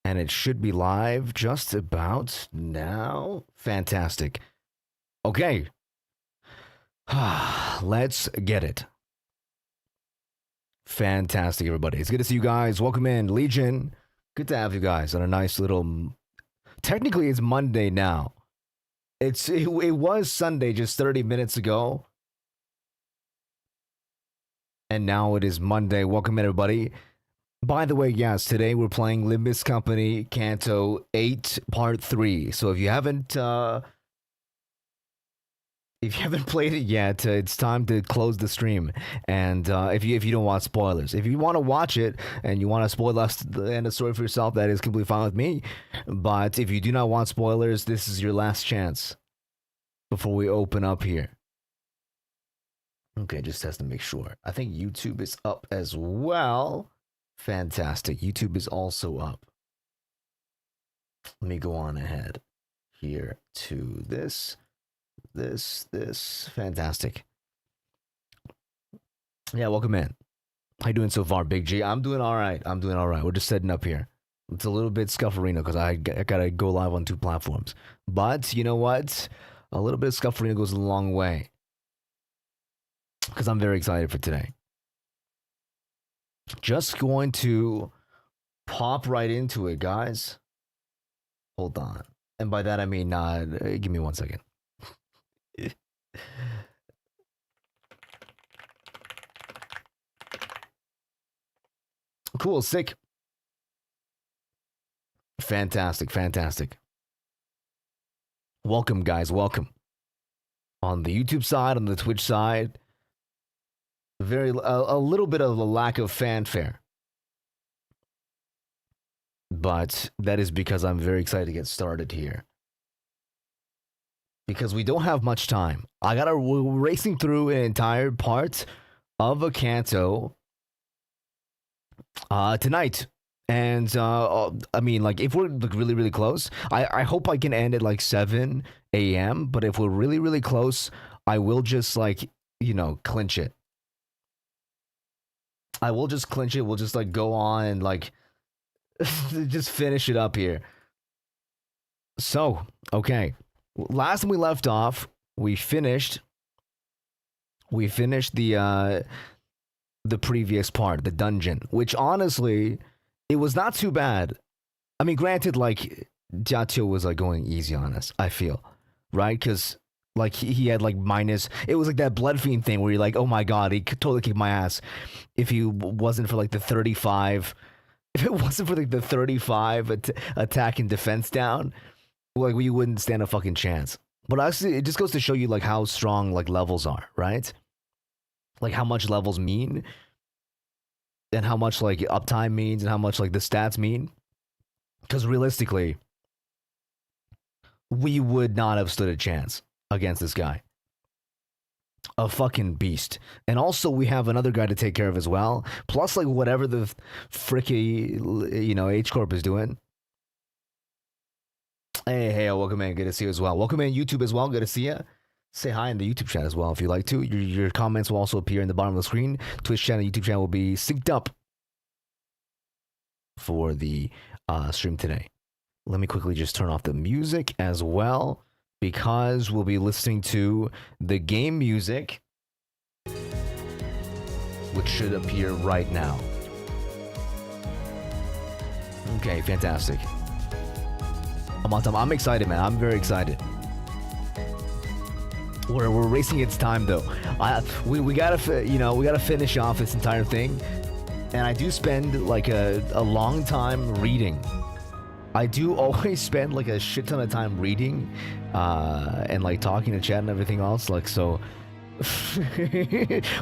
And it should be live just about now. Fantastic. Okay. Let's get it. Fantastic, everybody. It's good to see you guys. Welcome in, Legion. Good to have you guys on a nice little... Technically, it's Monday now. It was Sunday just 30 minutes ago. And now it is Monday. Welcome in, everybody. By the way, yes, today we're playing Limbus Company Canto 8 Part 3. So if you haven't played it yet, it's time to close the stream. And if you don't want spoilers, if you want to watch it and you want to spoil us the end of the story for yourself, that is completely fine with me. But if you do not want spoilers, this is your last chance before we open up here. Okay, just has to make sure. I think YouTube is up as well. Fantastic. YouTube is also up. Let me go on ahead here to this. Fantastic. Yeah, welcome in. How you doing so far, Big G? I'm doing all right. We're just setting up here. It's a little bit scufflerino because I gotta go live on 2 platforms. But you know what? A little bit of scufflerino goes a long way. Because I'm very excited for today. Just going to pop right into it, guys. Hold on. And by that I mean, give me 1 second. Cool, sick. Fantastic. Welcome, guys, welcome. On the YouTube side, on the Twitch side, a little bit of a lack of fanfare. But that is because I'm very excited to get started here. Because we don't have much time. We're racing through an entire part of a Canto tonight. And I mean, like, if we're like really, really close, I hope I can end at like 7 a.m. But if we're really, really close, I will just like, clinch it. I will just clinch it. We'll just like go on and like just finish it up here. So, okay. Last time we left off, we finished the previous part, the dungeon, which honestly, it was not too bad. I mean, granted, like Jiatio was like going easy on us, I feel, right? Because like he had like minus, it was like that blood fiend thing where you're like, oh my god, he could totally kick my ass if he wasn't for like the 35. If it wasn't for like the 35 attack and defense down, like we wouldn't stand a fucking chance. But actually, it just goes to show you like how strong like levels are, right? Like how much levels mean, and how much like uptime means, and how much like the stats mean. Because realistically, we would not have stood a chance against this guy. A fucking beast. And also we have another guy to take care of as well. Plus like whatever the fricky, H-Corp is doing. Hey, welcome in. Good to see you as well. Welcome in YouTube as well. Good to see you. Say hi in the YouTube chat as well if you like to. Your comments will also appear in the bottom of the screen. Twitch channel, YouTube channel will be synced up for the stream today. Let me quickly just turn off the music as well, because we'll be listening to the game music, which should appear right now. Okay, fantastic. I'm excited, man. I'm very excited. We're racing its time though. We gotta finish off this entire thing, and I do spend like a long time reading. I do always spend like a shit ton of time reading, and like talking to chat and everything else. Like so,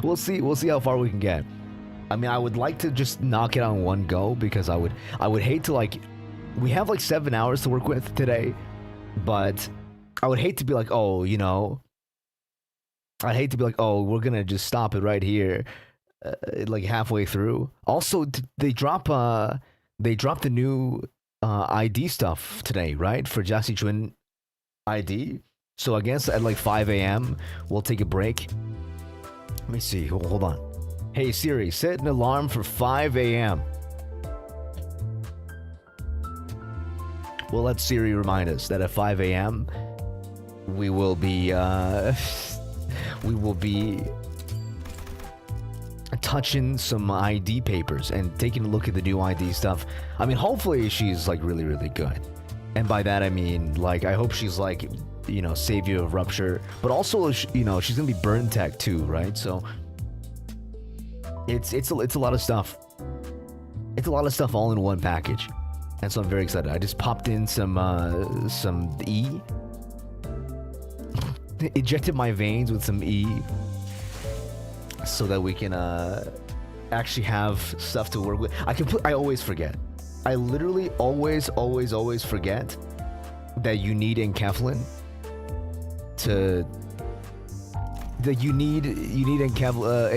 we'll see how far we can get. I mean, I would like to just knock it out in one go, because I would hate to like, we have like 7 hours to work with today, but I would hate to be like, I'd hate to be like, we're gonna just stop it right here, like halfway through. Also, they drop the new ID stuff today, right? For Jassy Twin ID. So I guess at like 5 a.m. we'll take a break. Let me see. Hold on. Hey Siri, set an alarm for 5 a.m. we'll let Siri remind us that at 5 a.m. we will be touching some ID papers and taking a look at the new ID stuff. I mean, hopefully she's like really, really good. And by that I mean, like, I hope she's like, you know, savior of Rupture, but also, you know, she's gonna be burn tech too, right? So it's a lot of stuff. It's a lot of stuff all in one package, and so I'm very excited. I just popped in some E, injected my veins with some E, so that we can actually have stuff to work with. I always forget. I literally always forget that you need enkephalin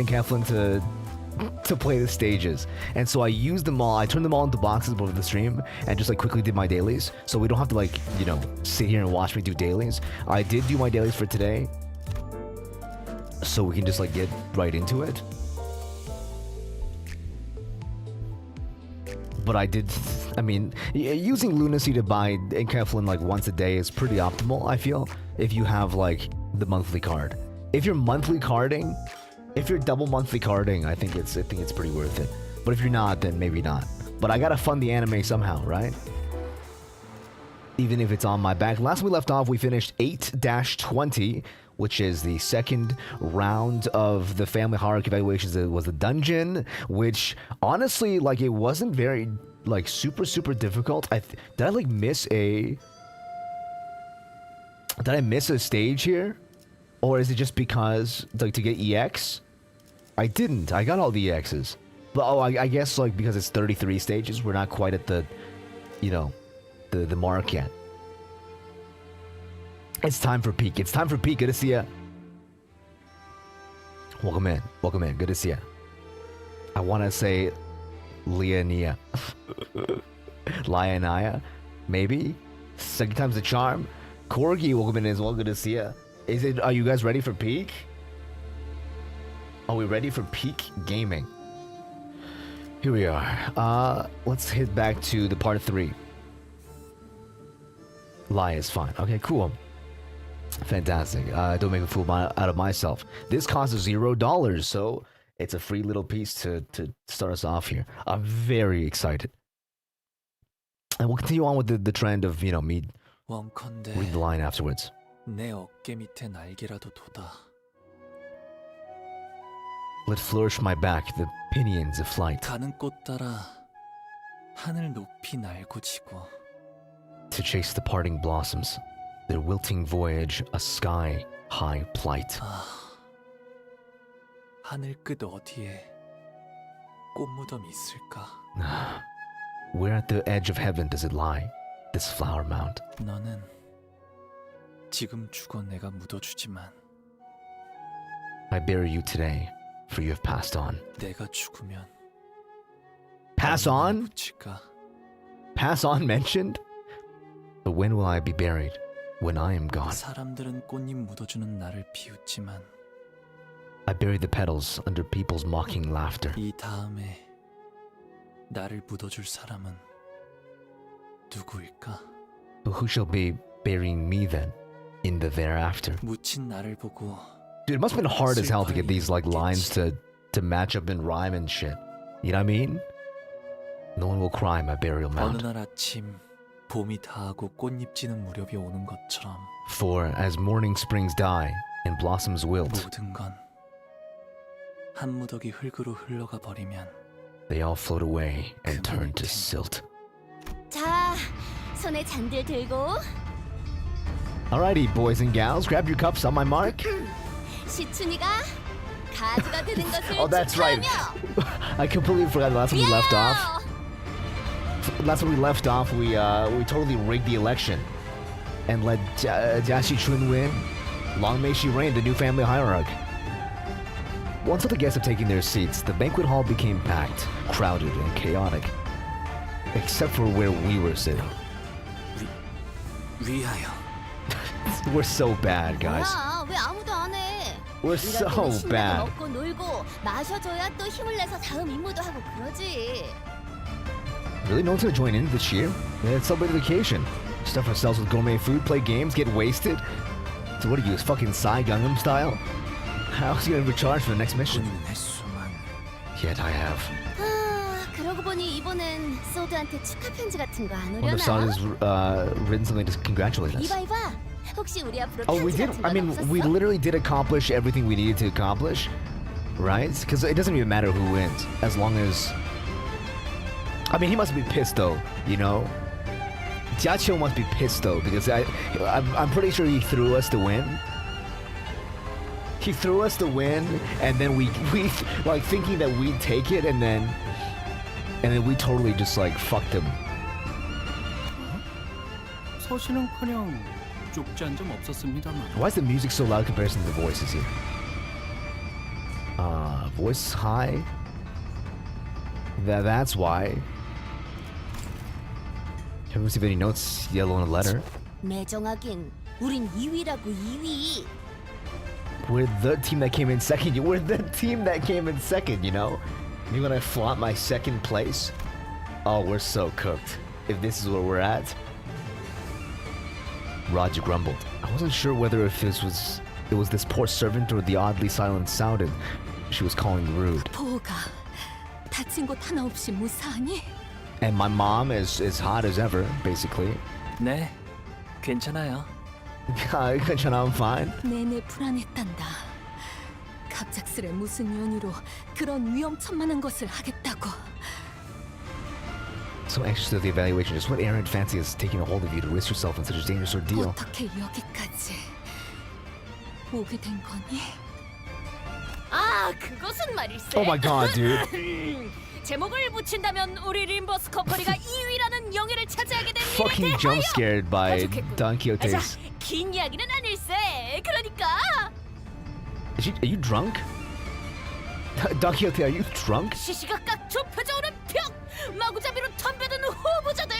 enkephalin to play the stages. And so I used them all. I turned them all into boxes before the stream and just like quickly did my dailies, so we don't have to like, you know, sit here and watch me do dailies. I did do my dailies for today, so we can just like get right into it. But I mean, using Lunacy to buy enkephalin like once a day is pretty optimal, I feel, if you have like the monthly card. If you're monthly carding, if you're double monthly carding, I think it's pretty worth it. But if you're not, then maybe not. But I gotta fund the anime somehow, right? Even if it's on my back. Last we left off, we finished 8-20, which is the second round of the family hierarchy evaluations. It was the dungeon, which honestly, like, it wasn't very like super difficult. Did I miss a stage here? Or is it just because, like, to get EX? I didn't. I got all the EXs. But, oh, I guess, like, because it's 33 stages, we're not quite at the, you know, the mark yet. It's time for peak. It's time for peak. Good to see ya. Welcome in. Welcome in. Good to see ya. I want to say Leonia. Lionaya. Maybe? Second time's the charm. Corgi, welcome in as well. Good to see ya. Are you guys ready for peak? Are we ready for peak gaming? Here we are. Let's hit back to the part 3. Lie is fine. Okay, cool. Fantastic. Don't make a fool out of myself. This costs $0, so it's a free little piece to start us off here. I'm very excited. And we'll continue on with the trend of, you know, me reading the line afterwards. 내 어깨 밑에 날개라도 돋아. Let flourish my back the pinions of flight. 가는 꽃 따라 하늘 높이 날고 지고. To chase the parting blossoms, their wilting voyage a sky-high plight. 하늘 끝 어디에 꽃무덤이 있을까? Where at the edge of heaven does it lie, this flower mound? 너는 지금 죽어 내가 묻어주지만 I bury you today, for you have passed on. 내가 죽으면 Pass on? 붙일까? Pass on mentioned? But when will I be buried? When I am gone? 사람들은 꽃잎 묻어주는 나를 비웃지만 I bury the petals under people's mocking laughter. 이 다음에 나를 묻어줄 사람은 누구일까? But who shall be burying me then, in the thereafter? 묻힌 나를 보고 Dude, it must have been hard as hell to get these like lines to match up and rhyme and shit. You know what I mean? No one will cry my burial 어느 mound. 날 아침 봄이 다하고 꽃잎 지는 무렵이 오는 것처럼 For as morning springs die and blossoms wilt, 모든 건 한 무더기 흙으로 흘러가 버리면 they all float away and turn to silt. 자, 손에 잔들 들고 Alrighty, boys and gals, grab your cups on my mark. 시춘이가 가지가 되는 것을 Oh, that's right. 축하하며 I completely forgot the last time we left off. Last time we left off, we totally rigged the election and let Jia Chun win. Long may she reign, the new family hierarch. Once all the guests have taken their seats, the banquet hall became packed, crowded, and chaotic. Except for where we were sitting. 위하여 We're so bad, guys. 뭐야, 왜 아무도 안 해? We're so 이럴 때는 bad. 신나게 먹고 놀고 마셔줘야 또 힘을 내서 다음 임무도 하고 그러지. Really? No one's gonna join in this year? Yeah, celebrate the vacation. Stuff ourselves with gourmet food, play games, get wasted. So what are you, is fucking Psy Gangnam style? How's he gonna recharge for the next mission? Yet I have. 아, 그러고 보니 이번엔 소드한테 축하 편지 같은 거 안 One of Sod 오려나? has written something to congratulate us. 이봐 이봐. 혹시 우리 앞으로 Oh, we 편지 did. 같은 I 건 mean, 없었어? we literally did accomplish everything we needed to accomplish, right? Because it doesn't even matter who wins, as long as. I mean, he must be pissed though, you know. Jiachio must be pissed though, because I'm pretty sure he threw us to win. He threw us to win, and then we like thinking that we'd take it, and then we totally just like fucked him. 서신은커녕 쪽지한 점 없었습니다만. Why is the music so loud in comparison to the voices here? Voice high. That's why. Haven't received any notes. Yellow on a letter. 매정하긴 우린 2위라고 2위. We're the team that came in second. We're the team that came in second. You know. You're gonna flaunt my second place. Oh, we're so cooked. If this is where we're at. Roger grumbled. I wasn't sure whether if it was this poor servant or the oddly silent sounded she was calling rude. 보호가 다친 곳 하나 없이 무사하니? And my mom is hot as ever, basically. 네, 괜찮아요. I'm fine. 내내 불안했단다. 갑작스레 무슨 연유로 그런 위험천만한 것을 하겠다고. So anxious to the evaluation. Just what errant fancy is taking a hold of you to risk yourself in such a dangerous ordeal? 어떻게 여기까지 오게 된 거니? 아, 그것은 말일세. Oh my god, dude. 제목을 붙인다면 우리 림버스 커퍼리가 2위라는 영예를 차지하게 된 Fucking 일을 jump 대하여. scared by 좋겠군. Don 자, Quixote's. 긴 이야기는 아닐세. 그러니까 Are you drunk? Don Quixote, are you drunk? 시시각각 좁혀져오는 벽, 마구잡이로 덤벼드는 후보자들.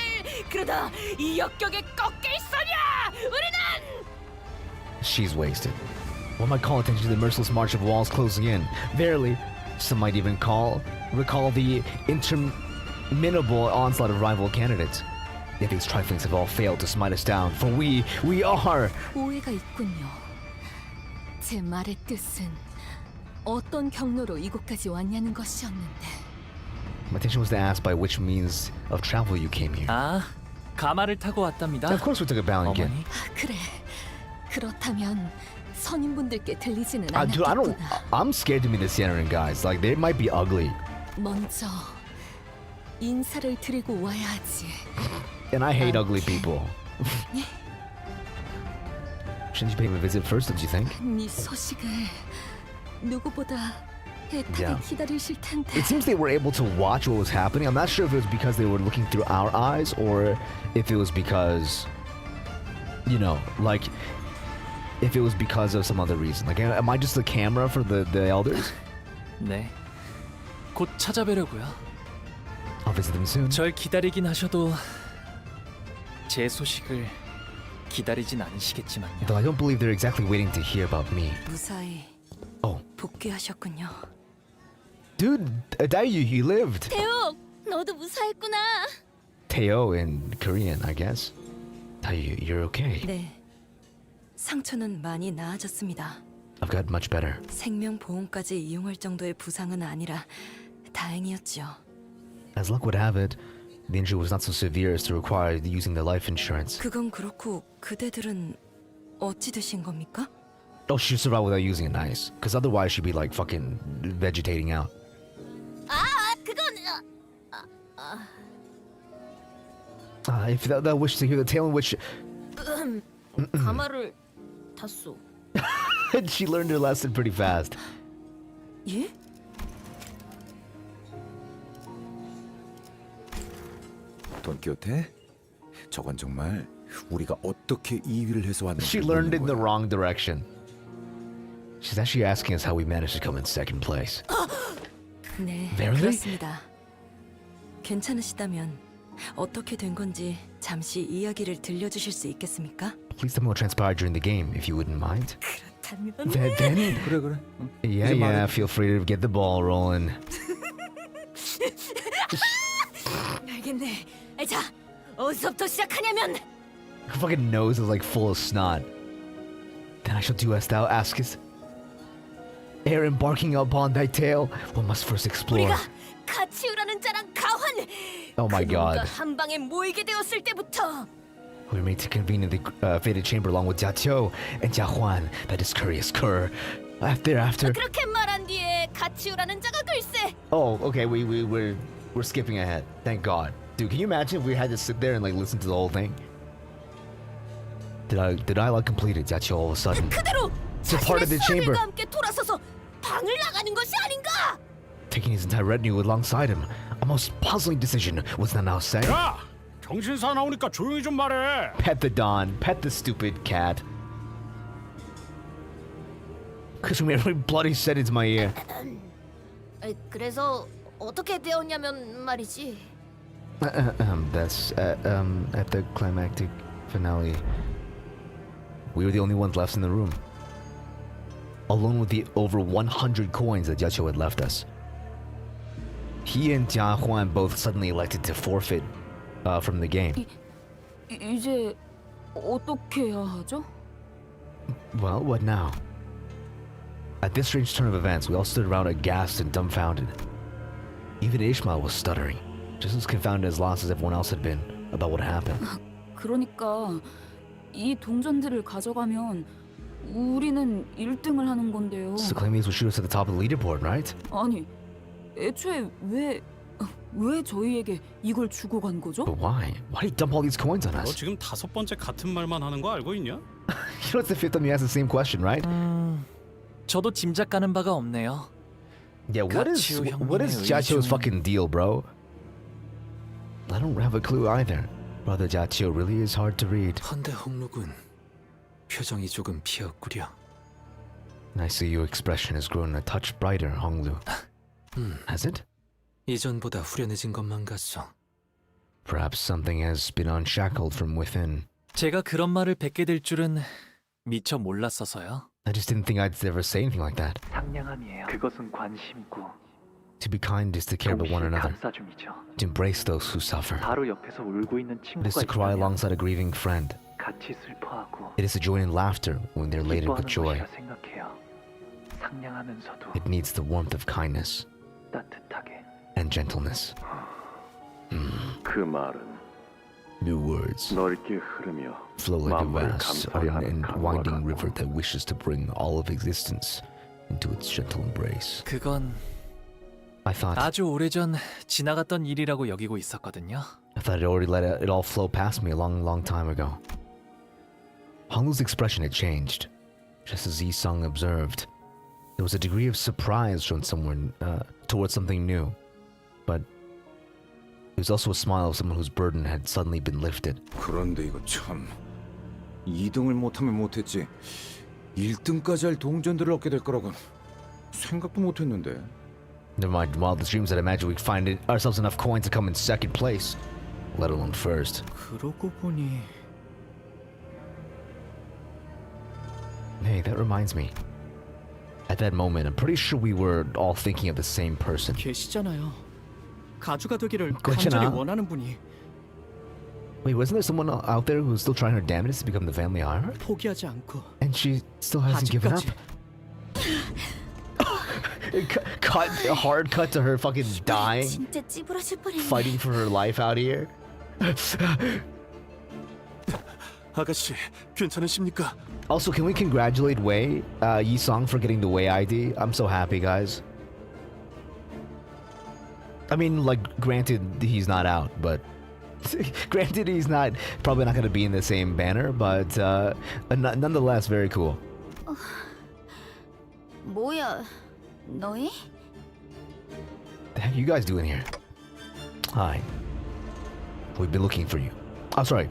그러다 이 역경에 꺾일 소냐. 우리는 She's wasted. One might call attention to the merciless march of walls closing in. Verily, some might even recall the interminable onslaught of rival candidates. Yet these triflings have all failed to smite us down, for we are. 오해가 있군요. 제 말의 뜻은 어떤 경로로 이곳까지 왔냐는 것이었는데. My intention was to ask by which means of travel you came here. 아, 가마를 타고 왔답니다. Of course we took a banquet. 어머니. 아, 그래. 그렇다면 선임분들께 들리지는 Dude, 않았겠구나. I'm scared to meet the Siennaran guys. Like, they might be ugly. 먼저 인사를 드리고 와야 하지. And I hate ugly people. Shouldn't you pay him a visit first, don't you think? 네 소식을 누구보다 애타게 Yeah. 기다리실 텐데. It seems they were able to watch what was happening. I'm not sure if it was because they were looking through our eyes or if it was because, you know, like, if it was because of some other reason. Like, am I just the camera for the elders? 네, 곧 찾아뵈려고요. I'll visit them soon. 절 기다리긴 하셔도 제 소식을 기다리진 않으시겠지만요. Though I don't believe they're exactly waiting to hear about me. 무사히 Oh, 복귀하셨군요. dude, Dayu, you lived. 대욱, 너도 무사했구나. Teo in Korean, I guess. Dayu, you're okay. 네, 상처는 많이 나아졌습니다. I've got much better. 생명보험까지 이용할 정도의 부상은 아니라 다행이었죠. As luck would have it, the injury was not so severe as to require using the life insurance. 그건 그렇고 그대들은 어찌 되신 겁니까? Oh, she should survive without using a knife. Because otherwise she'd be like fucking vegetating out. 아, 그건 If thou wish to hear the tale in which 가마를 탔소. she learned her lesson pretty fast. 예? 돈키호테? 저건 정말 우리가 어떻게 2위를 해서 왔는지 She learned in the 거야. wrong direction. She's actually asking us how we managed to come in second place. 네, Verily? 그렇습니다. 괜찮으시다면 어떻게 된 건지 잠시 이야기를 들려주실 수 있겠습니까? Please tell me what transpired during the game, if you wouldn't mind. 그렇다면 Then, 그래. yeah, 이제 feel free to get the ball rolling. 알겠네. 자, 어디서부터 시작하냐면 Her fucking nose is like full of snot. Then I shall do as thou askest. Ere embarking upon thy tale, one must first explore. 우리가 가치우라는 자랑 가환. Oh my god. 그놈과 한 방에 모이게 되었을 때부터 We were made to convene in the fated chamber along with Jia Qiu and Jia Huan, that is curious cur. Thereafter. 그렇게 말한 뒤에 가치우라는 자가 글쎄. Oh, okay. We're skipping ahead. Thank God, dude. Can you imagine if we had to sit there and like listen to the whole thing? Did I like complete it? Jia Qiu all of a sudden. 그대로 departed the chamber, 자신의 수하들과 함께 돌아서서 방을 나가는 것이 아닌가? taking his entire retinue alongside him. A most puzzling decision, was that now say? 야! 정신사 나오니까 조용히 좀 말해. Pet the Don. Pet the stupid cat. Cause from every bloody said into my ear. 그래서 어떻게 되었냐면 말이지. That's at the climactic finale. We were the only ones left in the room, alone with the over 100 coins that Jia Qiu had left us. He and Jia Huan both suddenly elected to forfeit from the game. 이제 어떻게 해야 하죠? Well, what now? At this strange turn of events, we all stood around aghast and dumbfounded. Even Ishmael was stuttering, just as confounded as lost as everyone else had been about what happened. 그러니까 이 동전들을 가져가면 우리는 1등을 하는 건데요. So claiming these will shoot us at the top of the leaderboard, right? 아니, 애초에 왜 저희에게 이걸 주고 간 거죠? But why? Why did he dump all these coins on 너 us? 지금 5번째 같은 말만 하는 거 알고 있냐? You know it's the fifth time you asked the same question, right? 저도 짐작 가는 바가 없네요. Yeah, what is 형님의 Jia Qiu's 의중은- fucking deal, bro? I don't have a clue either. Brother Jia Qiu really is hard to read. 헌데 홍록은 표정이 조금 비었구려. And I see your expression has grown a touch brighter, Honglu. Has it? 이전보다 후련해진 것만 같소. Perhaps something has been unshackled from within. 제가 그런 말을 뱉게 될 줄은 미처 몰랐어서요. I just didn't think I'd ever say anything like that. 상냥함이에요. 그것은 관심이고 To be kind is to care about one 동시에 another, 감싸줌이죠. to embrace those who suffer. 바로 옆에서 울고 있는 It is 친구가 to cry 있다면 alongside a grieving friend. 같이 슬퍼하고 It is to join in laughter when they're laden with 기뻐하는 joy. 것이라 생각해요. 상냥하면서도 It needs the warmth of kindness 따뜻하게. and gentleness. 그 말은 New words 넓게 흐르며 flow like a 만물을 vast 감싸게 하는 and 강과 winding 같고 river that wishes to bring all of existence into its gentle embrace. 그건 I thought 아주 오래전 지나갔던 일이라고 여기고 있었거든요. I'd already let it all flow past me a long time ago. Honglu's expression had changed, just as Yi-sung observed. There was a degree of surprise shown somewhere towards something new, but it was also a smile of someone whose burden had suddenly been lifted. 그런데 이거 참 2등을 못하면 못했지 1등까지 할 동전들을 얻게 될 거라고 생각도 못했는데. Never mind wildest dreams that I imagined we'd find ourselves enough coins to come in second place, let alone first. 그러고 보니 Hey, that reminds me. At that moment, I'm pretty sure we were all thinking of the same person. 계시잖아요. 가주가 되기를 그렇잖아. 간절히 원하는 분이 Wait, wasn't there someone out there who's still trying her damnedest to become the family heir? 포기하지 않고 And she still hasn't given up? 아직까지 A hard cut to her fucking dying, 진짜 찌부러질 뻔했네. fighting for her life out here. 아가씨, 괜찮으십니까? Also, can we congratulate Wei, Yi-sung, for getting the Wei ID? I'm so happy, guys. I mean, like, granted, he's not out, but... granted, he's probably not going to be in the same banner, but nonetheless, very cool. 뭐야, 너희? The heck are you guys doing here? Hi. We've been looking for you. Oh, sorry.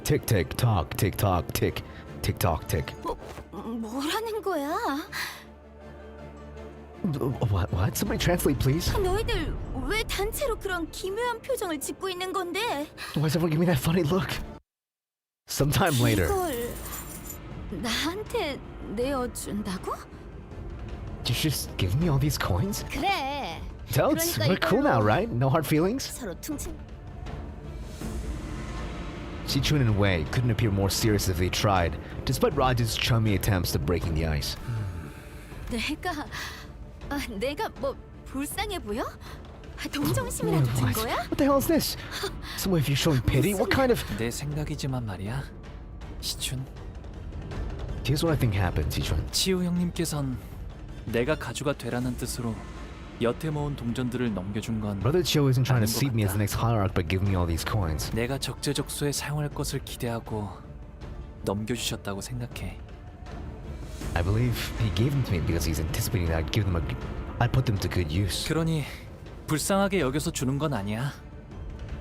Tick, tick, tock, tick, tock, tick. Tick, tock, tick. 뭐라는 거야? What? Somebody translate, please. 너희들 왜 단체로 그런 기묘한 표정을 짓고 있는 건데? Why is everyone giving me that funny look? Sometime later. 이걸 나한테 내어준다고? Did you just give me all these coins? 그래. Totes, 그러니까 we're cool now, 이걸로 right? No hard feelings? 서로 퉁친. Sichun and Wei couldn't appear more serious if they tried, despite Raj's chummy attempts at breaking the ice. 내가 뭐 불쌍해 보여? 동정심이라도 든 What? 거야? What the hell is this? So if you're showing pity, what kind of... 내 생각이지만 말이야. 시춘, Here's what I think happened, Sichun. 치우 형님께선 내가 가주가 되라는 뜻으로 여태 모은 동전들을 넘겨준 건 Brother Chiu isn't trying to 아닌 것 seat me as the 같다. next hierarch by giving me all these coins. 내가 적재적소에 사용할 것을 기대하고 넘겨주셨다고 생각해. I believe he gave them to me because he's anticipating that I'd put them to good use. 그러니 불쌍하게 여겨서 주는 건 아니야.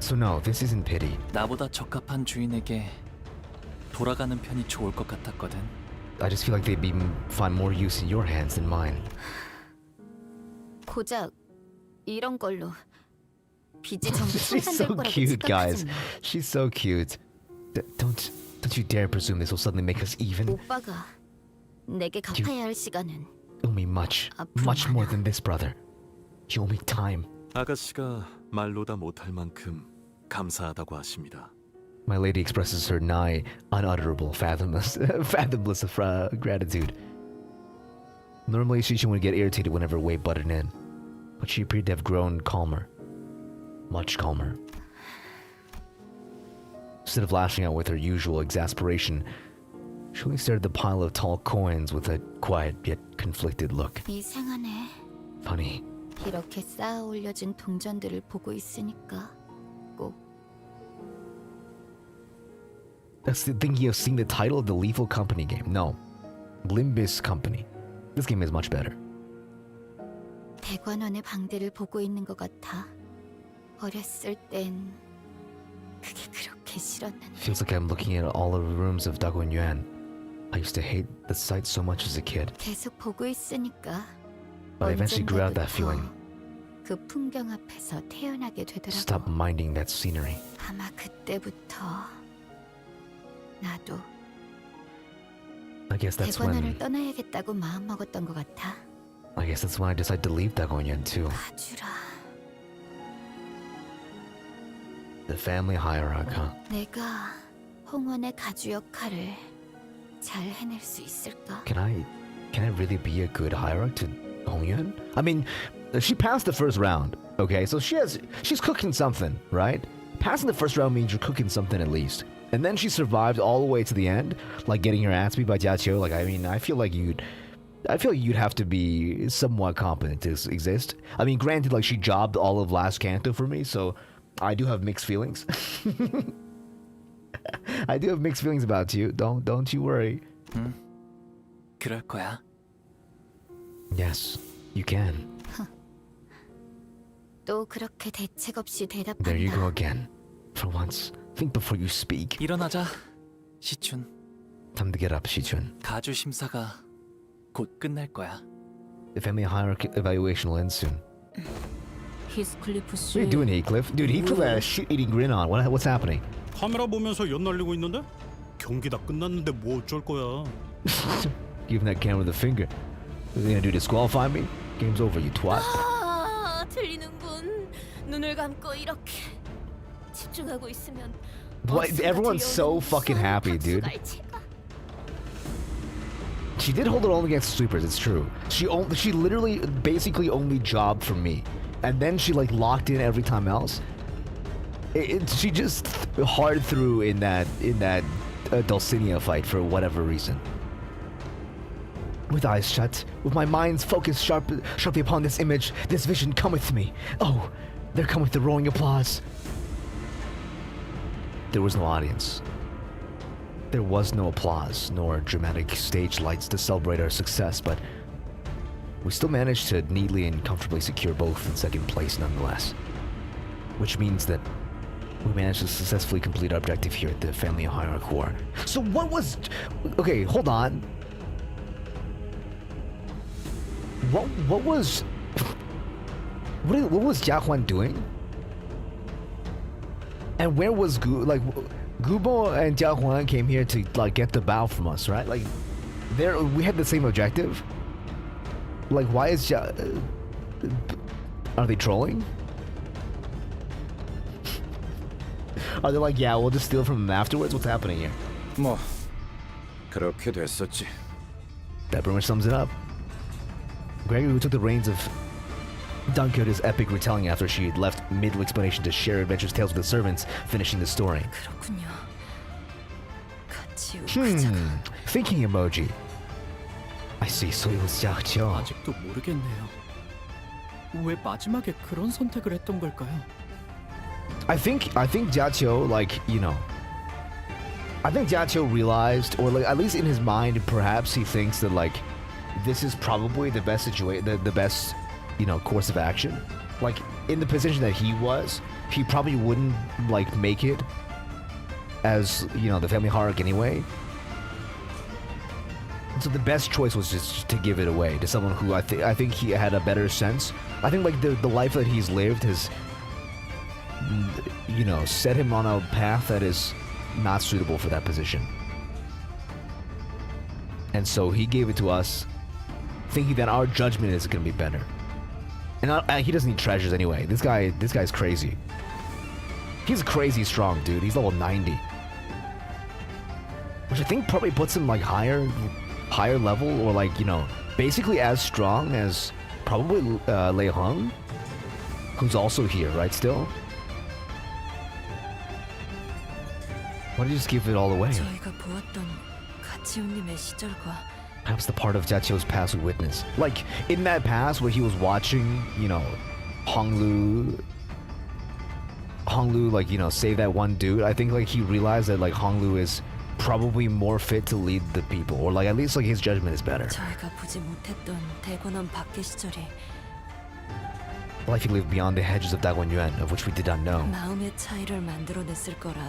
So no, this isn't pity. 나보다 적합한 주인에게 돌아가는 편이 좋을 것 같았거든. I just feel like they'd find more use in your hands than mine. 고작 이런 걸로 빚이 전부 She's so 청산될 거라고 cute, guys. 착각하지 마. She's so cute. Don't you dare presume this will suddenly make us even. 오빠가 내게 갚아야 할 시간은 You owe me much more than this, brother. You owe me time. 아가씨가 말로 다 못할 만큼 감사하다고 하십니다. My lady expresses her nigh unutterable, fathomless gratitude. Normally, Shishin would get irritated whenever Wei butted in, but she appeared to have grown calmer. Much calmer. Instead of lashing out with her usual exasperation, she only stared at the pile of tall coins with a quiet yet conflicted look. 이상하네. Funny. 이렇게 쌓아 올려진 동전들을 보고 있으니까 꼭 That's the thinking of seeing the title of the Lethal Company game. No. Limbus Company. This game is much better. 대관원의 방대를 보고 있는 것 같아. 어렸을 땐 그게 그렇게 싫었는데. Feels like I'm looking at all of the rooms of Dagon Yuan. I used to hate the sight so much as a kid, 계속 보고 있으니까 but I eventually grew out that feeling. 그 풍경 앞에서 태어나게 Stop 되더라고. minding that scenery. 아마 그때부터 나도 I guess that's 대관원을 when 떠나야겠다고 마음 먹었던 것 같아. I decided to leave Dagon Yuan too. 가주라. The family hierarch, huh? 내가 홍원의 가주 역할을 잘 해낼 수 있을까? Can I really be a good hierarch to Hongyuan? I mean, she passed the first round, okay? So she's cooking something, right? Passing the first round means you're cooking something at least. And then she survived all the way to the end, like getting her ass beat by Jiaqiu. Like, I mean, I feel like you'd have to be somewhat competent to exist. I mean, granted, like she jobbed all of last Canto for me, so I do have mixed feelings. I do have mixed feelings about you. Don't you worry. 그럴 거야. Yes, you can. 또 그렇게 대책 없이 대답한다. There you go again. For once, think before you speak. 일어나자, 시춘. Time to get up, Shichun. 가주 심사가 곧 끝날 거야. The family hierarchy evaluation will end soon. 히스클리프 씨. What are you doing, Heathcliff? Dude, Heathcliff had a shit-eating grin on. What's happening? 카메라 보면서 연 날리고 있는데? 경기 다 끝났는데 뭐 어쩔 거야. Giving that camera the finger. What are you gonna do, disqualify me? Game's over, you twat. 아, 들리는군. 눈을 감고 이렇게 집중하고 있으면 What? Everyone's so fucking happy, dude. She did hold it all against sweepers, it's true. She literally basically only jobbed for me. And then she like locked in every time else. She just hard through in that Dulcinea fight for whatever reason. With eyes shut, with my mind's focused sharply upon this image, this vision cometh me. Oh, there cometh the roaring applause. There was no audience. There was no applause, nor dramatic stage lights to celebrate our success, but we still managed to neatly and comfortably secure both in second place nonetheless. Which means that we managed to successfully complete our objective here at the Family Hierarch War. So what was... Okay, hold on. What was... What was Jia Huan doing? And where was Gubo and Jia Huan came here to like get the bow from us, right? Like, we had the same objective. Like, why is Are they trolling? Are they like, yeah, we'll just steal from them afterwards? What's happening here? 뭐 그렇게 됐었지. That pretty much sums it up. Gregory, who took the reins of Don Quixote's epic retelling after she had left mid-explanation to share adventures tales with the servants, finishing the story. 그렇군요. 같이 웃자가. Thinking emoji. I see, so it was Jiao. 아직도 모르겠네요. 왜 마지막에 그런 선택을 했던 걸까요? I think Jiao, like, you know, I think Jiao realized, or like, at least in his mind, perhaps he thinks that like this is probably the best situation, the best, you know, course of action. Like in the position that he was, he probably wouldn't like make it as, you know, the family hierarch anyway. So the best choice was just to give it away to someone who I think he had a better sense. I think like the life that he's lived has, you know, set him on a path that is not suitable for that position. And so he gave it to us, thinking that our judgment is going to be better. And he doesn't need treasures anyway. This guy's crazy. He's crazy strong, dude. He's level 90, which I think probably puts him like higher level, or like, you know, basically as strong as probably Lei Hung, who's also here, right? Still. Why did you just give it all away? 저희가 보았던 가치훈님의 시절과 Perhaps the part of Jiaqiu's past we witnessed. Like, in that past where he was watching, you know, Honglu, like, you know, save that one dude, I think, like, he realized that, like, Honglu is probably more fit to lead the people. Or, like, at least, like, his judgment is better. 저희가 보지 못했던 대관원 밖의 시절이 Life he lived beyond the hedges of Daguanyuan, of which we did not know. 마음의 차이를 만들어냈을 거라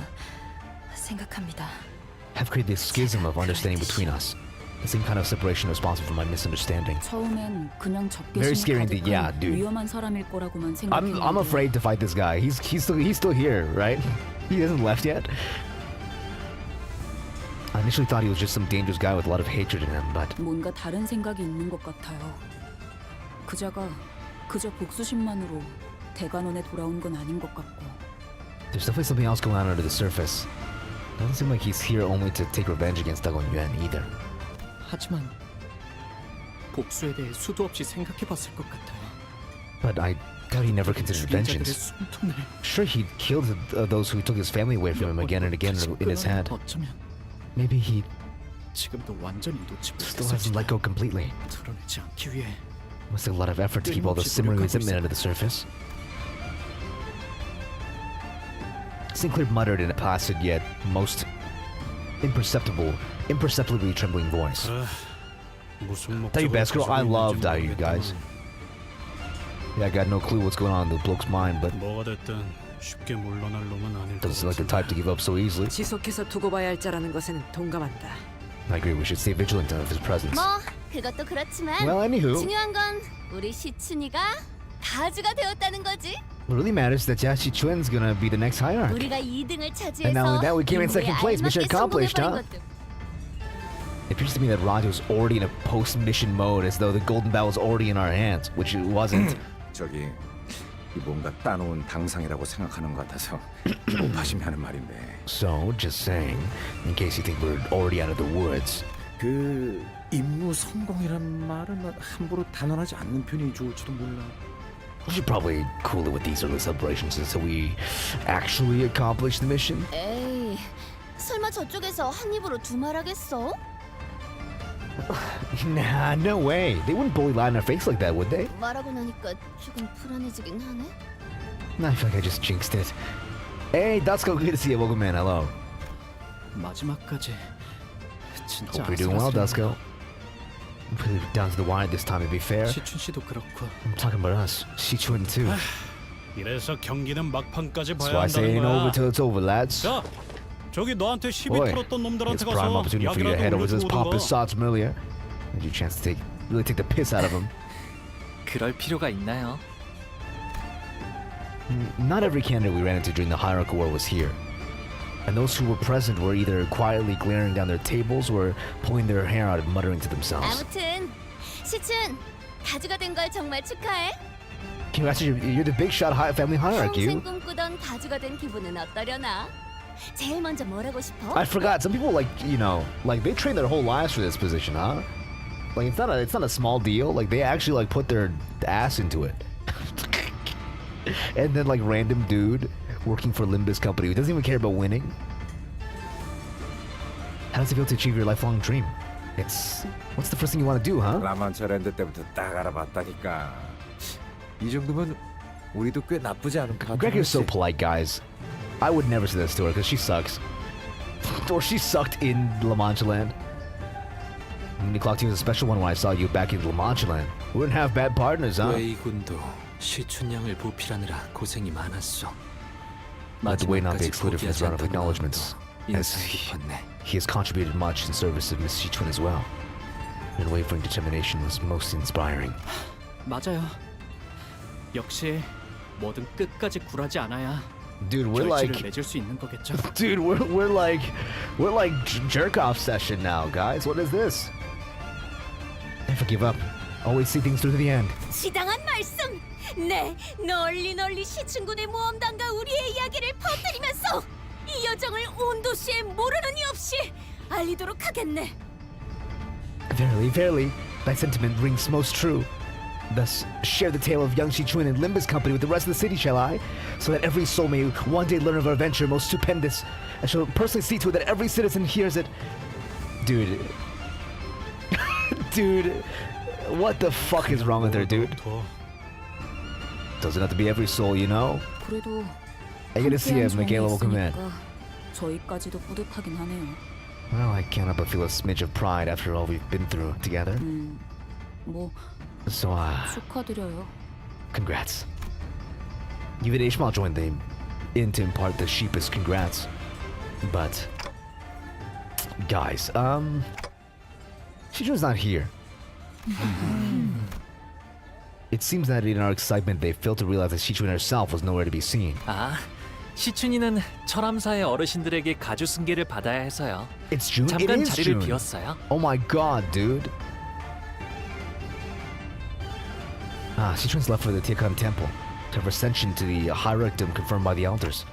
생각합니다. Have created this schism of understanding between us. The same kind of separation responsible for my misunderstanding. 처음엔 그냥 Very scary 적개심을 indeed, yeah, 가득한 dude. 위험한 사람일 거라고만 생각했는데 I'm afraid to fight this guy. He's still here, right? He hasn't left yet. I initially thought he was just some dangerous guy with a lot of hatred in him, but 뭔가 다른 생각이 있는 것 같아요. 그자가 그저 복수심만으로 대관원에 돌아온 건 아닌 것 같고 there's definitely something else going on under the surface. Doesn't seem like he's here only to take revenge against Daguanyuan either. 하지만 복수에 대해 수도 없이 생각해봤을 것 같아요. But I doubt he never considered 죽인 자들의 vengeance. 숨통을 Sure, he killed those who took his family away from him again and again in his head. 어쩌면 Maybe he 지금도 완전히 놓지 still hasn't let go completely. 드러내지 않기 위해 Must take a lot of effort to keep all the simmering resentment under the surface. Sinclair muttered in a placid yet most imperceptibly trembling voice. 무슨 Tell you 목적으로 best girl, I 가지고 love 있는지 you guys. 모르겠지만 Yeah, I got no clue what's going on in the bloke's mind, but 뭐가 됐든 쉽게 물러날 놈은 아닐 것 doesn't seem like the 같은데. type to give up so easily. 지속해서 두고 봐야 할 자라는 것에는 동감한다. I agree, we should stay vigilant of his presence. 뭐 그것도 그렇지만 Well, anywho, 중요한 건 우리 시춘이가 가주가 되었다는 거지. what really matters is that Jia Chuen's gonna be the next hierarch. 우리가 2등을 차지해서 And not only that, we came in second place. Mission accomplished, huh? 것도. It appears to me that Rajo's already in a post-mission mode, as though the golden bow was already in our hands, which it wasn't. 저기 이 뭔가 따놓은 당상이라고 생각하는 것 같아서 못하시면 하는 말인데 So, just saying, in case you think we're already out of the woods. 그 임무 성공이란 말은 함부로 단언하지 않는 편이 좋을지도 몰라. We should probably cool it with these early celebrations until we actually accomplish the mission. 에이, 설마 저쪽에서 한 입으로 두말하겠어? Nah, no way. They wouldn't bully lie in our face like that, would they? 말하고 나니까 조금 불안해지긴 하네. Nah, I feel like I just jinxed it. Hey, Dusko, good to see you. Welcome, man. Hello. 마지막까지 진짜 Hope you're doing well, 아슬아슬했네요. Dusko. Really down to the wire this time, to be fair. 시춘 씨도 그렇고 I'm talking about us. Sichuan too. 이래서 경기는 막판까지 That's 봐야 why I say 한다는 ain't over 거야. till it's over, lads. 자, 저기 너한테 시비 Boy, 털었던 it's 놈들한테 prime 가서 opportunity for you to 약이라도 head over to this 올려주고 pompous 오든가. sods from earlier. Gives you a chance to really take the piss out of him. 그럴 필요가 있나요? Not every candidate we ran into during the hierarchy war was here. And those who were present were either quietly glaring down their tables or pulling their hair out and muttering to themselves. 아무튼 시춘 가주가 된 걸 정말 축하해. You're the big shot family hierarchy. 평생 꿈꾸던 가주가 된 기분은 어떠려나? 제일 먼저 뭘 하고 싶어? I forgot. Some people like they train their whole lives for this position, huh? Like it's not a small deal. Like they actually like put their ass into it. And then like random dude working for Limbus company who doesn't even care about winning. How does it feel to achieve your lifelong dream? What's the first thing you want to do, huh? 라만차랜드 때부터 딱 알아봤다니까. 이 정도면 우리도 꽤 나쁘지 않은 Greg is so polite, guys. I would never say this to her because she sucks. Or she sucked in La Mancha Land. The clock team was a special one when I saw you back in La Mancha Land. We wouldn't have bad partners, huh? 웨이군도 시춘양을 보필하느라 고생이 많았어. Let the way not be excluded from this round of 마지막까지 acknowledgements, as 인상 깊었네. he has contributed much in service of Miss Shichun as well. Your unwavering determination was most inspiring. 맞아요. 역시 뭐든 끝까지 굴하지 않아야 Dude, we're 결실을 like, 맺을 수 있는 거겠죠. dude, we're like jerk off session now, guys. What is this? Never give up. Always see things through to the end. 지당한 말씀! 네, 널리 시춘군의 모험단과 우리의 이야기를 퍼뜨리면서 이 여정을 온 도시에 모르는 이 없이 알리도록 하겠네. Verily, verily, thy sentiment rings most true. Thus, share the tale of young Shichun and Limbus company with the rest of the city, shall I? So that every soul may one day learn of our adventure most stupendous. I shall personally see to it that every citizen hears it. Dude. Dude. What the fuck is wrong with her, dude? Doesn't have to be every soul, you know? 그래도 I gotta see if Michaela will come in. 있으니까 저희까지도 뿌듯하긴 하네요. Well, I can't help but feel a smidge of pride after all we've been through together. 뭐 So, 축하드려요. congrats. Even Ishmael joined the in to impart the sheepish congrats. But, guys, Shichun's not here. It seems that in our excitement, they failed to realize that Shichun herself was nowhere to be seen. 아, 시춘이는 철암사의 어르신들에게 가주 승계를 받아야 해서요. It's June. It 잠깐 is 자리를 June. 비웠어요. Oh my god, dude. Shichun's left for the Tiekan Temple to have ascension to the hierarchdom confirmed by the elders.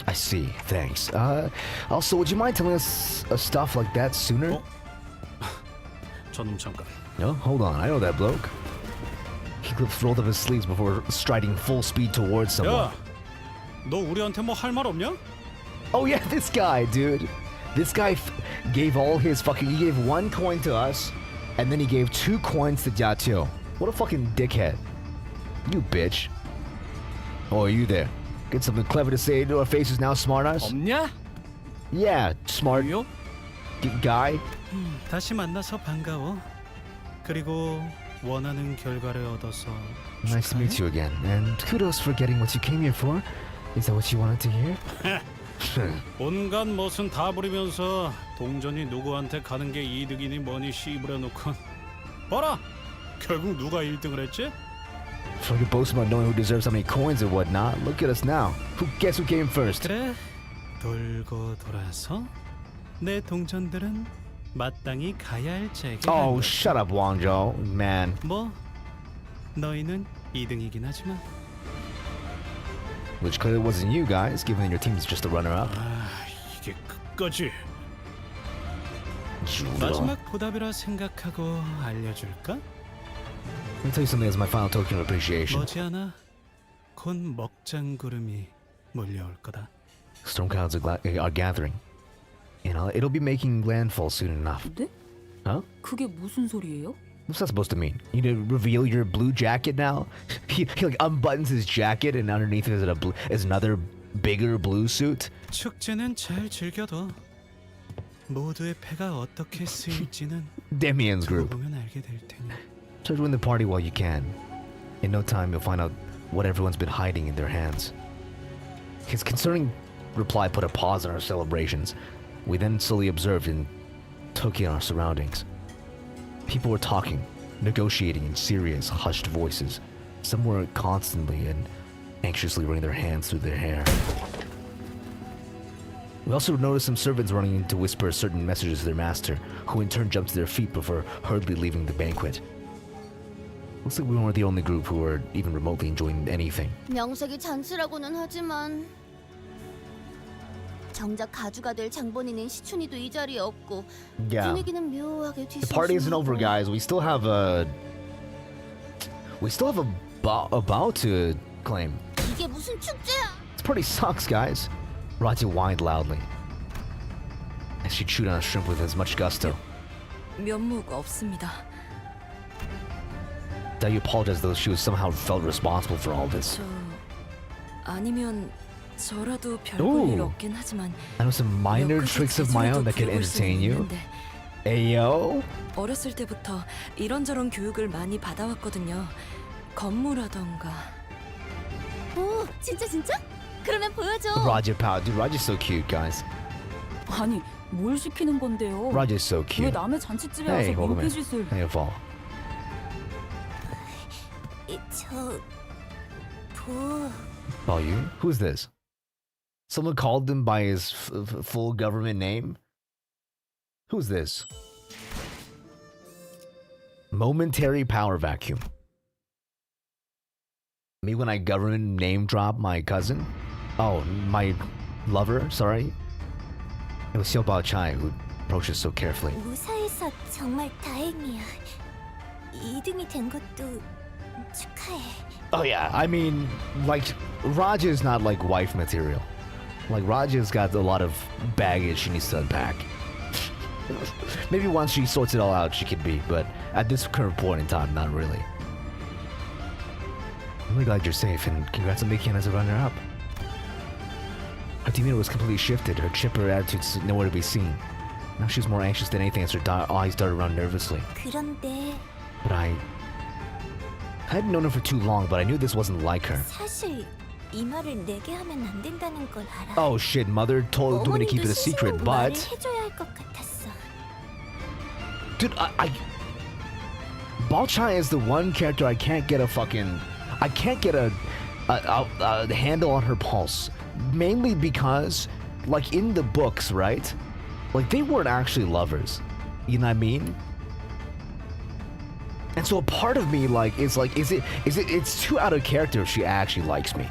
I see. Thanks. Also, would you mind telling us stuff like that sooner? 저놈 잠깐. No, hold on. I know that bloke. He rolled up his sleeves before striding full speed towards someone. 야, 너 우리한테 뭐 할 말 없냐? Oh yeah, this guy, dude. This guy gave all his fucking. He gave 1 coin to us, and then he gave 2 coins to Jiatio. What a fucking dickhead. You bitch. Oh, are you there? Get something clever to say to our faces now, smartass? 없냐? Yeah, smart 요? guy. 다시 만나서 반가워. 그리고 원하는 결과를 얻어서 Nice to meet you again, and kudos for getting what you came here for. Is that what you wanted to hear? 온갖 멋은 다 부리면서 동전이 누구한테 가는 게 이득이니 뭐니 씨부려 놓고 봐라! 결국 누가 1등을 했지? For your boast about knowing who deserves how many coins and whatnot, look at us now. Guess who came first? 그래, 돌고 돌아서 내 동전들은 마땅히 가야 할 자에게 Oh, shut up, Wangzhou, man. 뭐 너희는 2등이긴 하지만 Which clearly wasn't you guys, given that your team is just a runner-up. 이게 끝까지 마지막 보답이라 생각하고 알려줄까? Let me tell you something as my final token of appreciation. 머지않아 곧 먹장구름이 몰려올 거다. Storm clouds are gathering. You know, it'll be making landfall soon enough. 네? Huh? 그게 무슨 소리예요? What's that supposed to mean? You need to reveal your blue jacket now? He like unbuttons his jacket and underneath is another bigger blue suit? 축제는 잘 즐겨둬. 모두의 패가 어떻게 쓰일지는 Demian's group. 보면 알게 될 테니. Try to win the party while you can. In no time, you'll find out what everyone's been hiding in their hands. His concerning reply put a pause on our celebrations. We then slowly observed and took in our surroundings. People were talking, negotiating in serious, hushed voices. Some were constantly and anxiously running their hands through their hair. We also noticed some servants running in to whisper certain messages to their master, who in turn jumped to their feet before hurriedly leaving the banquet. Looks like we weren't the only group who were even remotely enjoying anything. 명색이 잔치라고는 하지만 정작 가주가 될 장본인인 시춘이도 이 자리에 없고 Yeah. 분위기는 묘하게 The party isn't over, 뒤숭숭하고. guys. We still have a bow to claim. 이게 무슨 축제야? This party sucks, guys. Raja whined loudly as she chewed on a shrimp with as much gusto. 면목 없습니다. Dayu apologized though she was somehow felt responsible for all this. 저 아니면 저라도 별 Ooh. 볼 일 없긴 하지만 I know some minor 몇 가지 tricks of my own that can 재주라도 부려볼 수는 entertain you. 있는데 Ayo? 어렸을 때부터 이런저런 교육을 많이 받아왔거든요. 건무라던가. 오, 진짜? 그러면 보여줘. Raja pow. Dude, Raja's so cute, guys. 아니 뭘 시키는 건데요? Raja's so 왜 cute. 남의 잔치집에 Hey, 와서 welcome in. 민폐짓을? Hey, fall. Oh, you? Who's this? Someone called him by his full government name? Who's this? Momentary power vacuum. Me when I government name drop my cousin? Oh, my lover, sorry. It was Xiao Bao Chai who approached us so carefully. 무사해서 정말 다행이야. 2등이 된 것도 축하해. Oh yeah, I mean, like, Raja is not like wife material. Like, Raja's got a lot of baggage she needs to unpack. Maybe once she sorts it all out, she could be, but at this current point in time, not really. I'm really glad you're safe, and congrats on making it as a runner-up. Her demeanor was completely shifted, her chipper attitude's nowhere to be seen. Now she's more anxious than anything as her eyes darted around nervously. 그런데 But I hadn't known her for too long, but I knew this wasn't like her. 사실 이 말을 내게 하면 안 된다는 걸 알아. Oh shit, mother told me to keep it a secret, 말을 but... 해줘야 할 것 같았어. Dude, Balchai is the one character I can't get a handle on her pulse. Mainly because, like, in the books, right? Like, they weren't actually lovers. You know what I mean? And so a part of me, it's too out of character if she actually likes me.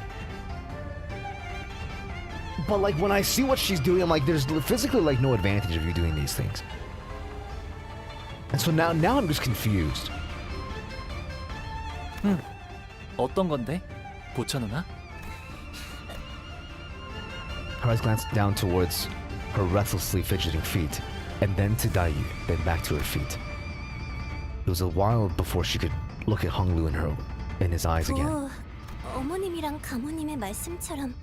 But, like, when I see what she's doing, I'm like, there's physically, like, no advantage of you doing these things. And so now I'm just confused. 어떤 건데? 보차 누나? Her eyes glanced down towards her restlessly fidgeting feet, and then to Dayu, then back to her feet. It was a while before she could look at Honglu in his eyes again. 어머님이랑 가모님의 말씀처럼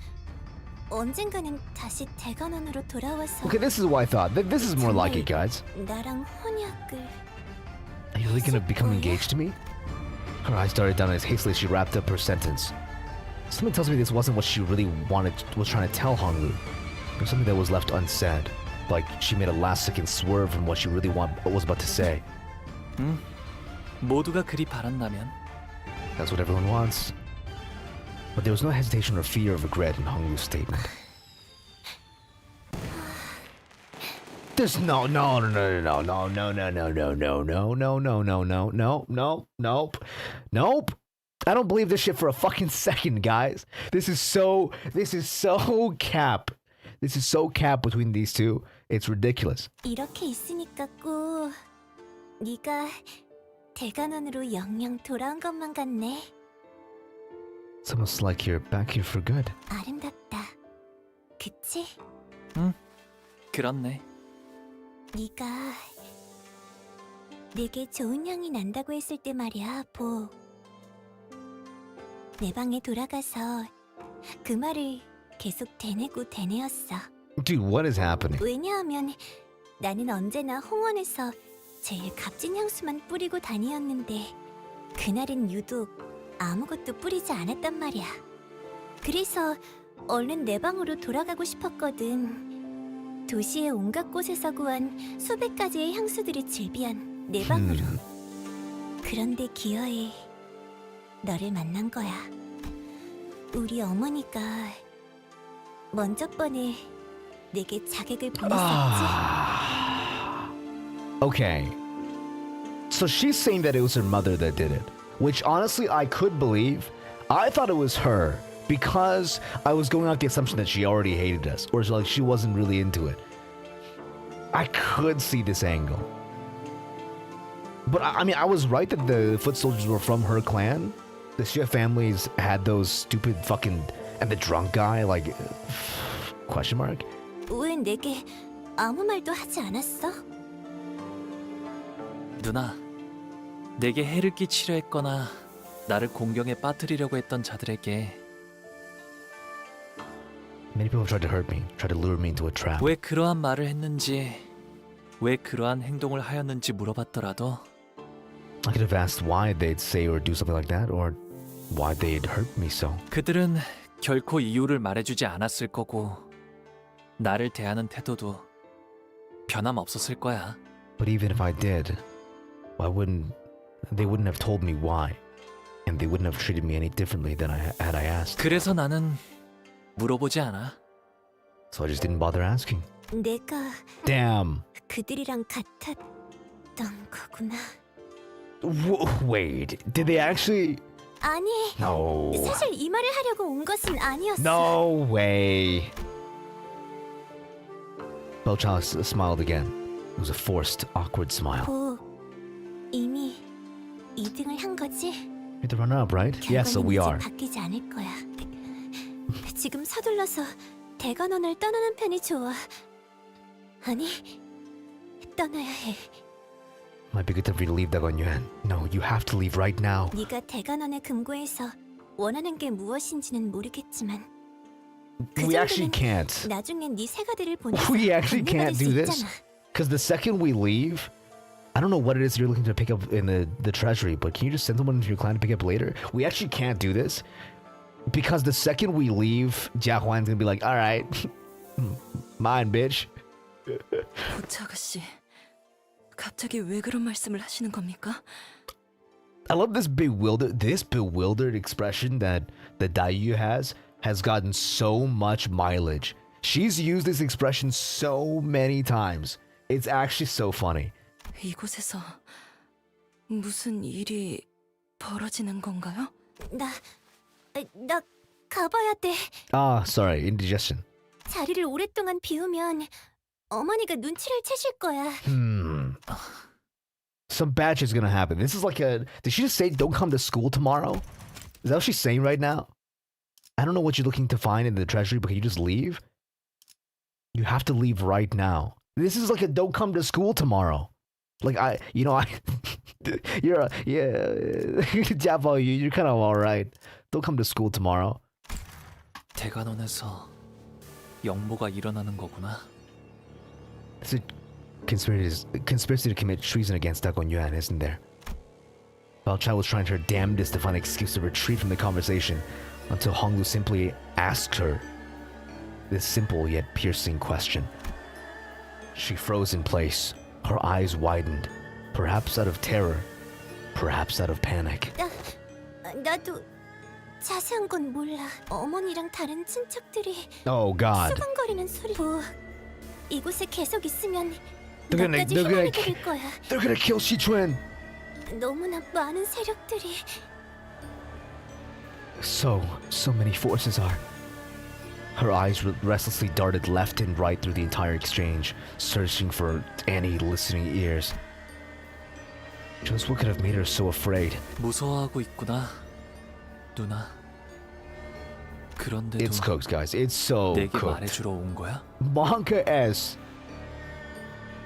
언젠가는 다시 대관원으로 돌아와서 Okay, this is what I thought. This is more like it, guys. 나랑 혼약을. Are you really gonna become engaged to me? Her eyes darted down as hastily she wrapped up her sentence. Something tells me this wasn't what she really was trying to tell Honglu. There was something that was left unsaid. Like she made a last-second swerve from what she really was about to say. 모두가 그리 바란다면 That's what everyone wants. But there was no hesitation or fear of regret in Honglu's statement. There's no. I don't believe this shit for a fucking second, guys. This is so cap. This is so cap between these two. It's ridiculous. 이렇게 있으니까 꼭 네가 대관원으로 영영 돌아온 것만 같네. It's almost like you're back here for good. 아름답다. 그치? 그렇네. 네가 내게 좋은 향이 난다고 했을 때 말이야, 보. 내 방에 돌아가서 그 말을 계속 되뇌었어. Dude, what is happening? 왜냐하면 나는 언제나 홍원에서 제일 값진 향수만 뿌리고 다니었는데 그날은 유독 아무것도 뿌리지 않았단 말이야. 그래서 얼른 내 방으로 돌아가고 싶었거든. 도시의 온갖 곳에서 구한 수백 가지의 향수들이 즐비한 내 방으로. 그런데 기어이 너를 만난 거야. 우리 어머니가 먼저 번에 내게 자객을 보냈었지. Okay. So she's saying that it was her mother that did it. which honestly I could believe. I thought it was her because I was going off the assumption that she already hated us, or like she wasn't really into it. I could see this angle. But I mean, I was right that the foot soldiers were from her clan. The Xie families had those stupid fucking... And the drunk guy, like... Question mark? 왜 내게 아무 말도 하지 않았어? 누나, 내게 해를 끼치려 했거나 나를 공경에 빠뜨리려고 했던 자들에게 Many people tried to hurt me, tried to lure me into a trap. 왜 그러한 말을 했는지, 왜 그러한 행동을 하였는지 물어봤더라도 I could have asked why they'd say or do something like that, or why they'd hurt me so. 그들은 결코 이유를 말해주지 않았을 거고 나를 대하는 태도도 변함없었을 거야. But even if I did, they wouldn't have told me why, and they wouldn't have treated me any differently than I asked. 그래서 나는 물어보지 않아. So I just didn't bother asking. 내가 Damn. 그들이랑 같았던 거구나. Wait, did they actually? 아니, No. 사실 이 말을 하려고 온 것은 아니었어. No way. Belcha smiled again. It was a forced, awkward smile. 이미 2등을 한 거지? You're the runner-up, right? Yes, so we are. 바뀌지 않을 거야. 지금 서둘러서 대관원을 떠나는 편이 좋아. 아니, 떠나야 해. Might be good for you to leave Dagon Yuan. No, you have to leave right now. 네가 대관원의 금고에서 원하는 게 무엇인지는 모르겠지만 We actually can't. 나중에 네 새가들을 보내서 We actually 건네받을 can't 수 do this. 있잖아. Because the second we leave, I don't know what it is you're looking to pick up in the treasury, but can you just send someone into your clan to pick up later? We actually can't do this. Because the second we leave, Jia Huan's gonna be like, alright, mine, bitch. 고차 아가씨, 갑자기 왜 그런 말씀을 하시는 겁니까? I love this bewildered expression that Daiyu has gotten so much mileage. She's used this expression so many times. It's actually so funny. 이곳에서 무슨 일이 벌어지는 건가요? 나 가봐야 돼. Ah, sorry, indigestion. 자리를 오랫동안 비우면 어머니가 눈치를 채실 거야. Some bad shit's gonna happen. This is like a... Did she just say don't come to school tomorrow? Is that what she's saying right now? I don't know what you're looking to find in the treasury, but can you just leave? You have to leave right now. This is like a don't come to school tomorrow. Like you're Jabo, you're kind of alright. Don't come to school tomorrow. 대관원에서 영모가 일어나는 거구나. It's a conspiracy to commit treason against Dagon Yuan, isn't there? Bao Chai was trying her damnedest to find an excuse to retreat from the conversation until Honglu simply asked her this simple yet piercing question. She froze in place, her eyes widened, perhaps out of terror, perhaps out of panic. 나도 자세한 건 몰라. 어머니랑 다른 친척들이 Oh God. 수근거리는 소리. 이곳에 계속 있으면 They're 너까지 흉내를 들을 거야. They're gonna kill Shichuan. 너무나 많은 세력들이. So many forces are. Her eyes restlessly darted left and right through the entire exchange, searching for any listening ears. Just what could have made her so afraid? 무서워하고 있구나, 누나. 그런데도 It's cooked, guys. It's so 내게 cooked. 말해주러 온 거야? Monka S.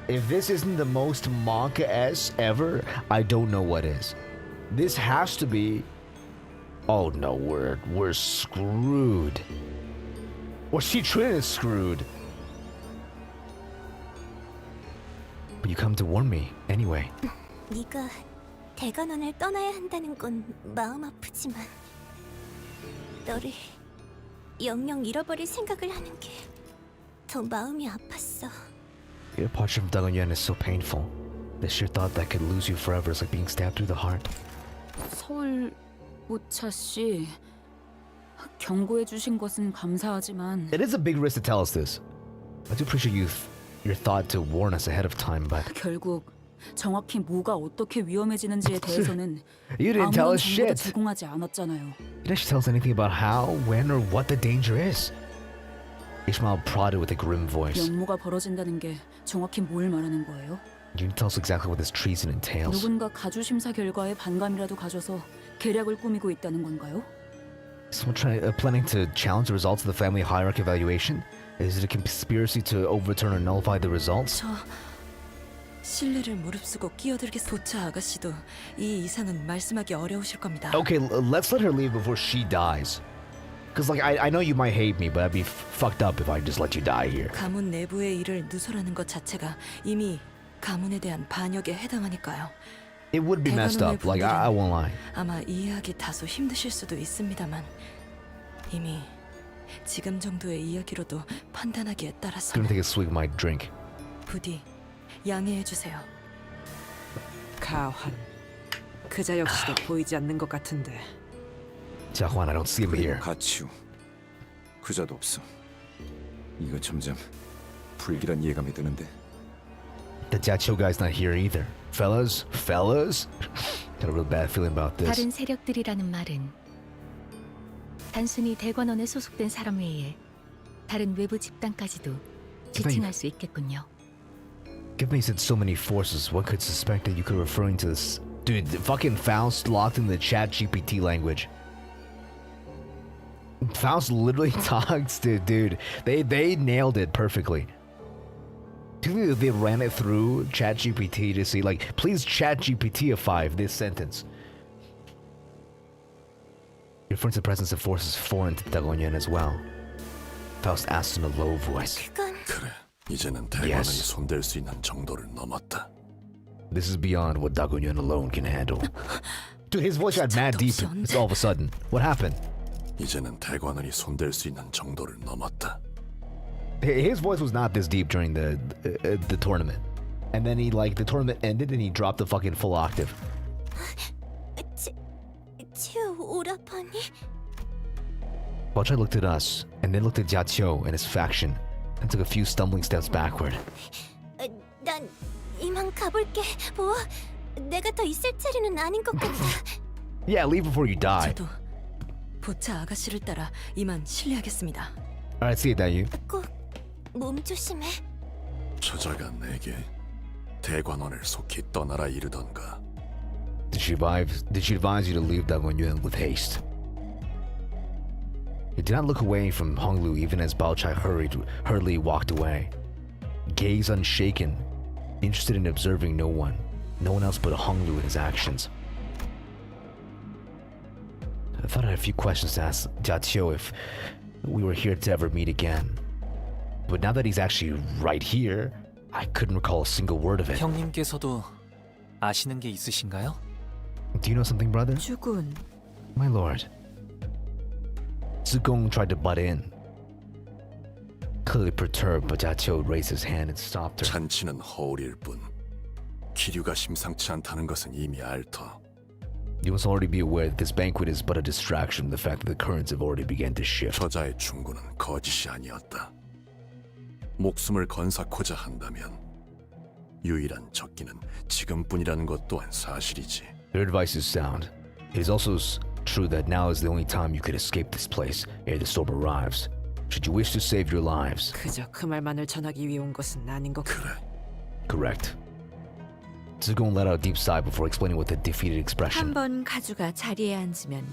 If this isn't the most Monka S ever, I don't know what is. This has to be. Oh no, we're screwed. Or Shichuan is screwed. But you come to warn me anyway. 네가 대관원을 떠나야 한다는 건 마음 아프지만 너를 영영 잃어버릴 생각을 하는 게 더 마음이 아팠어. Your departure from Dagon Yuan is so painful. The sheer thought that I could lose you forever is like being stabbed through the heart. 서울 오차 씨, 경고해 주신 것은 감사하지만 It is a big risk to tell us this. I do appreciate your thought to warn us ahead of time, but 결국 정확히 뭐가 어떻게 위험해지는지에 대해서는 You didn't tell 아무런 us 정보도 shit. 제공하지 않았잖아요. You didn't tell us anything about how, when, or what the danger is. Ishmael prodded with a grim voice. 영모가 벌어진다는 게 정확히 뭘 말하는 거예요? You didn't tell us exactly what this treason entails. 누군가 가주 심사 결과에 반감이라도 가져서 계략을 꾸미고 있다는 건가요? Someone planning to challenge the results of the family hierarchy evaluation? Is it a conspiracy to overturn or nullify the results? 저 신뢰를 무릅쓰고 끼어들겠. 보차 아가씨도 이 이상은 말씀하기 어려우실 겁니다. Okay, let's let her leave before she dies. Cause like I know you might hate me, but I'd be fucked up if I just let you die here. 가문 내부의 일을 누설하는 것 자체가 이미 가문에 대한 반역에 해당하니까요. It would be messed up. Like I won't lie. 아마 이해하기 다소 힘드실 수도 있습니다만 이미 지금 정도의 이야기로도 판단하기에 Gonna 따라서는 take a swig of my drink. 부디 양해해 주세요. 가환, 그자 역시도 보이지 않는 것 같은데. 자, Juan, I don't see him here. 가치우. 그자도 없어. 이거 점점 불길한 예감이 드는데. The Jachio guy's not here either. Fellas? Got a real bad feeling about this. 다른 세력들이라는 말은 단순히 대관원에 소속된 사람 외에 다른 외부 집단까지도 지칭할 수 있겠군요. Given he said so many forces, one could suspect that you could be referring to this. Dude, fucking Faust locked in the chat GPT language. Faust literally talks to dude. They nailed it perfectly. Do you think they ran it through ChatGPT to see like, please ChatGPT 5 this sentence. Referring to the presence of forces foreign to Dagonyan as well. Faust asked in a low voice. 그건 그래, 이제는 대관원이 Yes. 손댈 수 있는 정도를 넘었다. This is beyond what Dagonyan alone can handle. Dude, his voice got mad deep. It's all of a sudden. What happened? 이제는 대관원이 손댈 수 있는 정도를 넘었다. His voice was not this deep during the tournament, and then the tournament ended and he dropped the fucking full octave. 오라버니? Balchai looked at us and then looked at Jiachio and his faction, and took a few stumbling steps backward. 난 이만 가볼게. 뭐? 내가 더 있을 자리는 아닌 것 같아. Yeah, leave before you die. 저도 보차 아가씨를 따라 이만 실례하겠습니다. All right, see you, Dayu. 꼭 몸 조심해. 저자가 내게 대관원을 속히 떠나라 이르던가. Did she advise you to leave Dagongyuan with haste? He did not look away from Honglu even as Balchai hurriedly walked away. Gaze unshaken, interested in observing no one else but Honglu and his actions. I thought I had a few questions to ask Jiachio if we were here to ever meet again. But now that he's actually right here, I couldn't recall a single word of it. 형님께서도 아시는 게 있으신가요? Do you know something, brother? 주군, My lord. Zugong tried to butt in. Clearly perturbed, but Jiachio raised his hand and stopped her. 잔치는 허울일 뿐. 기류가 심상치 않다는 것은 이미 알터. You must already be aware that this banquet is but a distraction from the fact that the currents have already begun to shift. 저자의 충고는 거짓이 아니었다. 목숨을 건사코자 한다면 유일한 적기는 지금뿐이라는 것 또한 사실이지. Your advice is sound. It is also true that now is the only time you could escape this place ere the storm arrives. Should you wish to save your lives. 그저 그 말만을 전하기 위해 온 것은 아닌 것 같아. 그래, Correct. Zugong let out a deep sigh before explaining with a defeated expression. 한번 가주가 자리에 앉으면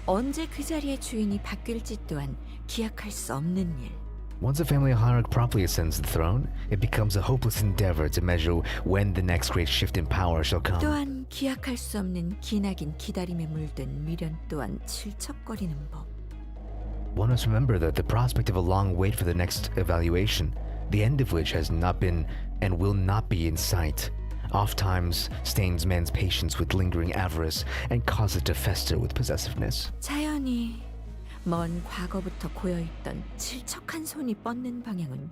언제 그 자리의 주인이 바뀔지 또한 기약할 수 없는 일. Once a family hierarch properly ascends the throne, it becomes a hopeless endeavor to measure when the next great shift in power shall come. 또한 기약할 수 없는 기나긴 기다림에 물든 미련 또한 질척거리는 법. One must remember that the prospect of a long wait for the next evaluation, the end of which has not been and will not be in sight, oftentimes stains men's patience with lingering avarice and causes it to fester with possessiveness. 자연히 먼 과거부터 고여있던 질척한 손이 뻗는 방향은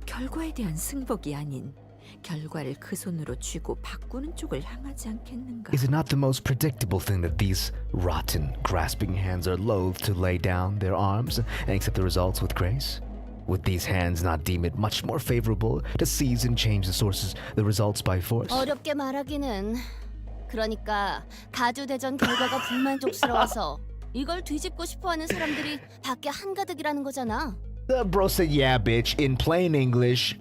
결과에 대한 승복이 아닌 결과를 그 손으로 쥐고 바꾸는 쪽을 향하지 않겠는가? Is it not the most predictable thing that these rotten, grasping hands are loath to lay down their arms and accept the results with grace? Would these hands not deem it much more favorable to seize and change the results by force? 어렵게 말하기는. 그러니까 가주대전 결과가 불만족스러워서 이걸 뒤집고 싶어하는 사람들이 밖에 한가득이라는 거잖아. The bro said, yeah, bitch. In plain English,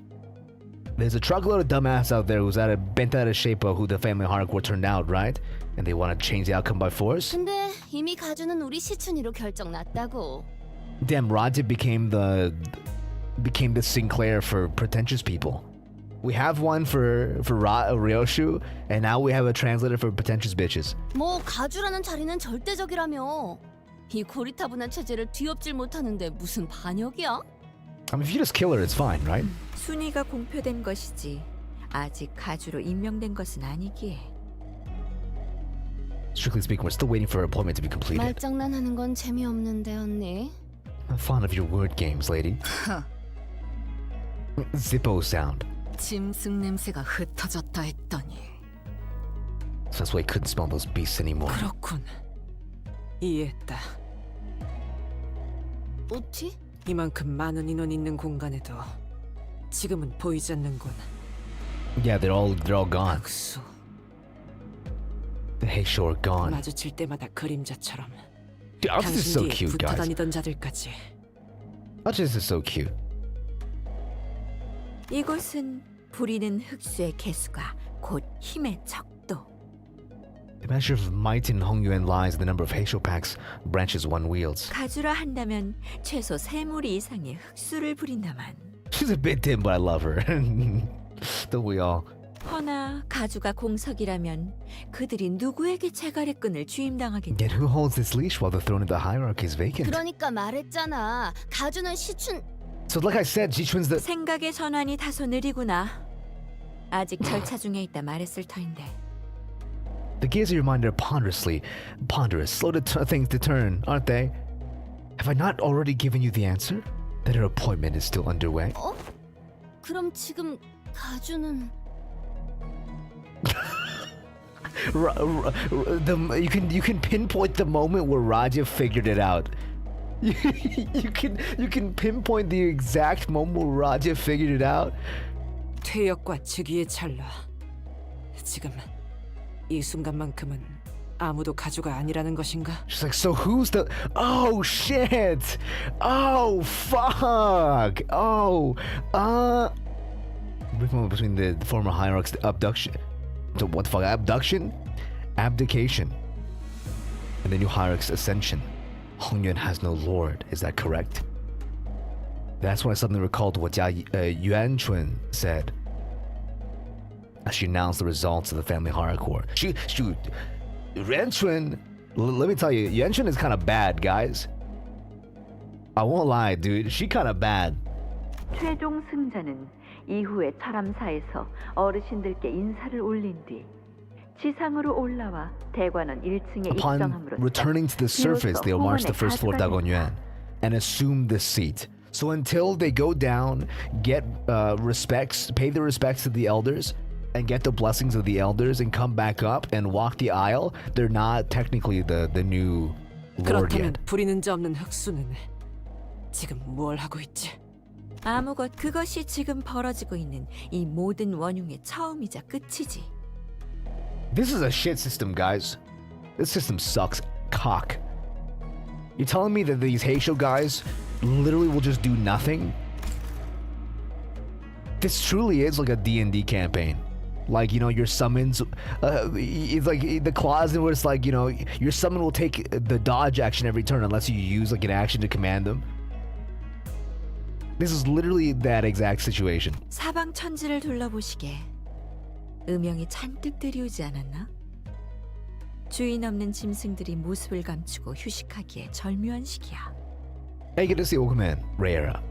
there's a truckload of dumbass out there who's bent out of shape of who the family hardcore turned out, right? And they want to change the outcome by force? 근데 이미 가주는 우리 시춘이로 결정 났다고. Damn, Roger became the Sinclair for pretentious people. We have one for Ryoshu, and now we have a translator for pretentious bitches. 뭐 가주라는 자리는 절대적이라며. 이 고리타분한 체제를 뒤엎질 못하는데 무슨 반역이야? I mean, if you just kill her, it's fine, right? 순위가 공표된 것이지 아직 가주로 임명된 것은 아니기에. Strictly speaking, we're still waiting for her appointment to be completed. 말장난하는 건 재미없는데 언니. I'm fond of your word games, lady. Zippo sound. 짐승 냄새가 흩어졌다 했더니. So that's why I couldn't smell those beasts anymore. 그렇군. 이해했다. 어찌? 이만큼 많은 인원 있는 공간에도 지금은 보이지 않는군. Yeah, they're all gone. 흑수. The Heisho are gone. 마주칠 때마다 그림자처럼. Dude, Arthas is so 당신 뒤에 cute, 붙어 guys. 다니던 자들까지. Arthas is so cute. 이곳은 부리는 흑수의 개수가 곧 힘의 척도. The measure of might in Hongyuan lies in the number of Heisho packs branches one wields. 가주라 한다면 최소 3무리 이상의 흑수를 부린다만. She's a bit dim, but I love her. Don't we all? 허나 가주가 공석이라면 그들이 누구에게 제갈의 끈을 쥐임당하겠냐. Yet who holds this leash while the throne of the hierarchy is vacant? 그러니까 말했잖아. 가주는 시춘. So like I said, Jichun's the... 생각의 전환이 다소 느리구나. 아직 절차 중에 있다 말했을 터인데. The gears of your mind are ponderous, slow to things to turn, aren't they? Have I not already given you the answer? That her appointment is still underway? 어? 그럼 지금 가주는 You can pinpoint the moment where Raja figured it out. You can pinpoint the exact moment where Raja figured it out. 퇴역과 즉위의 찰나. 지금 이 순간만큼은 아무도 가주가 아니라는 것인가? She's like, so who's the... Oh, shit! Oh, fuck! Oh, between the former hierarchs, abduction... So what the fuck? Abduction? Abdication. And the new hierarch's ascension. Hongyuan has no lord, is that correct? That's when I suddenly recalled what Yuanchun said as she announced the results of the family hardcore. Yuanchun, let me tell you, Yuanchun is kind of bad, guys. I won't lie, dude. She kind of bad. 최종 승자는 이후에 철암사에서 어르신들께 인사를 올린 뒤 지상으로 올라와 대관원 1층에 Upon 입성함으로써 returning to the surface, they'll march the first floor of Dagon and assume this seat. So until they go down, get respects, pay the respects to the elders, and get the blessings of the elders, and come back up and walk the aisle, they're not technically the new lord 그렇다면 yet. 부리는 자 없는 흑수는 지금 뭘 하고 있지? 아무것 그것이 지금 벌어지고 있는 이 모든 원흉의 처음이자 끝이지. This is a shit system, guys. This system sucks cock. You're telling me that these Heisho guys literally will just do nothing? This truly is like a D&D campaign. Like, you know, your summons, it's like the clause in where it's like, you know, your summon will take the dodge action every turn unless you use like an action to command them. This is literally that exact situation. 사방 천지를 둘러보시게. 음영이 잔뜩 들이오지 않았나? 주인 없는 짐승들이 모습을 감추고 휴식하기에 절묘한 시기야. Hey, good to see Okuman, Rayera.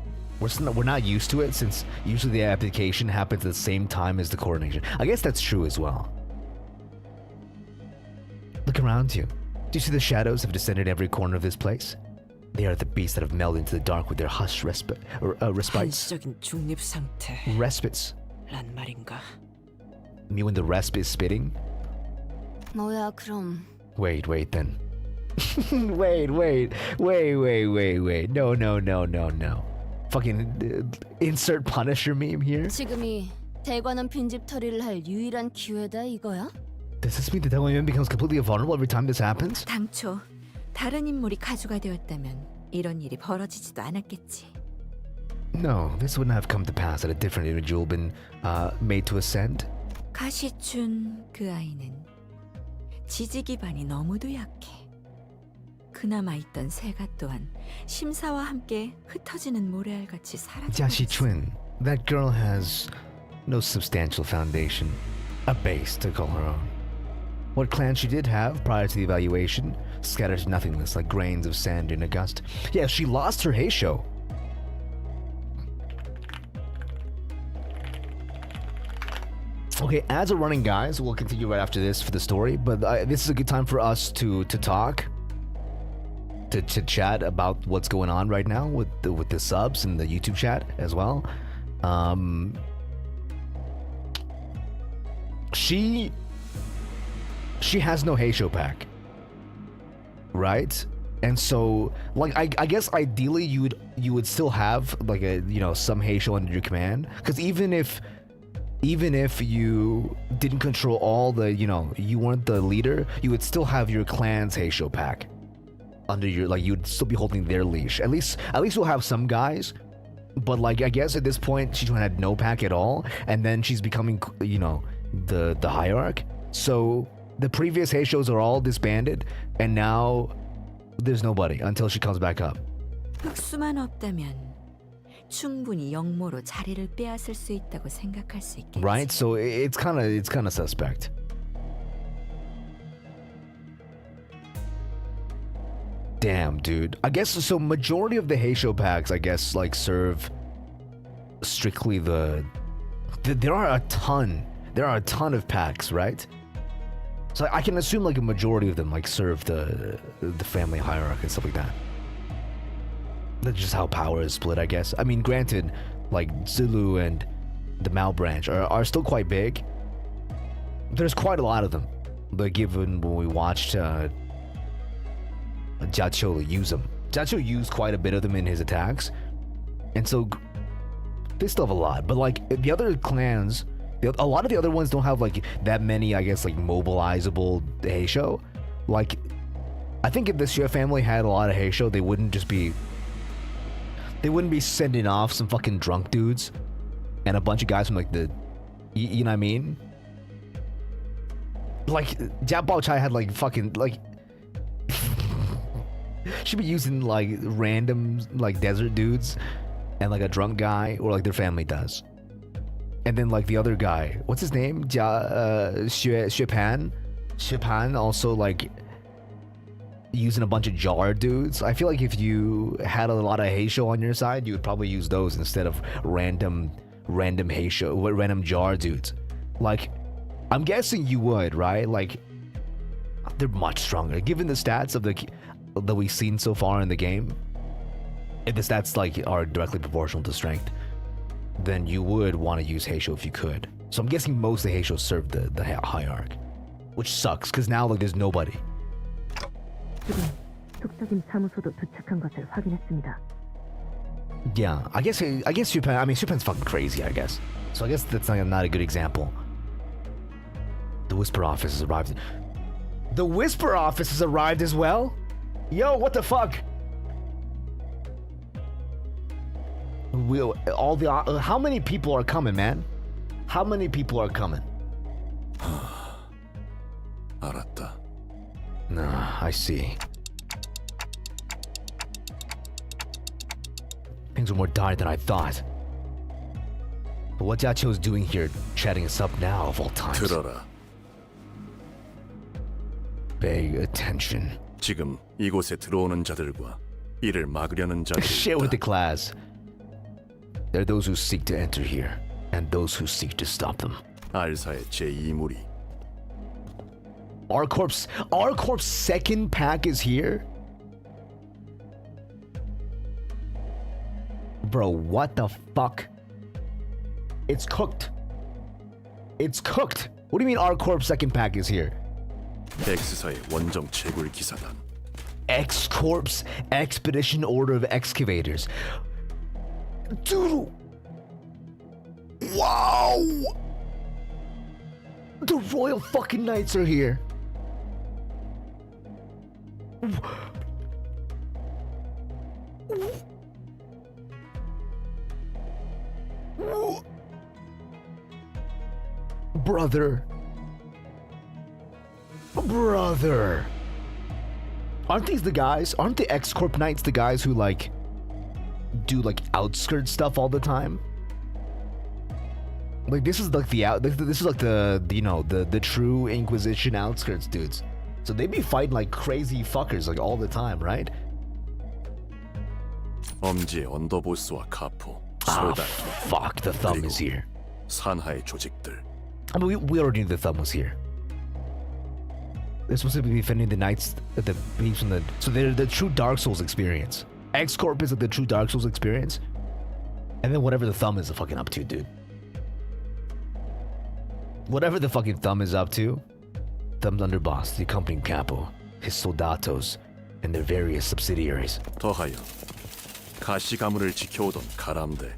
We're not used to it since usually the abdication happens at the same time as the coronation. I guess that's true as well. Look around you. Do you see the shadows have descended every corner of this place? They are the beasts that have melded into the dark with their hushed respites. 한시적인 중립 상태. Respites. 란 말인가? You mean when the resp is spitting? 뭐야 그럼? Wait then. wait. No. fucking insert Punisher meme here. 지금이 대관원 빈집 털이를 할 유일한 기회다 이거야? Does this mean the Demolition becomes completely vulnerable every time this happens? 당초 다른 인물이 가주가 되었다면 이런 일이 벌어지지도 않았겠지. No, this wouldn't have come to pass that a different individual been made to ascend. 가시춘 그 아이는 지지 기반이 너무도 약해. 그나마 있던 새가 또한 심사와 함께 흩어지는 모래알같이 사라져. Jiaxi Chun, that girl has no substantial foundation, a base to call her own. What clan she did have prior to the evaluation scatters nothingness like grains of sand in a gust. Yeah, she lost her Heisho. Okay, as a running, guys, we'll continue right after this for the story, but this is a good time for us to talk, to chat about what's going on right now with the subs and the YouTube chat as well. She has no Heisho pack, right? And so, like, I guess ideally you would still have like a some Heisho under your command, because even if you didn't control all the you weren't the leader, you would still have your clan's Heisho pack under your, like, you'd still be holding their leash. At least you'll have some guys, but like I guess at this point Sichuan had no pack at all, and then she's becoming the hierarch. So the previous Heishos are all disbanded, and now there's nobody until she comes back up. 흑수만 없다면 충분히 영모로 자리를 빼앗을 수 있다고 생각할 수 있겠지. Right? So it's kind of suspect. Damn, dude. I guess so. Majority of the Heisho packs, I guess, like serve strictly there are a ton of packs, right? So I can assume like a majority of them like serve the family hierarchy and stuff like that. That's just how power is split, I guess. I mean, granted, like Zulu and the Mao branch are still quite big. There's quite a lot of them, but given when we watched Jiaqiu use them, Jiaqiu used quite a bit of them in his attacks, and so they still have a lot. But like the other clans, a lot of the other ones don't have like that many, I guess, like mobilizable Heisho. Like, I think if the Xue family had a lot of Heisho, they wouldn't be sending off some fucking drunk dudes and a bunch of guys from like you know what I mean? Like Jia Baochai had like fucking like should be using like random like desert dudes and like a drunk guy, or like their family does. And then like the other guy, what's his name? Xue Pan also like using a bunch of jar dudes. I feel like if you had a lot of Heisho on your side, you would probably use those instead of random Heisho, random jar dudes. Like, I'm guessing you would, right? Like, they're much stronger given the stats of that we've seen so far in the game. If the stats like are directly proportional to strength, then you would want to use Heisho if you could. So I'm guessing most of the Heisho serve the hierarch, which sucks because now like there's nobody. Yeah, I guess Supan. I mean, Supan's fucking crazy, I guess. So I guess that's not a good example. The Whisper office has arrived. The Whisper office has arrived as well. Yo, what the fuck? How many people are coming, man? How many people are coming? 알았다. Nah, I see. Things are more dire than I thought. But what Jiaqiu's doing here, chatting us up now of all times. 들어라. Pay attention. 지금 이곳에 들어오는 자들과 이를 막으려는 자들이 Share with 있다. the class. There are those who seek to enter here, and those who seek to stop them. 알사의 제2무리. Our Corp's second pack is here? Bro, what the fuck? It's cooked. It's cooked. What do you mean our Corp's second pack is here? X사의 원정 채굴 기사단. X-Corp's Expedition Order of Excavators. Dude! Wow! The Royal fucking Knights are here. Brother. Brother. Aren't these the guys? Aren't the X-Corp Knights the guys who like do like outskirt stuff all the time? Like this is like this is like the you know the true Inquisition outskirts dudes. So they be fighting like crazy fuckers like all the time, right? 엄지의 언더보스와 카포, Ah, 소다, fuck, the thumb is here. 산하의 조직들. I mean, we already knew the thumb was here. They're supposed to be defending the knights, the beings from the. So they're the true Dark Souls experience. X-Corp is like the true Dark Souls experience, and then whatever the thumb is fucking up to, dude. Whatever the fucking thumb is up to, thumb's underboss, the accompanying capo, his soldatos, and their various subsidiaries. 더하여 가시 가문을 지켜오던 가람대.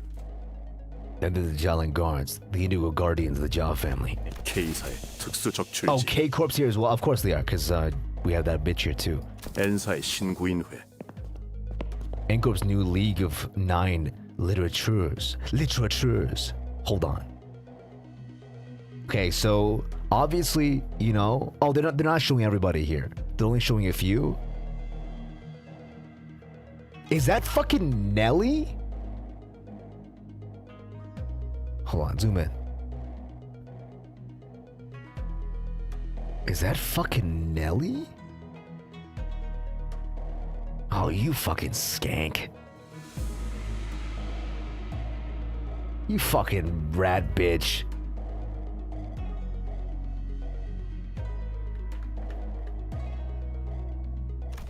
And then the Jalan guards, the Indigo guardians of the Jia family. K사의 특수 적출지. Oh, K-Corp's here as well. Of course they are, because we have that bitch here too. N사의 신구인회. N-Corp's new League of 9 literatures. Hold on. Okay, so obviously, you know, oh, they're not showing everybody here. They're only showing a few. Is that fucking Nelly? Hold on, zoom in. Is that fucking Nelly? Oh, you fucking skank. You fucking rat bitch.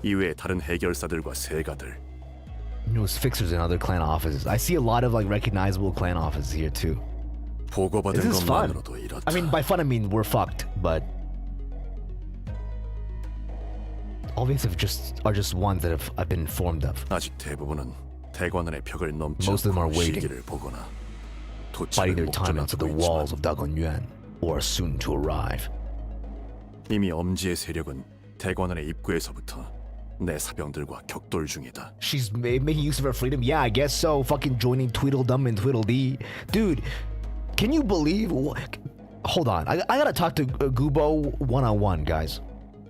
이외의 다른 해결사들과 세가들. News fixers in other clan offices. I see a lot of like recognizable clan offices here too. 보고받은 This is fun. 것만으로도 이렇다. I mean, by fun I mean we're fucked, but all these are just ones that I've been informed of. 아직 대부분은 대관원의 벽을 넘지 Most of them are 않고 waiting, 시기를 보거나 fighting 도착을 their time 목전에 outside the 두고 walls 있지만 of Dagon or are soon to arrive. 이미 엄지의 세력은 대관원의 입구에서부터 내 사병들과 격돌 중이다. She's making use of her freedom? Yeah, I guess so. Fucking joining Tweedledum and Tweedledee. Dude, can you believe? Hold on. I gotta talk to Gubo one-on-one, guys.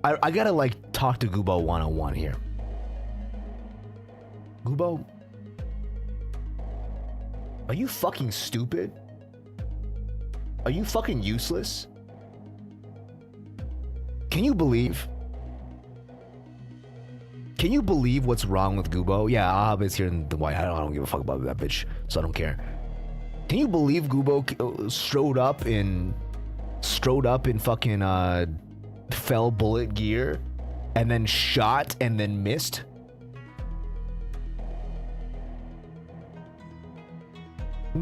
I gotta like talk to Gubo one-on-one here. Gubo? Are you fucking stupid? Are you fucking useless? Can you believe? Can you believe what's wrong with Gubo? Yeah, Ahab is here in the White. I don't give a fuck about that bitch, so I don't care. Can you believe Gubo strode up in fucking fell bullet gear, and then shot and then missed?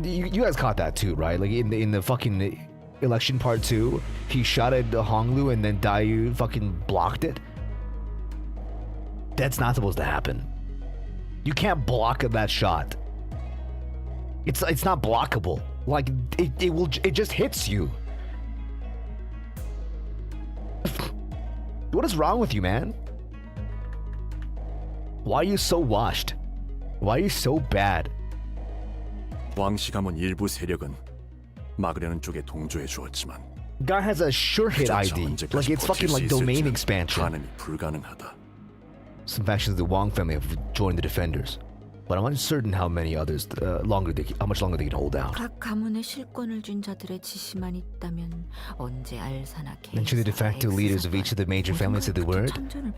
You guys caught that too, right? Like in the fucking election part 2, he shot at Honglu and then Dayu fucking blocked it. That's not supposed to happen. You can't block that shot. It's not blockable. Like it just hits you. What is wrong with you, man? Why are you so washed? Why are you so bad? 왕씨 가문 일부 세력은 막으려는 쪽에 동조해 주었지만 Guy has a sure hit ID. Like it's fucking like domain expansion. 가늠이 불가능하다. Some factions of the Wang family have joined the defenders, but I'm uncertain how many others, how much longer they can hold out. 각 가문에 실권을 준 자들의 지시만 있다면 언제 알사나 And to the de facto leaders of each of the major families of the word,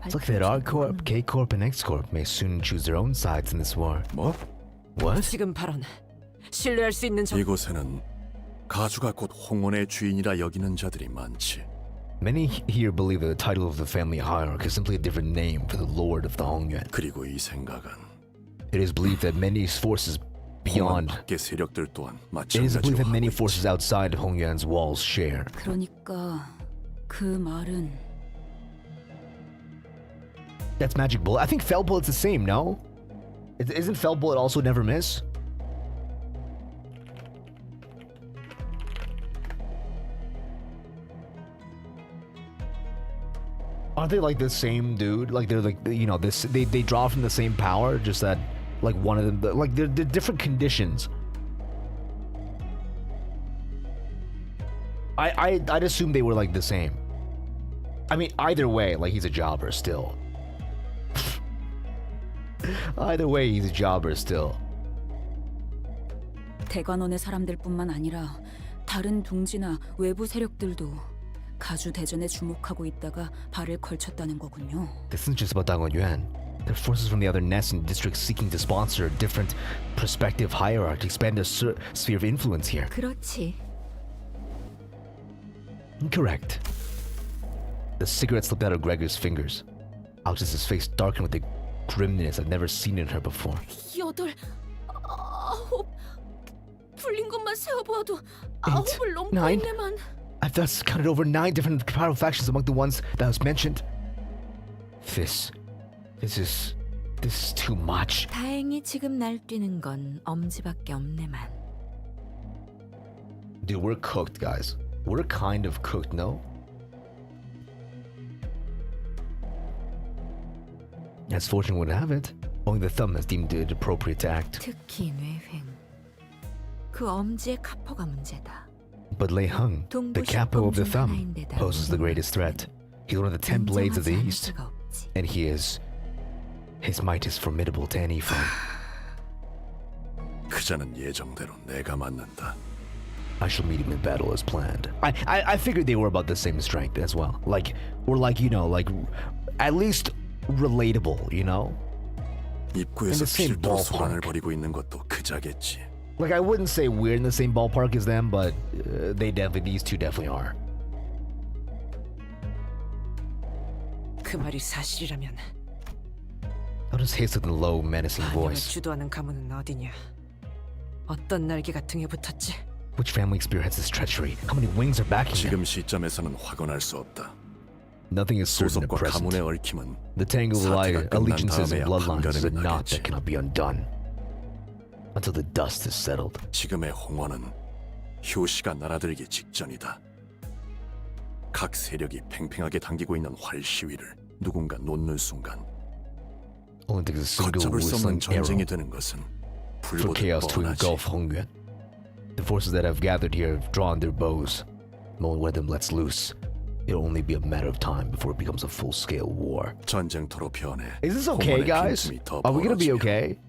it's like that R-Corp, K-Corp, and X-Corp may soon choose their own sides in this war. 뭐? What? 지금 발언 신뢰할 수 있는 정... 이곳에는 가주가 곧 홍원의 주인이라 여기는 자들이 많지. Many here believe that the title of the family hierarch is simply a different name for the Lord of the Hongyuan. 그리고 이 생각은 It is believed that many forces beyond. 밖의 세력들 또한 It is believed that 마찬가지로 many 하고 forces 있지. outside of Hongyuan's walls share. 그러니까 그 말은 That's Magic Bullet. I think Fell Bullet's the same, no? Isn't Fell Bullet also never miss? Aren't they like the same dude? Like they're like, you know, this they draw from the same power, just that like one of them, like they're different conditions. I'd assume they were like the same. I mean, either way, like he's a jobber still. Either way, he's a jobber still. 대관원의 사람들뿐만 아니라 다른 둥지나 외부 세력들도 가주 대전에 주목하고 있다가 발을 걸쳤다는 거군요. This isn't just about Dagon Yuan. There are forces from the other nests and districts seeking to sponsor a different perspective hierarchy to expand their sphere of influence here. 그렇지. Incorrect. The cigarette slipped out of Gregor's fingers. Alexis's face darkened with a grimness I've never seen in her before. 8, 9 풀린 것만 세어보아도 9을 넘고 9. 있네만. I've thus counted over 9 different powerful factions among the ones that was mentioned. This is too much. 다행히 지금 날뛰는 건 엄지밖에 없네만. Dude, we're cooked, guys. We're kind of cooked, no? As fortune would have it, only the thumb has deemed it appropriate to act. 특히 뇌횡. 그 엄지의 카포가 문제다. But Lei Heng, the capo of the thumb, poses the greatest threat. He's one of the 10 blades of the east, and his might is formidable to any foe. 그자는 예정대로 내가 맞는다. I shall meet him in battle as planned. I figured they were about the same strength as well. Like, or like, you know, like, at least relatable, you know? 입구에서 필도 소란을 벌이고 있는 것도 그자겠지. Like, I wouldn't say we're in the same ballpark as them, but these two definitely are. 그 말이 사실이라면 Notice hissed with a low, menacing 반역을 voice. 주도하는 가문은 어디냐? 어떤 날개가 등에 붙었지? Which family spearheads this treachery? How many wings are backing them? 지금 시점에서는 확언할 수 없다. Nothing is certain at 소속과 present. 가문의 얽힘은 The tangle of 사태가 끝난 allegiances and 다음에야 bloodlines is a 판가름이 knot that 나겠지. cannot be undone until the dust is settled. 지금의 홍원은 효시가 날아들기 직전이다. 각 세력이 팽팽하게 당기고 있는 활 시위를 누군가 놓는 순간 Only takes a single 걷잡을 수 없는 whistling arrow 전쟁이 되는 것은 for 불보듯 chaos to 뻔하지. engulf Hongyuan. The forces that have gathered here have drawn their bows. The moment one of them lets loose, it'll only be a matter of time before it becomes a full-scale war. 전쟁터로 변해. Is this okay, 홍원의 guys? 빈틈이 더 Are we gonna be 벌어지며 okay?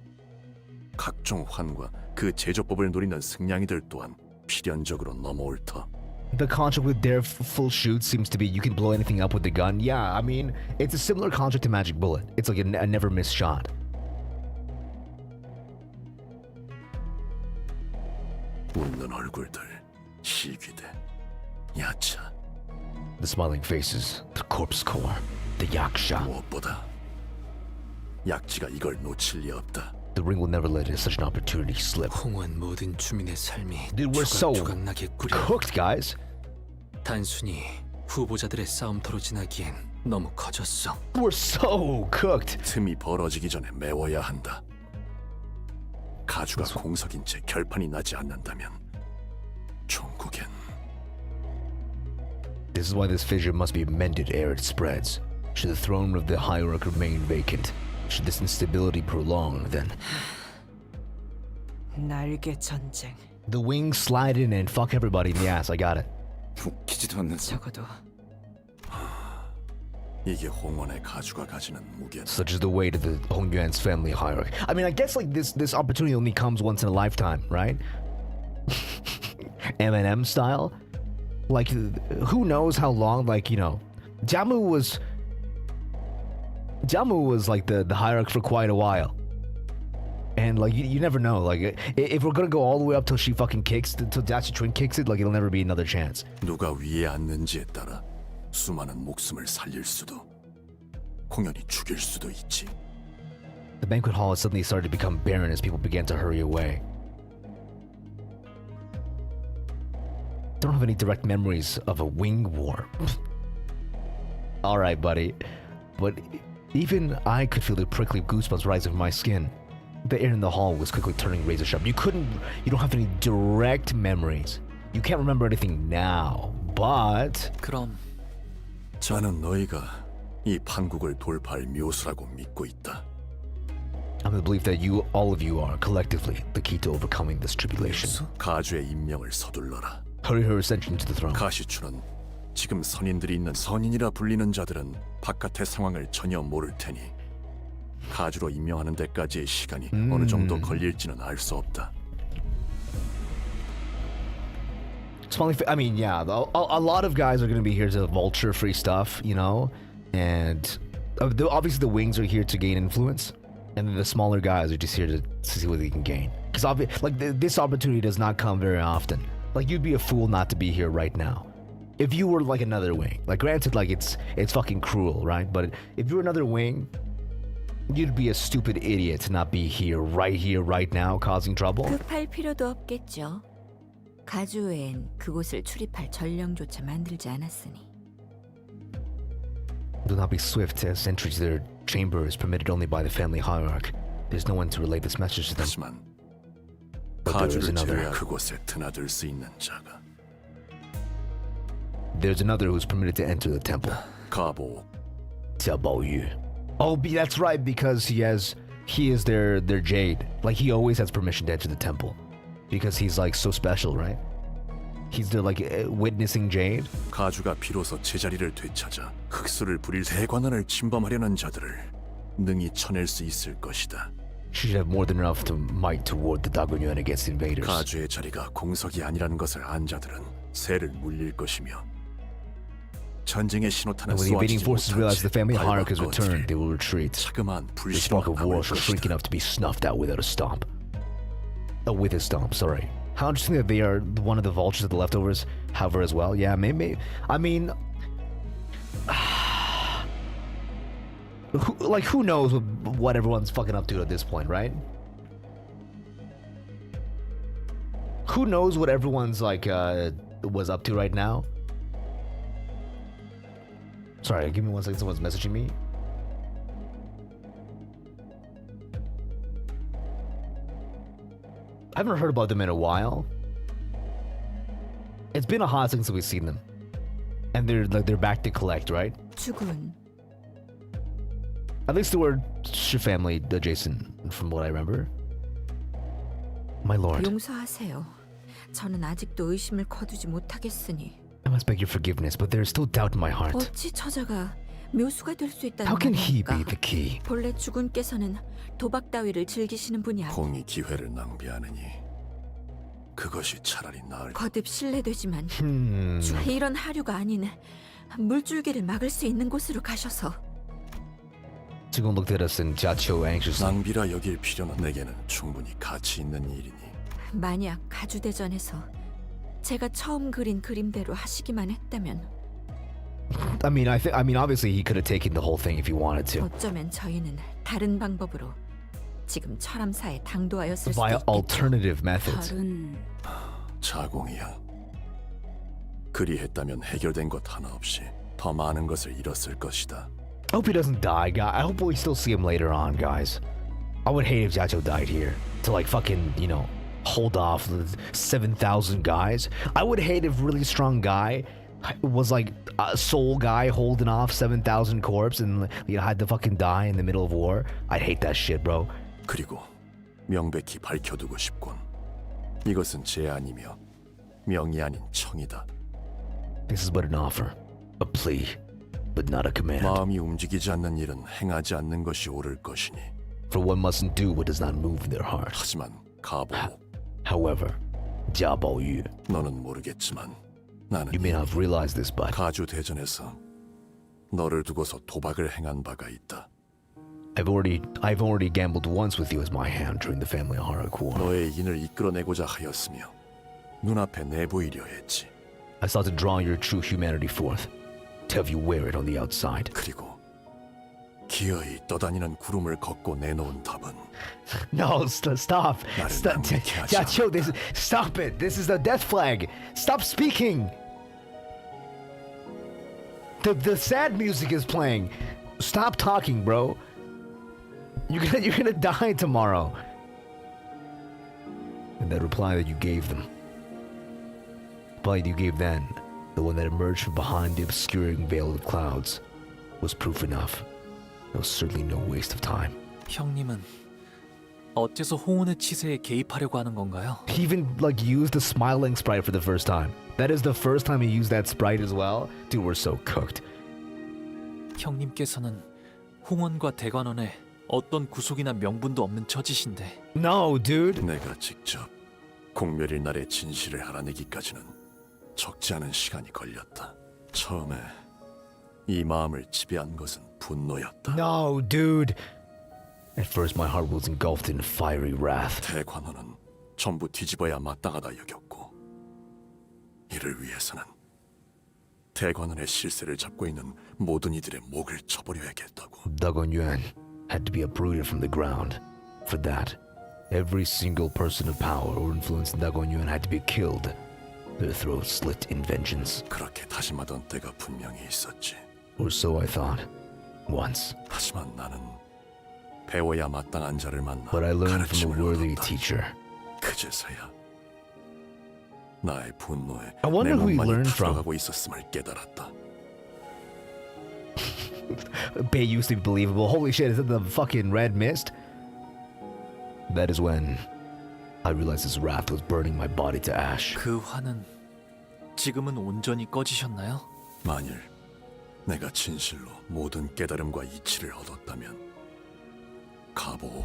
각종 환과 그 제조법을 노리는 승냥이들 또한 필연적으로 넘어올 터. The contract with their full shoot seems to be you can blow anything up with the gun. Yeah, I mean, it's a similar contract to Magic Bullet. It's like a never miss shot. 웃는 얼굴들, 시귀대, 야차. The smiling faces, the corpse core, the yaksha. 무엇보다 약지가 이걸 놓칠 리 없다. The ring will never let such an opportunity slip. 홍원 모든 주민의 삶이 Dude, we're so 조각조각나게 꾸려. cooked, guys. 단순히 후보자들의 싸움터로 지나기엔 너무 커졌어. We're so cooked. 틈이 벌어지기 전에 메워야 한다. 가주가 공석인 채 결판이 나지 않는다면 종국엔 This is why this fissure must be mended ere it spreads. Should the throne of the hierarch remain vacant, should this instability prolong, then 날개 전쟁. the wings slide in and fuck everybody in the ass. I got it. 웃기지도 않는서. 적어도 이게 홍원의 가주가 가지는 무게다. Such is the weight of the Hongyuan's family hierarchy. I mean, I guess like this opportunity only comes once in a lifetime, right? Eminem style. Like, who knows how long? Like, you know, Jamu was like the hierarch for quite a while. And like you never know. Like if we're gonna go all the way up till she fucking kicks, till Dachi Twin kicks it, like it'll never be another chance. 누가 위에 앉는지에 따라 수많은 목숨을 살릴 수도 공연히 죽일 수도 있지. The banquet hall has suddenly started to become barren as people began to hurry away. Don't have any direct memories of a wing war. All right, buddy, but even I could feel the prickly goosebumps rising from my skin. The air in the hall was quickly turning razor sharp. You don't have any direct memories. You can't remember anything now, but 그럼 나는 너희가 이 판국을 돌파할 묘수라고 믿고 있다. I'm of the belief that all of you are collectively the key to overcoming this tribulation. 가주의 임명을 서둘러라. Hurry her ascension to the throne. 가시추는 지금 선인들이 있는 선인이라 불리는 자들은 바깥의 상황을 전혀 모를 테니 가주로 임명하는 데까지의 시간이 어느 정도 걸릴지는 알 수 없다. I mean, yeah, a lot of guys are going to be here to vulture free stuff, you know, and obviously the wings are here to gain influence, and the smaller guys are just here to see what they can gain. Because this opportunity does not come very often. Like, you'd be a fool not to be here right now. If you were like another wing, like granted, like it's fucking cruel, right? But if you were another wing, you'd be a stupid idiot to not be here, right now, causing trouble. 급할 필요도 없겠죠. 가주 외엔 그곳을 출입할 전령조차 만들지 않았으니. Do not be swift, as entry to their chamber is permitted only by the family hierarch. There's no one to relay this message to them. 하지만 But there is 가주를 another. 제외한 그곳에 드나들 수 있는 자가 There's another who's permitted to enter the temple. 가보. Yu. Oh, that's right, because he is their jade. Like, he always has permission to enter the temple. Because he's like so special, right? He's the like witnessing jade. 가주가 비로소 제자리를 되찾아 흑수를 부릴 대관원을 침범하려는 자들을 능히 쳐낼 수 있을 것이다. She should have more than enough to might to ward the Dagunyuan against the invaders. 가주의 자리가 공석이 아니라는 것을 안 자들은 새를 물릴 것이며 전쟁의 신호탄은 And when the invading 쏘아지지 forces realize the family hierarch has 밟아 returned, they will retreat. 자그마한 The spark of war 불씨로 shall shrink 것이다. enough to be snuffed out without a stomp. With a stomp, sorry. How interesting that they are one of the vultures of the leftovers, however, as well. Yeah, maybe. I mean, who knows what everyone's fucking up to at this point, right? Who knows what everyone's was up to right now? Sorry, give me 1 second. Someone's messaging me. I haven't heard about them in a while. It's been a hot since we've seen them, and they're back to collect, right? 죽은 At least they were family adjacent, from what I remember. My lord, 용서하세요. 저는 아직도 의심을 거두지 못하겠으니. I must beg your forgiveness, but there is still doubt in my heart. 어찌 처자가 묘수가 될 수 있다는 How can he 말입니까? be the key? 본래 주군께서는 도박 따위를 즐기시는 분이 아니. 공이 기회를 낭비하느니 그것이 차라리 나을. 거듭 실례되지만 Hmm. 이런 하류가 아닌 물줄기를 막을 수 있는 곳으로 가셔서. Tsugun looked at us and Jiachio anxiously. 낭비라 여길 필요는 내게는 충분히 가치 있는 일이니. 만약 가주대전에서 제가 처음 그린 그림대로 하시기만 했다면 I mean, obviously he could have taken the whole thing if he wanted to. 어쩌면 저희는 다른 방법으로 지금 철암사에 당도하였을 수도 Via 있겠죠. alternative methods. 다른 자공이야. 그리했다면 해결된 것 하나 없이 더 많은 것을 잃었을 것이다. I hope he doesn't die, guy. I hope we still see him later on, guys. I would hate if Jiachio died here to fucking, hold off 7,000 guys. I would hate if really strong guy was like a soul guy holding off 7,000 corpse and had to fucking die in the middle of war. I'd hate that shit, bro. 그리고 명백히 밝혀두고 싶군. 이것은 제안이며 명이 아닌 청이다. This is but an offer, a plea, but not a command. 마음이 움직이지 않는 일은 행하지 않는 것이 옳을 것이니. For one mustn't do what does not move their heart. 하지만 가보. However, Yu, 너는 모르겠지만 나는 you may not have realized this, but 가주 대전에서 너를 두고서 도박을 행한 바가 있다. I've already gambled once with you as my hand during the family hierarch war. 너의 인을 이끌어내고자 하였으며 눈앞에 내보이려 했지. I sought to draw your true humanity forth, to have you wear it on the outside. 그리고 기어이 떠다니는 구름을 걷고 내놓은 답은 No, stop. Jiachio, stop it. This is the death flag. Stop speaking. The sad music is playing. Stop talking, bro. You're gonna die tomorrow. And that reply that you gave them. The reply you gave then, the one that emerged from behind the obscuring veil of clouds, was proof enough. It was certainly no waste of time. 형님은 어째서 홍원의 치세에 개입하려고 하는 건가요? He even like used the smiling sprite for the first time. That is the first time he used that sprite as well. Dude, we're so cooked. 형님께서는 홍원과 대관원에 어떤 구속이나 명분도 없는 처지신데. No, dude. 내가 직접 공멸일 날의 진실을 알아내기까지는 적지 않은 시간이 걸렸다. 처음에 이 마음을 지배한 것은 분노였다. No, dude. At first my heart was engulfed in fiery wrath. 대관원은 전부 뒤집어야 마땅하다 여겼고 이를 위해서는 대관원의 실세를 잡고 있는 모든 이들의 목을 쳐버려야겠다고. Dagon Yuan had to be uprooted from the ground. For that, every single person of power or influence in Dagon Yuan had to be killed. Their throats slit in vengeance. 그렇게 다짐하던 때가 분명히 있었지. Or so I thought. Once. 하지만 나는 배워야 마땅한 자를 만나 But I learned from 가르침을 a worthy 얻었다. teacher. 그제서야 나의 분노에 I 내 wonder who he 몸만이 learned from. 풀어가고 있었음을 깨달았다. Bay used to be believable. Holy shit, is it the fucking red mist? That is when I realized his wrath was burning my body to ash. 그 화는 지금은 온전히 꺼지셨나요? 만일 내가 진실로 모든 깨달음과 이치를 얻었다면 가보.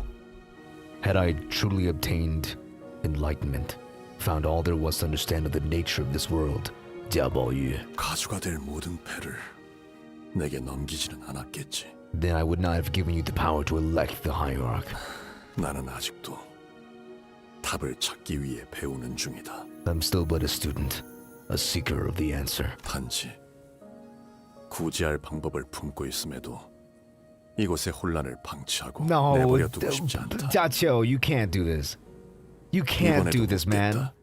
Had I truly obtained enlightenment, found all there was to understand of the nature of this world, Diaboyu, 가주가 될 모든 패를 내게 넘기지는 않았겠지. then I would not have given you the power to elect the hierarch. 나는 아직도 답을 찾기 위해 배우는 중이다. I'm still but a student, a seeker of the answer. 단지 구제할 방법을 품고 있음에도 이곳의 혼란을 방치하고 No, 내버려 두고 싶지 않다. Dachio, you can't do this. You can't do 이번에도 this, man. 못됐다.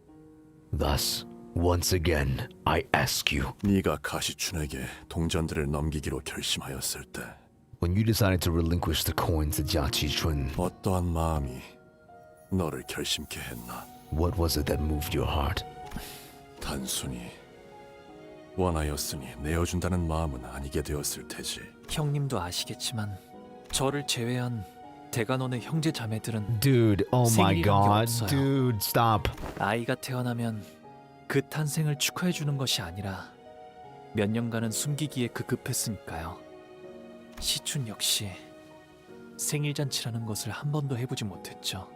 Thus, once again, I ask you. 네가 가시춘에게 동전들을 넘기기로 결심하였을 때 When you decided to relinquish the coins to Jiaqi Chun, 어떠한 마음이 너를 결심케 했나? what was it that moved your heart? 단순히 원하였으니 내어준다는 마음은 아니게 되었을 테지. 형님도 아시겠지만 저를 제외한 대관원의 형제 자매들은 Dude, oh my 생일이란 게 god. 없어요. Dude, stop. 아이가 태어나면 그 탄생을 축하해 주는 것이 아니라 몇 년간은 숨기기에 급급했으니까요. 시춘 역시 생일 잔치라는 것을 한 번도 해보지 못했죠.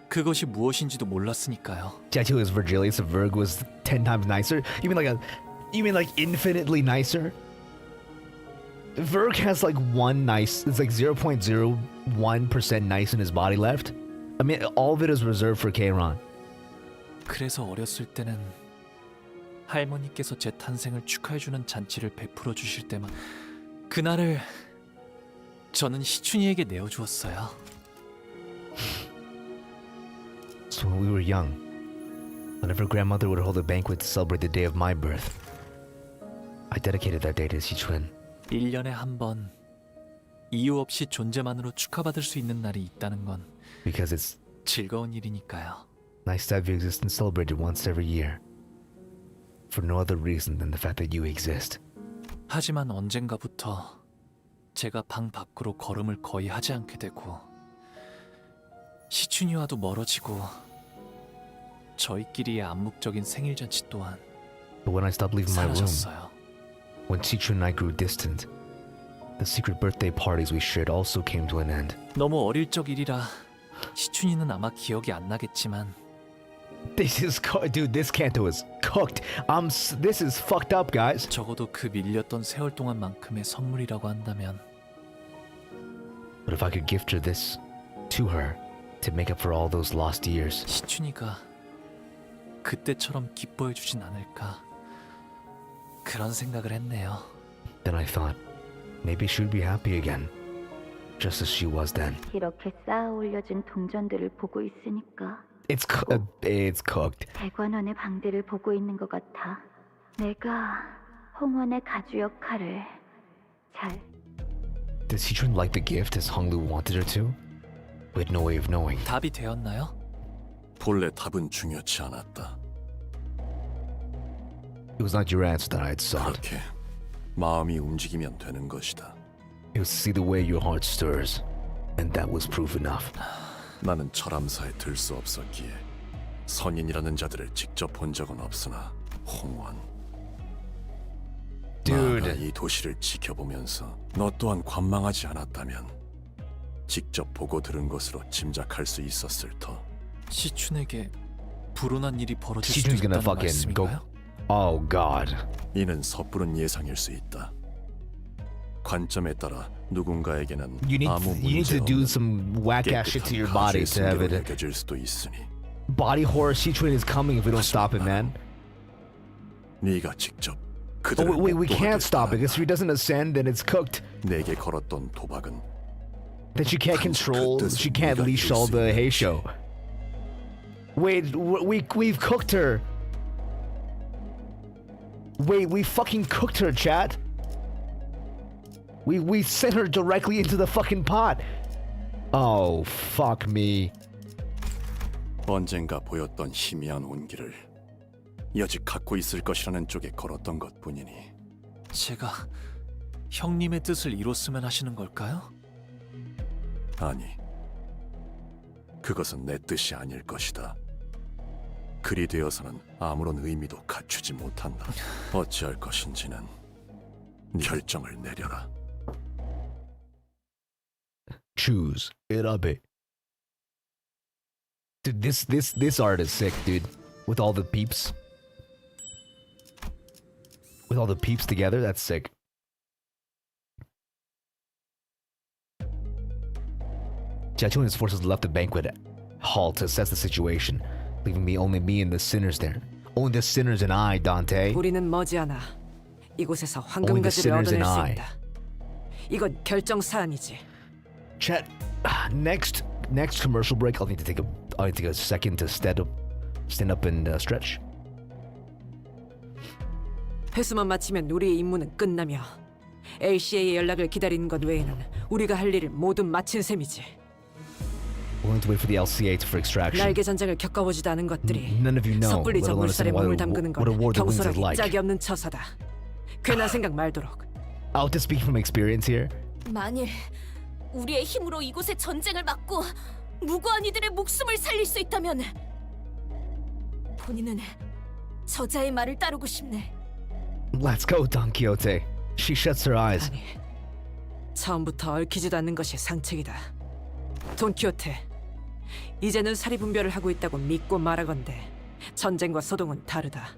그것이 무엇인지도 몰랐으니까요. Jiaqi was Virgilius, so Virg was 10 times nicer? You mean like infinitely nicer? Virg has like it's like 0.01% nice in his body left. I mean, all of it is reserved for Keiran. 그래서 어렸을 때는 할머니께서 제 탄생을 축하해주는 잔치를 베풀어 주실 때만 그날을 저는 시춘이에게 내어주었어요. So when we were young, whenever grandmother would hold a banquet to celebrate the day of my birth, I dedicated that day to Sichuan. 1년에 한 번 이유 없이 존재만으로 축하받을 수 있는 날이 있다는 건 Because it's 즐거운 일이니까요. nice to have your existence celebrated once every year. For no other reason than the fact that you exist. 하지만 언젠가부터 제가 방 밖으로 걸음을 거의 하지 않게 되고 시춘이와도 멀어지고 저희끼리의 암묵적인 생일 잔치 또한 But when I stopped leaving my room, 사라졌어요. when Sichuan and I grew distant, the secret birthday parties we shared also came to an end. 너무 어릴 적 일이라 시춘이는 아마 기억이 안 나겠지만 This is dude. This Canto is cooked. This is fucked up, guys. 적어도 그 밀렸던 세월 동안만큼의 선물이라고 한다면 But if I could gift her this to her to make up for all those lost years, 시춘이가 그때처럼 기뻐해 주진 않을까 그런 생각을 했네요. then I thought maybe she would be happy again, just as she was then. 이렇게 쌓아 올려진 동전들을 보고 있으니까 It's cooked. 대관원의 방들을 보고 있는 것 같아. 내가 홍원의 가주 역할을 잘. Did Sichuan like the gift as Honglu wanted her to? We had no way of knowing. 답이 되었나요? 본래 답은 중요치 않았다. It was not your answer that I had sought. 그렇게 마음이 움직이면 되는 것이다. You see the way your heart stirs, and that was proof enough. 나는 철암사에 들 수 없었기에 선인이라는 자들을 직접 본 적은 없으나 홍원 Dude. 나가 이 도시를 지켜보면서 너 또한 관망하지 않았다면 직접 보고 들은 것으로 짐작할 수 있었을 터. 시춘에게 불운한 일이 벌어질 수도 Sichun's gonna 있다는 fucking go. 말씀인가요? Oh God. 이는 섣부른 예상일 수 있다. 관점에 따라 누군가에게는 아무 You need 문제 to do 없는 some whack ass shit to your 깨끗한 body 가시의 to have 승계로 it. 여겨질 수도 있으니 Body horror Sichun is coming if we don't stop it, man. 네가 직접 Oh, 그들을 we can't 목도하길 stop it. 바란다. If she doesn't ascend, then it's cooked. 내게 걸었던 도박은 Then she can't control. She can't 네가 leash 이룰 all 수 the 있는 Heisho. Wait, we've cooked her. Wait, we fucking cooked her, chat. We sent her directly into the fucking pot. Oh, fuck me. 언젠가 보였던 희미한 온기를 여직 갖고 있을 것이라는 쪽에 걸었던 것뿐이니 제가 형님의 뜻을 이뤘으면 하시는 걸까요? 아니, 그것은 내 뜻이 아닐 것이다. 그리 되어서는 아무런 의미도 갖추지 못한다. 어찌할 것인지는 결정을 내려라. Choose it up, it. Dude, this art is sick, dude. With all the peeps. With all the peeps together, that's sick. Jiachun and his forces left the banquet hall to assess the situation, leaving only me and the sinners there. Only the sinners and I, Dante. 우리는 머지않아 이곳에서 Only the 황금가지를 sinners 얻어낼 and 수 I. 있다. 이건 결정 사안이지. Chat. Next commercial break. I'll need to take a second to stand up and stretch. 회수만 마치면 우리의 임무는 끝나며 ACA의 연락을 기다리는 것 외에는 우리가 할 일을 모두 마친 셈이지. We'll need to wait for the LCA for extraction. 날개 전쟁을 겪어보지도 않은 것들이 None of you know, 섣불리 let 저 alone 물살에 understand 몸을 담그는 what a war 건 the winds is 경솔하기 like. 짝이 없는 처사다. 괜한 생각 말도록. Out to speak from experience here. 만일 우리의 힘으로 이곳의 전쟁을 막고 무고한 이들의 목숨을 살릴 수 있다면 본인은 저자의 말을 따르고 싶네. Let's go, Don Quixote. She shuts her eyes. 아니, 처음부터 얽히지도 않는 것이 상책이다. 돈키호테, 이제는 사리분별을 하고 있다고 믿고 말하건대 전쟁과 소동은 다르다.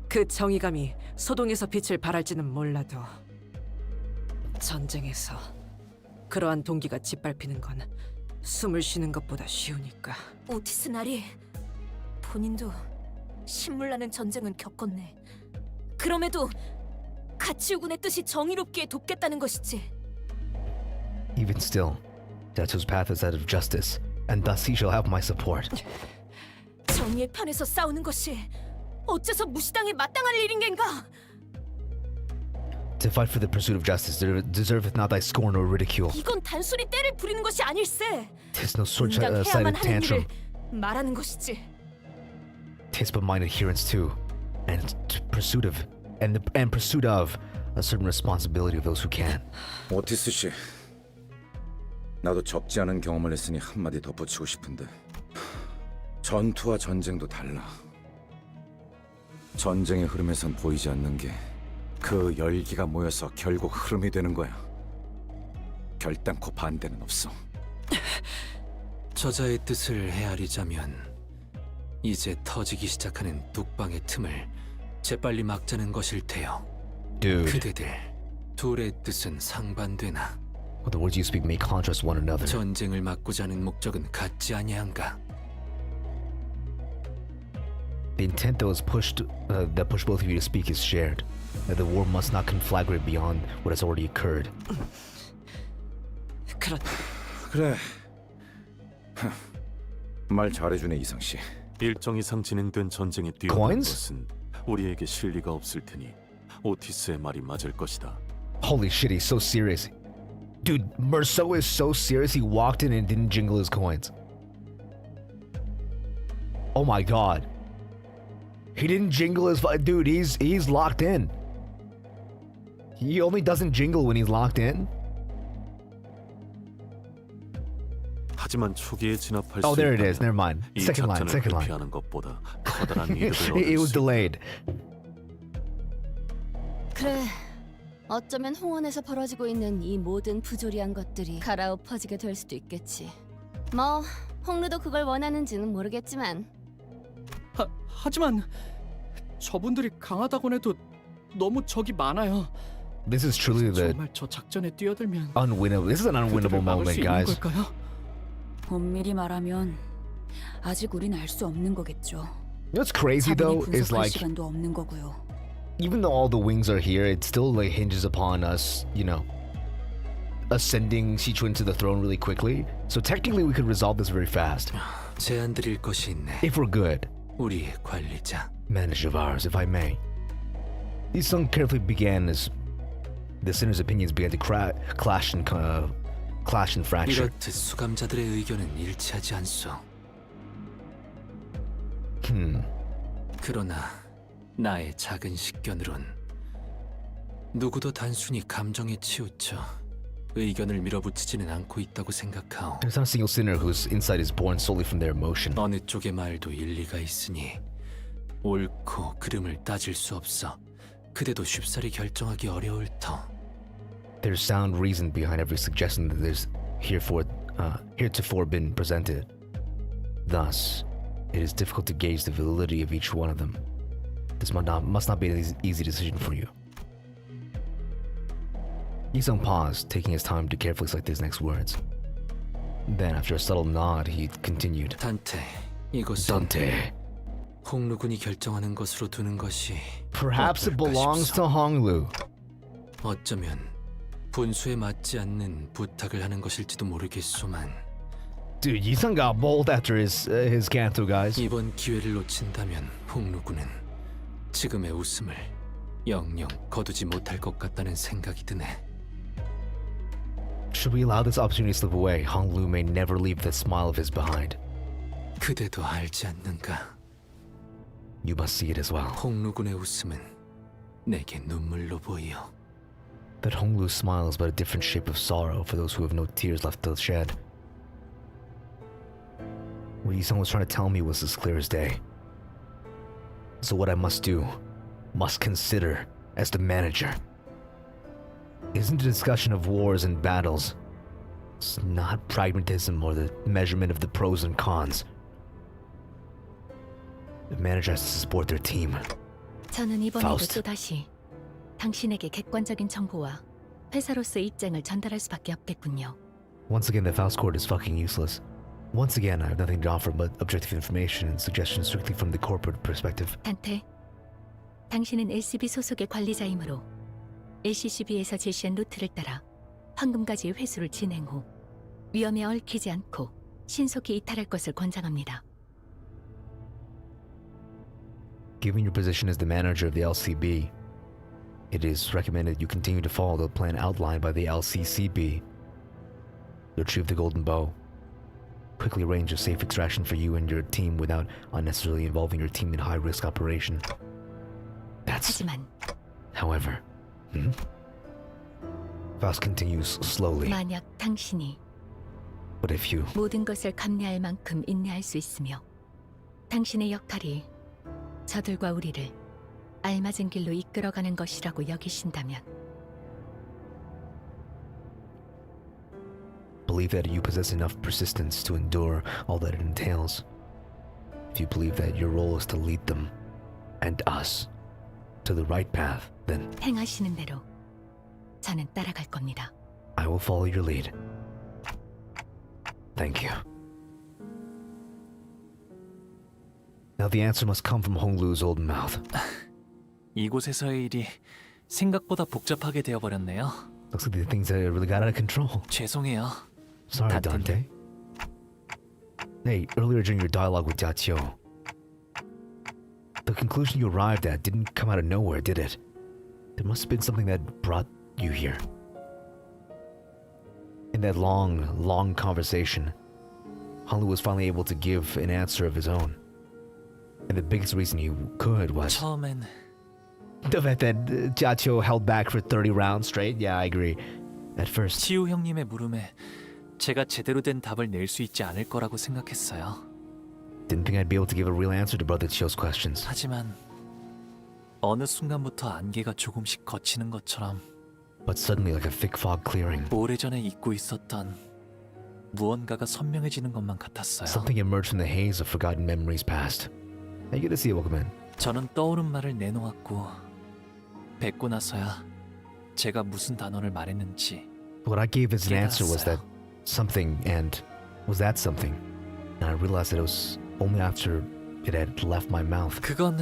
그 정의감이 소동에서 빛을 발할지는 몰라도 전쟁에서 그러한 동기가 짓밟히는 건 숨을 쉬는 것보다 쉬우니까. 오티스 나리, 본인도 신물나는 전쟁은 겪었네. 그럼에도 가치우군의 뜻이 정의롭기에 돕겠다는 것이지. Even still, Dato's path is that of justice, and thus he shall have my support. 정의의 편에서 싸우는 것이 어째서 무시당에 마땅할 일인 겐가? To fight for the pursuit of justice deserveth not thy scorn or ridicule. 이건 단순히 때를 부리는 것이 아닐세. Tis no short-sighted 인정해야만 하는 tantrum. 일을 말하는 것이지. Tis but mine adherence to, and pursuit of a certain responsibility of those who can. 오티스 씨, 나도 적지 않은 경험을 했으니 한마디 덧붙이고 싶은데 전투와 전쟁도 달라. 전쟁의 흐름에선 보이지 않는 게 그 열기가 모여서 결국 흐름이 되는 거야. 결단코 반대는 없어. 저자의 뜻을 헤아리자면 이제 터지기 시작하는 뚝방의 틈을 재빨리 막자는 것일 테요. Dude, 그대들 둘의 뜻은 상반되나 well, the words you speak may contrast one another. 전쟁을 막고자 하는 목적은 같지 아니한가? The intent that pushed both of you to speak is shared. That the war must not conflagrate beyond what has already occurred. 그래. 말 잘해주네 이상 씨. 일정 이상 진행된 전쟁에 뛰어든 Coins? 것은 우리에게 실리가 없을 테니 오티스의 말이 맞을 것이다. Holy shit, he's so serious. Dude, Merceau is so serious he walked in and didn't jingle his coins. Oh my god. He didn't jingle his... Dude, he's locked in. He only doesn't jingle when he's locked in. 하지만 초기에 진압할 Oh, 수 there it 있다면 is. Never mind. 이 Second line. 작전을 Second line. 회피하는 것보다 커다란 이득을 It 얻을 was 수 delayed. 그래. 어쩌면 홍원에서 벌어지고 있는 이 모든 부조리한 것들이 갈아엎어지게 될 수도 있겠지. 뭐 홍루도 그걸 원하는지는 모르겠지만. 하지만 저분들이 강하다곤 해도 너무 적이 많아요. This is truly the 정말 저 작전에 뛰어들면 unwinnable. This is an unwinnable 그들을 막을 moment, 수 있는 guys. 걸까요? 엄밀히 말하면 아직 우린 알 수 없는 거겠죠. You know what's crazy though 자분히 is 분석할 like, 시간도 없는 거고요. even though all the wings are here, it still like hinges upon us, you know, ascending Sichuan to the throne really quickly. So technically, we could resolve this very fast 제안 드릴 것이 있네. if we're good. 우리 관리자. Manager of ours, if I may. These songs carefully began as the sinners' opinions began to clash and fracture. 이렇듯 수감자들의 의견은 일치하지 않소. 그러나 나의 작은 식견으론 누구도 단순히 감정에 치우쳐 의견을 밀어붙이지는 않고 있다고 생각하오. There's not a single sinner whose insight is born solely from their emotion. 어느 쪽의 말도 일리가 있으니 옳고 그름을 따질 수 없어. 그대도 쉽사리 결정하기 어려울 터. There's sound reason behind every suggestion that there's heretofore been presented. Thus, it is difficult to gauge the validity of each one of them. This must not be an easy decision for you. Yisung paused, taking his time to carefully select his next words. Then, after a subtle nod, he continued. 단테, 이곳은 Dante. 홍루군이 결정하는 것으로 두는 것이 Perhaps it belongs to Honglu. 어쩌면 분수에 맞지 않는 부탁을 하는 것일지도 모르겠소만. Dude, Yisung got bold after his Canto, guys. 이번 기회를 놓친다면 홍루군은 지금의 웃음을 영영 거두지 못할 것 같다는 생각이 드네. Should we allow this opportunity to slip away, Honglu may never leave that smile of his behind. 그대도 알지 않는가? You must see it as well. 홍루군의 웃음은 내게 눈물로 보이어. That Honglu's smile is but a different shape of sorrow for those who have no tears left to shed. What Yisung was trying to tell me was as clear as day. So what I must do, must consider as the manager, isn't a discussion of wars and battles. It's not pragmatism or the measurement of the pros and cons. The manager has to support their team. 저는 이번에도 Faust. 또다시 당신에게 객관적인 정보와 회사로서의 입장을 전달할 수밖에 없겠군요. Once again, the Faust court is fucking useless. Once again, I have nothing to offer but objective information and suggestions strictly from the corporate perspective. 단테, 당신은 LCB 소속의 관리자이므로 LCCB에서 제시한 루트를 따라 황금가지의 회수를 진행 후 위험에 얽히지 않고 신속히 이탈할 것을 권장합니다. Given your position as the manager of the LCB, it is recommended you continue to follow the plan outlined by the LCCB. Retrieve the golden bow. Quickly arrange a safe extraction for you and your team without unnecessarily involving your team in high-risk operation. 하지만 However, Faust continues slowly. 만약 당신이 But if you 모든 것을 감내할 만큼 인내할 수 있으며 당신의 역할이 저들과 우리를 알맞은 길로 이끌어가는 것이라고 여기신다면 believe that you possess enough persistence to endure all that it entails. If you believe that your role is to lead them and us to the right path, then 행하시는 대로 저는 따라갈 겁니다. I will follow your lead. Thank you. Now the answer must come from Honglu's old mouth. 이곳에서의 일이 생각보다 복잡하게 되어버렸네요. Looks like the things that really got out of control. 죄송해요. Sorry, Dante. Hey, earlier during your dialogue with Jiaqio, the conclusion you arrived at didn't come out of nowhere, did it? There must have been something that brought you here. In that long conversation, Honglu was finally able to give an answer of his own. And the biggest reason he could was... 처음엔 The fact that Jiatio held back for 30 rounds straight. Yeah, I agree. At first. 치우 형님의 물음에 제가 제대로 된 답을 낼 수 있지 않을 거라고 생각했어요. Didn't think I'd be able to give a real answer to Brother Chio's questions. 하지만 어느 순간부터 안개가 조금씩 걷히는 것처럼 But suddenly, like a thick fog clearing, 오래전에 잊고 있었던 무언가가 선명해지는 것만 같았어요. something emerged from the haze of forgotten memories past. How you get to see it, welcome in? 저는 떠오른 말을 내놓았고 뵙고 나서야 제가 무슨 단어를 말했는지 What I gave as an answer was that 깨달았어요. something, and was that something? And I realized that it was only after it had left my mouth. 그건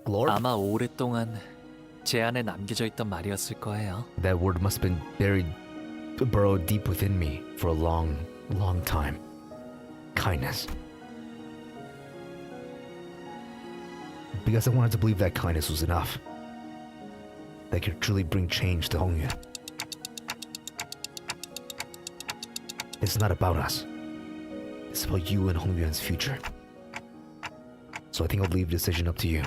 Glorp? 아마 오랫동안 제 안에 남겨져 있던 말이었을 거예요. That word must have been burrowed deep within me for a long, long time. Kindness. Because I wanted to believe that kindness was enough. That could truly bring change to Hongyun. It's not about us. It's about you and Hongyun's future. So I think I'll leave the decision up to you.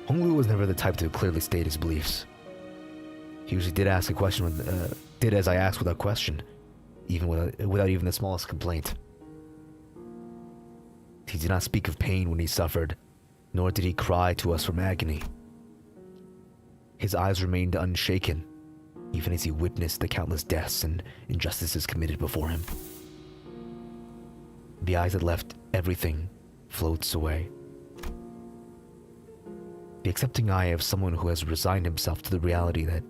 Honglu was never the type to clearly state his beliefs. He usually did ask a question, did as I asked without question, even without even the smallest complaint. He did not speak of pain when he suffered, nor did he cry to us from agony. His eyes remained unshaken, even as he witnessed the countless deaths and injustices committed before him. The eyes that left everything floats away. The accepting eye of someone who has resigned himself to the reality that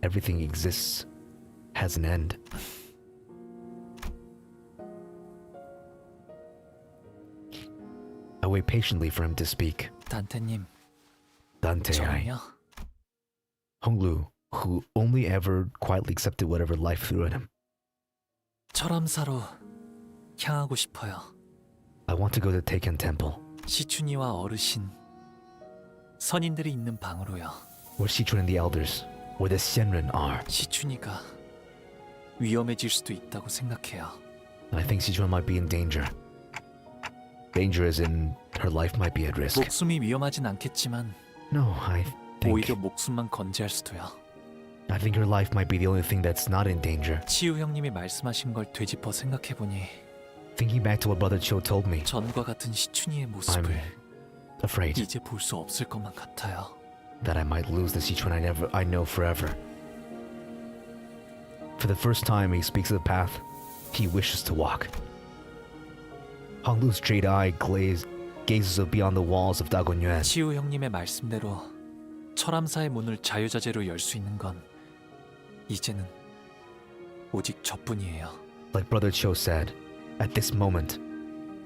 everything exists has an end. I wait patiently for him to speak. 단테님, Dante, 저는요. Honglu, who only ever quietly accepted whatever life threw at him. 철암사로 향하고 싶어요. I want to go to Teiken Temple, 시춘이와 어르신, 선인들이 있는 방으로요. where Sichuan and the elders, where the Senrin are. 시춘이가 위험해질 수도 있다고 생각해요. And I think Sichuan might be in danger. Danger as in her life might be at risk. 목숨이 위험하진 않겠지만 No, I 오히려 목숨만 건재할 수도요. think her life might be the only thing that's not in danger. 치유 형님이 말씀하신 걸 되짚어 생각해보니 Thinking back to what Brother Cho told me, 전과 같은 시춘이의 I'm 모습을 afraid 이제 볼 수 없을 것만 같아요. that I might lose the Sichuan I know forever. For the first time, he speaks of the path he wishes to walk. Honglu's jade eye gazes beyond the walls of Dagongyuan. 치유 형님의 말씀대로 철암사의 문을 자유자재로 열 수 있는 건 이제는 오직 저뿐이에요. Like Brother Cho said, at this moment,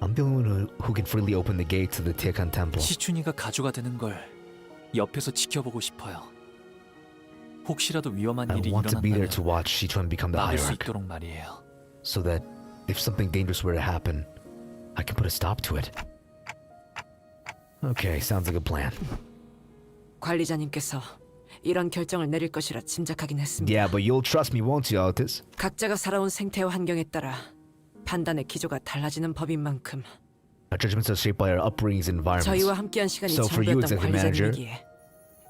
I'm the only one who can freely open the gate to the Tiekan Temple. 시춘이가 가주가 되는 걸 옆에서 지켜보고 싶어요. 혹시라도 위험한 I 일이 want to be there 일어난다면 to watch Sichuan become the 막을 수 hierarch, 있도록 말이에요. so that if something dangerous were to happen, I can put a stop to it. Okay, sounds like a plan. 관리자님께서 이런 결정을 내릴 것이라 짐작하긴 했습니다. Yeah, but you'll trust me, won't you, Altis? 각자가 살아온 생태와 환경에 따라 판단의 기조가 달라지는 법인 만큼 Our judgments are shaped by our upbringings and environments. 저희와 함께한 시간이 So for you, 전부였던 executive manager, 관리자님이기에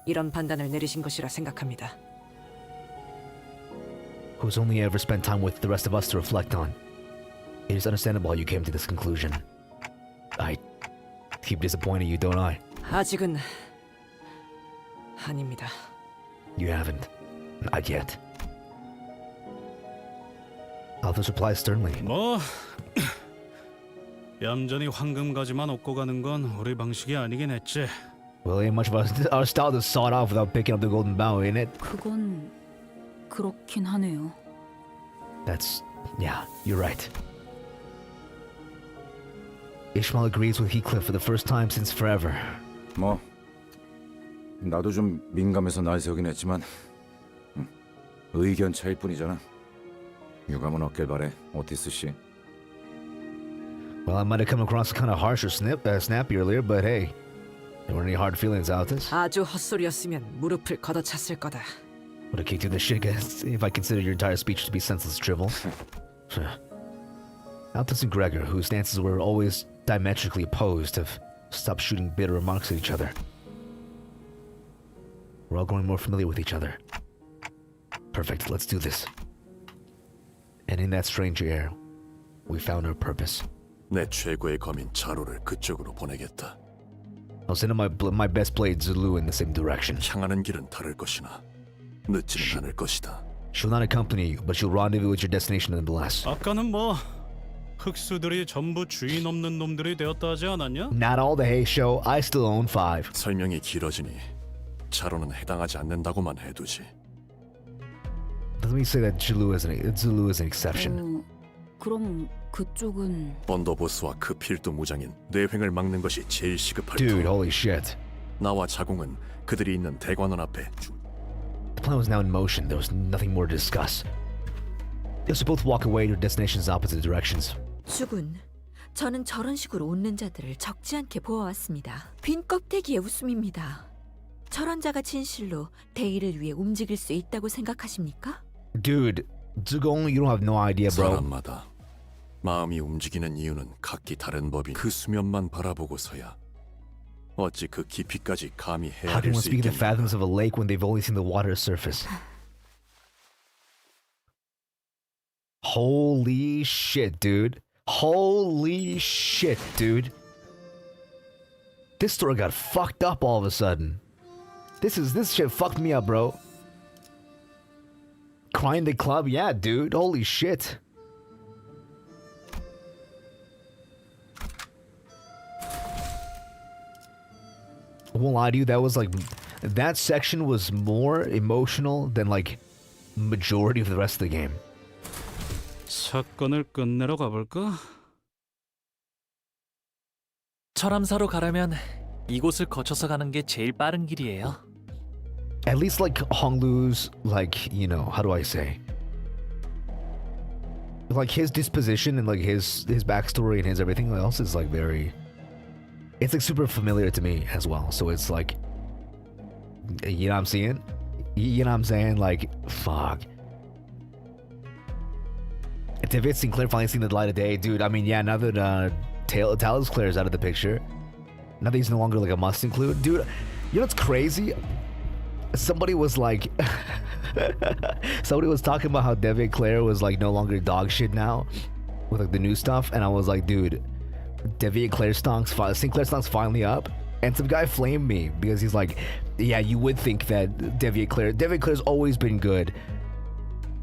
이런 판단을 내리신 것이라 생각합니다. who's only ever spent time with the rest of us to reflect on. It is understandable how you came to this conclusion. I keep disappointing you, don't I? 아직은 아닙니다. You haven't. Not yet. Altis replies sternly. 뭐 얌전히 황금가지만 얻고 가는 건 우리 방식이 아니긴 했지. Well, ain't much of our style to saw it off without picking up the golden bough, ain't it? 그건 그렇긴 하네요. Yeah, you're right. Ishmael agrees with Heathcliff for the first time since forever. 뭐 나도 좀 민감해서 날 세우긴 했지만 의견 차일 뿐이잖아. 유감은 없길 바래, 오티스 씨. Well, I might have come across kind of harsh or snappy earlier, but hey, there weren't any hard feelings, Altis. 아주 헛소리였으면 무릎을 걷어찼을 거다. Would have kicked you in the shit if I considered your entire speech to be senseless drivel. Altis and Gregor, whose stances were always diametrically opposed, have stopped shooting bitter remarks at each other. We're all growing more familiar with each other. Perfect, let's do this. And in that strange air, we found our purpose. 내 최고의 검인 자로를 그쪽으로 보내겠다. I'll send my best blade Zulu in the same direction. 향하는 길은 다를 것이나 늦지는 않을 것이다. She'll not accompany you, but she'll rendezvous with your destination nonetheless. 아까는 뭐 흑수들이 전부 주인 없는 놈들이 되었다 하지 않았냐? Not all the hay show. I still own 5. 설명이 길어지니 자로는 해당하지 않는다고만 해두지. Let me say that Zulu is an exception. 그럼 그쪽은 번더보스와 그 필두 무장인 내횡을 막는 것이 제일 시급할 Dude, 터. holy shit. 나와 자공은 그들이 있는 대관원 앞에 The plan was now in motion. There was nothing more to discuss. They also both walk away to destinations opposite directions. 주군, 저는 저런 식으로 웃는 자들을 적지 않게 보아왔습니다. 빈 껍데기의 웃음입니다. 저런 자가 진실로 대의를 위해 움직일 수 있다고 생각하십니까? Dude, Zugong, you don't have no idea, bro. 사람마다 마음이 움직이는 이유는 각기 다른 법인 그 수면만 바라보고서야 어찌 그 깊이까지 감히 How can 헤아릴 one 수 speak of the 있겠는가. fathoms of a lake when they've only seen the water's surface? Holy shit, dude. Holy shit, dude. This story got fucked up all of a sudden. This shit fucked me up, bro. Crying the club? Yeah, dude. Holy shit. I won't lie to you, that was like, that section was more emotional than like majority of the rest of the game. 사건을 끝내러 가볼까? 철암사로 가려면 이곳을 거쳐서 가는 게 제일 빠른 길이에요. At least like Honglu's, like, you know, how do I say? Like his disposition and like his backstory and his everything else is like very, it's like super familiar to me as well. So it's like, you know what I'm saying? You know what I'm saying? Like, fuck. David Sinclair finally seen the light of day, dude. I mean, yeah, now that Talos Claire is out of the picture, now that he's no longer like a must include, dude. You know what's crazy? Somebody was like, somebody was talking about how David Claire was like no longer dog shit now with like the new stuff, and I was like, dude, David Claire Sinclair stonk's finally up, and some guy flamed me because he's like, yeah, you would think that David Claire's always been good,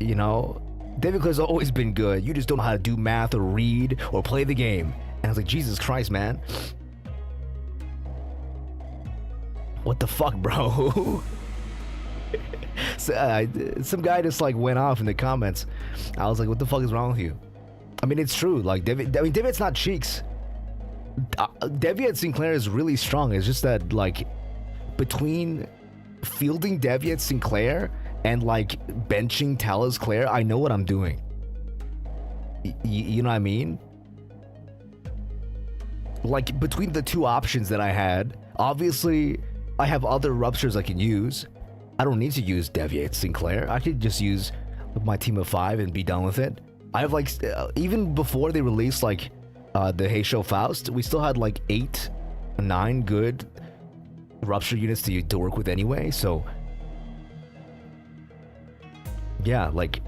you know. David Claire's always been good. You just don't know how to do math or read or play the game. And I was like, Jesus Christ, man. What the fuck, bro? So, some guy just like went off in the comments. I was like, what the fuck is wrong with you? I mean, it's true. Like, David's not cheeks. Deviat Sinclair is really strong. It's just that, like, between fielding Deviat Sinclair and like benching Talos Claire, I know what I'm doing. You know what I mean? Like between the two options that I had, obviously I have other ruptures I can use. I don't need to use Deviate Sinclair. I could just use my team of 5 and be done with it. I have like, even before they released like the Hey Show Faust, we still had like 8, 9 good rupture units to work with anyway, so yeah, like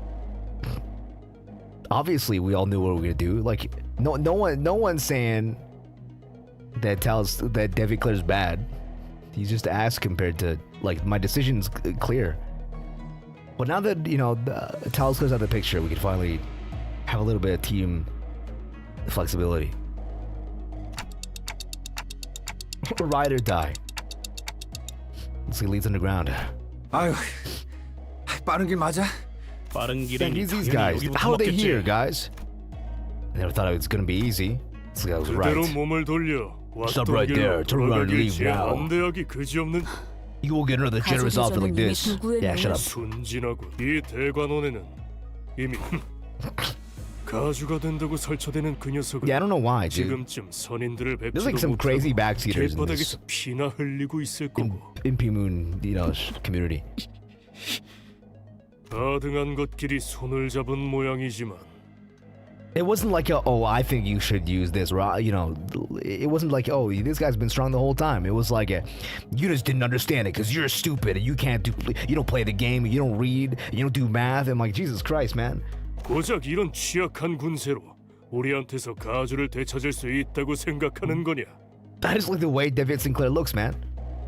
obviously we all knew what we were gonna do. Like no one's saying that David Claire's bad. He's just ass compared to, like, my decision's clear. But now that, you know, Talos Claire's out of the picture, we can finally have a little bit of team flexibility. Ride or die. Let's see, leads underground. 아유, 빠른 길 맞아? 빠른 Dang, 길은 these guys. 당연히 How are they 여기부터 here, 먹겠지. guys? I never thought it was gonna be easy. This guy was 그대로 right. 몸을 돌려 Stop 왔던 right there. 길로 Turn around and 돌아가길 leave now. 제한대하기 그지없는 You will get another generous offer like this. Yeah, shut up. 순진하고 이 대관원에는 이미 가주가 된다고 설쳐대는 그 녀석은 Yeah, I don't know why, dude. 지금쯤 선인들을 There's like 뵙지도 some crazy 못하고 backseaters in this 길바닥에서 피나 흘리고 있을 거고 Impi-Moon, you know, community. 다등한 것끼리 손을 잡은 모양이지만 It wasn't like oh, I think you should use this, right? You know, it wasn't like, oh, this guy's been strong the whole time. It was like, you just didn't understand it because you're stupid and you don't play the game, you don't read, you don't do math. I'm like, Jesus Christ, man. 고작 이런 취약한 군세로 우리한테서 가주를 되찾을 수 있다고 생각하는 거냐? I just like the way David Sinclair looks, man.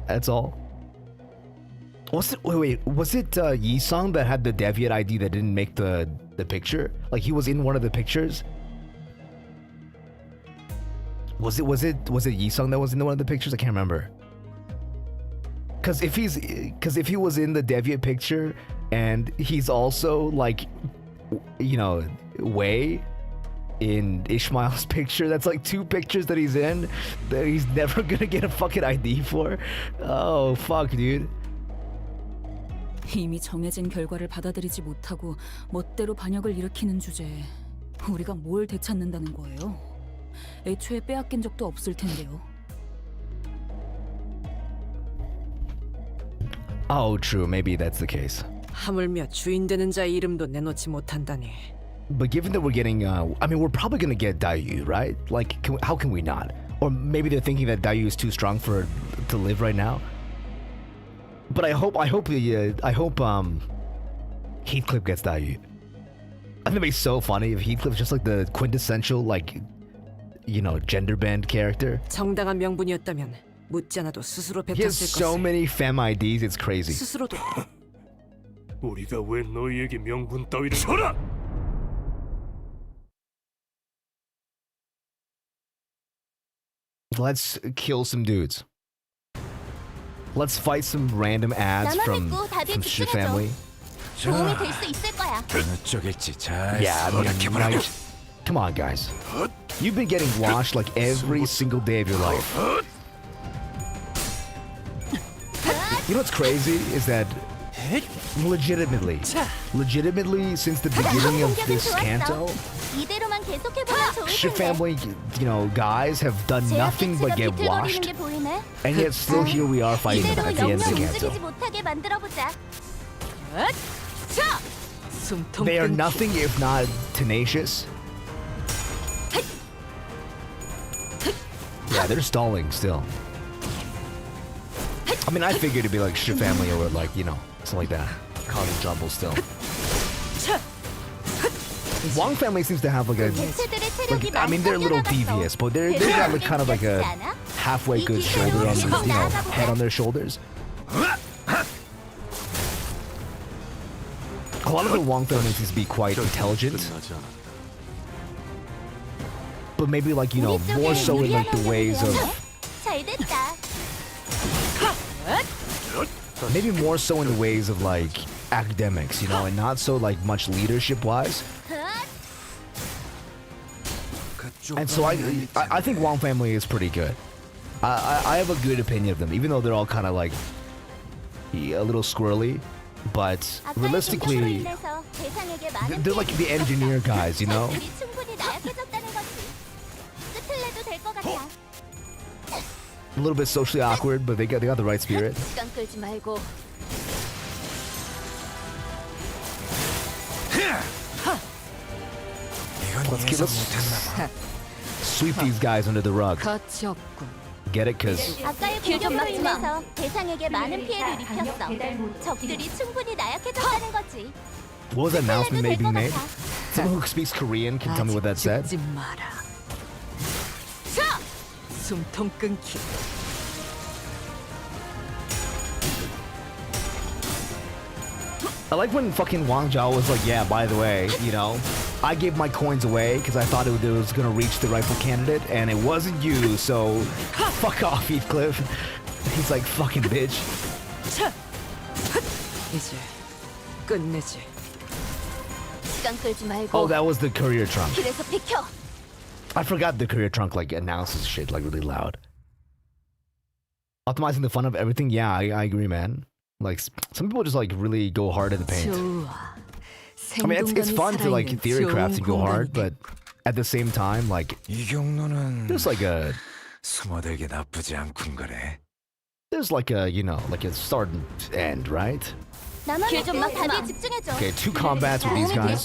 That's all. Was it Yi-sung that had the Deviant ID that didn't make the picture? Like he was in one of the pictures? Was it Yi-sung that was in one of the pictures? I can't remember. Cause if he was in the Deviant picture and he's also like, you know, Wei in Ishmael's picture, that's like 2 pictures that he's in that he's never gonna get a fucking ID for. Oh fuck, dude. 이미 정해진 결과를 받아들이지 못하고 멋대로 반역을 일으키는 주제에 우리가 뭘 되찾는다는 거예요? 애초에 빼앗긴 적도 없을 텐데요. Oh, true. Maybe that's the case. 하물며 주인 되는 자의 이름도 내놓지 못한다니. But given that we're getting, I mean, we're probably gonna get Dayu, right? Like, how can we not? Or maybe they're thinking that Dayu is too strong to live right now. But I hope Heathcliff gets Dayu. I think it'd be so funny if Heathcliff's just like the quintessential, like, you know, gender bend character. 정당한 명분이었다면 묻지 않아도 스스로 He has 뱉었을 so 것을. many femme IDs, it's crazy. 스스로도 우리가 왜 너희에게 명분 따위를 줘라! Let's kill some dudes. Let's fight some random ads from Shi family. 도움이 될 수 있을 거야. 어느 쪽일지 잘 Yeah, I mean, like, come on, guys. You've been getting washed like every single day of your life. You know what's crazy is that legitimately, since the beginning of this Canto, 이대로만 계속해보면 좋을 Shi 텐데. family, you know, guys have done nothing but get washed, and yet still here we are fighting them at the end of the 움직이지 Canto. 못하게 만들어보자. They are nothing if not tenacious. Yeah, they're stalling still. I mean, I figured it'd be like Shi family or like, you know, something like that. Causing trouble still. Wang family seems to have like a, like, I mean, they're a little devious, but they got like kind of like a halfway good shoulder on, you know, head on their shoulders. A lot of the Wang family seems to be quite intelligent, but maybe like, you know, more so in like the ways of, 잘 됐다. maybe more so in the ways of like academics, you know, and not so like much leadership wise. And so I think Wang family is pretty good. I have a good opinion of them, even though they're all kind of like a little squirrely. But realistically, they're like the engineer guys, you know? A little bit socially awkward, but they got the right spirit. 시간 끌지 말고. Let's sweep these guys under the rug. 가치 없군. Get it? Cause 아까의 공격으로 인해서 대상에게 많은 피해를 입혔어. 적들이 충분히 나약해졌다는 거지. what was that announcement being made? Someone who speaks Korean can tell me what that said. 죽지 마라. 숨통 끊기. I like when fucking Wang Zhao was like, yeah, by the way, you know, I gave my coins away because I thought it was gonna reach the rightful candidate, and it wasn't you, so fuck off, Heathcliff. He's like, fucking bitch. 이제 끝내지. 시간 끌지 말고. Oh, that was the courier trunk. 길에서 비켜. I forgot the courier trunk like announces shit like really loud. Optimizing the fun of everything, yeah, I agree, man. Like some people just like really go hard in the paint. I mean, it's fun to like theory craft and go hard, but at the same time, like there's like a 숨어들기 나쁘지 않군 거래. there's like a, you know, like a start and end, right? 길좀막 다리에 집중해줘. Okay, 2 combats with these guys.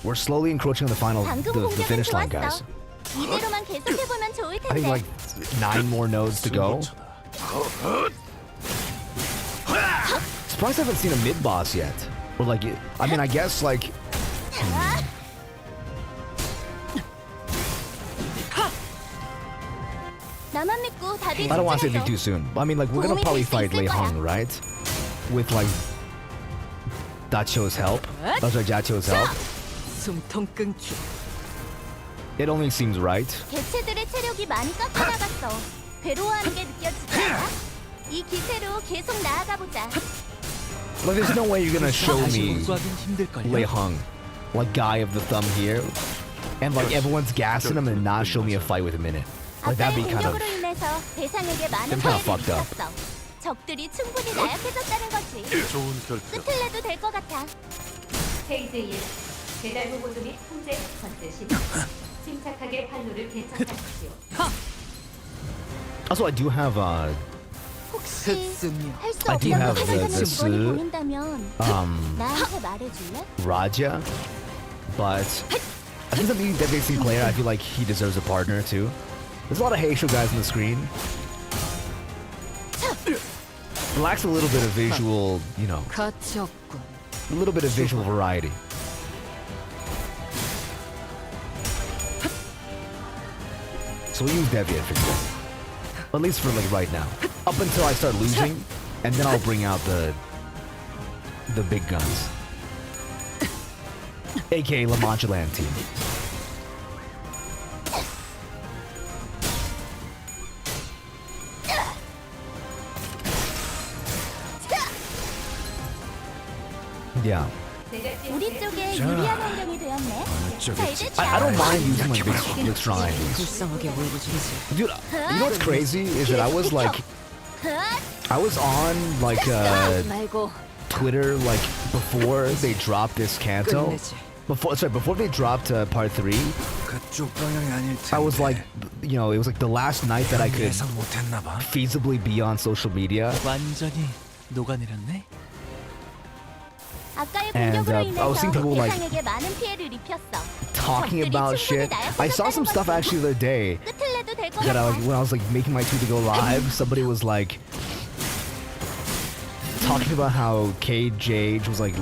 We're slowly encroaching on the final, 방금 the 공격은 finish line, guys. 좋았어. 이대로만 계속해보면 좋을 I think 텐데. like 9 more nodes to go. Surprised I haven't seen a mid boss yet. Or like, I mean, I guess like. 나만 믿고 다들 I don't want to say 집중해줘. anything too soon. I mean, like, we're gonna probably fight Lei Hong, right? With like Dacho's help. Oh, sorry, Dacho's help. 숨통 끊기. It only seems right. 개체들의 체력이 많이 깎여나갔어. 괴로워하는 게 느껴지지 않아? 이 기세로 계속 나아가보자. Like, there's no way you're gonna show me 구하긴 힘들걸요. Lei Hong, like guy of the thumb here, and like everyone's gassing him and not show me a fight with him in it. Like that'd 아까의 be kind of. 공격으로 인해서 대상에게 많은 Them kinda 피해를 fucked up. 입혔어. 적들이 충분히 나약해졌다는 거지. 좋은 결투. 끝을 내도 될 것 같아. 페이지 1 배달 보고도 및 통제 컨트 시 침착하게 판로를 개척하십시오. Also, I do have 혹시 할 수 I do 없다고 have 생각하는 the 직원이 보인다면 um 나한테 말해줄래? Raja, but I think something that makes Sinclair, I feel like he deserves a partner too. There's a lot of Heisho guys on the screen. It lacks a little bit of visual, you know, 가치 없군. a little bit of visual variety. So we'll use Deviant for this. At least for like right now. Up until I start losing, and then I'll bring out the big guns. AKA La Mancha Land team. Yeah. 우리 쪽에 유리한 환경이 되었네. I don't mind using like big strong enemies. 불쌍하게 울부짖지. Dude, you know what's crazy is that I was like, I was on like 말고 Twitter like before they dropped this Canto. Before they dropped part 3, I was like, you know, it was like the last night that I could feasibly be on social media. 완전히 녹아내렸네. 아까의 And, 공격으로 I 인해서 was seeing people, like, 대상에게 많은 피해를 입혔어. Talking about shit. I saw some stuff actually the other day 끝을 내도 될 것 that 같아. when I was like making my tweet to go live, somebody was like talking about how KJH was like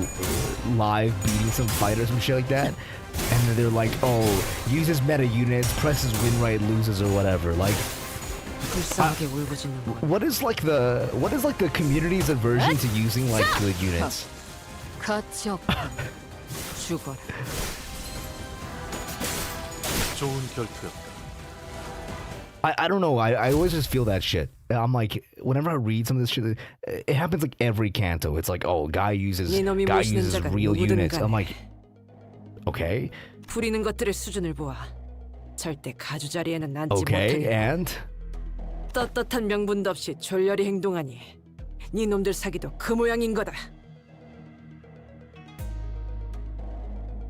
live beating some fighter or some shit like that. And then they're like, oh, uses meta units, presses win right, loses or whatever. Like, 불쌍하게 울부짖는 거. what is like the community's aversion to using like good units? 가치 없군. 죽어라. 좋은 결투였다. I don't know. I always just feel that shit. I'm like, whenever I read some of this shit, it happens like every Canto. It's like, oh, guy uses real units. I'm like, okay. 부리는 것들의 수준을 보아. 절대 가주 자리에는 앉지 Okay, 못하겠고. and 떳떳한 명분도 없이 졸렬히 행동하니 네 놈들 사기도 그 모양인 거다.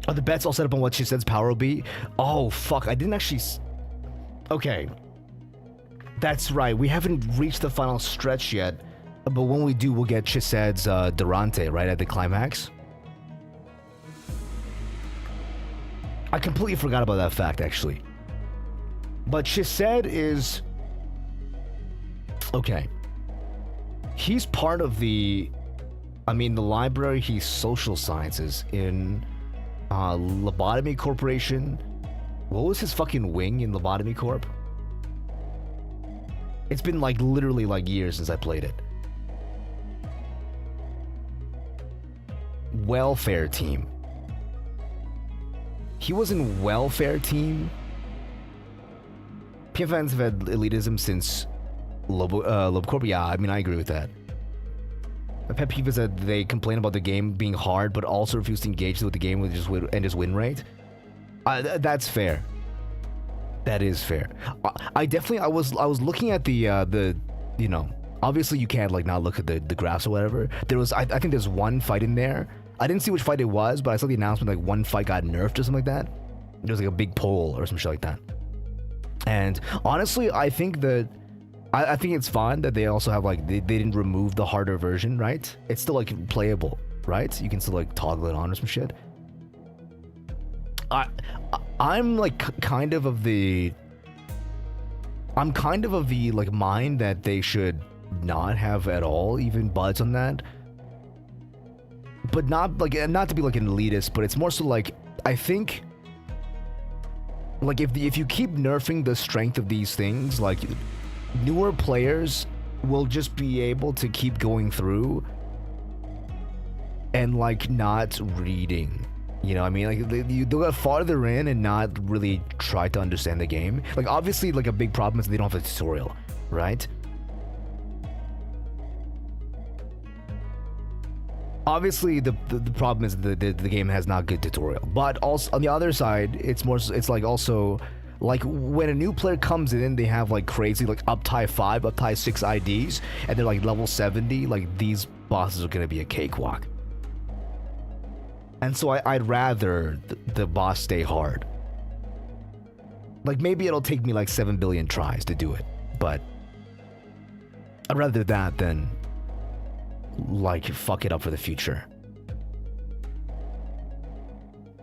are the bets all set up on what she says power will be? Oh, fuck. I didn't actually... Okay. That's right. We haven't reached the final stretch yet. But when we do, we'll get Chised's Durante, right, at the climax. I completely forgot about that fact, actually. But Chised is... Okay. He's part of the... I mean, the library, he's social sciences in... Lobotomy Corporation. What was his fucking wing in Lobotomy Corp? It's been like literally like years since I played it. Welfare team. He was in welfare team. PM fans have had elitism since Lobocorp. Yeah, I mean, I agree with that. My pet peeve is that they complain about the game being hard, but also refuse to engage with the game with just win rate. That's fair. That is fair. I was looking at the you know, obviously you can't like not look at the graphs or whatever. There was I think there's one fight in there. I didn't see which fight it was, but I saw the announcement like one fight got nerfed or something like that. There was like a big poll or some shit like that. And honestly, I think that I think it's fine that they also have like they didn't remove the harder version, right? It's still like playable, right? You can still like toggle it on or some shit. I'm like kind of the like mind that they should not have at all even buds on that. But not to be like an elitist, but it's more so like I think like if you keep nerfing the strength of these things, like newer players will just be able to keep going through and like not reading. You know what I mean? Like they'll get farther in and not really try to understand the game. Like obviously like a big problem is they don't have a tutorial, right? Obviously the problem is the game has not good tutorial. But also on the other side, it's like also like when a new player comes in, they have like crazy like up tie 5, up tie 6 IDs, and they're like level 70, like these bosses are gonna be a cakewalk. And so I'd rather the boss stay hard. Like maybe it'll take me like 7 billion tries to do it, but I'd rather that than like fuck it up for the future.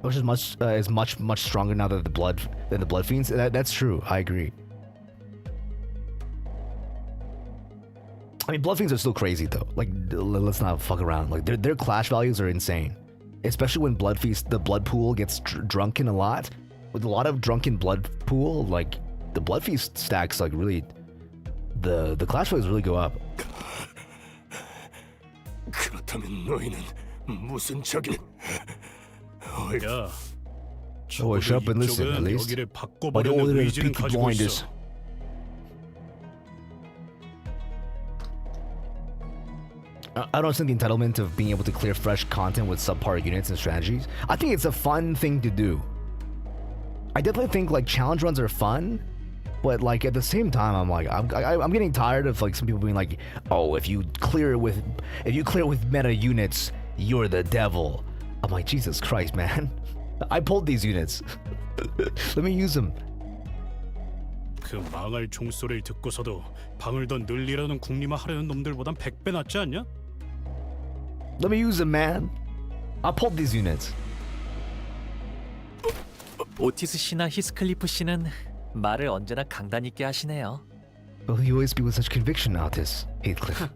Which is much stronger now than the blood fiends. That's true. I agree. I mean, blood fiends are still crazy though. Like let's not fuck around. Like their clash values are insane. Especially when the blood pool gets drunken a lot. With a lot of drunken blood pool, like the blood feast stacks like really the clash values really go up. 그렇다면 너희는 무슨 적이? 야, Oh, shut up and listen, at least. But all of those Peaky Blinders. I don't understand the entitlement of being able to clear fresh content with subpar units and strategies. I think it's a fun thing to do. I definitely think like challenge runs are fun, but like at the same time, I'm like I'm getting tired of like some people being like, oh, if you clear with meta units, you're the devil. I'm like, Jesus Christ, man. I pulled these units. Let me use them. 그 망할 총소리를 듣고서도 방을 더 늘리려는 궁리만 하려는 놈들보단 100배 낫지 않냐? Let me use them, man. I pulled these units. 오티스 씨나 히스클리프 씨는 말을 언제나 강단 있게 하시네요. Will you always be with such conviction, Otis, Heathcliff?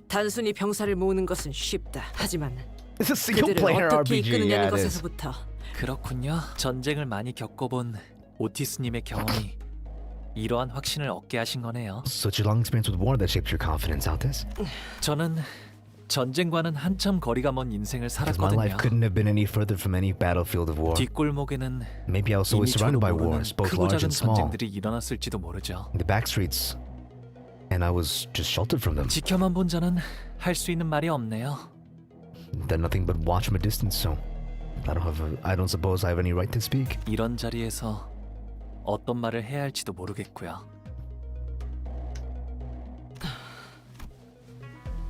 단순히 병사를 모으는 것은 쉽다. 하지만 It's a single player 어떻게 RPG. 이끄느냐는 Yeah, it is. 것에서부터 그렇군요. 전쟁을 많이 겪어본 오티스님의 경험이 이러한 확신을 얻게 하신 거네요. Such a long experience with war that shaped your confidence, Otis. 저는 전쟁과는 한참 거리가 먼 인생을 Because my life 살았거든요. couldn't have been any further from any battlefield of war. 뒷골목에는 Maybe I was always 이미 저도 surrounded by 모르는 wars, both 크고 large 작은 and small. 전쟁들이 일어났을지도 모르죠. In the back streets, and I was just sheltered from them. 지켜만 본 자는 할 수 있는 말이 없네요. Done nothing but watch from a distance, so I don't suppose I have any right to speak. 이런 자리에서 어떤 말을 해야 할지도 모르겠고요.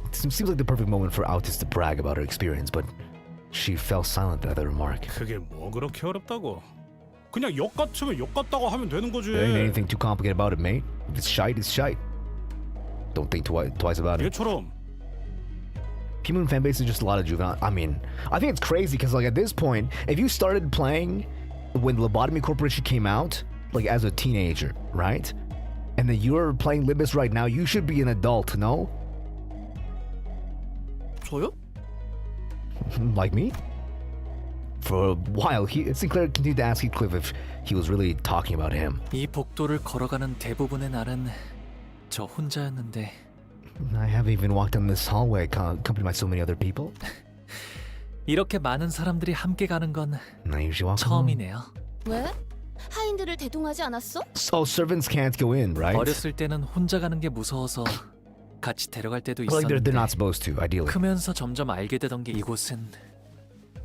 It seems like the perfect moment for Otis to brag about her experience, but she fell silent at the remark. 그게 뭐 그렇게 어렵다고? 그냥 욕 같으면 욕 같다고 하면 되는 거지. There ain't anything too complicated about it, mate. If it's shite, it's shite. Don't think twice about it. 얘처럼. Human fan base is just a lot of juvenile. I mean, I think it's crazy because like at this point, if you started playing when Lobotomy Corporation came out, like as a teenager, right? And then you're playing Limbus right now, you should be an adult, no? 저요? Like me? For a while, Sinclair continued to ask Heathcliff if he was really talking about him. 이 복도를 걸어가는 대부분의 날은 저 혼자였는데 I haven't even walked down this hallway accompanied by so many other people. 이렇게 많은 사람들이 함께 가는 건 I usually walk alone. 처음이네요. 왜? 하인들을 대동하지 않았어? So servants can't go in, right? 어렸을 때는 혼자 가는 게 무서워서 같이 데려갈 때도 Like they're 있었는데 not supposed to, ideally. 크면서 점점 알게 되던 게 이곳은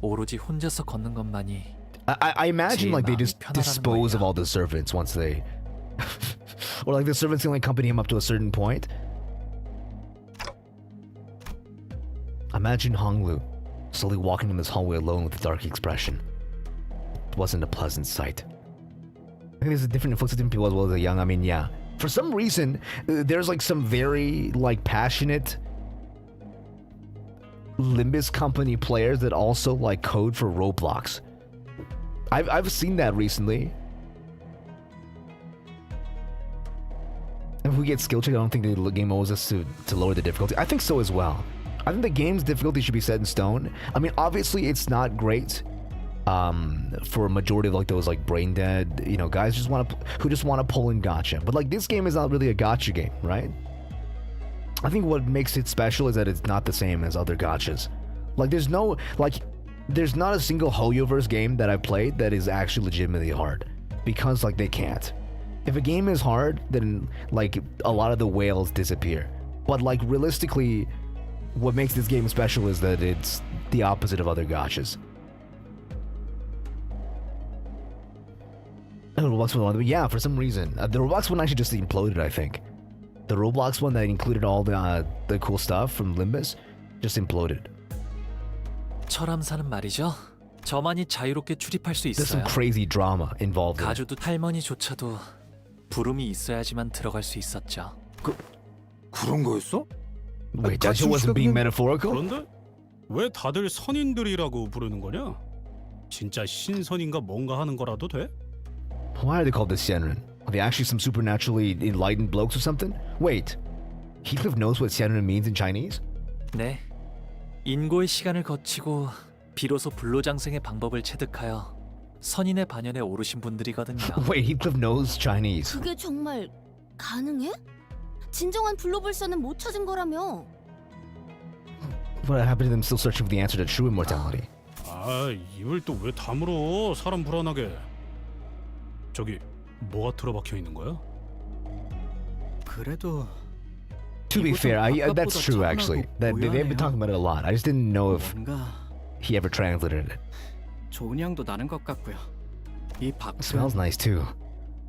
오로지 혼자서 걷는 것만이 I imagine like they just 마음이 편하다는 dispose of all the servants once they or like the servants can only accompany him up to a certain point. Imagine Honglu slowly walking in this hallway alone with a dark expression. It wasn't a pleasant sight. I think there's a different influx of different people as well as the young. I mean, yeah. For some reason, there's like some very like passionate Limbus company players that also like code for Roblox. I've seen that recently. If we get skill check, I don't think the game owes us to lower the difficulty. I think so as well. I think the game's difficulty should be set in stone. I mean, obviously, it's not great for a majority of like those like brain dead, you know, guys who just want to pull in gacha. But like this game is not really a gacha game, right? I think what makes it special is that it's not the same as other gachas. Like there's not a single Hoyoverse game that I've played that is actually legitimately hard, because like they can't. If a game is hard, then like a lot of the whales disappear. But like realistically, what makes this game special is that it's the opposite of other gachas. The Roblox one, yeah, for some reason. The Roblox one actually just imploded, I think. The Roblox one that included all the cool stuff from Limbus just imploded. 철암사는 말이죠. 저만이 자유롭게 출입할 수 There's some 있어요. crazy drama involved in it. 가주도 할머니조차도 부름이 있어야지만 들어갈 수 있었죠. 그런 거였어? Wait, that shit wasn't being metaphorical? 그런데 왜 다들 선인들이라고 부르는 거냐? 진짜 신선인가 뭔가 하는 거라도 돼? Why are they called the Shenron? Are they actually some supernaturally enlightened blokes or something? Wait, Heathcliff knows what Shenron means in Chinese? 네. 인고의 시간을 거치고 비로소 불로장생의 방법을 체득하여 선인의 반열에 오르신 분들이거든요. Wait, Heathcliff knows Chinese. 그게 정말 가능해? 진정한 불로불사는 못 찾은 거라며. What happened to them still searching for the answer to true immortality? 아, 입을 또 왜 다물어? 사람 불안하게. 저기 뭐가 틀어박혀 있는 거야? 그래도 To be fair, that's true actually. They've been talking about it a lot. I just didn't know if he ever translated it. 좋은 향도 나는 것 같고요. 이 It 밖은 smells nice too.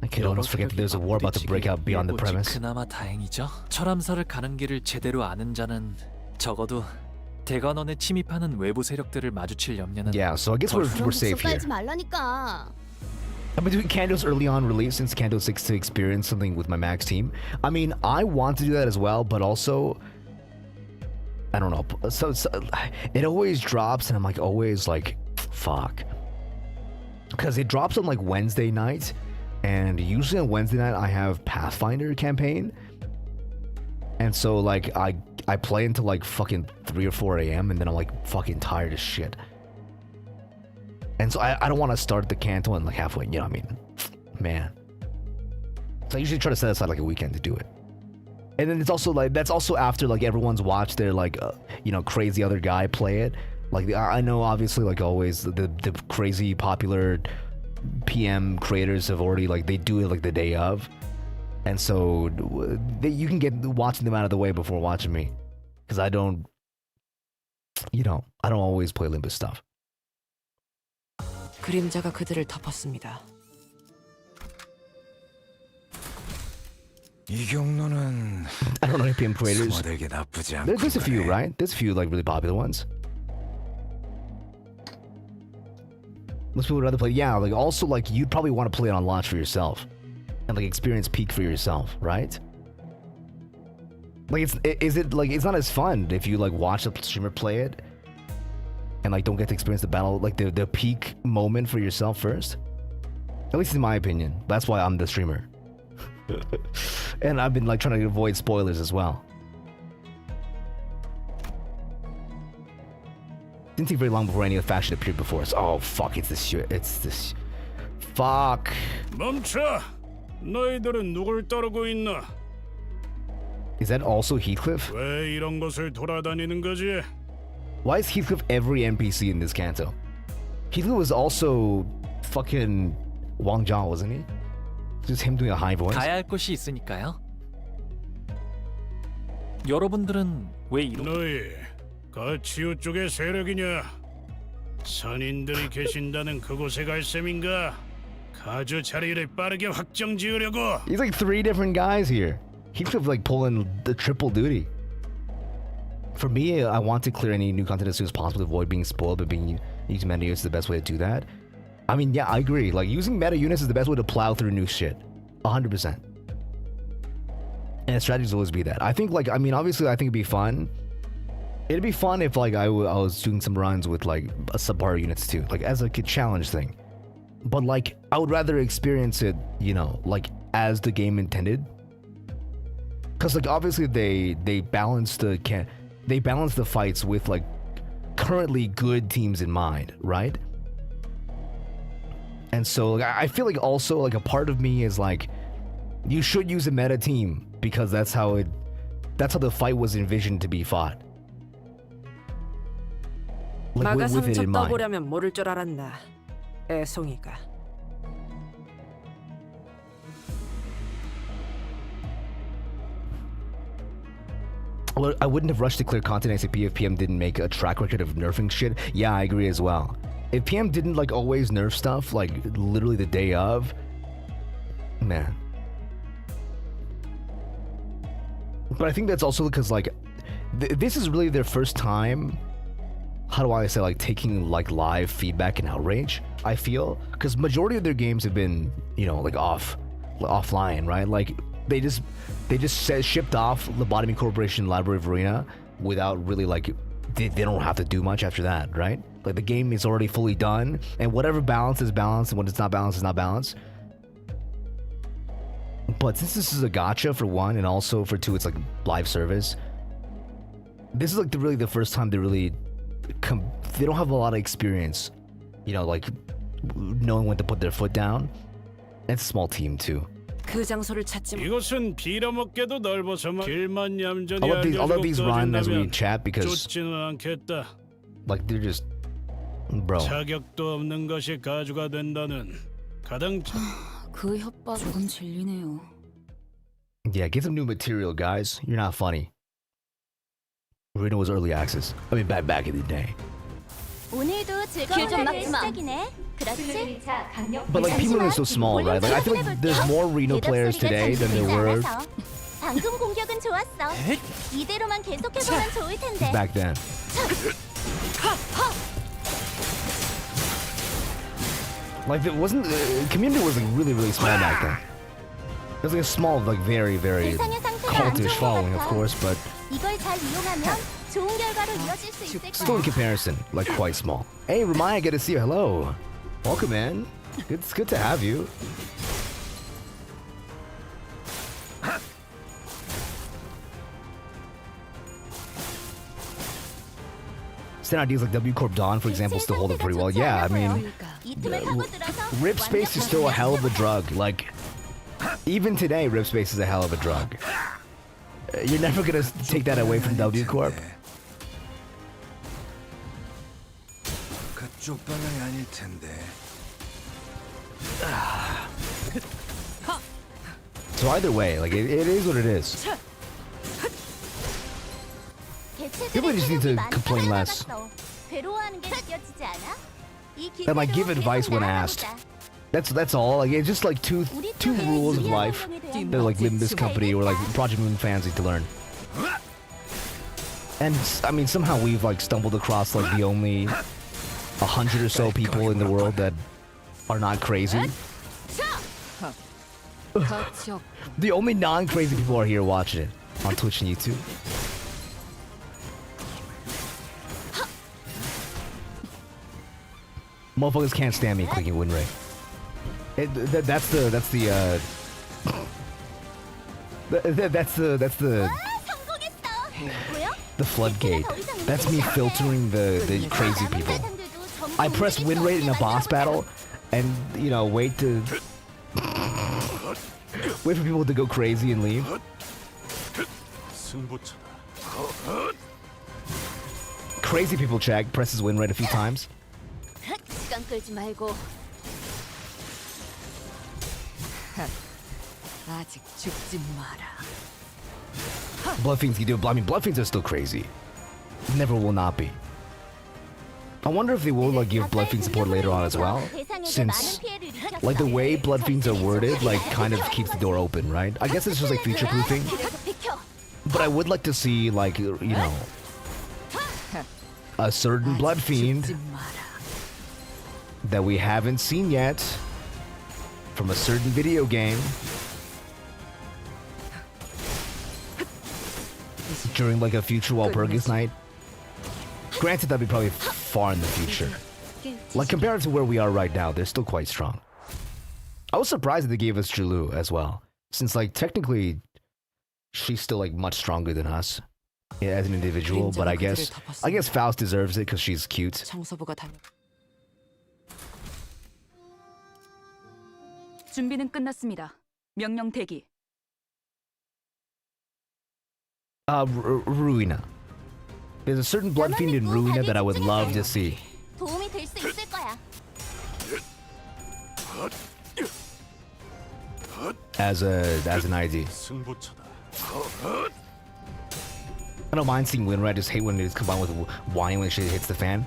I could almost forget that there's a war about to break out beyond the premise. 그나마 다행이죠. 철암사를 가는 길을 제대로 아는 자는 적어도 대관원에 침입하는 외부 세력들을 마주칠 염려는 Yeah, so I guess we're safe here. 빨지 말라니까. I've been doing Canto's early on release since Canto 6 to experience something with my max team. I mean, I want to do that as well, but also, I don't know. So it always drops, and I'm like always like, fuck, because it drops on like Wednesday night, and usually on Wednesday night I have Pathfinder campaign, and so like I play until like fucking 3 or 4 a.m. and then I'm like fucking tired as shit. And so I don't want to start the Canto and like halfway, you know what I mean? Man. So I usually try to set aside like a weekend to do it. And then it's also like, that's also after like everyone's watched their like, you know, crazy other guy play it. Like I know obviously like always the crazy popular PM creators have already like, they do it like the day of. And so you can get watching them out of the way before watching me. Because I don't always play Limbus stuff. 그림자가 그들을 덮었습니다. 이 경로는 I don't know any PM creators. 숨어들기 나쁘지 않고 There's a few, right? There's a few like really popular ones. Most people would rather play. Yeah, like also like you'd probably want to play it on launch for yourself, and like experience peak for yourself, right? Like it's not as fun if you like watch a streamer play it and like don't get to experience the battle, like the peak moment for yourself first. At least in my opinion. That's why I'm the streamer. And I've been like trying to avoid spoilers as well. Didn't take very long before any of the faction appeared before us. Oh fuck, it's this shit. It's this. Fuck. 멈춰! 너희들은 누굴 따르고 있나? Is that also Heathcliff? 왜 이런 곳을 돌아다니는 거지? Why is Heathcliff every NPC in this Canto? Heathcliff was also fucking Wang Zhao, wasn't he? Just him doing a high voice. 가야 할 곳이 있으니까요. 여러분들은 왜 이런? 너희 가치우 쪽의 세력이냐? 선인들이 계신다는 그곳에 갈 셈인가? 가주 자리를 빠르게 확정 지으려고. He's like 3 different guys here. Heathcliff like pulling the triple duty. For me, I want to clear any new content as soon as possible to avoid being spoiled, but using meta units is the best way to do that. I mean, yeah, I agree. Like, using meta units is the best way to plow through new shit. 100%. And the strategies will always be that. I think, like, I mean, obviously, I think it'd be fun. It'd be fun if, like, I was doing some runs with, like, subpar units, too. Like, as, like, a challenge thing. but like I would rather experience it, you know, like as the game intended. Cause like obviously they balance the fights with like currently good teams in mind, right? And so like, I feel like also like a part of me is like, you should use a meta team because that's how the fight was envisioned to be fought. Like with it in mind. 떠보려면 모를 줄 알았나. 애송이가. I wouldn't have rushed to clear content ACP if PM didn't make a track record of nerfing shit. Yeah, I agree as well. If PM didn't like always nerf stuff like literally the day of, man. But I think that's also because like this is really their first time, how do I say, like taking like live feedback and outrage, I feel, because majority of their games have been, you know, like offline, right? Like they just shipped off Lobotomy Corporation Library of Arena without really like they don't have to do much after that, right? Like the game is already fully done, and whatever balance is balanced, and when it's not balanced is not balanced. But since this is a gacha for one, and also for two, it's like live service. This is like really the first time they really they don't have a lot of experience, you know, like knowing when to put their foot down. It's a small team too. 그 장소를 찾지. 이곳은 빌어먹게도 넓어서만 길만 얌전히 I love these run as we chat because 좋지는 않겠다. like they're just bro. 자격도 없는 것이 가주가 된다는 가장 그 협박 조금 질리네요. Yeah, get some new material, guys. You're not funny. Arena was early access. I mean, back in the day. 오늘도 즐거운 하루의 시작이네. 그렇지? But like people are so small, right? Like I feel like there's more Reno players today than there were 방금 공격은 좋았어. 이대로만 계속해보면 좋을 텐데. back then. Like it wasn't community was like really small back then. It was like a small, like very cultish following, of course, but 이걸 잘 이용하면 좋은 결과로 이어질 수 있을 still in comparison, like quite small. Hey, Ramaya, good to see you. Hello, welcome, man. It's good to have you. Stand ideas like W Corp Dawn, for example, still hold up pretty well. Yeah, I mean, Rip Space is still a hell of a drug. Like, even today, Rip Space is a hell of a drug. You're never gonna take that away from W Corp. 그쪽 방향이 아닐 텐데. So either way, like it is what it is. People just need to complain less. And like give advice when asked. That's all. Like it's just like two rules of life that like Limbus company or like Project Moon fans need to learn. And I mean somehow we've like stumbled across like the only 100 or so people in the world that are not crazy. The only non-crazy people are here watching it on Twitch and YouTube. Motherfuckers can't stand me clicking win rate. That's the floodgate. That's me filtering the crazy people. I press win rate in a boss battle, and you know wait for people to go crazy and leave. Crazy people check presses win rate a few times. 시간 끌지 말고. 아직 죽지 마라. Bloodfiends, I mean, Bloodfiends are still crazy. Never will not be. I wonder if they will like give Bloodfiend support later on as well, since like the way Bloodfiends are worded like kind of keeps the door open, right? I guess it's just like future proofing. But I would like to see like you know a certain Bloodfiend that we haven't seen yet from a certain video game during like a future Walpurgis night. Granted, that'd be probably far in the future. Like compared to where we are right now, they're still quite strong. I was surprised that they gave us Julu as well, since like technically she's still like much stronger than us as an individual. But I guess Faust deserves it because she's cute. 청소부가 달려. 준비는 끝났습니다. 명령 대기. Ruina. There's a certain blood fiend in Ruina that I would love to see. 도움이 될 수 있을 거야. As an ID. I don't mind seeing Winra. I just hate when it's combined with whine when shit hits the fan.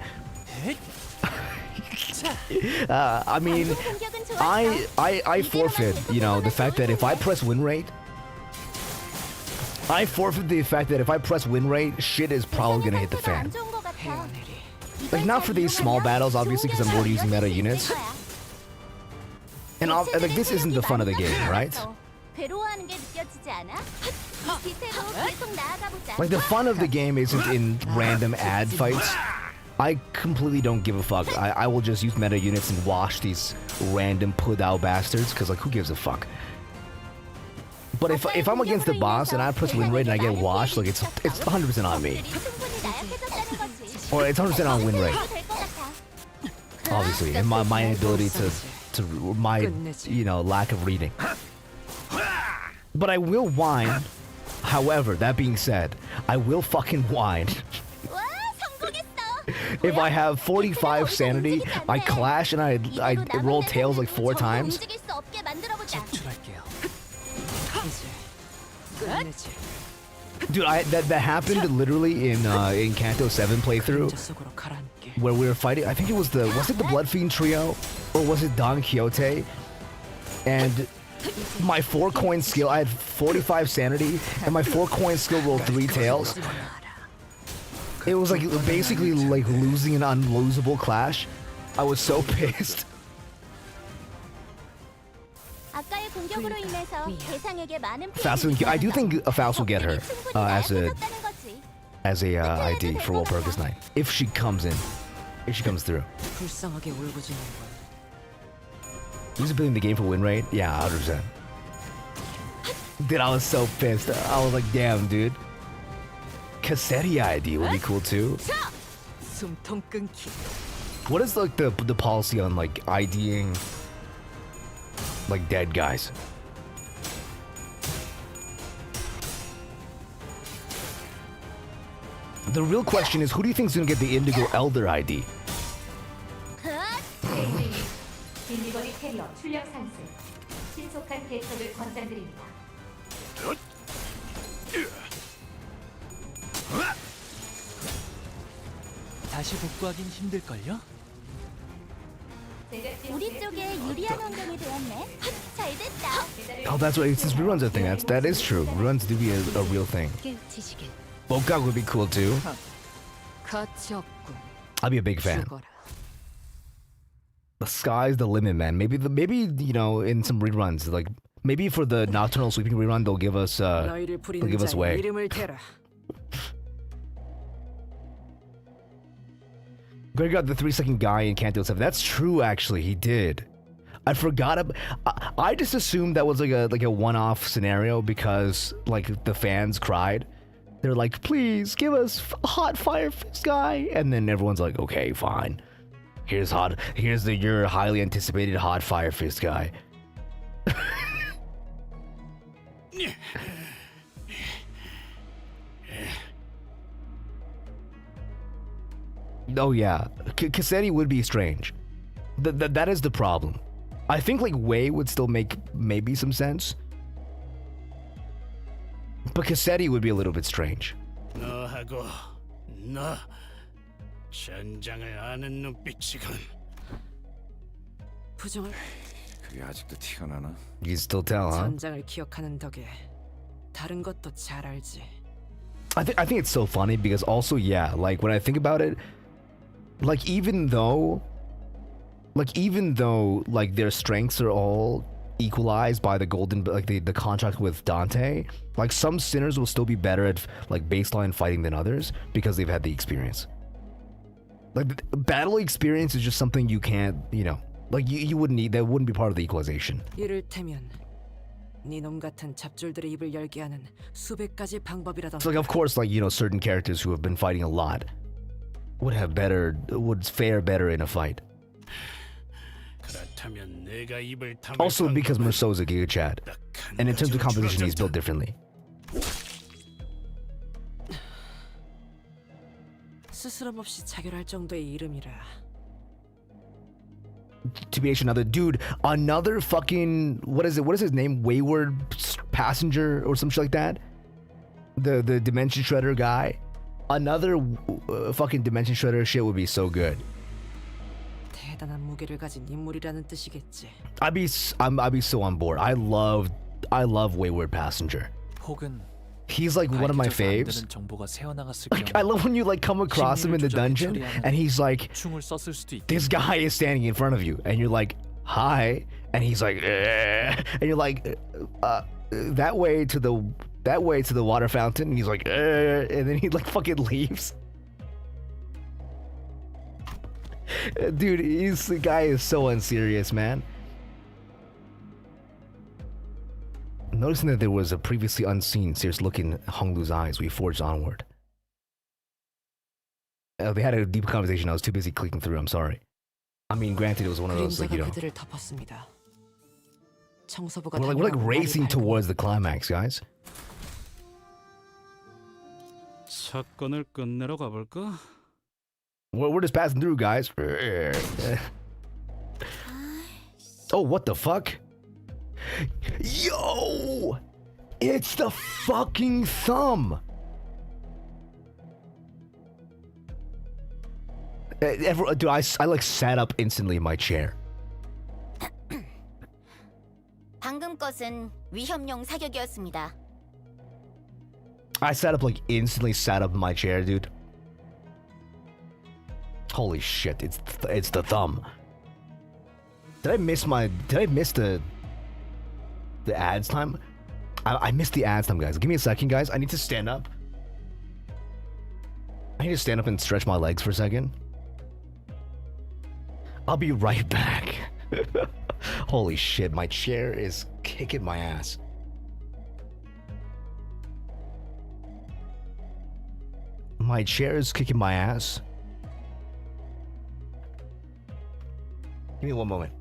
I mean, I forfeit, you know, the fact that if I press win rate, I forfeit the fact that if I press win rate, shit is probably gonna hit the fan. Like, not for these small battles, obviously, because I'm already using meta units. And like, this isn't the fun of the game, right? Like, the fun of the game isn't in random ad fights. I completely don't give a fuck. I will just use meta units and wash these random put-out bastards, because, like, who gives a fuck? But if I'm against the boss and I press win rate and I get washed, like, it's 100% on me. Or it's 100% on win rate. Obviously, and my inability to my, you know, lack of reading. But I will whine. However, that being said, I will fucking whine. If I have 45 sanity, I clash and I roll tails like 4 times. Dude, that happened literally in Canto 7 playthrough, where we were fighting. I think it was the Blood Fiend trio, or was it Don Quixote? And my 4-coin skill, I had 45 sanity, and my 4-coin skill rolled 3 tails. It was like basically like losing an unlosable clash. I was so pissed. Faust will, I do think Faust will get her as a ID for World Purpose Night if she comes in, if she comes through. Who's playing the game for win rate? Yeah, 100%. Dude, I was so pissed. I was like, damn, dude. Cassetti ID would be cool too. What is like the policy on like IDing like dead guys? The real question is, who do you think is gonna get the Indigo Elder ID? 빌리버리 캐리어 출력 상승. 신속한 대처를 권장드립니다. 다시 복구하긴 힘들걸요? 우리 쪽에 유리한 환경이 되었네. 잘 됐다. Oh, that's right. It's this reruns a thing. That is true. Reruns do be a real thing. Bokak would be cool too. I'd be a big fan. The sky's the limit, man. Maybe you know, in some reruns, like maybe for the Nocturnal Sweeping rerun, they'll give us way. Greg got the 3-second guy in Canto 7. That's true, actually. He did. I forgot. I just assumed that was like a one-off scenario because like the fans cried. They're like, please give us a hot fire fist guy, and then everyone's like, okay, fine. Here's your highly anticipated hot fire fist guy. Oh yeah, Cassetti would be strange. That is the problem. I think like Wei would still make maybe some sense, but Cassetti would be a little bit strange. 너하고 너 전장을 아는 눈빛이군. 부정을. 그게 아직도 티가 나나? You can still tell, huh? 전장을 기억하는 덕에 다른 것도 잘 알지. I think it's so funny because also, yeah, like when I think about it, like even though like their strengths are all equalized by the golden, like the contract with Dante, like some sinners will still be better at like baseline fighting than others because they've had the experience. Like the battle experience is just something you can't, you know, like you wouldn't need. That wouldn't be part of the equalization. 이를테면 네놈 같은 잡졸들의 입을 열게 하는 수백 가지 방법이라던가. So like, of course, like, you know, certain characters who have been fighting a lot would fare better in a fight. 그렇다면 내가 입을 탐할 Also because Merceau's a Giga Chad, and in terms of composition, he's built differently. 스스럼 없이 자결할 정도의 이름이라. To be another dude, another fucking what is his name? Wayward Passenger or some shit like that. The Dimension Shredder guy. Another fucking Dimension Shredder shit would be so good. 대단한 무게를 가진 인물이라는 뜻이겠지. I'd be so on board. I love Wayward Passenger. 혹은 He's like one of my faves. Like, I love when you like come across him in the dungeon and he's like, this guy is standing in front of you and you're like, hi, and he's like, and you're like, that way to the water fountain, and he's like, and then he like fucking leaves. Dude, the guy is so unserious, man. Noticing that there was a previously unseen, serious look in Hong Lu's eyes, we forged onward. They had a deep conversation. I was too busy clicking through. I'm sorry. I mean, granted, it was one of those, like, you know, we're like racing towards the climax, guys. 사건을 끝내러 가볼까? We're just passing through, guys. Oh, what the fuck? Yo! It's the fucking thumb! Dude, I like sat up instantly in my chair. 방금 것은 위협용 사격이었습니다. I sat up like instantly sat up in my chair, dude. Holy shit, it's the thumb. Did I miss the ads time? I missed the ads time, guys. Give me a second, guys. I need to stand up. I need to stand up and stretch my legs for a second. I'll be right back. Holy shit, my chair is kicking my ass. My chair is kicking my ass. Give me one moment.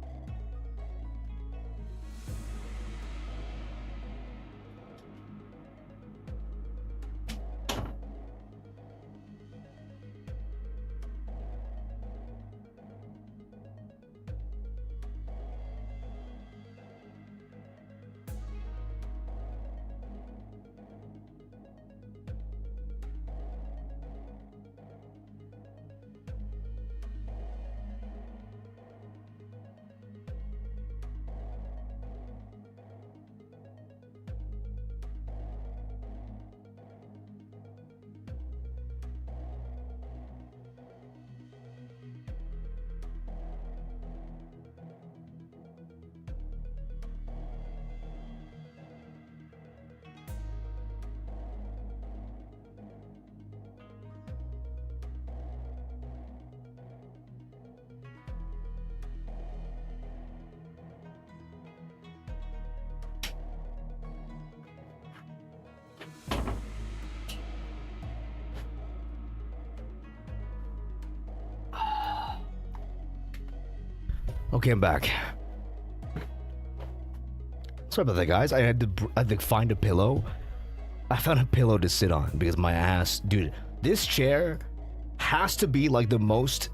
Okay, I'm back. Sorry about that, guys. I had to find a pillow. I found a pillow to sit on because my ass, dude, this chair has to be like the most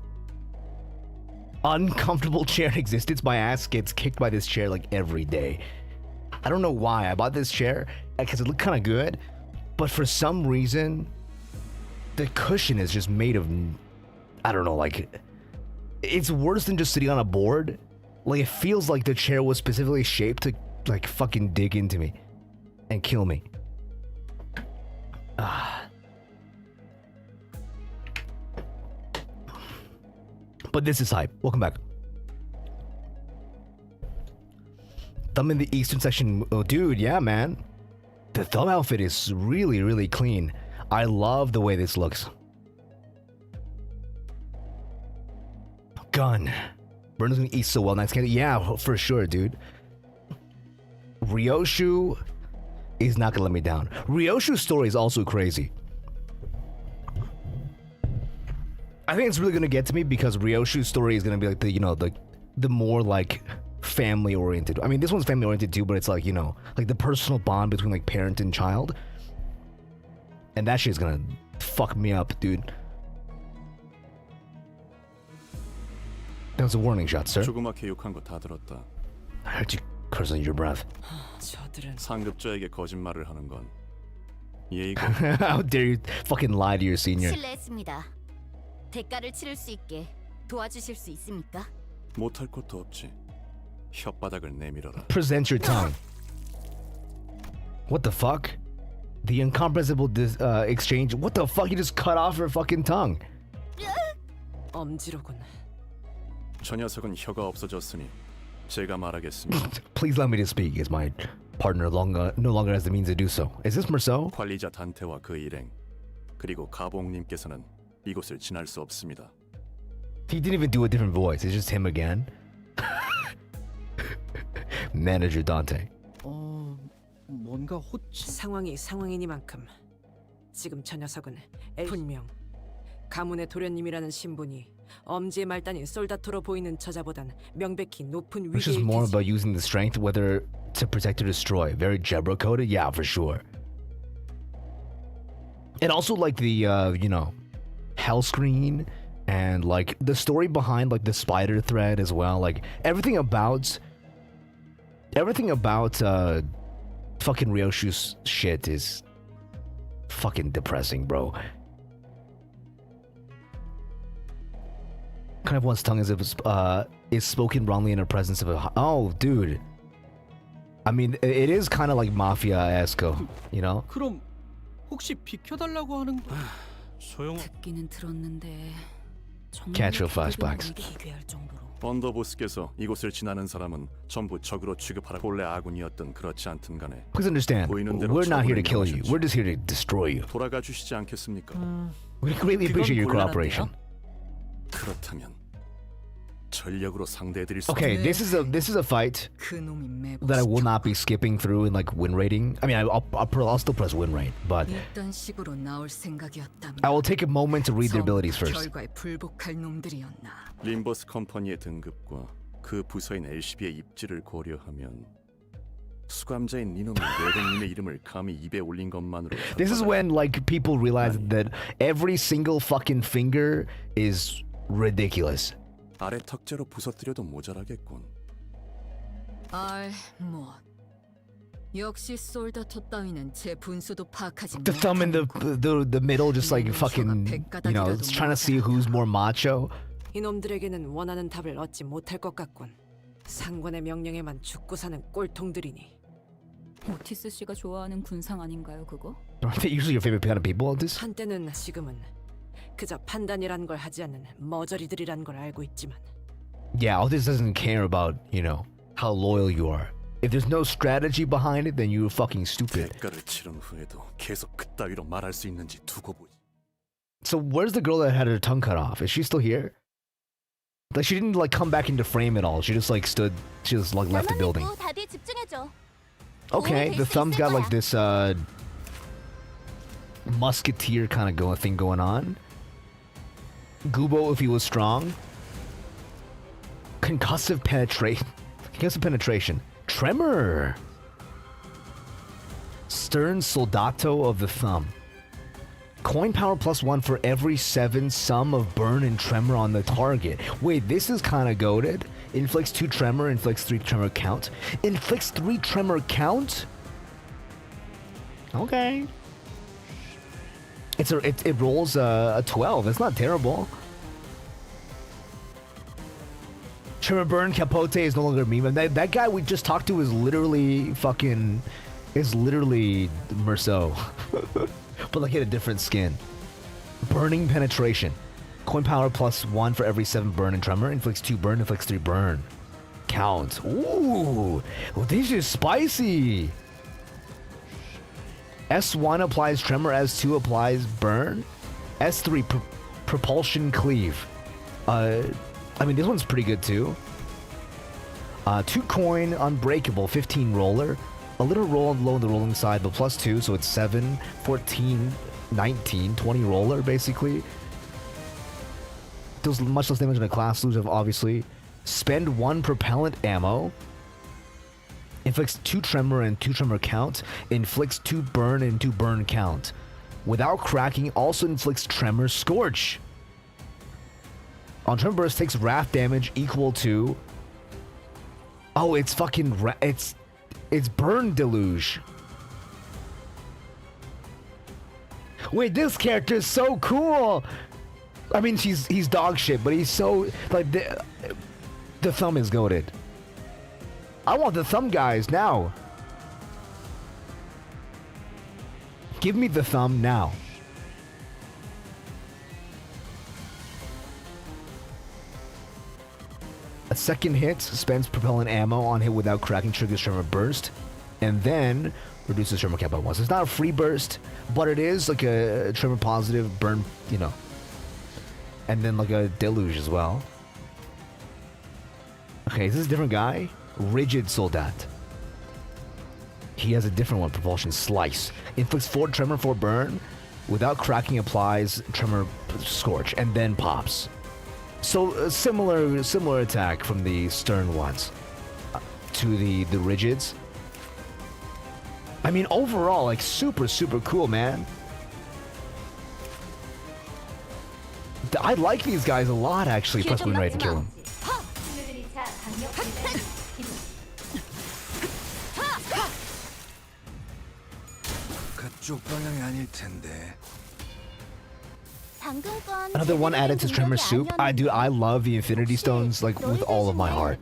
uncomfortable chair in existence. My ass gets kicked by this chair like every day. I don't know why. I bought this chair because it looked kind of good, but for some reason, the cushion is just made of, I don't know, like, it's worse than just sitting on a board. Like, it feels like the chair was specifically shaped to, like, fucking dig into me and kill me. But this is hype. Welcome back. Thumb in the eastern section. Oh, dude, yeah, man. The thumb outfit is really, really clean. I love the way this looks. gun. Burn is gonna eat so well next game. Yeah, for sure, dude. Ryoshu is not gonna let me down. Ryoshu's story is also crazy. I think it's really gonna get to me because Ryoshu's story is gonna be like the more like family oriented. I mean, this one's family oriented too, but it's like, like the personal bond between like parent and child. And that shit's gonna fuck me up, dude. That was a warning shot, sir. 조그맣게 욕한 거 다 들었다. I heard you curse on your breath. 저들은 상급자에게 거짓말을 하는 건 예의가 How dare you fucking lie to your senior? 실례했습니다. 대가를 치를 수 있게 도와주실 수 있습니까? 못할 것도 없지. 혓바닥을 내밀어라. Present your tongue. What the fuck? The incomprehensible exchange. What the fuck? You just cut off her fucking tongue. 엄지로군. 저 녀석은 혀가 없어졌으니 제가 말하겠습니다. Please let me to speak. Is my partner no longer has the means to do so? Is this Merceau? 관리자 단테와 그 일행 그리고 가봉님께서는 이곳을 지날 수 없습니다. He didn't even do a different voice. It's just him again. Manager Dante. 뭔가 상황이 상황이니만큼 지금 저 녀석은 분명 가문의 도련님이라는 신분이 엄지의 말단인 솔다토로 보이는 저자보단 명백히 높은 It's just 위계일 more 테지. about using the strength, whether to protect or destroy. Very Jebra coded, yeah, for sure. And also like the hell screen and like the story behind like the spider thread as well. Like everything about fucking Ryoshu's shit is fucking depressing, bro. Kind of one's tongue is spoken wrongly in the presence of a... Oh, dude. I mean, it is kind of like mafia-esque, you know? 그럼 혹시 비켜달라고 하는 거? 듣기는 들었는데 Catch your flashbacks. 기괴할 정도로. 언더보스께서 이곳을 지나는 사람은 전부 적으로 취급하라. 본래 아군이었든 그렇지 않든 간에 Please understand, 보이는 대로 we're not here to kill 처벌을 you. We're just here to destroy you. 돌아가 주시지 않겠습니까? We greatly appreciate your cooperation. 그렇다면 전력으로 상대해드릴 수 Okay, this is a fight that I will not be skipping through in like win rating. I mean, I'll still press win rate, but 이딴 식으로 나올 생각이었다면 I will take a moment to read their abilities first. 결과에 불복할 놈들이었나. 림버스 컴퍼니의 등급과 그 부서인 LCB의 입지를 고려하면 수감자인 니놈이 외동님의 이름을 감히 입에 올린 것만으로 This is when like people realize that every single fucking finger is ridiculous. 아래 턱재로 부서뜨려도 모자라겠군. 뭐 역시 솔다토 따위는 제 분수도 파악하지 The thumb in the middle, just like fucking, it's trying to see who's more macho. 이놈들에게는 원하는 답을 얻지 못할 것 같군. 상관의 명령에만 죽고 사는 꼴통들이니. 오티스 씨가 좋아하는 군상 아닌가요, 그거? Aren't they usually your favorite kind of people at this? 한때는 지금은 그저 판단이란 걸 하지 않는 머저리들이란 걸 알고 있지만. Yeah, all this doesn't care about, how loyal you are. If there's no strategy behind it, then you're fucking stupid. 대가를 치른 후에도 계속 그따위로 말할 수 있는지 두고 보지. So where's the girl that had her tongue cut off? Is she still here? Like she didn't like come back into frame at all. She just like stood. She just like left the building. 다들 집중해줘. Okay, the thumb's got like this musketeer kind of thing going on. Gubo if he was strong. Concussive penetration. Tremor. Stern soldato of the thumb. Coin power +1 for every 7 sum of burn and tremor on the target. Wait, this is kind of goated. Inflicts 2 tremor, inflicts 3 tremor count. Inflicts 3 tremor count? Okay. It rolls a 12. It's not terrible. Tremor burn capote is no longer a meme. That guy we just talked to is literally Merceau. But like in a different skin. Burning penetration. Coin power +1 for every 7 burn and tremor. Inflicts 2 burn, inflicts 3 burn. Count. Ooh, this is spicy. S1 applies tremor, S2 applies burn. S3 propulsion cleave. I mean, this one's pretty good too. 2 coin, unbreakable, 15 roller. A little roll low on the rolling side, but +2, so it's 7, 14, 19, 20 roller, basically. Does much less damage than a class loser, obviously. Spend 1 propellant ammo. Inflicts 2 tremor and 2 tremor count. Inflicts 2 burn and 2 burn count. Without cracking, also inflicts tremor scorch. On tremor burst, takes wrath damage equal to... Oh, it's fucking... It's burn deluge. Wait, this character is so cool. I mean, he's dog shit, but he's so... Like, the thumb is goated. I want the thumb guys now. Give me the thumb now. A second hit spends propellant ammo on hit without cracking, triggers tremor burst, and then reduces tremor cap by 1. So it's not a free burst, but it is like a tremor positive burn, you know. And then like a deluge as well. Okay, is this a different guy? Rigid Soldat. He has a different one, propulsion slice. Inflicts 4 tremor, 4 burn. Without cracking, applies tremor scorch, and then pops. So a similar attack from the stern ones to the rigids. I mean, overall, like super cool, man. I like these guys a lot, actually. Press win rate and kill them. Another one added to Tremor Soup. I love the Infinity Stones like with all of my heart.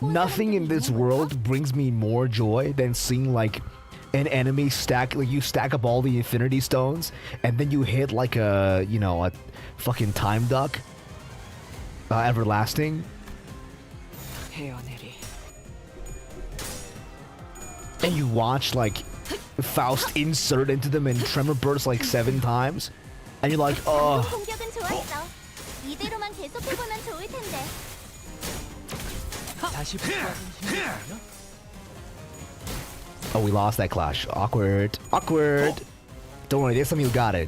Nothing in this world brings me more joy than seeing like an enemy stack, like you stack up all the Infinity Stones and then you hit like a, you know, a fucking time duck. Everlasting. And you watch like Faust insert into them and Tremor burst like 7 times. And you're like, oh. Oh, we lost that clash. Awkward. Don't worry, this time you got it.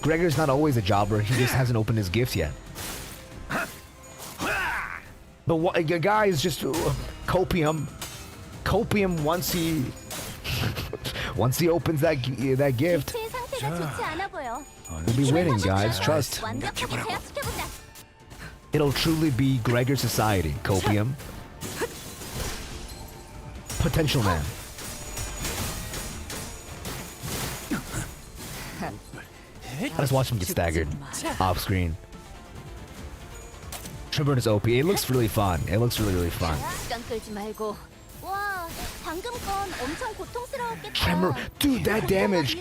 Gregor's not always a jobber. He just hasn't opened his gift yet. But what, your guy is just copium. Copium once he opens that gift. We'll be winning, guys. Trust. It'll truly be Gregor's society. Copium. Potential man. I just watch him get staggered off screen. Tremor is OP. It looks really fun. It looks really fun. Tremor, dude, that damage.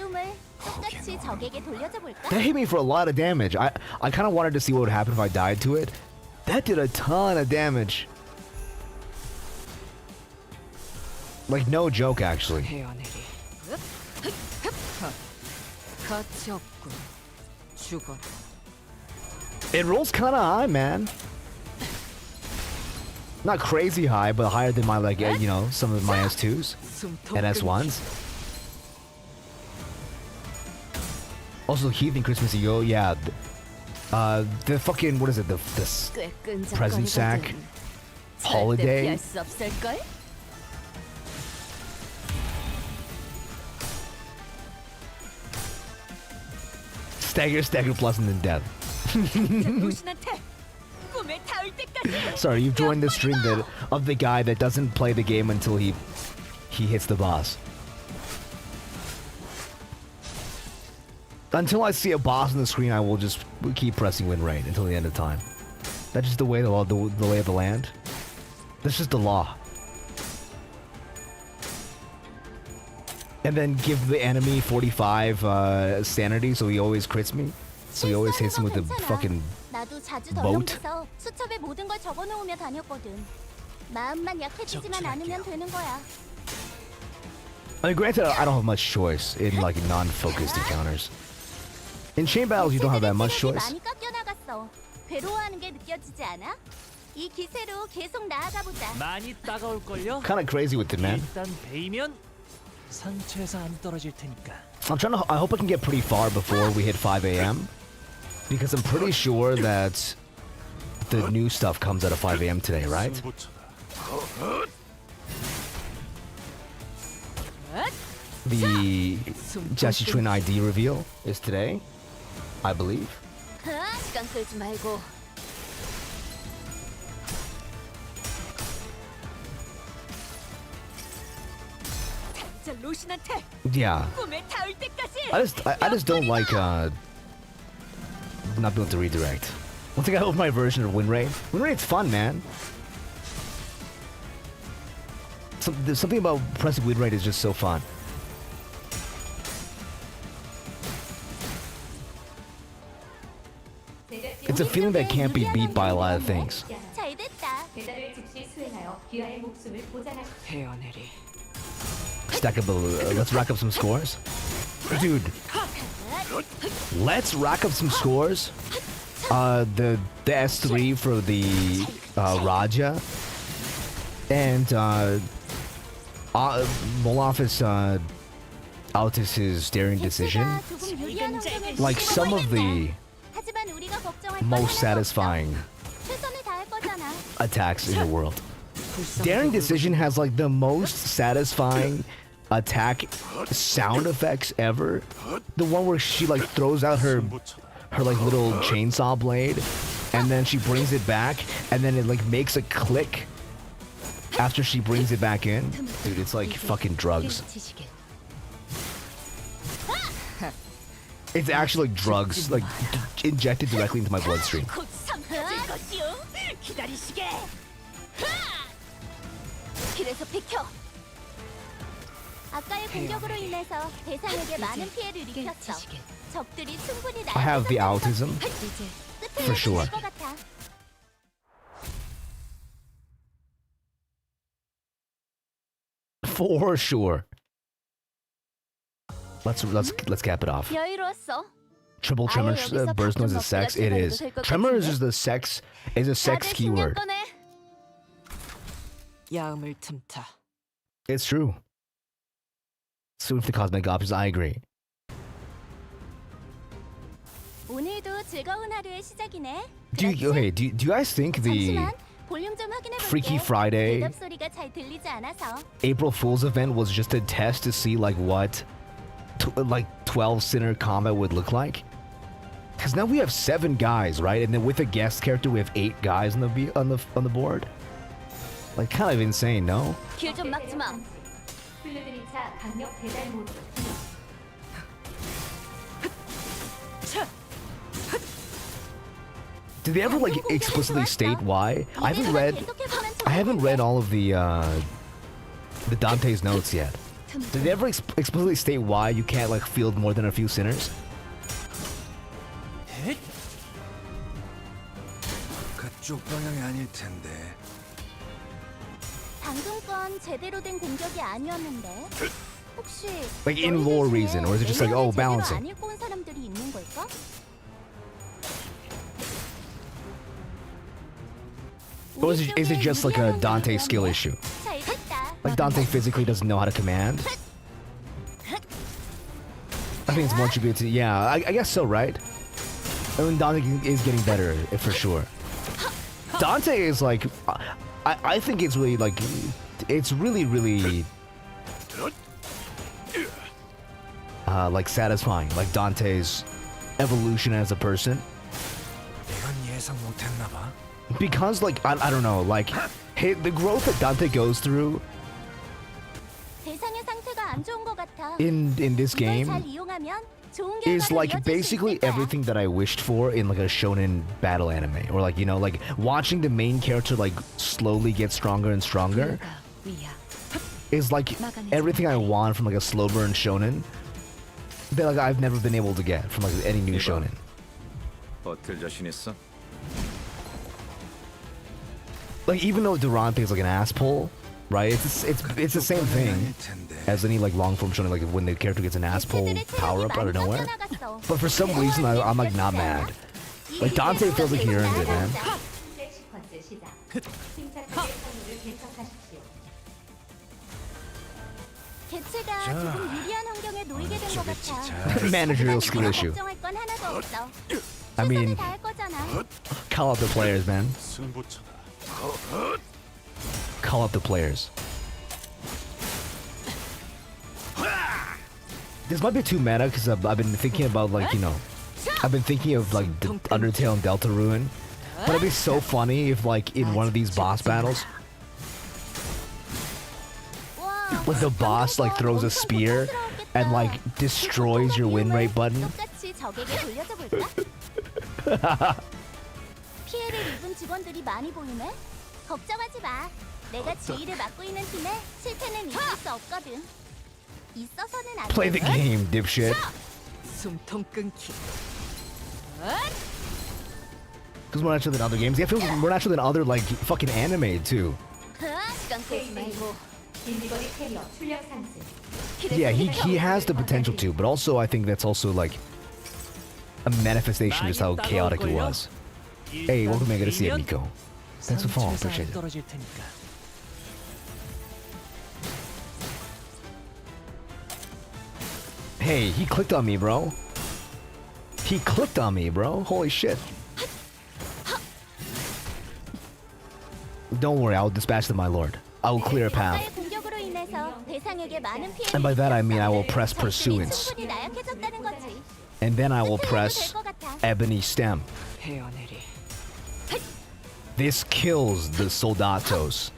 That hit me for a lot of damage. I kind of wanted to see what would happen if I died to it. That did a ton of damage. Like, no joke, actually. It rolls kind of high, man. Not crazy high, but higher than my, like, you know, some of my S2s and S1s. Also, Heathen Christmas Ego, yeah. The fucking, what is it? The present sack holiday. Stagger plus and then death. Sorry, you've joined the stream of the guy that doesn't play the game until he hits the boss. Until I see a boss on the screen, I will just keep pressing win rate until the end of time. That's just the way the lay of the land. That's just the law. And then give the enemy 45 sanity, so he always crits me. So he always hits him with the fucking boat. I mean, granted, I don't have much choice in like non-focused encounters. In chain battles, you don't have that much choice. 괴로워하는 게 느껴지지 않아? 이 기세로 계속 나아가 보자. 많이 따가울걸요? Kind of crazy with it, man. 일단 베이면 상처에서 안 떨어질 테니까. I hope I can get pretty far before we hit 5 a.m. Because I'm pretty sure that the new stuff comes out of 5 a.m. today, right? The Jesse Twin ID reveal is today, I believe. 시간 끌지 말고. 로신한테 Yeah. 꿈에 닿을 때까지. I just don't like not being able to redirect. One thing I hope my version of win rate. Win rate's fun, man. There's something about pressing win rate is just so fun. It's a feeling that can't be beat by a lot of things. 잘 됐다. 배달을 즉시 수행하여 귀하의 목숨을 보장할. 헤어내리. Stack up let's rack up some scores. Dude, let's rack up some scores. The S3 for the Raja and Molof's Altus's daring decision. Like some of the most satisfying attacks in the world. Daring Decision has like the most satisfying attack sound effects ever. The one where she like throws out her like little chainsaw blade and then she brings it back and then it like makes a click after she brings it back in. Dude, it's like fucking drugs. It's actually like drugs, like injected directly into my bloodstream. 길에서 비켜. 아까의 공격으로 인해서 대상에게 많은 피해를 입혔어. 적들이 충분히 날 I have the autism for sure. For sure. Let's cap it off. 여유로웠어. Triple Tremors burst noise is sex. It is. Tremors is a sex keyword. 야음을 틈타. It's true. Soon for the cosmetic options, I agree. 오늘도 즐거운 하루의 시작이네. Do you guys think the Freaky Friday 소리가 잘 들리지 않아서. April Fool's event was just a test to see like what like 12 Sinner combat would look like? Because now we have 7 guys, right? And then with a guest character, we have 8 guys on the board. Like kind of insane, no? 길 좀 막지 마. 플루드리차 강력 배달 모드. Did they ever like explicitly state why? I haven't read all of the Dante's notes yet. Did they ever explicitly state why you can't like field more than a few sinners? 그쪽 방향이 아닐 텐데. 방금 건 제대로 된 공격이 아니었는데. 혹시 Like in lore reason, or is it just like oh balancing? 안 읽고 온 사람들이 있는 걸까? Or is it just like a Dante skill issue? Like Dante physically doesn't know how to command? I think it's more attributed to, yeah, I guess so, right? I mean, Dante is getting better, for sure. Dante is like, I think it's really like, it's really like satisfying, like Dante's evolution as a person. Because like I don't know, like hey, the growth that Dante goes through in this game is like basically everything that I wished for in like a shonen battle anime, or like, you know, like watching the main character like slowly get stronger and stronger is like everything I want from like a slow burn shonen that like I've never been able to get from like any new shonen. 버틸 자신 있어? Like even though Durante is like an asshole, right? It's the same thing as any like long form shonen, like when the character gets an asshole power up out of nowhere. But for some reason I'm like not mad. Like Dante feels like he earned it, man. 개체가 조금 유리한 환경에 놓이게 된 것 같아. Managerial skill issue. 걱정할 건 하나도 없어. I mean, 다 할 거잖아. call up the players, man. 승부처다. Call up the players. This might be too meta because I've been thinking about, like, you know, I've been thinking of like Undertale and Deltarune, but it'd be so funny if, like, in one of these boss battles, like the boss like throws a spear and like destroys your win rate button. 똑같이 적에게 돌려줘 볼까? 피해를 입은 직원들이 많이 보이네. 걱정하지 마. 내가 지휘를 맡고 있는 팀에 실패는 있을 수 없거든. 있어서는 안 돼. Play the game, dipshit. 숨통 끊기. Because we're not sure than other games. Yeah, I feel like we're not sure than other like fucking anime too. 시간 끌지 말고. Yeah, he has the potential to, but also I think that's also like a manifestation of just how chaotic it was. Hey, welcome to see Miko. Thanks for following, appreciate it. 떨어질 테니까. Hey, he clicked on me, bro. He clicked on me, bro. Holy shit. Don't worry, I'll dispatch them, my lord. I will clear a path. And by that I mean I will press pursuance. And then I will press ebony stem. This kills the soldatos.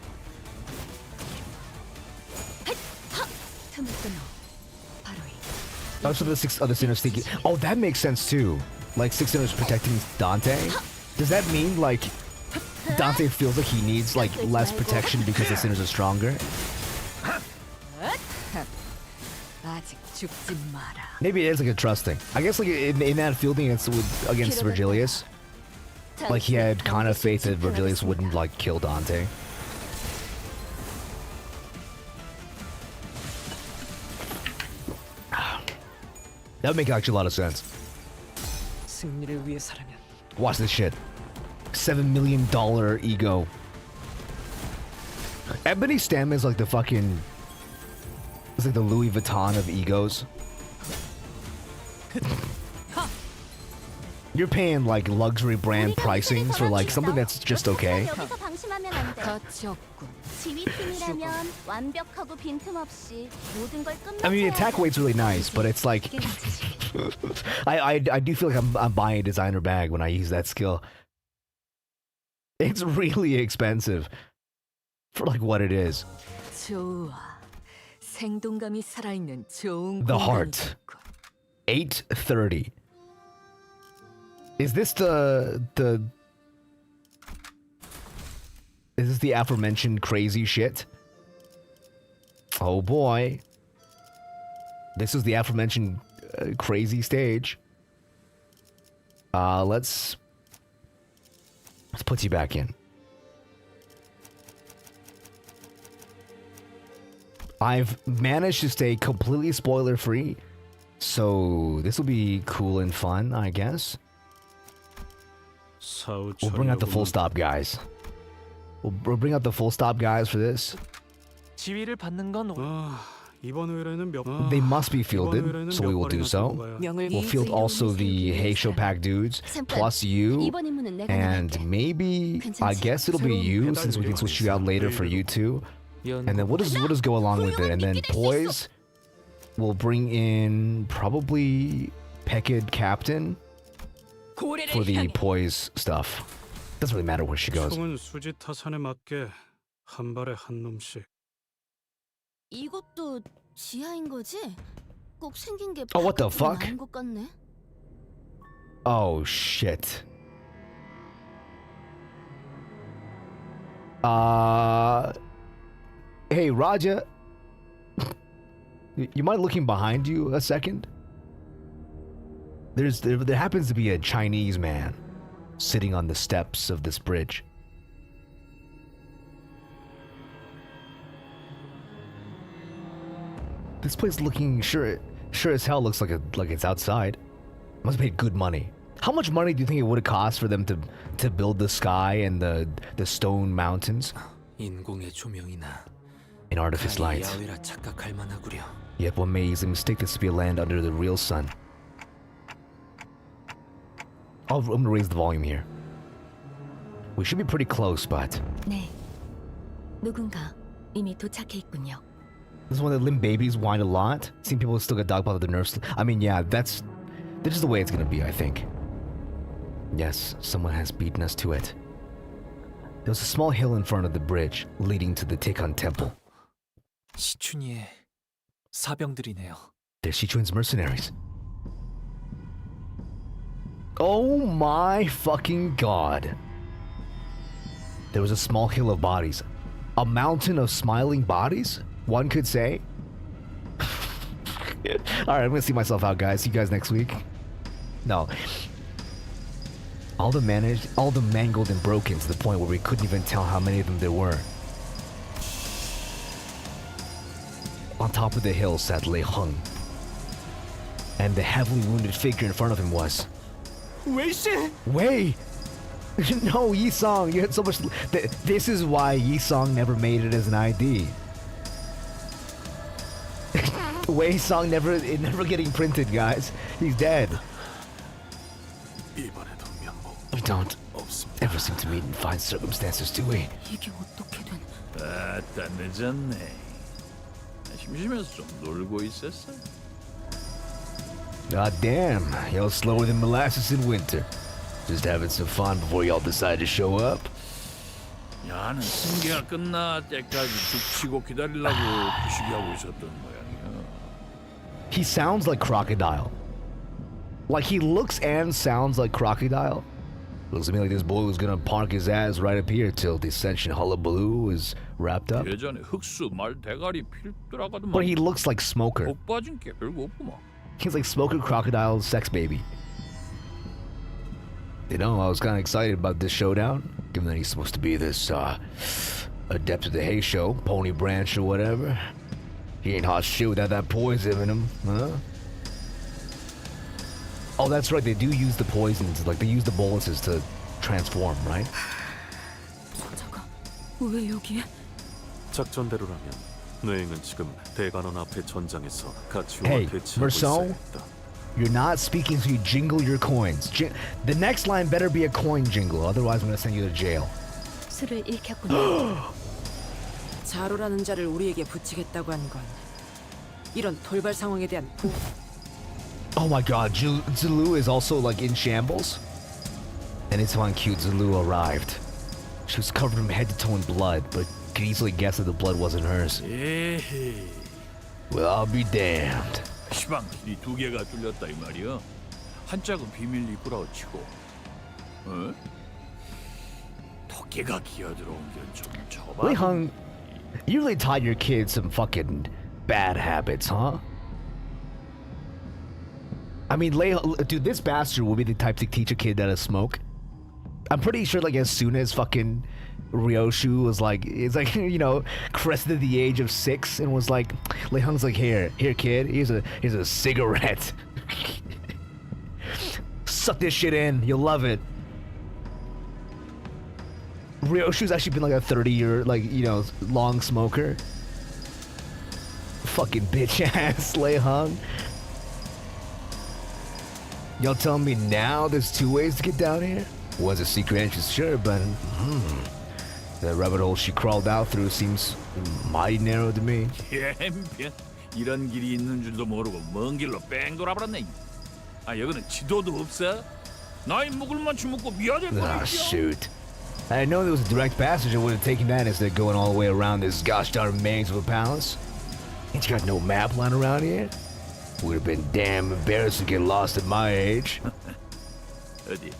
Also the 6 other sinners thinking, oh, that makes sense too. Like 6 sinners protecting Dante. Does that mean like Dante feels like he needs like less protection because the sinners are stronger? Maybe it is like a trust thing. I guess like in that fielding against Virgilius, like he had kind of faith that Virgilius wouldn't like kill Dante. That would make actually a lot of sense. Watch this shit. $7 million ego. Ebony Stem is like the fucking... It's like the Louis Vuitton of egos. You're paying like luxury brand pricings for like something that's just okay. I mean, attack weight's really nice, but it's like I do feel like I'm buying a designer bag when I use that skill. It's really expensive for like what it is. The heart. 830. Is this the is this the aforementioned crazy shit? Oh boy. This is the aforementioned crazy stage. Let's put you back in. I've managed to stay completely spoiler free, so this will be cool and fun, I guess. We'll bring out the full stop guys. We'll bring out the full stop guys for this. 지휘를 받는 건 They must be fielded, so we will do so. We'll field also the Heisho Pack dudes, plus you, and maybe, I guess it'll be you, since we can switch you out later for you two. And then we'll just go along with it, and then Poise will bring in probably Pekid Captain for the Poise stuff. Doesn't really matter where she goes. 이것도 지하인 거지? 꼭 생긴 게 Oh, what the fuck? 아닌 것 같네. Oh shit. Hey Raja, you mind looking behind you a second? There happens to be a Chinese man sitting on the steps of this bridge. This place looking sure as hell looks like it's outside. Must have paid good money. How much money do you think it would have cost for them to build the sky and the stone mountains? 인공의 조명이나 In artifice lights. 야외라 착각할 만하구려. Yet one may easily mistake this to be a land under the real sun. I'm gonna raise the volume here. We should be pretty close, but 네. 누군가 이미 도착해 있군요. this is one that limb babies whine a lot. Seeing people still get dogged by the nurse. I mean, yeah, that's just the way it's gonna be, I think. Yes, someone has beaten us to it. There was a small hill in front of the bridge leading to the Tikkun temple. 시춘이의 사병들이네요. They're Sichuan's mercenaries. Oh my fucking god. There was a small hill of bodies. A mountain of smiling bodies? One could say. Alright, I'm gonna see myself out, guys. See you guys next week. No. All the mangled and broken to the point where we couldn't even tell how many of them there were. On top of the hill sat Lei Heng. And the heavily wounded figure in front of him was... Wei! No, Yi Song, you had so much... This is why Yi Song never made it as an ID. Wei Song never getting printed, guys. He's dead. We don't ever seem to meet in fine circumstances, do we? 이게 어떻게 된... 아따 늦었네. 심심해서 좀 놀고 있었어. God damn, y'all slower than molasses in winter. Just having some fun before y'all decide to show up. 야는 승계가 끝날 때까지 죽치고 기다리려고 부시기하고 있었던 모양이야. He sounds like Crocodile. Like he looks and sounds like Crocodile. Looks to me like this boy was gonna park his ass right up here till the Ascension hullabaloo is wrapped up. 예전에 흑수 말 대가리 필더라가더만. But he looks like Smoker. 복 빠진 게 별거 없구만. He's like Smoker Crocodile Sex Baby. You know, I was kind of excited about this showdown, given that he's supposed to be this adept at the hay show, Pony Branch or whatever. He ain't hot shit without that poison in him, huh? Oh, that's right. They do use the poisons, like they use the boluses to transform, right? 저자가 왜 여기에? 작전대로라면 뇌행은 지금 대관원 앞의 전장에서 가치와 Hey, 대치하고 Merceau, 있어야겠다. you're not speaking, so you jingle your coins. The next line better be a coin jingle, otherwise I'm gonna send you to jail. 술을 잃혔군요. 자루라는 자를 우리에게 붙이겠다고 한 건 이런 돌발 상황에 대한 부... Oh my god, Zulu is also like in shambles. And it's on cute, Zulu arrived. She was covered from head to toe in blood, but could easily guess that the blood wasn't hers. 에헤이. Well, I'll be damned. 시방길이 두 개가 뚫렸다 이 말이야. 한 짝은 비밀 입구라고 치고, 어? 토끼가 기어들어온 게 좀 좁아. Lei Heng, you really taught your kids some fucking bad habits, huh? I mean, dude, this bastard would be the type to teach a kid how to smoke. I'm pretty sure, like, as soon as fucking Ryoshu was like, it's like, you know, crested the age of 6 and was like, Lei Heng's like, here, kid, here's a cigarette. Suck this shit in, you'll love it. Ryoshu's actually been like a 30-year, like, you know, long smoker. Fucking bitch ass Lei Heng. Y'all telling me now there's 2 ways to get down here? Was a secret entrance, sure, but the rabbit hole she crawled out through seems mighty narrow to me. 챔피언, 이런 길이 있는 줄도 모르고 먼 길로 뺑 돌아버렸네. 아 여기는 지도도 없어? 나이 먹을 만큼 먹고 미아될 Ah, 뻔했죠. shoot. I know there was a direct passage. I would have taken that instead of going all the way around this gosh darn maze of a palace. Ain't you got no map lying around here? Would have been damn embarrassed to get lost at my age. 어디?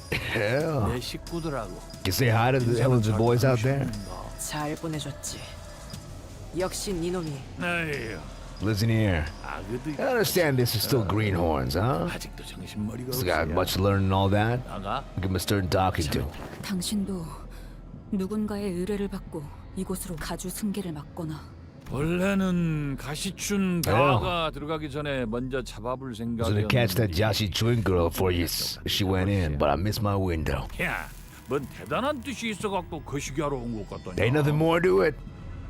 Hell. 내 식구들하고. You say hi to the Helen's boys out there? 잘 보내줬지. 역시 네 놈이. 에휴. Listen here. I understand this is still greenhorns, huh? 아직도 정신머리가 Still got 없어요. much learning and all that? 나가. Give him a stern talking to. 당신도 누군가의 의뢰를 받고 이곳으로 가주 승계를 맡거나 원래는 가시춘 가가 들어가기 전에 먼저 잡아볼 I was gonna 생각이었는데. catch that Jashi Twin girl before she went in, but I missed my window. 야, 뭔 대단한 뜻이 있어갖고 거시기하러 온 것 같더니. Ain't nothing more to it.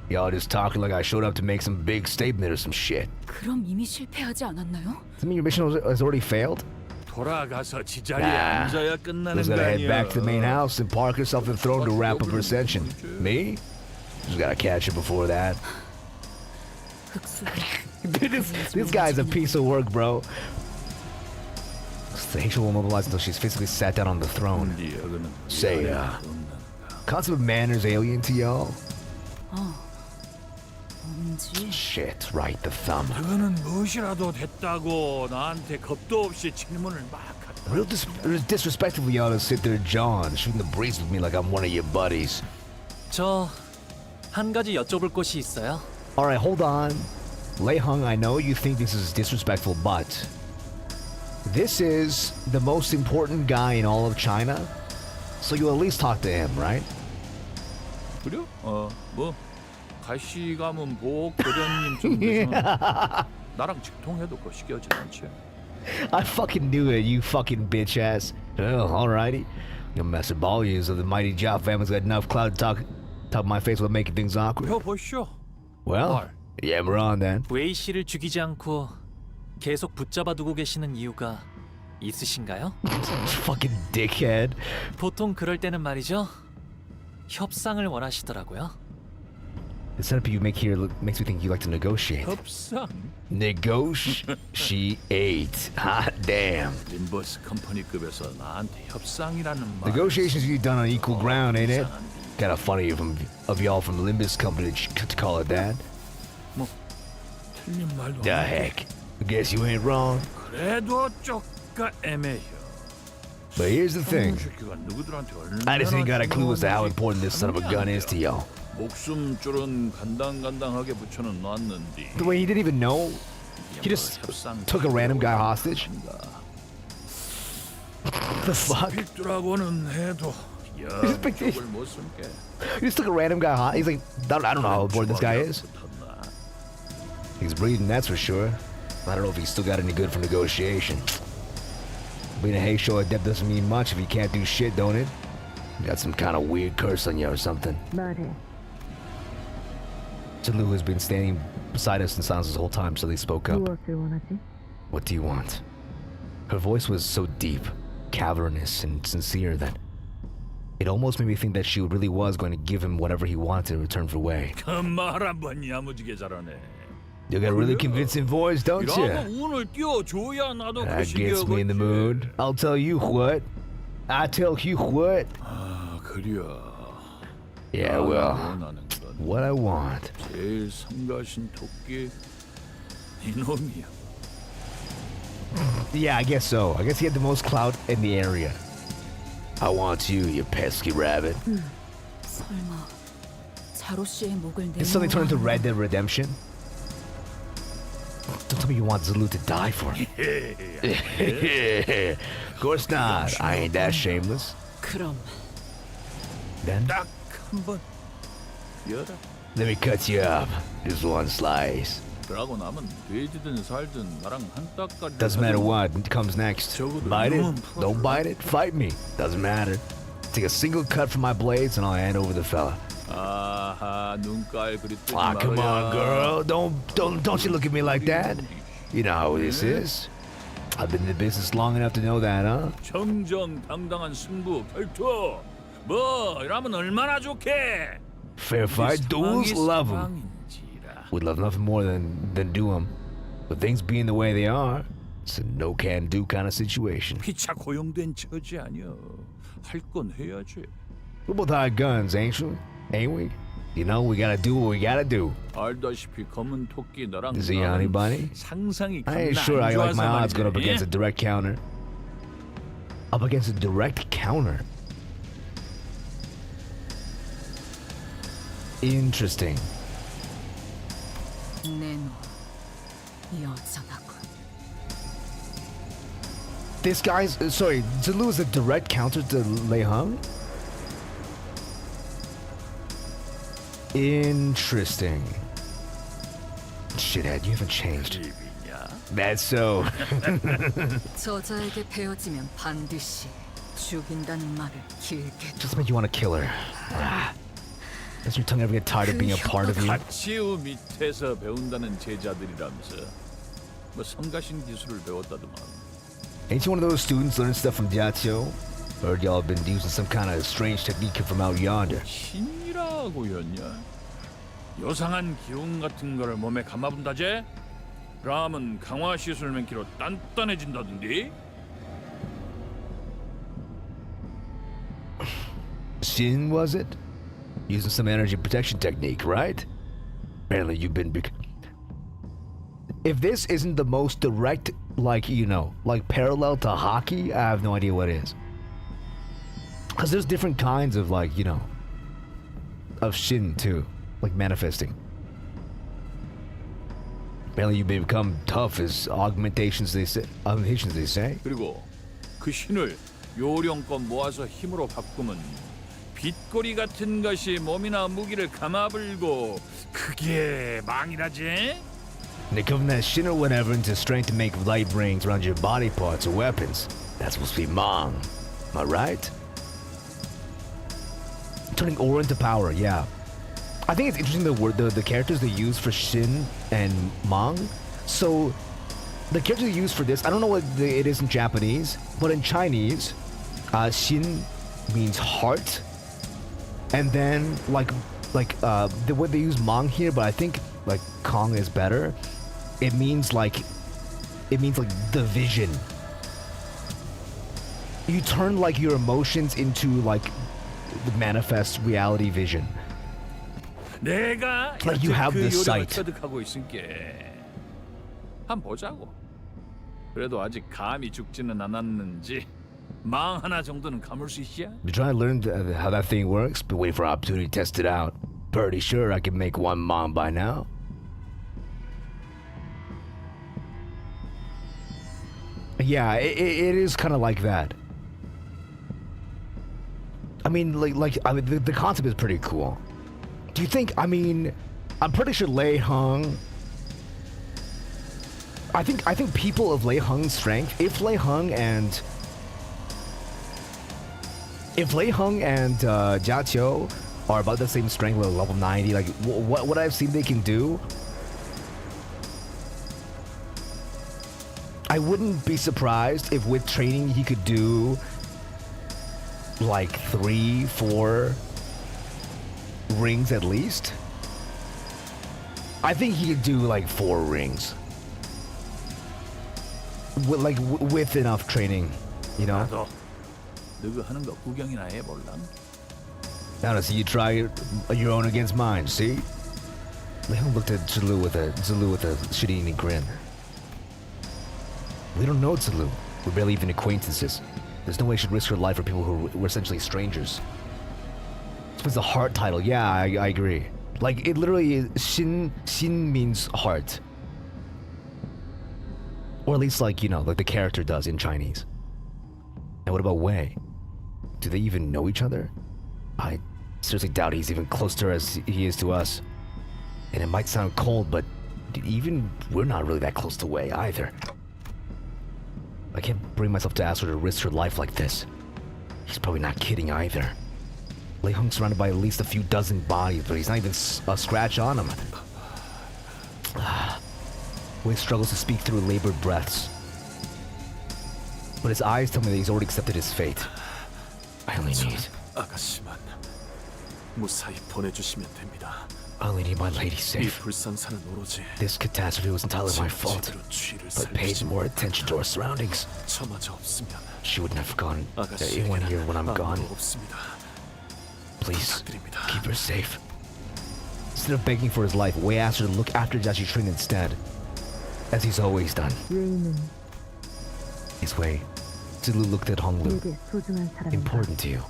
Y'all just talking like I showed up to make some big statement or some shit. 그럼 이미 실패하지 않았나요? Does that mean your mission has already failed? 돌아가서 지자리에 Nah. 앉아야 끝나는 Who's 거 gonna head 아니야. back to the main house and park herself in the throne to wrap up her ascension? Me? Just gotta catch her before that. Dude, this guy's a piece of work, bro. The Haitian will mobilize until she's physically sat down on the throne. Say, concept of manners alien to y'all? Shit, right, the thumb. 그거는 무엇이라도 됐다고 나한테 겁도 없이 질문을 막 하더라. Real disrespectful of y'all to sit there, John, shooting the breeze with me like I'm one of your buddies. 저 한 가지 여쭤볼 것이 있어요. Alright, hold on. Lei Hung, I know you think this is disrespectful, but this is the most important guy in all of China. So you at least talk to him, right? 그래? 뭐 가시 가문 보호 교련님 정도는 나랑 직통해도 거시기하지 않지. I fucking knew it, you fucking bitch ass. Well, alrighty. Your master Balius of the mighty Jia family's got enough clout to talk my face without making things awkward. 보시오. Well, yeah, we're on then. 웨이 씨를 죽이지 않고 계속 붙잡아 두고 계시는 이유가 있으신가요? Fucking dickhead. 보통 그럴 때는 말이죠. 협상을 원하시더라고요. The setup you make here makes me think you like to negotiate. 협상? Negotiate. Hot damn. 림버스 컴퍼니급에서 나한테 협상이라는 말. Negotiations you done on equal ground, ain't it? Kinda funny of y'all from Limbus company to call it that. 뭐 틀린 말도. The heck. I guess you ain't wrong. 그래도 쪼까 애매해요. But here's the thing. I just ain't got a clue as to how important this son of a gun is to y'all. 목숨줄은 간당간당하게 붙여는 놨는데. The way he didn't even know. He just took a random guy hostage. The fuck? 빅드라고는 해도 He 못 숨게. just took a random guy hostage. He's like, I don't know how important this guy is. He's breathing, that's for sure. I don't know if he's still got any good for negotiation. Being a Heisho adept doesn't mean much if you can't do shit, don't it? You got some kind of weird curse on you or something. Zulu has been standing beside us in silence this whole time, so they spoke up. What do you want? Her voice was so deep, cavernous, and sincere that it almost made me think that she really was going to give him whatever he wanted in return for Wei. 그말 한번 야무지게 잘하네. You got a really convincing voice, don't you? 운을 띄워줘야 나도 That gets me in the mood. I'll tell you what. I tell you what. 그려. Yeah, well, what I want. 제일 성가신 토끼 이놈이야. Yeah, I guess so. I guess he had the most clout in the area. I want you pesky rabbit. 설마 자로 씨의 목을 Did something turn into Red Dead Redemption? Don't tell me you want Zulu to die for him. Of course not. I ain't that shameless. 그럼 Then 딱 한번 열어. let me cut you up. Just one slice. 그러고 나면 돼지든 살든 나랑 한 딱까지. Doesn't matter what comes next. Bite it, don't bite it, fight me. Doesn't matter. Take a single cut from my blades and I'll hand over the fella. 아하 눈깔 그립지 Ah, come on, girl. Don't you look at me like that. You know how this is. I've been in the business long enough to know that, huh? 정정당당한 승부 결투. 뭐 이러면 얼마나 좋게. Fair fight, duels, love them. We'd love nothing more than do them. But things being the way they are, it's a no-can-do kind of situation. 피차 고용된 처지 아니야. 할 건 해야지. We're both hot guns, ain't we? You know, we gotta do what we gotta do. 알다시피 검은 토끼 너랑 Is he anybody? 상상이 I ain't 겁나 sure 안 I like my 좋아서 odds going up 말이지. against a direct counter. Up against a direct counter? Interesting. 내놈 여전하군. This guy's... sorry, Zulu is a direct counter to Lei Hung? Interesting. Shithead, you haven't changed. That's so. 저자에게 베어지면 반드시 죽인다는 말을 길게. Just make you want to kill her. Does your tongue ever get tired of being a part of you? 가치우 밑에서 배운다는 제자들이라면서 뭐 성가신 기술을 배웠다더만. Ain't you one of those students learning stuff from Jiatio? Heard y'all been using some kind of strange technique from out yonder. 신이라고였냐? 요상한 기운 같은 거를 몸에 감아본다제? 그러면 강화 시술 맨키로 단단해진다던데? Shin, was it? Using some energy protection technique, right? Apparently you've been... If this isn't the most direct, like, you know, like parallel to hockey, I have no idea what is. Because there's different kinds of, like, you know, of Shin too, like manifesting. Apparently you may become tough as augmentations they say. 그리고 그 신을 요령껏 모아서 힘으로 바꾸면 빗꼬리 같은 것이 몸이나 무기를 감아불고 그게 망이라지? And they convert that Shin or whatever into strength to make light rings around your body parts or weapons. That's supposed to be Mang. Am I right? Turning aura into power, yeah. I think it's interesting the characters they use for Shin and Mang. So the characters they use for this, I don't know what it is in Japanese, but in Chinese, Shin means heart, and then like the way they use Mang here, but I think like Kong is better. It means like the vision. You turn like your emotions into like the manifest reality vision. 내가 Like you have 그 this 요령을 sight. 터득하고 있으니까 한번 보자고. 그래도 아직 감이 죽지는 않았는지 망 하나 정도는 감을 수 있냐? Been trying to learn how that thing works, but wait for an opportunity to test it out. Pretty sure I can make one Mang by now. Yeah, it is kind of like that. I mean, the concept is pretty cool. Do you think? I mean, I'm pretty sure Lei Hung. I think people of Lei Hung's strength, if Lei Hung and Jia Qiu are about the same strength, level 90, like what I've seen they can do, I wouldn't be surprised if with training he could do like 3-4 rings at least. I think he could do like 4 rings. With enough training, you know? 너가 하는 거 구경이나 해볼라? Now to see you try your own against mine, see? Leon looked at Zulu with a shitty grin. We don't know Zulu. We're barely even acquaintances. There's no way she'd risk her life for people who were essentially strangers. This was a heart title. Yeah, I agree. Like, it literally is, Xin means heart. Or at least, like, you know, like the character does in Chinese. And what about Wei? Do they even know each other? I seriously doubt he's even close to her as he is to us. And it might sound cold, but even we're not really that close to Wei either. I can't bring myself to ask her to risk her life like this. He's probably not kidding either. Lei Hung's surrounded by at least a few dozen bodies, but he's not even a scratch on him. Wei struggles to speak through labored breaths. But his eyes tell me that he's already accepted his fate. I only need... 아가씨만 무사히 보내주시면 됩니다. I only need my lady 이 safe. 불상사는 오로지 This catastrophe was entirely my fault, but paid more attention to our surroundings. 저마저 없으면 She wouldn't have forgotten that anyone here when I'm gone. Please, keep her safe. Instead of begging for his life, Wei asked her to look after Jia Qitrin instead, as he's always done. His way, Zulu looked at Honglu. Important to you.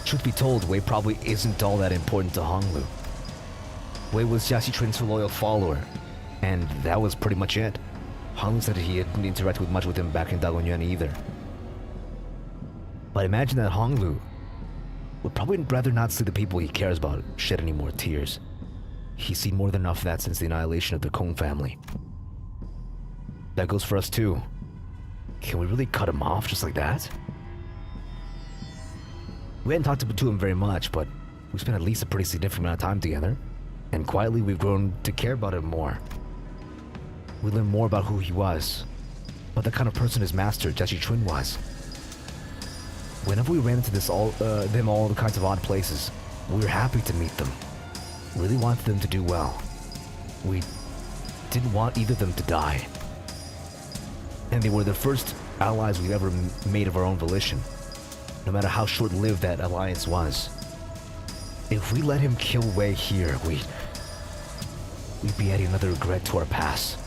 Truth be told, Wei probably isn't all that important to Honglu. Wei was Jia Qitrin's loyal follower, and that was pretty much it. Honglu said he hadn't interacted much with him back in Dagunyuan either. But imagine that Honglu would probably rather not see the people he cares about shed any more tears. He's seen more than enough of that since the annihilation of the Kong family. That goes for us too. Can we really cut him off just like that? We hadn't talked to him very much, but we spent at least a pretty significant amount of time together. And quietly we've grown to care about him more. We learned more about who he was, about the kind of person his master, Jesse Chun, was. Whenever we ran into them all kinds of odd places, we were happy to meet them. Really wanted them to do well. We didn't want either of them to die. And they were the first allies we've ever made of our own volition, no matter how short-lived that alliance was. If we let him kill Wei here, we'd be adding another regret to our past.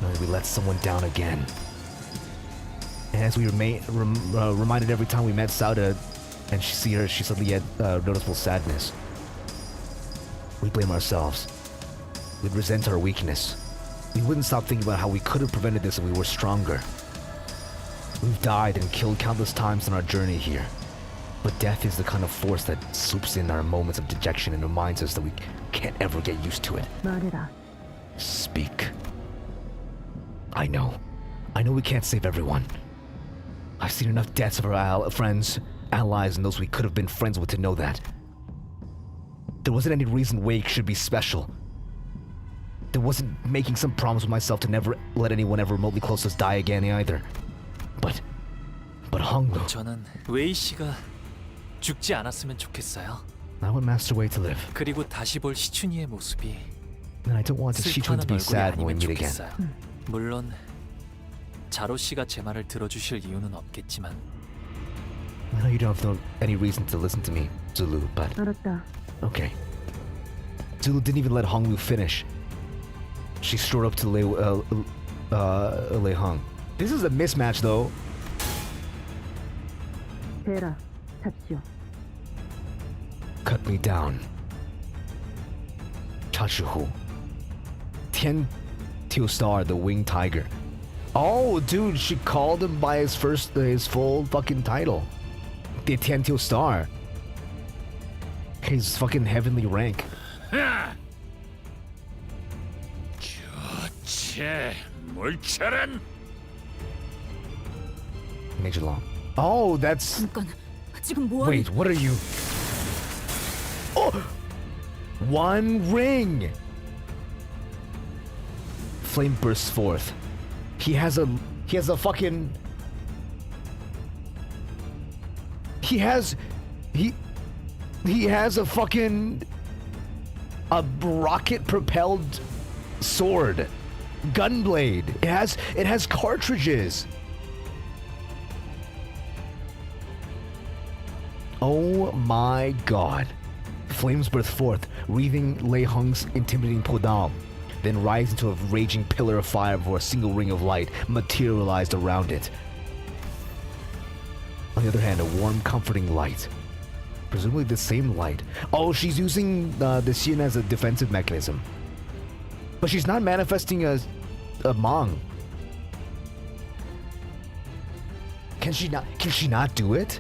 Knowing we let someone down again. And as we reminded every time we met Sauda, and she suddenly had noticeable sadness. We blame ourselves. We'd resent our weakness. We wouldn't stop thinking about how we could have prevented this if we were stronger. We've died and killed countless times on our journey here. But death is the kind of force that swoops in our moments of dejection and reminds us that we can't ever get used to it. Speak. I know we can't save everyone. I've seen enough deaths of our friends, allies, and those we could have been friends with to know that. There wasn't any reason Wake should be special. There wasn't making some promise with myself to never let anyone ever remotely close to us die again either. But Honglu. 저는 웨이 씨가 죽지 않았으면 좋겠어요. I want Master Wei to live. 그리고 다시 볼 시춘이의 모습이 And I don't want Shichun to be sad when we meet again. 물론 자로 씨가 제 말을 들어주실 이유는 없겠지만. I know you don't have any reason to listen to me, Zulu, but okay. Zulu didn't even let Honglu finish. She strode up to Lei Hong. This is a mismatch, though. Cut me down. Chachuhu. Tian Tiu Star, the winged tiger. Oh, dude, she called him by his full fucking title. The Tian Tiu Star. His fucking heavenly rank. Major Long. Oh, that's... 잠깐, 지금 뭐 Wait, what are you? Oh! One ring! Flame bursts forth. He has a fucking... He has a fucking... a rocket-propelled sword. Gunblade. It has cartridges. Oh my god. Flames burst forth, wreathing Lei Hong's intimidating podal, then rise into a raging pillar of fire before a single ring of light materialized around it. On the other hand, a warm, comforting light. Presumably the same light. Oh, she's using the Xin as a defensive mechanism. But she's not manifesting a Mong. Can she not do it?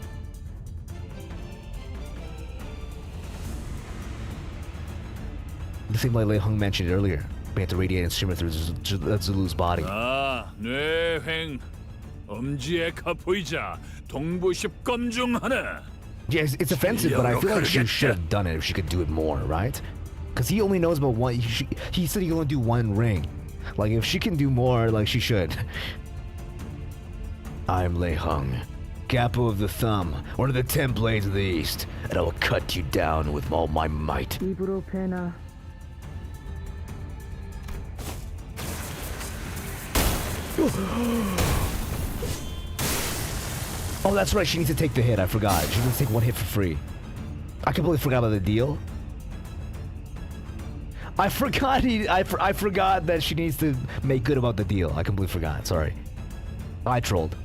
The same way Lei Hong mentioned earlier. We had to radiate and shimmer through Zulu's body. 뇌횡. 엄지의 카포이자 동부십 검중 하나. Yes, it's offensive, but I feel like she should have done it if she could do it more, right? Because he only knows about one. He said he can only do one ring. Like, if she can do more, like, she should. I'm Lei Hong, Capo of the Thumb, one of the 10 Blades of the East, and I will cut you down with all my might. Oh, that's right, she needs to take the hit, I forgot. She needs to take one hit for free. I completely forgot about the deal. I forgot I forgot that she needs to make good about the deal. I completely forgot, sorry. I trolled.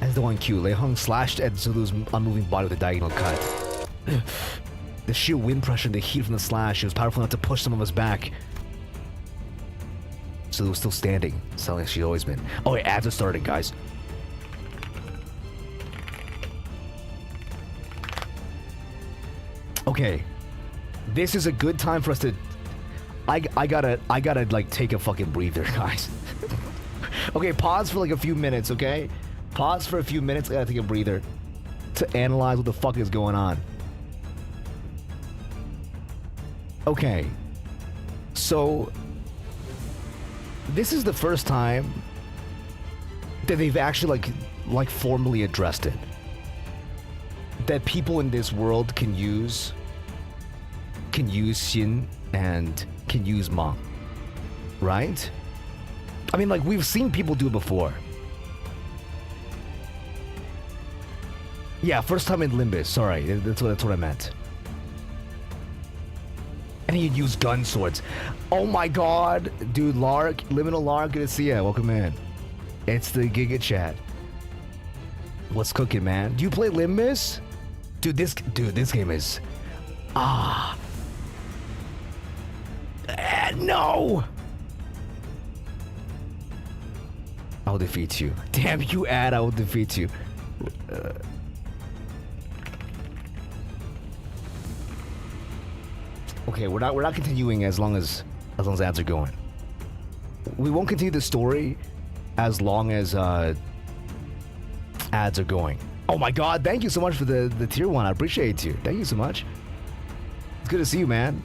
As the one cue, Lei Hong slashed at Zulu's unmoving body with a diagonal cut. The sheer wind pressure and the heat from the slash was powerful enough to push some of us back. Zulu was still standing, sounding like she'd always been. Oh wait, ads are starting, guys. Okay. This is a good time for us to. I gotta like take a fucking breather, guys. Okay, pause for like a few minutes. Okay, pause for a few minutes. I gotta take a breather to analyze what the fuck is going on. Okay, so this is the first time that they've actually like formally addressed it. That people in this world can use Xin and can use Ma, right? I mean, like, we've seen people do it before. Yeah, first time in Limbus. Sorry, that's what I meant. And he'd use gun swords. Oh my god, dude, Lark, Liminal Lark, good to see ya. Welcome in. It's the Giga Chat. What's cooking, man? Do you play Limbus? Dude, this game is no. I'll defeat you. Damn you, Ad! I will defeat you. Okay, we're not continuing as long as ads are going. We won't continue the story as long as ads are going. Oh my god, thank you so much for the tier 1. I appreciate you. Thank you so much. It's good to see you, man.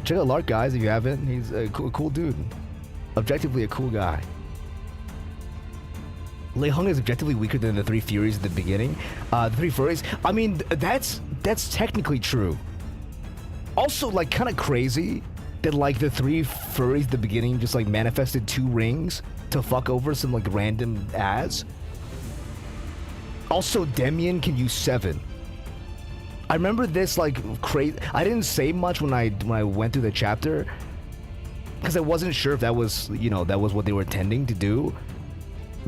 Check out Lark, guys, if you haven't. He's a cool dude. Objectively a cool guy. Lei Hung is objectively weaker than the 3 Furies at the beginning. The 3 Furies. I mean, that's technically true. Also, like, kind of crazy that like the 3 Furies at the beginning just like manifested 2 rings to fuck over some like random ads. Also, Demian can use 7. I remember this like crazy. I didn't say much when I went through the chapter because I wasn't sure if that was that was what they were intending to do.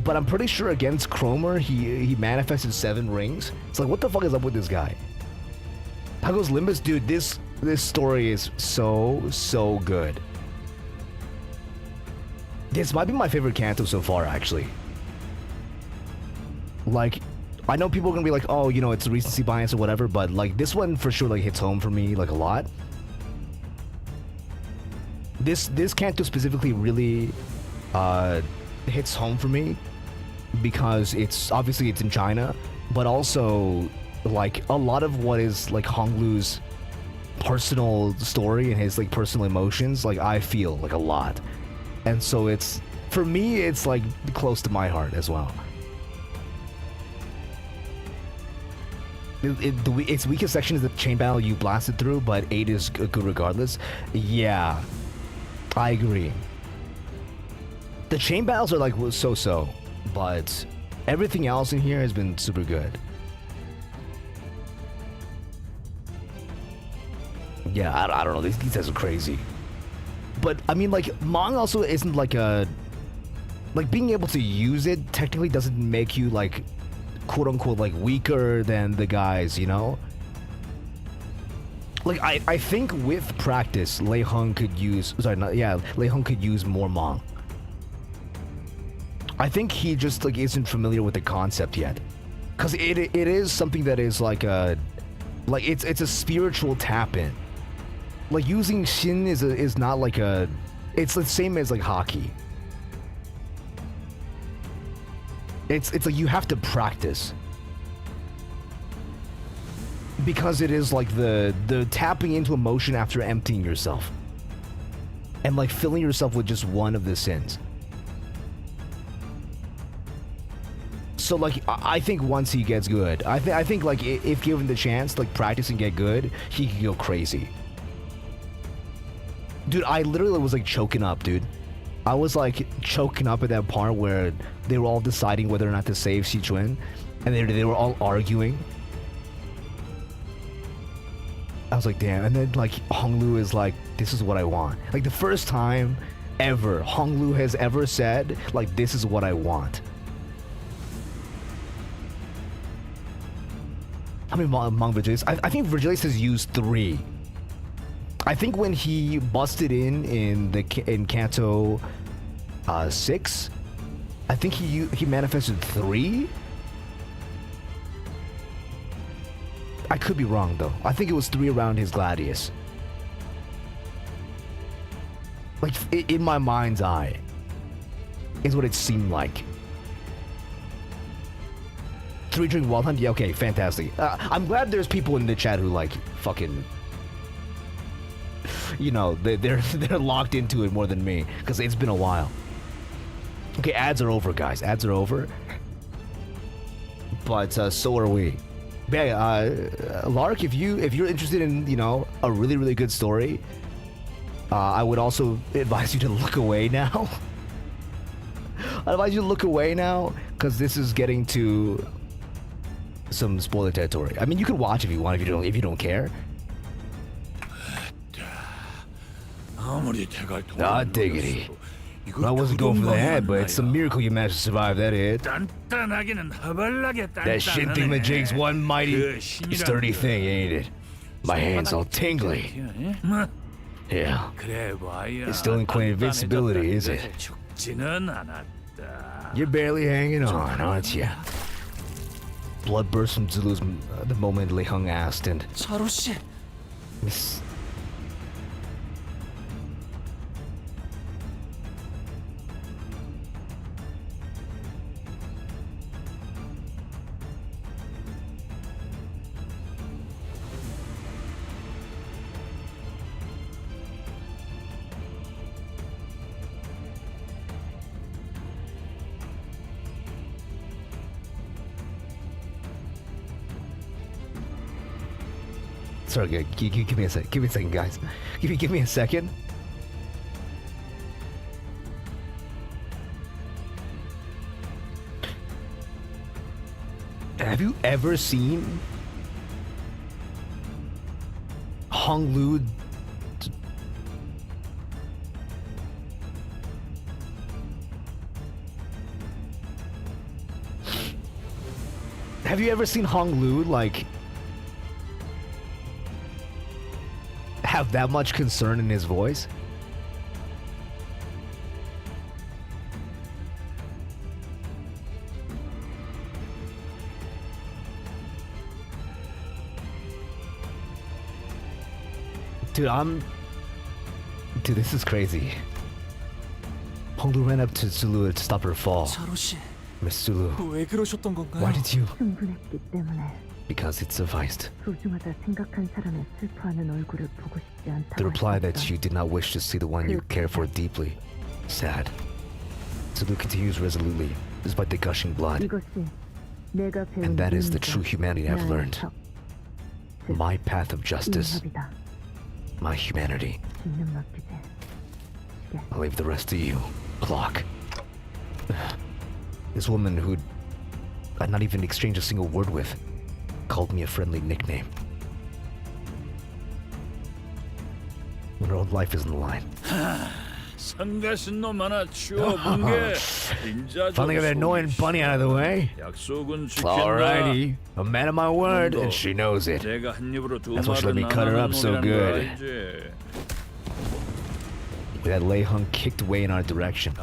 But I'm pretty sure against Cromer he manifested 7 rings. It's like, what the fuck is up with this guy? How goes Limbus, dude? This story is so good. This might be my favorite Canto so far, actually. Like, I know people are gonna be like, oh, it's recency bias or whatever, but like this one for sure like hits home for me like a lot. This Canto specifically really hits home for me because it's obviously it's in China, but also like a lot of what is like Honglu's personal story and his like personal emotions, like I feel like a lot, and so it's for me it's like close to my heart as well. Its weakest section is the chain battle you blasted through, but 8 is good regardless. Yeah, I agree. The chain battles are like so-so, but everything else in here has been super good. Yeah, I don't know. These guys are crazy. But I mean, like, Mong also isn't like a being able to use it technically doesn't make you like quote unquote like weaker than the guys, Like I think with practice, Lei Hung could use Lei Hung could use more Mong. I think he just like isn't familiar with the concept yet, because it is something that is like it's a spiritual tap in. Like using Xin is not like it's the same as like hockey. It's like you have to practice. Because it is like the tapping into emotion after emptying yourself. And like filling yourself with just one of the sins. So like I think once he gets good, I think like if given the chance, like practice and get good, he can go crazy. Dude, I literally was like choking up, dude. I was like choking up at that part where they were all deciding whether or not to save Xi Chun, and they were all arguing. I was like, damn. And then like Honglu is like, this is what I want. Like the first time ever Honglu has ever said like, this is what I want. How many Mong Virgilius? I think Virgilius has used 3. I think when he busted in Canto 6, I think he manifested 3. I could be wrong though. I think it was 3 around his gladius. Like in my mind's eye, is what it seemed like. 3 during Wild Hunt? Yeah, okay, fantastic. I'm glad there's people in the chat who like fucking, you know, they're locked into it more than me, because it's been a while. Okay, ads are over, guys. Ads are over. But so are we. But yeah, Lark, if you're interested in, you know, a really, really good story, I would also advise you to look away now. I advise you to look away now, because this is getting to some spoiler territory. I mean, you can watch if you want, if you don't care. Ah, diggity. Well, I wasn't going for the head, but it's a miracle you managed to survive that hit. That shit thingamajig's one mighty sturdy thing, ain't it? My hand's all tingly. Yeah. It's still in quaint invincibility, is it? You're barely hanging on, aren't you? Blood burst from Zulu's the moment Li Hung asked, and Miss. Sorry, give me a second. Give me a second, guys. Give me a second. Have you ever seen Hong Lu? Have you ever seen Hong Lu like have that much concern in his voice? Dude, this is crazy. Honglu ran up to Zulu to stop her fall. Miss Zulu, why did you? Because it sufficed. The reply that you did not wish to see the one you care for deeply. Sad. Zulu continues resolutely, despite the gushing blood. And that is the true humanity I've learned. My path of justice. My humanity. I'll leave the rest to you, Clock. This woman who'd I'd not even exchanged a single word with called me a friendly nickname. When her own life is on the line. Finally got that annoying bunny out of the way. Alrighty, a man of my word, and she knows it. That's why she let me cut her up so good. With that Lei Hung kicked away in our direction.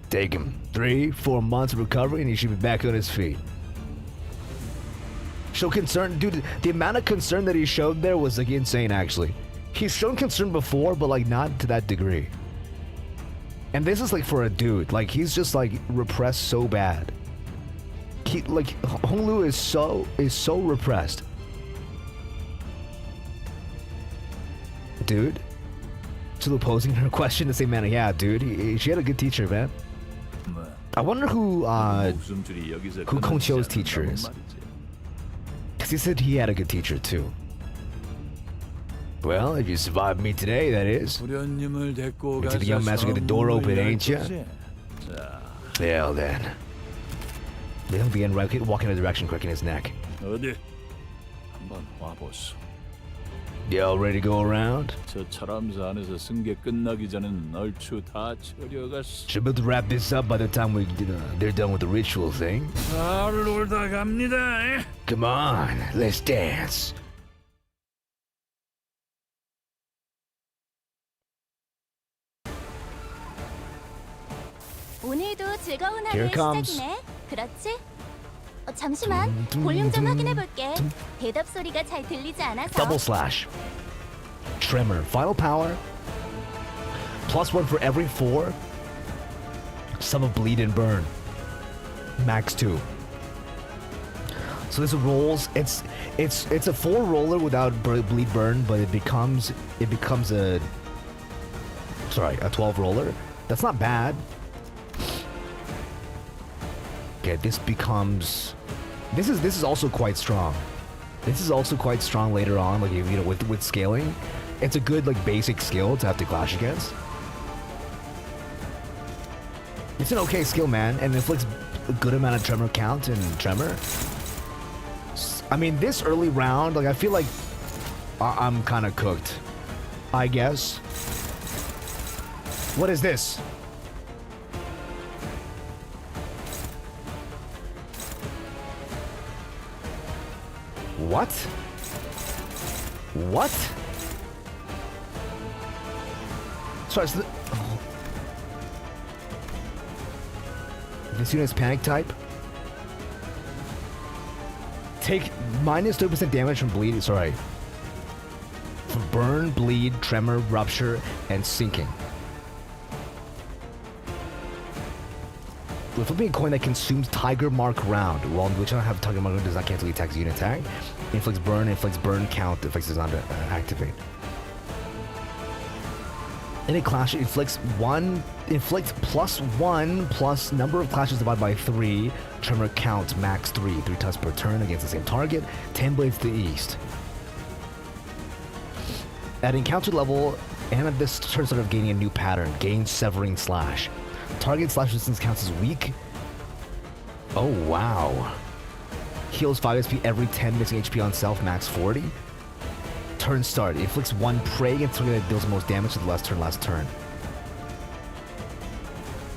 Take him 3-4 months of recovery and he should be back on his feet. Show concern, dude. The amount of concern that he showed there was like insane. Actually, he's shown concern before, but like not to that degree. And this is like for a dude. Like he's just like repressed so bad. He like Honglu is so repressed. Dude, Zulu posing her question the same manner. Yeah, dude, she had a good teacher, man. I wonder who Kong Chio's teacher is. Because he said he had a good teacher too. Well, if you survived me today, that is. Until the young master get the door open, ain't ya? Well then. They don't begin walking in the direction, cracking his neck. Y'all ready to go around? Should be able to wrap this up by the time they're done with the ritual thing. Come on, let's dance. 오늘도 즐거운 Here 하루의 it comes. 시작이네. 그렇지? 잠시만. 볼륨 좀 확인해 볼게. 대답 소리가 잘 들리지 않아서. Double slash. Tremor. Final power. +1 for every 4. Sum of bleed and burn. Max 2. So this rolls. It's a 4 roller without bleed burn, but it becomes a 12 roller. That's not bad. Okay, this is also quite strong. This is also quite strong later on, like, you know, with scaling. It's a good, like, basic skill to have to clash against. It's an okay skill, man, and inflicts a good amount of tremor count and tremor. I mean, this early round, like, I feel like I'm kind of cooked, I guess. What is this? What? What? Sorry, so this unit's panic type. Take minus 30% damage from bleed. Sorry. From burn, bleed, tremor, rupture, and sinking. We're flipping a coin that consumes Tiger Mark round, while which I don't have Tiger Mark does not cancel the attack's unit tag. Inflicts burn count, effects does not activate. In a clash, it inflicts +1 plus number of clashes divided by 3, tremor count, max 3 times per turn against the same target, 10 blades to the east. At encounter level, and at this turn start of gaining a new pattern, gain severing slash. Target slash resistance counts as weak. Oh wow. Heals 5 SP every 10 missing HP on self, max 40. Turn start. It inflicts 1 prey against target that deals the most damage to the last turn.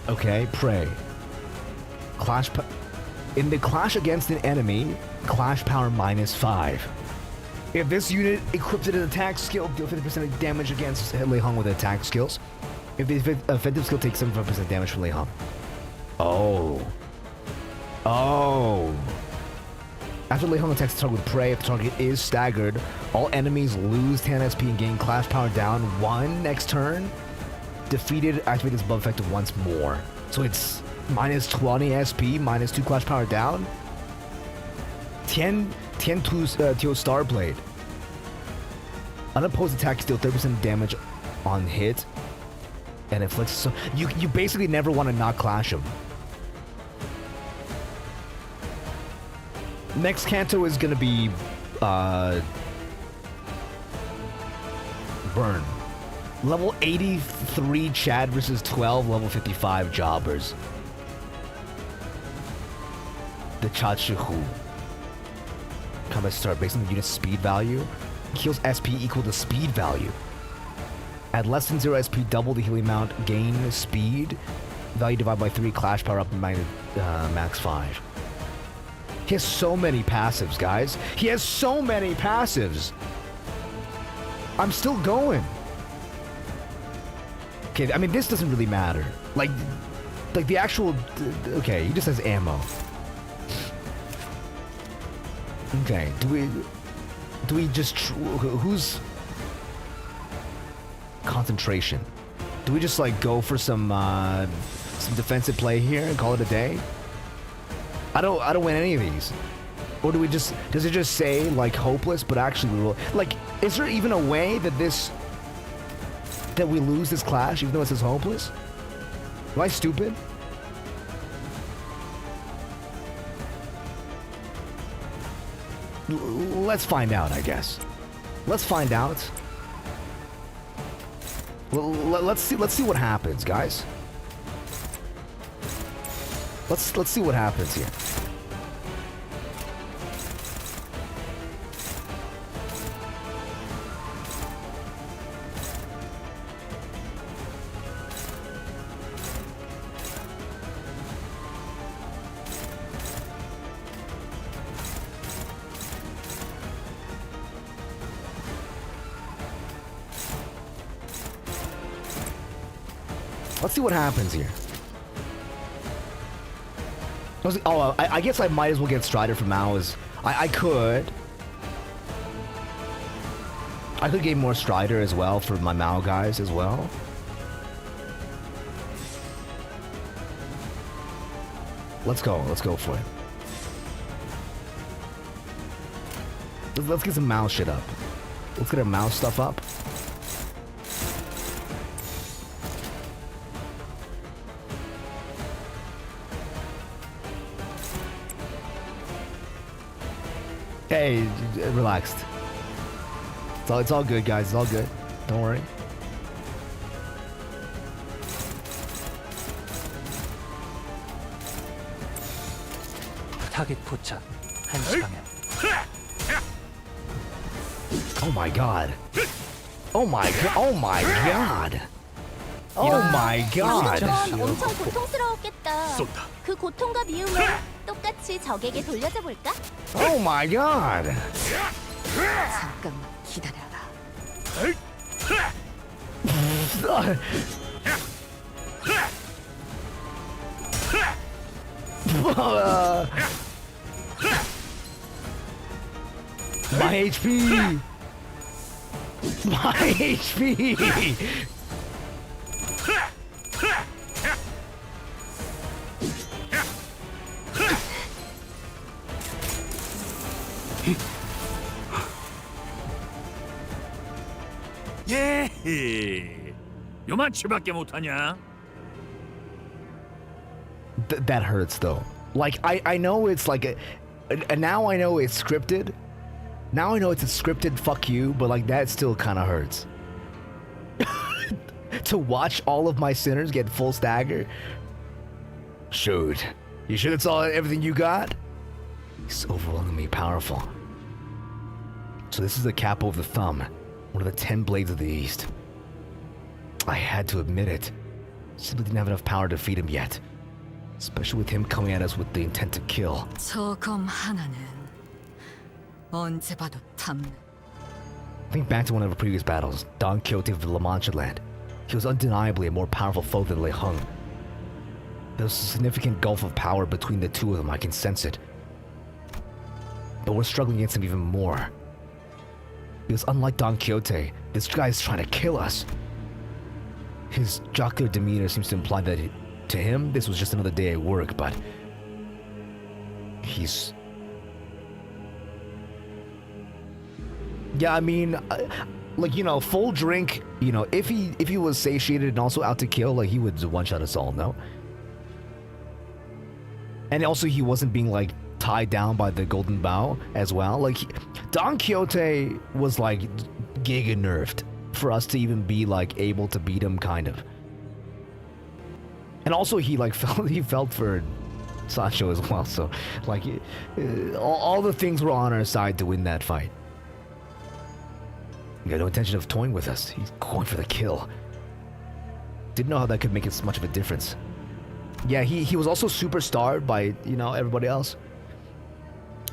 Okay, prey. In the clash against an enemy, clash power -5. If this unit equipped an attack skill, deal 50% damage against Lei Hong with attack skills. If the offensive skill takes 75% damage from Lei Hong. Oh. Oh. After Lei Hong attacks the target with prey, if the target is staggered, all enemies lose 10 SP and gain clash power down 1 next turn. Defeated, activate this buff effect once more. So it's -20 SP, -2 clash power down. 10 to Star Blade. Unopposed attacks deal 30% damage on hit. And inflicts, so you basically never want to not clash him. Next Canto is gonna be Burn. Level 83 Chad versus 12 level 55 Jobbers. The Chachihu. Combat start based on the unit's speed value. Heals SP equal to speed value. At less than 0 SP, double the healing amount, gain speed. Value divided by 3, clash power up max 5. He has so many passives, guys. He has so many passives. I'm still going. Okay, I mean, this doesn't really matter. Like the actual... Okay, he just has ammo. Okay, do we just... Who's... Concentration. Do we just, like, go for some defensive play here and call it a day? I don't win any of these. Or do we just... Does it just say, like, hopeless, but actually we will... Like, is there even a way that this... That we lose this clash, even though it says hopeless? Am I stupid? Let's find out, I guess. Let's find out. Well, let's see what happens, guys. Let's see what happens here. Let's see what happens here. I guess I might as well get Strider for Mao's. I could get more Strider as well for my Mao guys as well. Let's go for it. Let's get some Mao shit up. Let's get our Mao stuff up. Hey, relaxed. It's all good, guys. It's all good. Don't worry. 타겟 포착 1시 방향. Oh my god. Oh my god. Oh my god. Oh my god. 그건 엄청 고통스러웠겠다. 쏜다. 그 고통과 미움을 똑같이 적에게 돌려줘 볼까? Oh my god. 잠깐만 기다려라. My HP. My HP. 예. 요만치밖에 못하냐? That hurts though. Like I know it's like and now I know it's scripted. Now I know it's a scripted fuck you, but like that still kind of hurts. To watch all of my sinners get full stagger. Shoot. You sure that's all everything you got? He's overwhelmingly powerful. So this is the capo of the thumb, one of the 10 blades of the East. I had to admit it. Simply didn't have enough power to defeat him yet. Especially with him coming at us with the intent to kill. 저 검 하나는 언제 봐도 탐. Think back to one of our previous battles, Don Quixote of the La Mancha land. He was undeniably a more powerful foe than Lei Hung. There was a significant gulf of power between the two of them, I can sense it. But we're struggling against him even more. Because unlike Don Quixote, this guy is trying to kill us. His jocular demeanor seems to imply that to him, this was just another day at work, but he's... Yeah, I mean, like, you know, full drink, you know, if he was satiated and also out to kill, like, he would one-shot us all, no? And also, he wasn't being, like, tied down by the golden bow as well. Like, Don Quixote was, like, giga nerfed for us to even be, like, able to beat him, kind of. And also, he, like, felt for Sancho as well, so, like, all the things were on our side to win that fight. He had no intention of toying with us. He's going for the kill. Didn't know how that could make as much of a difference. Yeah, he was also super starved by, you know, everybody else.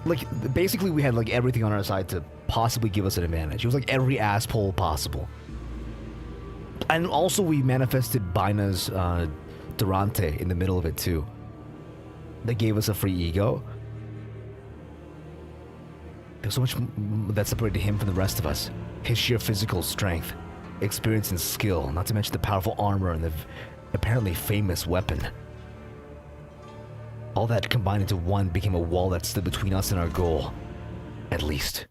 Like, basically we had, like, everything on our side to possibly give us an advantage. It was like every asshole possible. And also we manifested Bina's Durante in the middle of it too. That gave us a free ego. There's so much that separated him from the rest of us. His sheer physical strength, experience and skill, not to mention the powerful armor and the apparently famous weapon. All that combined into one became a wall that stood between us and our goal. At least.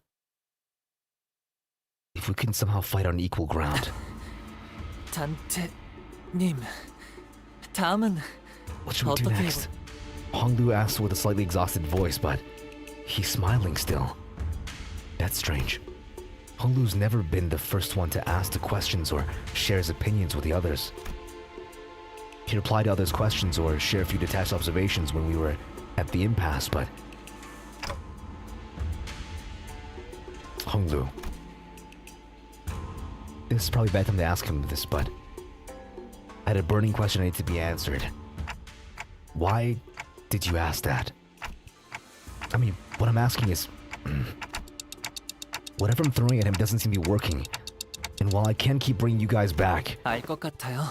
If we can somehow fight on equal ground. 단테님, 다음은 What should we do next? Honglu asked with a slightly exhausted voice, but he's smiling still. That's strange. Honglu's never been the first one to ask the questions or share his opinions with the others. He'd reply to others' questions or share a few detached observations when we were at the impasse, but... Honglu. This is probably a bad time to ask him this, but... I had a burning question that needed to be answered. Why did you ask that? I mean, what I'm asking is... Whatever I'm throwing at him doesn't seem to be working. And while I can keep bringing you guys back... 알 것 같아요.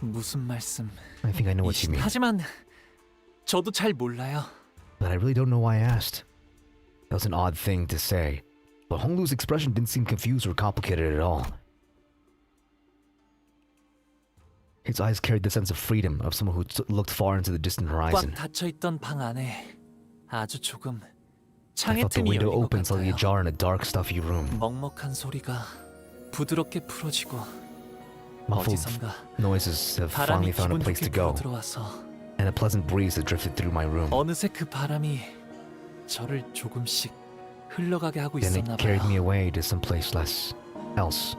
무슨 말씀? I think I know what you mean. 하지만 저도 잘 몰라요. But I really don't know why I asked. That was an odd thing to say. But Honglu's expression didn't seem confused or complicated at all. His eyes carried the sense of freedom of someone who looked far into the distant 꽉 horizon. 닫혀있던 방 안에 아주 조금 I 창의 felt the 틈이 window 열린 것 open slightly 같아요. ajar in a dark, stuffy room. 먹먹한 소리가 부드럽게 풀어지고 Muffled 어디선가 noises have 바람이 finally found a 기분 place to 좋게 go, 불어들어와서 and a pleasant breeze had drifted through my room. 어느새 그 바람이 저를 조금씩 흘러가게 하고 Then 있었나 it carried me 봐요. away to someplace else,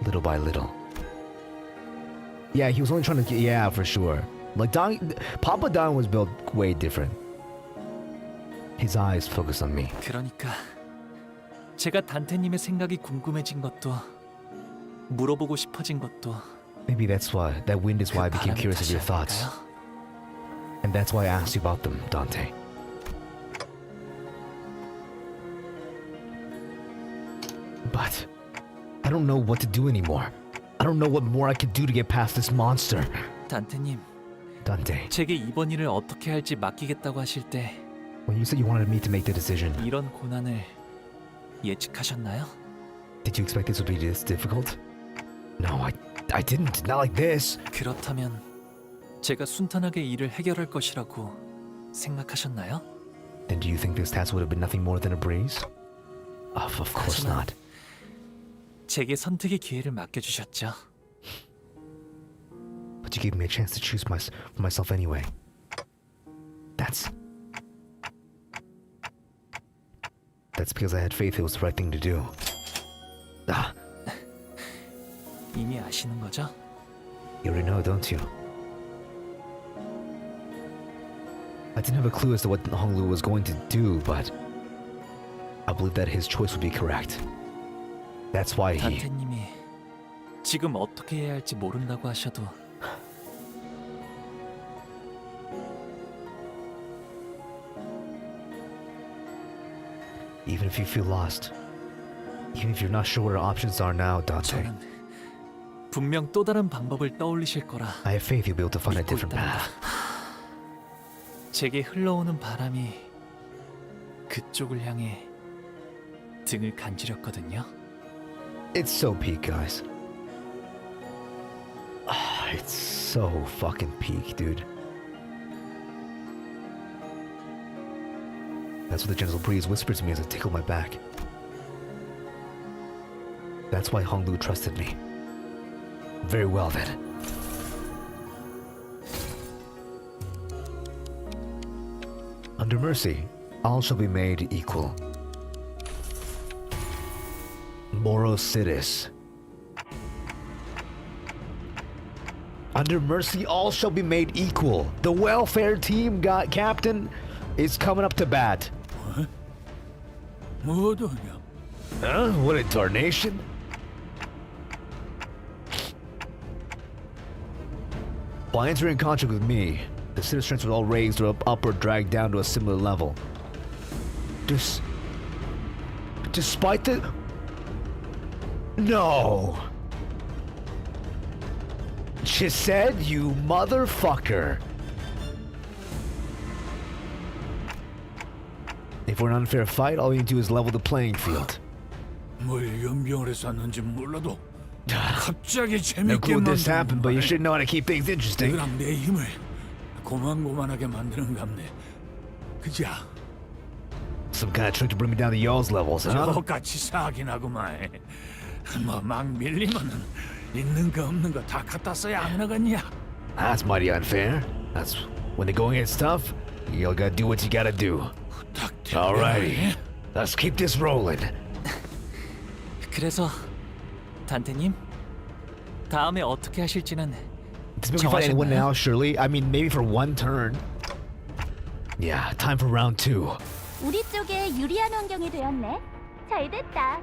little by little. Yeah, he was only trying to get, yeah, for sure. Like, Papa Don was built way different. His eyes focused on me. 그러니까 제가 단테님의 생각이 궁금해진 것도 물어보고 싶어진 것도 Maybe that's why, that wind is why I became 바람의 curious of your 탓이 thoughts. 아닐까요? And that's why I asked you about them, Dante. But I don't know what to do anymore. I don't know what more I could do to get past this monster. 단테님, Dante, 제게 이번 일을 어떻게 할지 맡기겠다고 하실 때 when you said you wanted me to make the decision, 이런 고난을 예측하셨나요? did you expect this would be this difficult? No, I didn't. Not like this. 그렇다면 제가 순탄하게 일을 해결할 것이라고 생각하셨나요? Then do you think this task would have been nothing more than a breeze? Of course 하지만 not. 제게 선택의 기회를 맡겨주셨죠. But you gave me a chance to choose for myself anyway. That's because I had faith it was the right thing to do. Ah, 이미 아시는 거죠? you already know, don't you? I didn't have a clue as to what Honglu was going to do, but I believe that his choice would be correct. That's why he... 단테님이 지금 어떻게 해야 할지 모른다고 하셔도 Even if you feel lost, even if you're not sure what our options are now, Dante, 저는 분명 또 다른 방법을 떠올리실 거라 I have faith you'll be able to find a 믿고 different 있답니다. path. 제게 흘러오는 바람이 그쪽을 향해 등을 간지렸거든요. It's so peak, guys. It's so fucking peak, dude. That's what the gentle breeze whispered to me as it tickled my back. That's why Honglu trusted me. Very well, then. Under mercy, all shall be made equal. Moros Sidis. Under mercy, all shall be made equal. The welfare team captain is coming up to bat. 뭐더냐? Huh? What a tarnation. By entering contract with me, the Sidis strengths were all raised or up or dragged down to a similar level. Despite the... No. She said, you motherfucker. If we're an unfair fight, all we need to do is level the playing field. 뭘 연병을 해서 왔는지 몰라도 갑자기 No 재밌게 clue this happened, but you 만드는 should know how to keep things interesting. 그랑 내 힘을 고만고만하게 만드는 갑네. 그자? Some kind of trick to bring me down to y'all's levels, huh? 저같이 사긴 하구만. 뭐막 밀리면은 있는 거 없는 거 다 갖다 써야 안 나겠냐? That's mighty unfair. That's when the going gets tough, you gotta do what you gotta do. Alrighty, let's keep this rolling. 그래서 단테님 다음에 어떻게 하실지는 Does we fight anyone 정하셨나요? now, surely? I mean, maybe for one turn. Yeah, time for round 2. 우리 쪽에 유리한 환경이 되었네. 잘 됐다.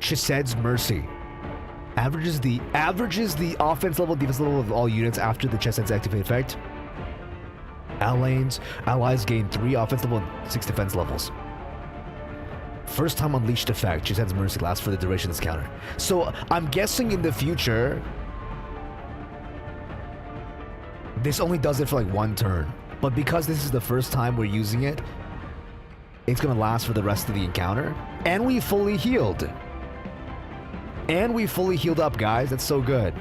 Chised's Mercy. Averages the offense level, defense level of all units after the Chised's activate effect. Allies gain 3 offense level and 6 defense levels. First time unleashed effect, Chised's Mercy lasts for the duration of this counter. So I'm guessing in the future, this only does it for like one turn. but because this is the first time we're using it, it's gonna last for the rest of the encounter. And we fully healed. And we fully healed up, guys. That's so good.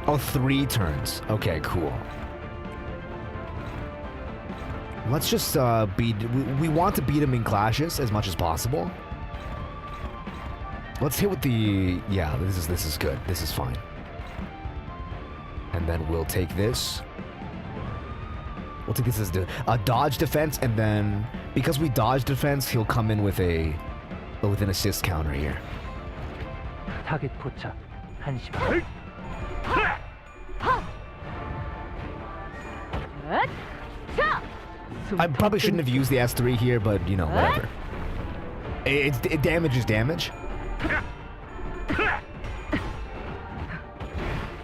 Oh, 3 turns. Okay, cool. Let's just beat... We want to beat him in clashes as much as possible. Let's hit with the... Yeah, this is good. This is fine. And then we'll take this. We'll take this as a dodge defense, and then because we dodge defense, he'll come in with an assist counter here. 타겟 포착 한시만. I probably shouldn't have used the S3 here, but you know, whatever. It damages damage.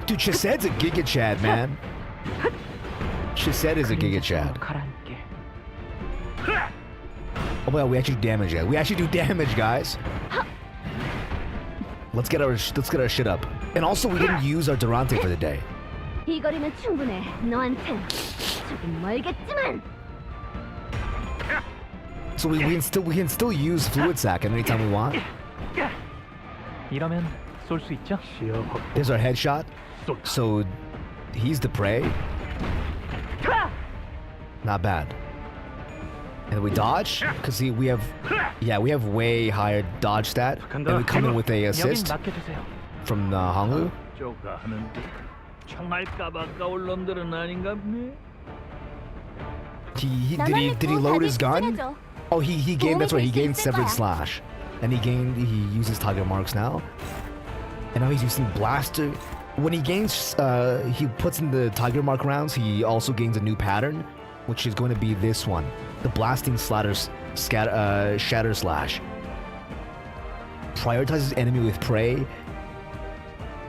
Dude, Chised's a Giga Chad, man. Chised is a Giga Chad. Oh well, we actually damage it. We actually do damage, guys. Let's get our shit up. And also, we didn't use our Durante for the day. 이 거리는 충분해. 너한텐 조금 멀겠지만. So we can still use Fluid Sac anytime we want. 이러면 쏠 수 있죠? There's our headshot. So he's the prey. Not bad. And we dodge because we have way higher dodge stat, and we come in with a assist from Honglu. Did he load his gun? Oh, he gained. That's right. He gained Severed Slash, and he uses target marks now, and now he's using Blaster. When he gains, he puts in the Tiger Mark rounds. He also gains a new pattern, which is going to be this one, the Blasting Shatter Slash. Prioritizes enemy with prey.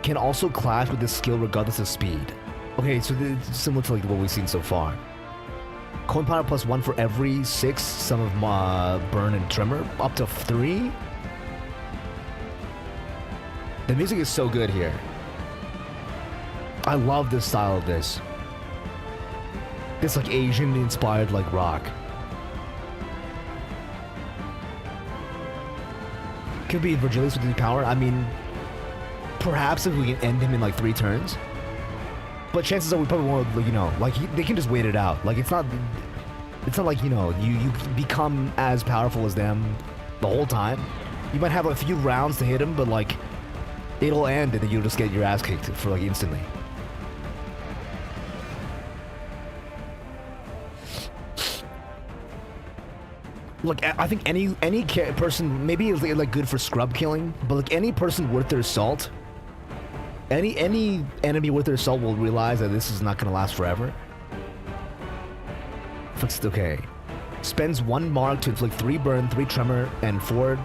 Can also clash with this skill regardless of speed. Okay, so it's similar to like what we've seen so far. Coin power +1 for every 6 sum of burn and tremor, up to 3. The music is so good here. I love the style of this. This like Asian inspired like rock. Could be Virgilius with the power. I mean, perhaps if we can end him in like 3 turns. But chances are we probably won't, you know, like they can just wait it out. Like it's not like, you know, you become as powerful as them the whole time. You might have a few rounds to hit him, but like it'll end and then you'll just get your ass kicked for like instantly. Look, I think any person, maybe it's like good for scrub killing, but like any person worth their salt, any enemy worth their salt will realize that this is not gonna last forever. It's okay. Spends 1 mark to inflict 3 burn, 3 tremor, and 4.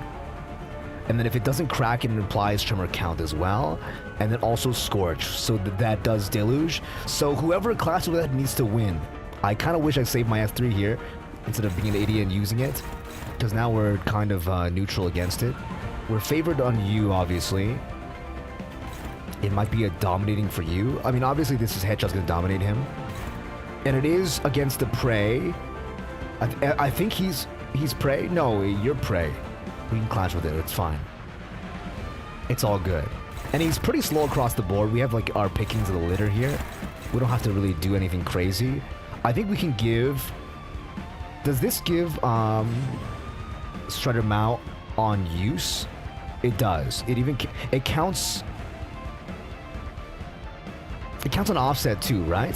And then if it doesn't crack, it implies tremor count as well. And then also scorch, so that does deluge. So whoever clashes with that needs to win. I kind of wish I saved my S3 here instead of being an idiot and using it, because now we're kind of neutral against it. We're favored on you, obviously. It might be a dominating for you. I mean, obviously this is Headshot's gonna dominate him. And it is against the prey. I think he's prey? No, you're prey. We can clash with it, it's fine. It's all good. And he's pretty slow across the board. We have like our pickings of the litter here. We don't have to really do anything crazy. I think we can give... Does this give Strider Mao on use? It does. It counts... It counts on offset too, right?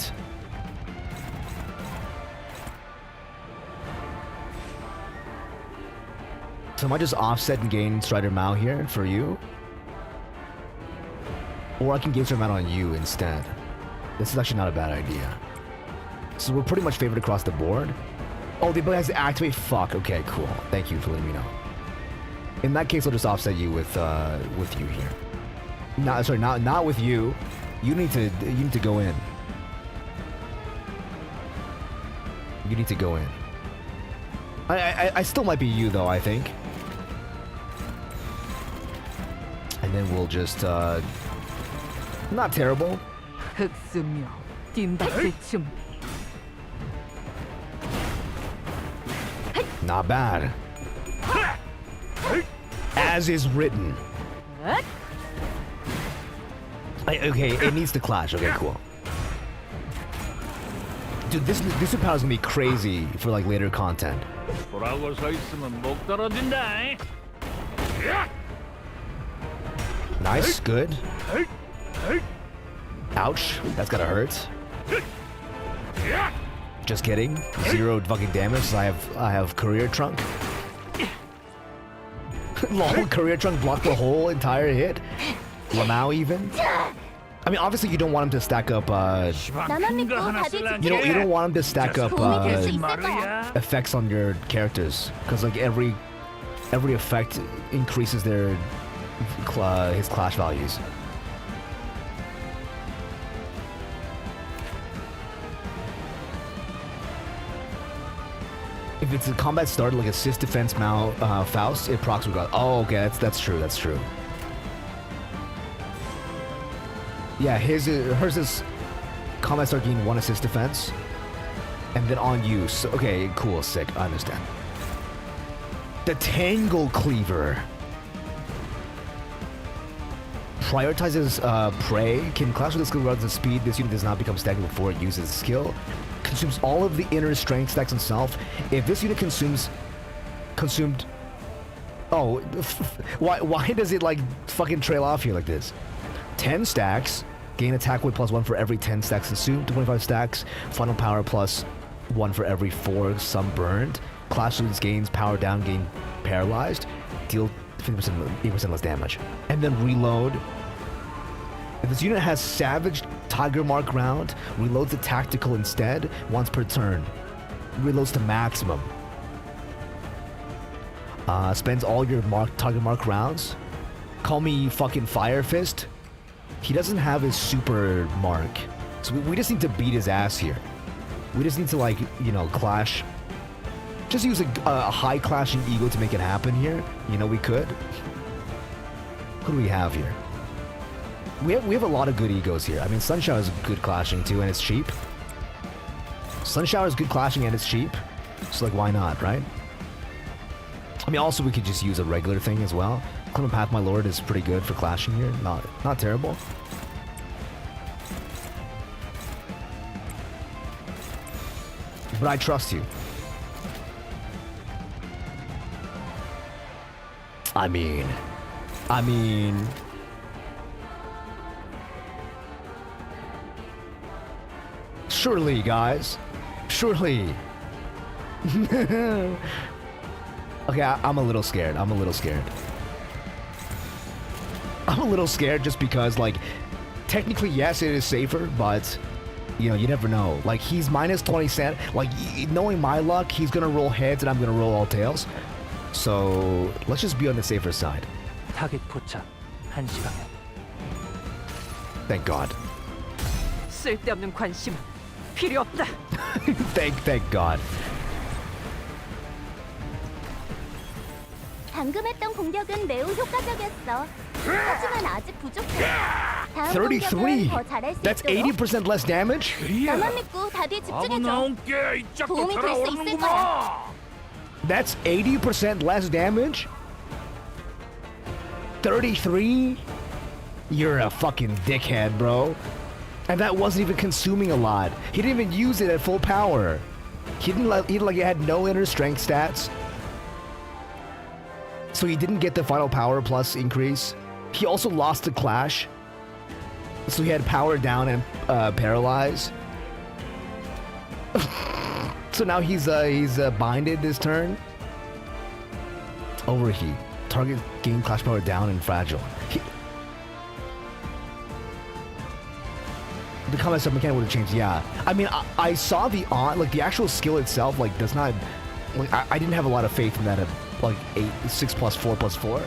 So I might just offset and gain Strider Mao here for you. Or I can gain Strider Mao on you instead. This is actually not a bad idea. So we're pretty much favored across the board. Oh, the ability has to activate? Fuck, okay, cool. Thank you for letting me know. In that case, I'll just offset you with you here. Not with you. You need to go in. You need to go in. I still might be you though, I think. And then we'll just not terrible. 뜀박질 좀. Not bad. As is written. Okay, it needs to clash. Okay, cool. Dude, this power is gonna be crazy for like later content. 보라고 서 있으면 목 떨어진다. Nice, good. Ouch, that's gotta hurt. Just kidding. 0 fucking damage. So I have career trunk. Lol, career trunk blocked the whole entire hit. Lamau even. I mean, obviously you don't want him to stack up. You don't want him to stack up effects on your characters, because like every effect increases their his clash values. If it's a combat starter like assist defense Faust, it procs with God. Oh, okay, that's true. That's true. Yeah, hers is combat start gain 1 assist defense, and then on use. Okay, cool, sick. I understand. The Tangle Cleaver prioritizes prey. Can clash with the skill regardless of speed. This unit does not become stagnant before it uses skill. Consumes all of the inner strength stacks himself. If this unit consumed. Oh, why does it like fucking trail off here like this? 10 stacks. Gain attack weight +1 for every 10 stacks consumed. 25 stacks. Final power +1 for every 4 sunburned. Clash units gains power down, gain paralyzed. Deal 50% less damage. And then reload. If this unit has Savage Tiger Mark round, reloads the tactical instead once per turn. Reloads to maximum. Spends all your Tiger Mark rounds. Call me fucking Fire Fist. He doesn't have his super mark. So we just need to beat his ass here. We just need to like, you know, clash. Just use a high clashing ego to make it happen here. You know, we could. Who do we have here? We have a lot of good egos here. I mean, Sunshower is good clashing too, and it's cheap. Sunshower is good clashing and it's cheap. So like, why not, right? I mean, also we could just use a regular thing as well. Clement Path, my lord, is pretty good for clashing here. Not terrible. But I trust you. I mean... Surely, guys. Surely. Okay, I'm a little scared. I'm a little scared just because, like, technically, yes, it is safer, but, you know, you never know. Like, he's minus 20 cent. Like, knowing my luck, he's gonna roll heads and I'm gonna roll all tails. So, let's just be on the safer side. 타겟 포착 1시간. Thank God. 쓸데없는 관심은 필요 없다. Thank God. 방금 했던 공격은 매우 효과적이었어. 하지만 아직 부족해. 다음 33. 공격은 더 잘할 수 That's 있도록 80% less damage? 나만 믿고 답에 집중해줘. 도움이 될 수 있을 거야. That's 80% less damage? 33? You're a fucking dickhead, bro. And that wasn't even consuming a lot. He didn't even use it at full power. He had no inner strength stats. So he didn't get the final power plus increase. He also lost the clash. So he had power down and paralyze. So now he's binded this turn. Overheat. Target gain clash power down and fragile. The combat sub mechanic would have changed, yeah. I mean, I saw the the actual skill itself, like, does not... Like, I didn't have a lot of faith in that, like, 6 plus 4 plus 4.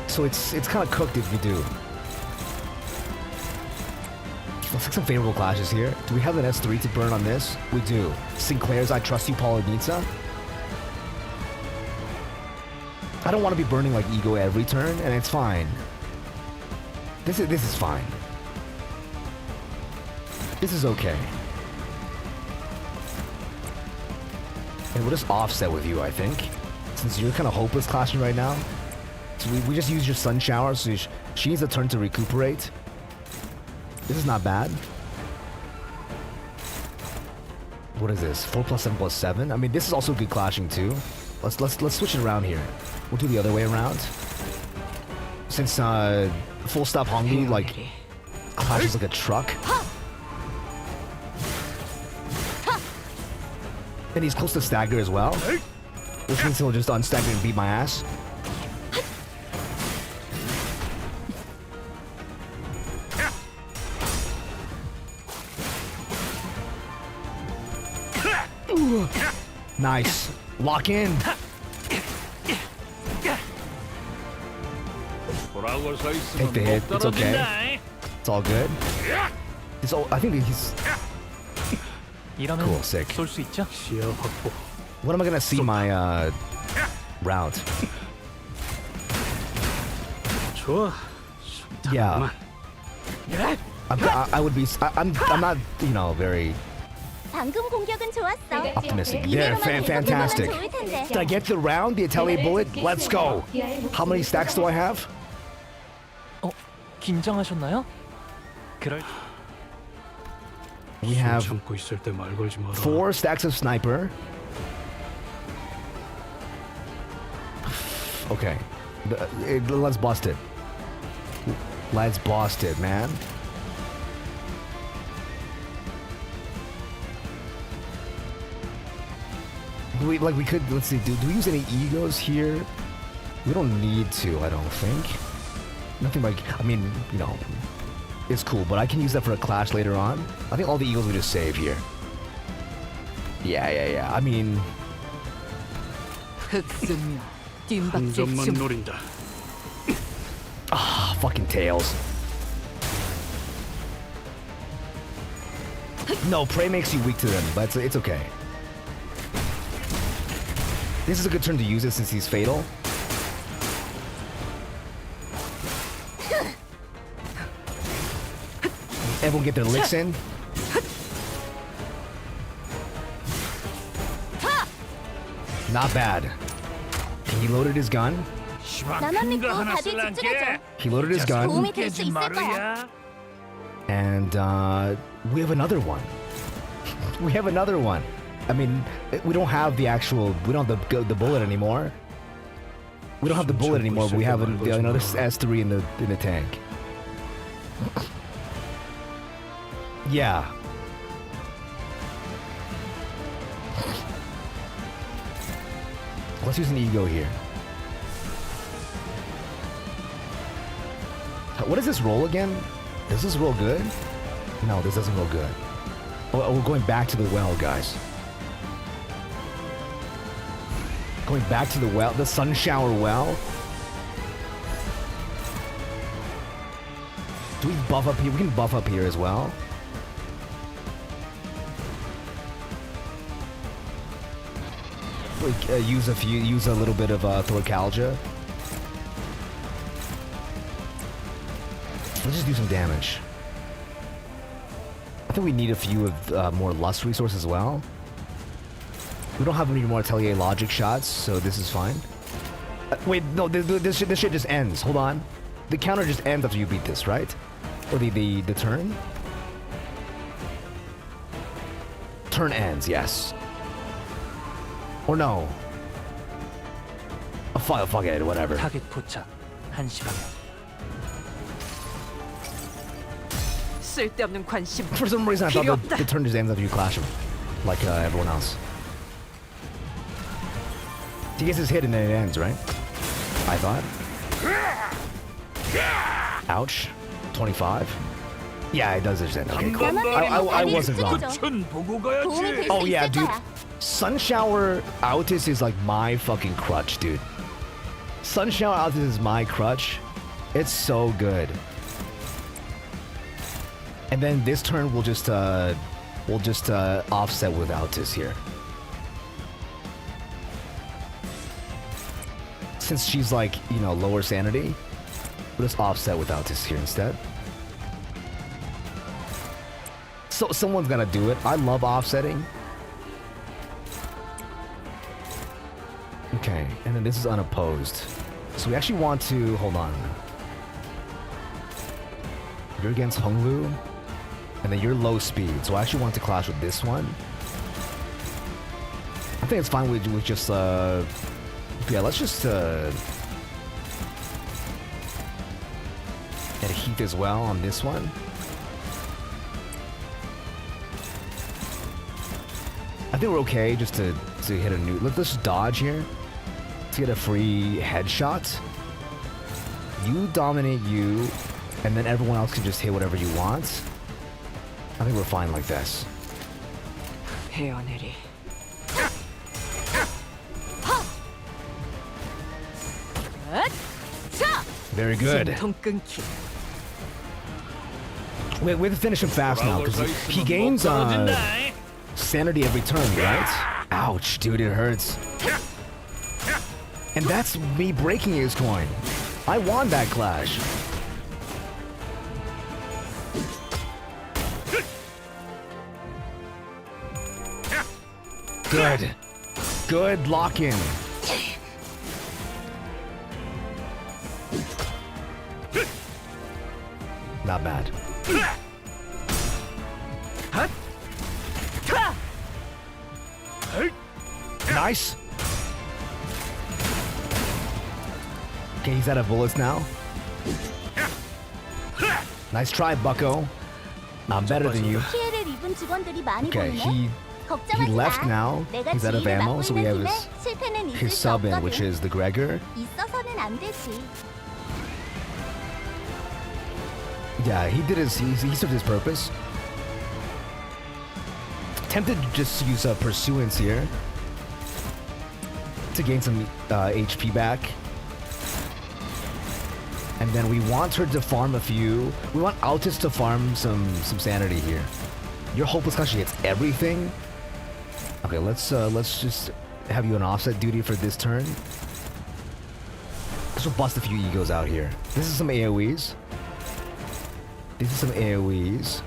So it's kind of cooked if you do. Let's take some favorable clashes here. Do we have an S3 to burn on this? We do. Sinclair's I Trust You, Polonitsa. I don't want to be burning, like, ego every turn, and it's fine. This is fine. This is okay. And we'll just offset with you, I think. Since you're kind of hopeless clashing right now. So we just use your sun shower, so she needs a turn to recuperate. This is not bad. What is this? 4 plus 7 plus 7? I mean, this is also good clashing too. Let's switch it around here. We'll do the other way around. Since full stop Hongli like clashes like a truck. And he's close to stagger as well. Which means he'll just unstagger and beat my ass. Nice. Lock in. Take the hit. It's okay. It's all good. It's all. I think he's cool. Sick. When am I gonna see my route? Yeah. I would be. I'm not. You know, very. 방금 공격은 좋았어. Optimistic. Yeah, fantastic. Did I get the round? The Atelier bullet? Let's go. How many stacks do I have? 긴장하셨나요? 그럴. We have 4 stacks of sniper. Okay. Let's bust it. Let's bust it, man. We could, let's see, do we use any egos here? We don't need to, I don't think. Nothing like, I mean, you know, it's cool, but I can use that for a clash later on. I think all the egos we just save here. Yeah. I mean... fucking tails. No, prey makes you weak to them, but it's okay. This is a good turn to use it since he's fatal. Everyone get their licks in. Not bad. He loaded his gun. 나만 믿고 다들 집중해줘. He loaded his gun. 도움이 될 수 있을 거야. And we have another one. We have another one. I mean, we don't have the actual. We don't have the bullet anymore. We don't have the bullet anymore, but we have another S3 in the tank. Yeah. Let's use an ego here. What does this roll again? Does this roll good? No, this doesn't roll good. Oh, we're going back to the well, guys. Going back to the well, the sun shower well. Do we buff up here? We can buff up here as well. Like use a little bit of Thorcalgia. Let's just do some damage. I think we need a few of more lust resource as well. We don't have any more Atelier logic shots, so this is fine. Wait, no, this shit just ends. Hold on. The counter just ends after you beat this, right? Or the turn? Turn ends, yes. Or no. Oh, fuck it, whatever. 타겟 포착 1시 방향. 쓸데없는 관심. For some reason, I thought the turn just ends after you clash him, like everyone else. He gets his hit and then it ends, right? I thought. Ouch. 25. Yeah, it does just end. Okay, cool. I wasn't wrong. Oh yeah, dude. Sun Shower Autis is like my fucking crutch, dude. Sun Shower Autis is my crutch. It's so good. And then this turn we'll just offset with Autis here. Since she's like, you know, lower sanity, we'll just offset with Autis here instead. someone's gonna do it. I love offsetting. Okay, and then this is unopposed. So we actually want to hold on. You're against Honglu, and then you're low speed. So I actually want to clash with this one. I think it's fine with just yeah. Let's just and Heath as well on this one. I think we're okay just to hit a new. Let's just dodge here to get a free headshot. You dominate you, and then everyone else can just hit whatever you want. I think we're fine like this. 헤어내리. Very good. 숨통 끊기. We have to finish him fast now because he gains sanity every turn, right? Ouch, dude, it hurts. And that's me breaking his coin. I won that clash. Good. Good lock-in. Not bad. Nice. Okay, he's out of bullets now. Nice try, bucko. I'm better than you. Okay, he left now. He's out of ammo, so we have his sub in, which is the Gregor. Yeah, he served his purpose. Tempted to just use Pursuance here to gain some HP back. And then we want her to farm a few. We want Altus to farm some sanity here. Your Hopeless Clash gets everything. Okay, let's just have you on offset duty for this turn. This will bust a few egos out here. This is some AoEs. This is some AoEs.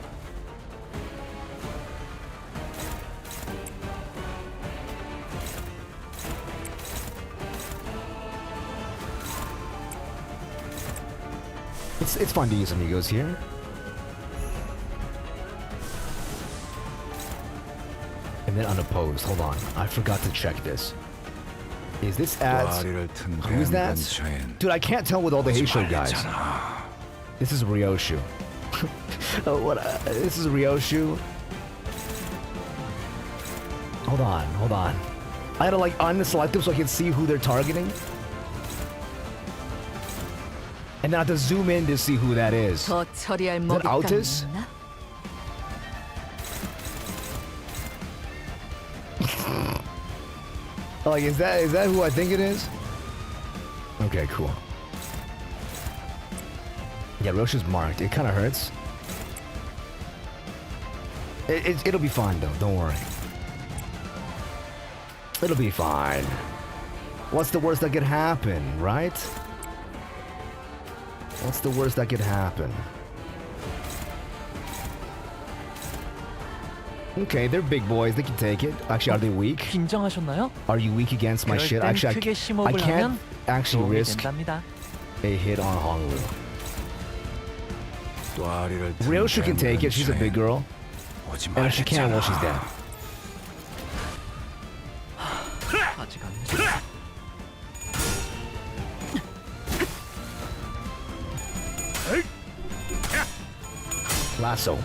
It's fun to use amigos here. And then unopposed. Hold on. I forgot to check this. Is this ads? Who is that? Dude, I can't tell with all the Heisho guys. This is Ryoshu. This is Ryoshu. Hold on. I gotta like unselect so I can see who they're targeting. And then I have to zoom in to see who that is. Is that Altus? Like, is that who I think it is? Okay, cool. Yeah, Rosha's marked. It kind of hurts. It'll be fine though. Don't worry. It'll be fine. What's the worst that could happen, right? What's the worst that could happen? Okay, they're big boys. They can take it. Actually, are they weak? 긴장하셨나요? Are you weak against my shit? Actually, I can't actually risk a hit on Honglu. Ryoshu can take it. She's a big girl. And if she can't, well, she's dead. 아직 안 늦었어. Lasso.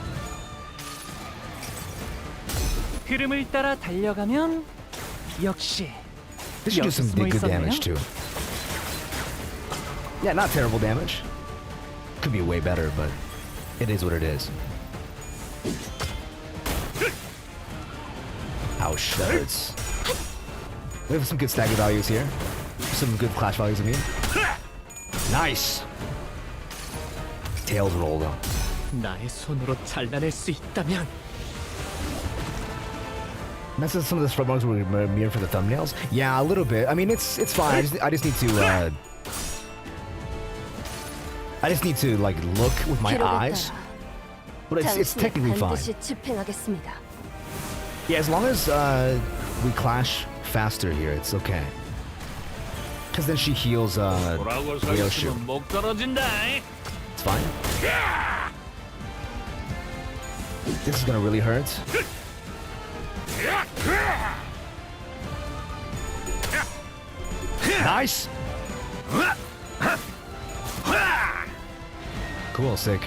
흐름을 따라 달려가면 역시 This should do some good damage too. Yeah, not terrible damage. Could be way better, but it is what it is. Ouch, that hurts. We have some good stagger values here. Some good clash values, I mean. Nice! Tails rolled up. 나의 손으로 잘라낼 수 있다면. That's just some of the scrub marks were mirrored for the thumbnails. Yeah, a little bit. I mean, it's fine. I just need to like look with my eyes. But it's technically fine. 반드시 집행하겠습니다. Yeah, as long as we clash faster here, it's okay. Because then she heals 뭐라고 서 Whale Shoot. 있으면 목 떨어진다. It's fine. This is gonna really hurt. Nice! Cool, sick.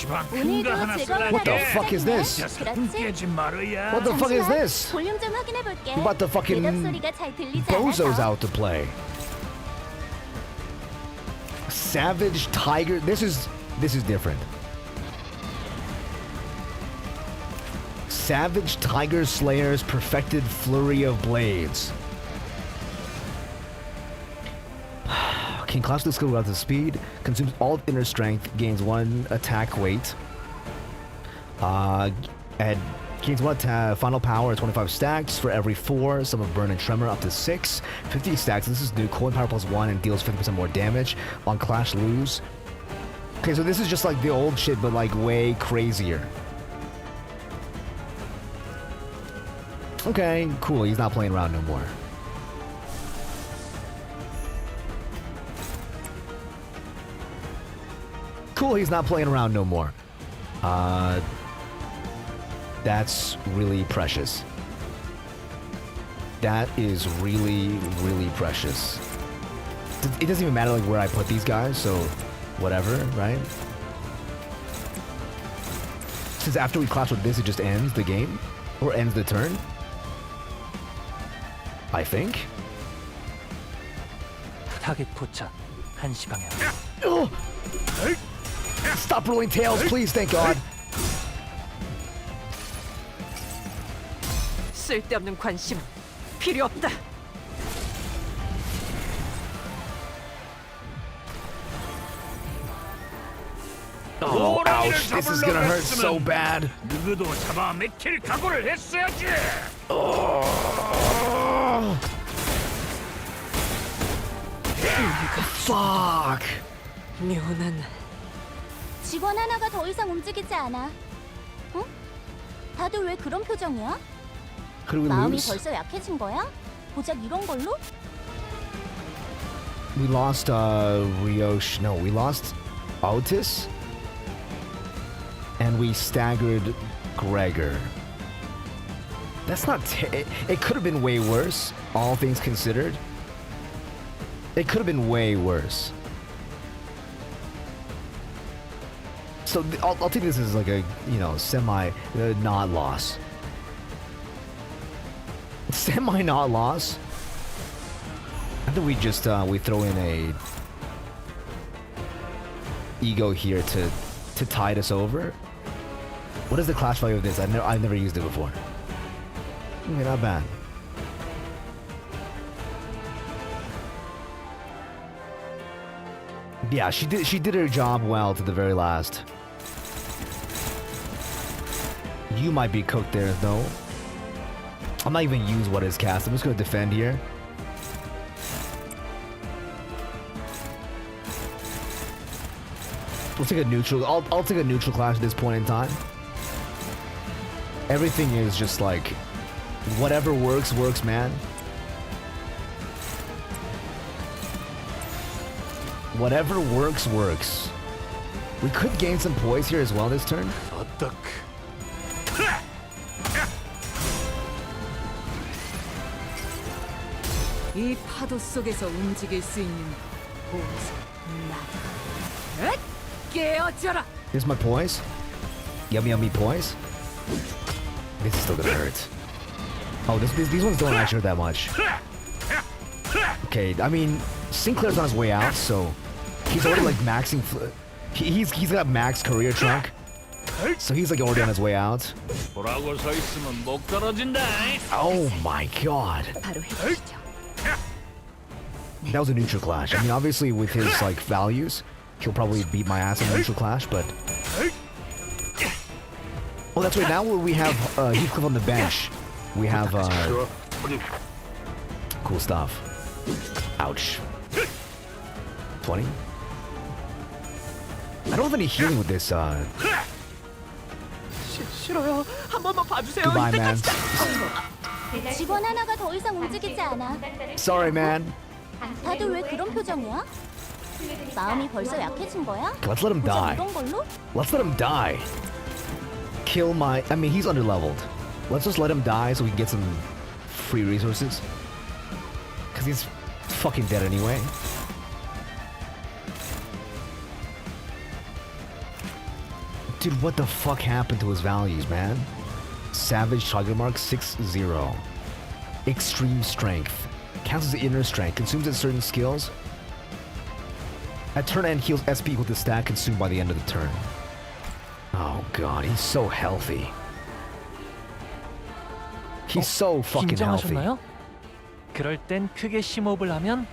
What the fuck is this? What the fuck is this? 볼륨 좀 확인해 볼게. What about the fucking 대답 소리가 잘 들리지 Bozo's 않아서. out to play? Savage Tiger. This is different. Savage Tiger Slayer's perfected flurry of blades. Can clash the skill without the speed. Consumes all inner strength. Gains 1 attack weight. And gains 1 final power at 25 stacks for every 4. Some of burn and tremor up to 6. 50 stacks. This is new. Coin power +1 and deals 50% more damage on clash lose. Okay, so this is just like the old shit, but like way crazier. Okay, cool. He's not playing around no more. Cool, he's not playing around no more. That's really precious. That is really, really precious. It doesn't even matter like where I put these guys, so whatever, right? Since after we clash with this, it just ends the game? Or ends the turn? I think. 타겟 포착 1시 방향. Oh! Stop rolling tails, please, thank God. 쓸데없는 관심 필요 없다. Oh, ouch. This is gonna hurt so bad. 누구도 잡아 맥힐 각오를 했어야지. Fuck. 묘는 직원 하나가 더 이상 움직이지 않아. 응? 다들 왜 그런 표정이야? Could we 마음이 lose? 벌써 약해진 거야? 고작 이런 걸로? We lost Ryosh. No, we lost Otis. And we staggered Gregor. That's not. It could have been way worse, all things considered. It could have been way worse. So I'll take this as like a, you know, semi not loss. Semi not loss. I think we just we throw in a ego here to tide us over. What is the clash value of this? I've never used it before. Okay, not bad. Yeah, she did her job well to the very last. You might be cooked there though. I'm not even use what is cast. I'm just gonna defend here. We'll take a neutral. I'll take a neutral clash at this point in time. Everything is just like whatever works, man. Whatever works. We could gain some poise here as well this turn. 이 파도 속에서 움직일 수 있는 보석 나다. 깨어져라. Here's my poise. Yummy poise. This is still gonna hurt. Oh, these ones don't actually hurt that much. Okay, I mean, Sinclair's on his way out, so he's already like maxing. He's got max career trunk, so he's like already on his way out. 보라고 서 있으면 목 떨어진다. Oh my God. 바로 해주시죠. That was a neutral clash. I mean, obviously with his like values, he'll probably beat my ass in a neutral clash, but. Oh, that's right. Now we have Heathcliff on the bench. We have cool stuff. Ouch. 20. I don't have any healing with this 싫어요. 한 번만 봐주세요. Goodbye, man. 직원 하나가 더 이상 움직이지 않아. Sorry, man. 다들 왜 그런 표정이야? 마음이 벌써 약해진 거야? Let's let him 고작 die. 이런 걸로? Let's let him die. Kill my... I mean, he's underleveled. Let's just let him die so we can get some free resources. Because he's fucking dead anyway. Dude, what the fuck happened to his values, man? Savage target mark 6-0. Extreme strength. Counts as inner strength. Consumes at certain skills. At turn end, heals SP equal to stat consumed by the end of the turn. Oh god, he's so healthy. He's so fucking healthy. 긴장하셨나요? 그럴 땐 크게 심호흡을 하면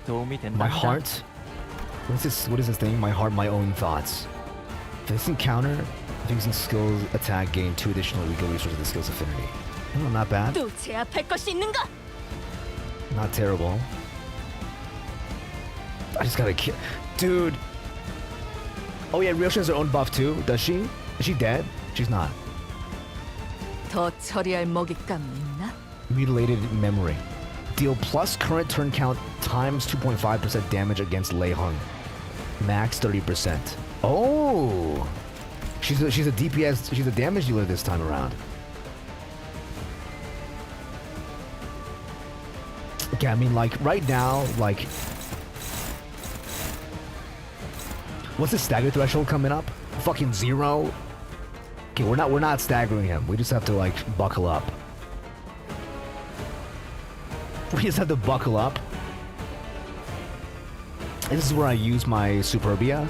도움이 된다. My heart? What is this thing? My heart, my own thoughts. This encounter, using skills attack, gain 2 additional legal resources of the skills affinity. Oh, not bad. 또 제압할 것이 있는가? Not terrible. I just gotta kill... Dude! Oh yeah, Ryoshi has her own buff too, does she? Is she dead? She's not. 더 처리할 먹잇감이 있나? Mutilated memory. Deal plus current turn count times 2.5% damage against Lei Hung. Max 30%. Oh! She's a DPS, she's a damage dealer this time around. Okay, I mean, like, right now, like... What's the stagger threshold coming up? Fucking 0? Okay, we're not staggering him. We just have to, like, buckle up. We just have to buckle up. And this is where I use my Superbia.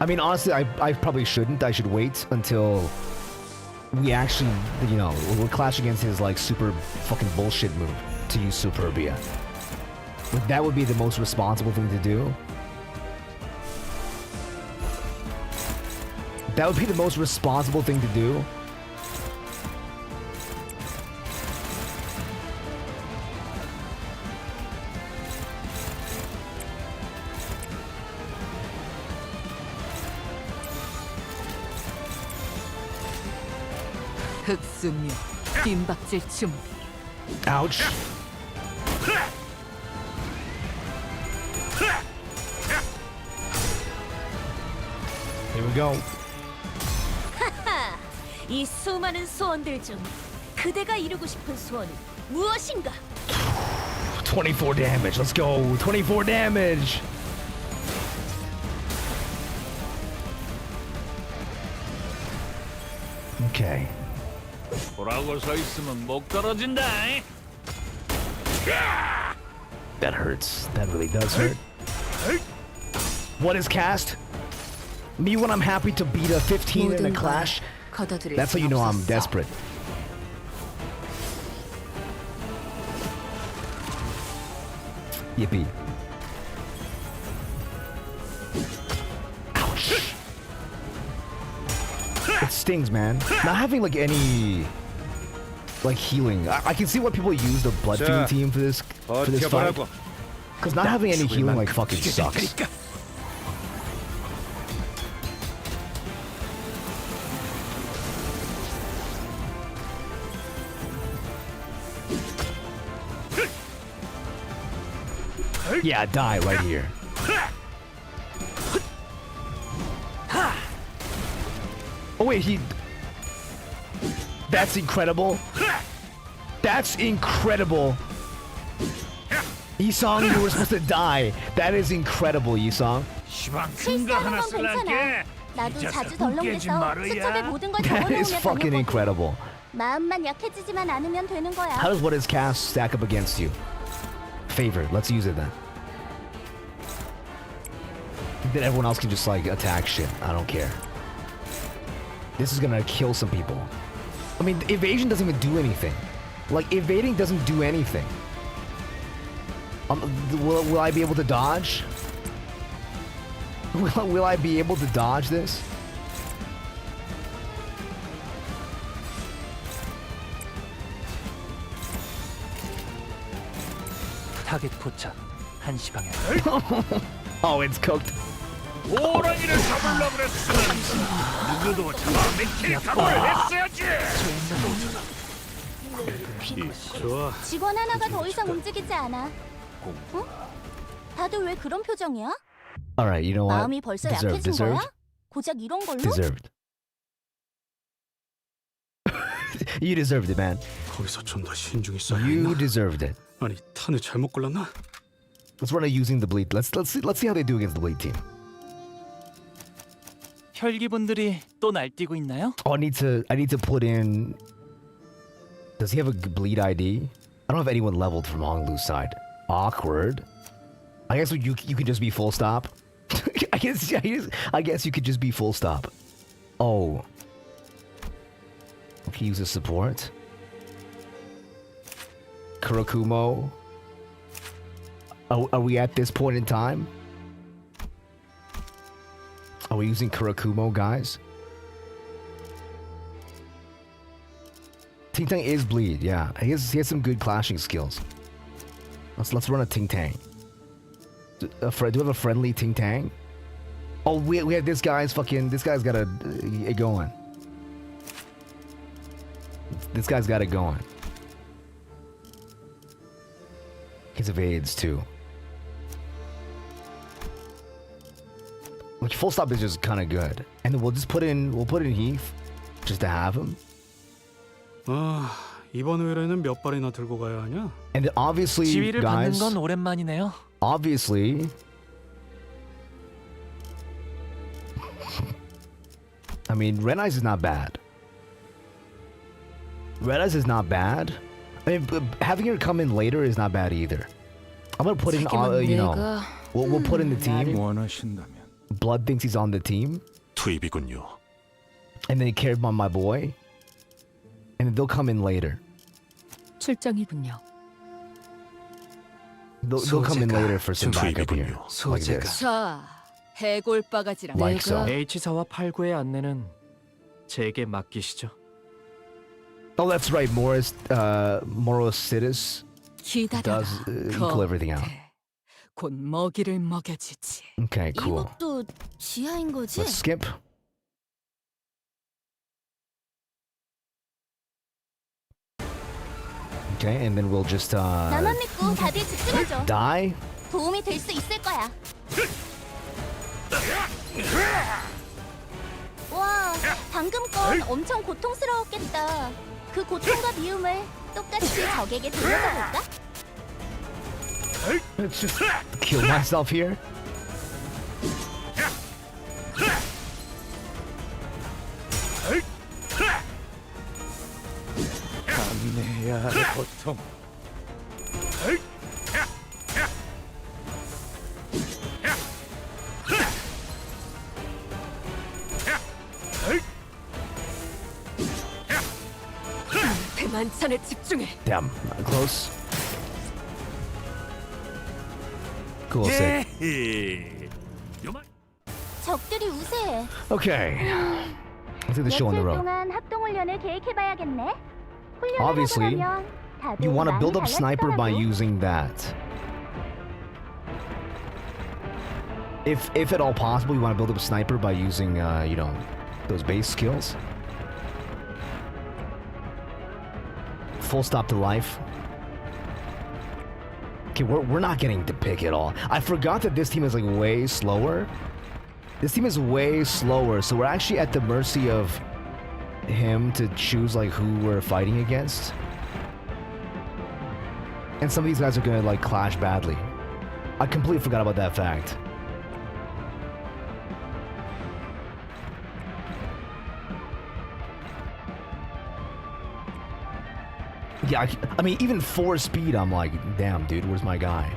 I mean, honestly, I probably shouldn't. I should wait until we actually, you know, we'll clash against his, like, super fucking bullshit move to use Superbia. Like, that would be the most responsible thing to do. That would be the most responsible thing to do. 흑수묘, 뒷박질 준비. Ouch. Here we go. 하하! 이 수많은 소원들 중 그대가 이루고 싶은 소원은 무엇인가? 24 damage. Let's go. 24 damage. Okay. 보라고 서 있으면 목 떨어진다. That hurts. That really does hurt. What is cast? Me when I'm happy to beat a 15 in a clash? That's how you know I'm desperate. Yippee. Ouch. It stings, man. Not having like any like healing. I can see why people use the blood feeding team for this fight. Because not having any healing like fucking sucks. Yeah, die right here. Oh wait, that's incredible. That's incredible. Yisong, you were supposed to die. That is incredible, Yisong. 실수하는 건 괜찮아. 나도 자주 덜렁대서 수첩에 모든 걸 That is 적어놓으면 fucking 되는 거고. incredible. 마음만 약해지지만 않으면 되는 거야. How does what is cast stack up against you? Favor, let's use it then. Then everyone else can just like attack shit. I don't care. This is gonna kill some people. I mean, evasion doesn't even do anything. Like, evading doesn't do anything. Will I be able to dodge? Will I be able to dodge this? 타겟 포착 1시 방향. Oh, it's cooked. 호랑이를 잡으려고 그랬으면 누구도 잡아먹힐 각오를 했어야지. 좋아. 직원 하나가 더 이상 움직이지 않아. 응? 다들 왜 그런 표정이야? All right, you know what? 마음이 벌써 약해진 거야? 고작 이런 걸로? Deserved. You deserved it, man. 거기서 좀 더 신중히 써야 You 했나? deserved it. 아니 탄을 잘못 골랐나? Let's run it using the bleed. Let's see how they do against the bleed team. 혈기분들이 또 날뛰고 있나요? Oh, I need to put in. Does he have a bleed ID? I don't have anyone leveled from Honglu's side. Awkward. I guess you could just be full stop. I guess you could just be full stop. Oh. Okay, use a support. Kurakumo. Are we at this point in time? Are we using Kurakumo, guys? Ting Tang is bleed, yeah. He has some good clashing skills. Let's run a Ting Tang. Do we have a friendly Ting Tang? Oh, we have this guy's got a it going. This guy's got it going. His evades too. Like full stop is just kind of good, and then we'll put in Heath, just to have him. 아 이번 회에는 몇 발이나 들고 가야 하냐? And then obviously, 지위를 받는 guys, 건 오랜만이네요. obviously, I mean, Red Eyes is not bad. Red Eyes is not bad. I mean, having her come in later is not bad either. I'm gonna put in, you know, we'll put in the team. 원하신다면 Blood thinks he's on the team, 투입이군요. and then he cared about my boy, and then they'll come in later. 출정이군요. They'll come in later for some backup here, 투입이군요. like this. 자, 해골 바가지랑 Like so. H사와 89의 안내는 제게 맡기시죠. Oh, that's right. Moros Sidis 기다려라. does equal everything out. 곧 먹이를 먹여주지. Okay, cool. 이것도 지하인 거지? Let's skip. Okay, and then we'll just 나만 믿고 다들 집중해줘. die. 도움이 될 수 있을 거야. 와, 방금 건 엄청 고통스러웠겠다. 그 고통과 미움을 똑같이 적에게 돌려볼까? Let's just kill myself here. 감내해야 할 고통. 대만찬에 집중해. Damn, close. Cool, sick. 적들이 우세해. Okay. Let's do the show on the road. 동안 합동훈련을 계획해봐야겠네. Obviously, you want to build up sniper by using that. If at all possible, you want to build up sniper by using, you know, those base skills. Full stop to life. Okay, we're not getting to pick at all. I forgot that this team is like way slower. This team is way slower, so we're actually at the mercy of him to choose like who we're fighting against. And some of these guys are gonna like clash badly. I completely forgot about that fact. Yeah, I mean, even 4 speed, I'm like, damn, dude, where's my guy?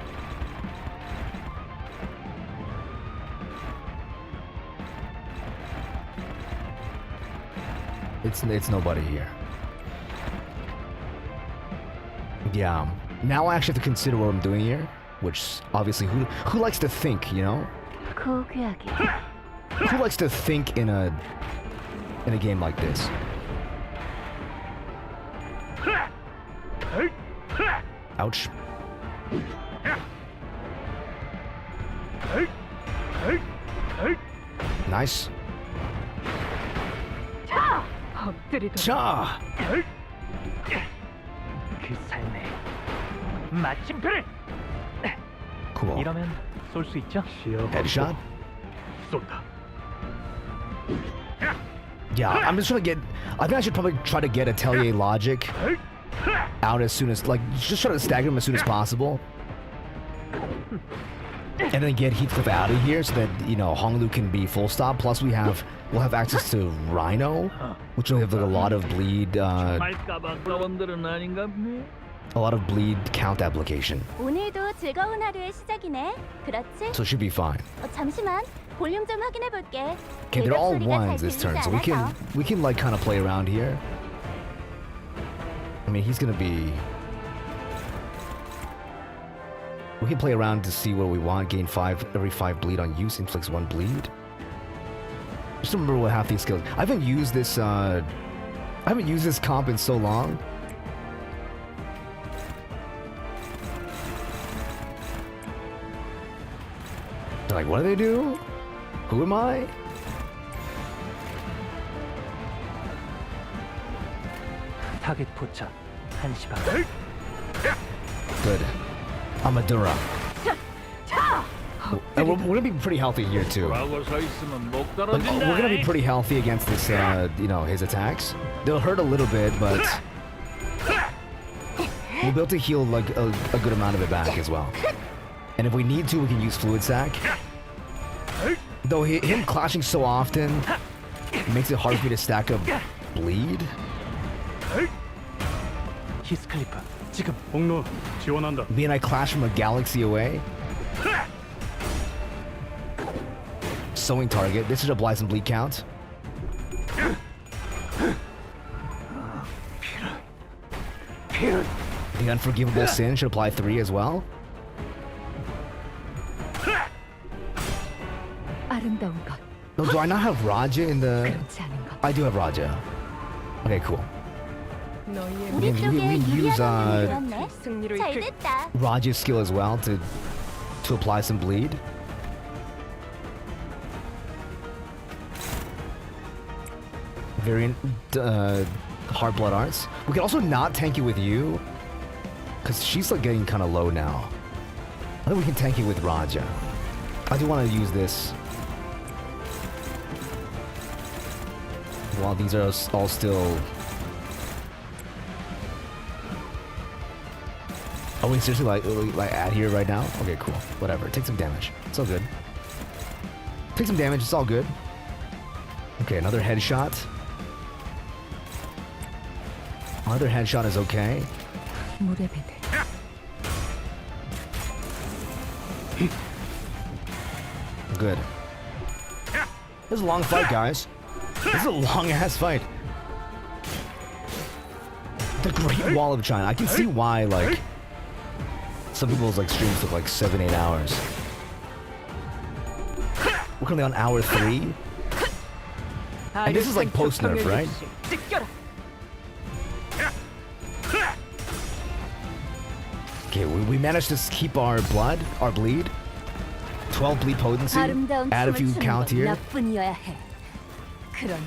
It's nobody here. Yeah. Now I actually have to consider what I'm doing here, which obviously who likes to think, you know? Who likes to think in a game like this? Ouch. Hey! Nice. 엎드리도. 자. 그 삶의 마침표를. Cool. 이러면 쏠 수 있죠? Headshot. 쏜다. Yeah, I'm just trying to get. I think I should probably try to get Atelier Logic out as soon as, like, just try to stagger him as soon as possible, and then get Heathcliff out of here so that, you know, Honglu can be full stop. Plus, we'll have access to Rhino, which will have like a lot of bleed, a lot of bleed count application. 오늘도 즐거운 하루의 시작이네. 그렇지? So it should be fine. 잠시만. 볼륨 좀 확인해 볼게. Okay, they're all ones this turn, so we can like kind of play around here. I mean, he's gonna be. We can play around to see what we want. Gain every 5 bleed on use. Inflicts 1 bleed. Just remember what half these skills. I haven't used this. I haven't used this comp in so long. They're like, what do they do? Who am I? 타겟 포착 1시 반. Good. Amadura. And we're gonna be pretty healthy here too. Like, we're gonna be pretty healthy against this, you know, his attacks. They'll hurt a little bit, but we'll be able to heal like a good amount of it back as well. And if we need to, we can use Fluid Sac. Though him clashing so often makes it hard for me to stack up bleed. 히스클리프 지금. 홍루 지원한다. Me and I clash from a galaxy away. Sewing target. This should apply some bleed count. The unforgivable sin should apply 3 as well. 아름다운 것. No, do I not have Raja in the? 그렇지 않은 것. I do have Raja. Okay, cool. 우리 We 쪽에 can use 유리한 잘 됐다. Raja's skill as well to apply some bleed. Variant hard blood arts. We can also not tank it with you, because she's like getting kind of low now. I think we can tank it with Raja. I do want to use this while these are all still. Are we seriously like at here right now? Okay, cool. Whatever. Take some damage. It's all good. Take some damage. It's all good. Okay, another headshot. Another headshot is okay. 물에 배들. Good. This is a long fight, guys. This is a long-ass fight. The Great Wall of China. I can see why, like, some people's like streams took like 7-8 hours. We're currently on hour 3. And this is like post-nerf, right? Okay, we managed to keep our bleed. 12 bleed potency. Add a few count here. 나뿐이어야 해. 그러니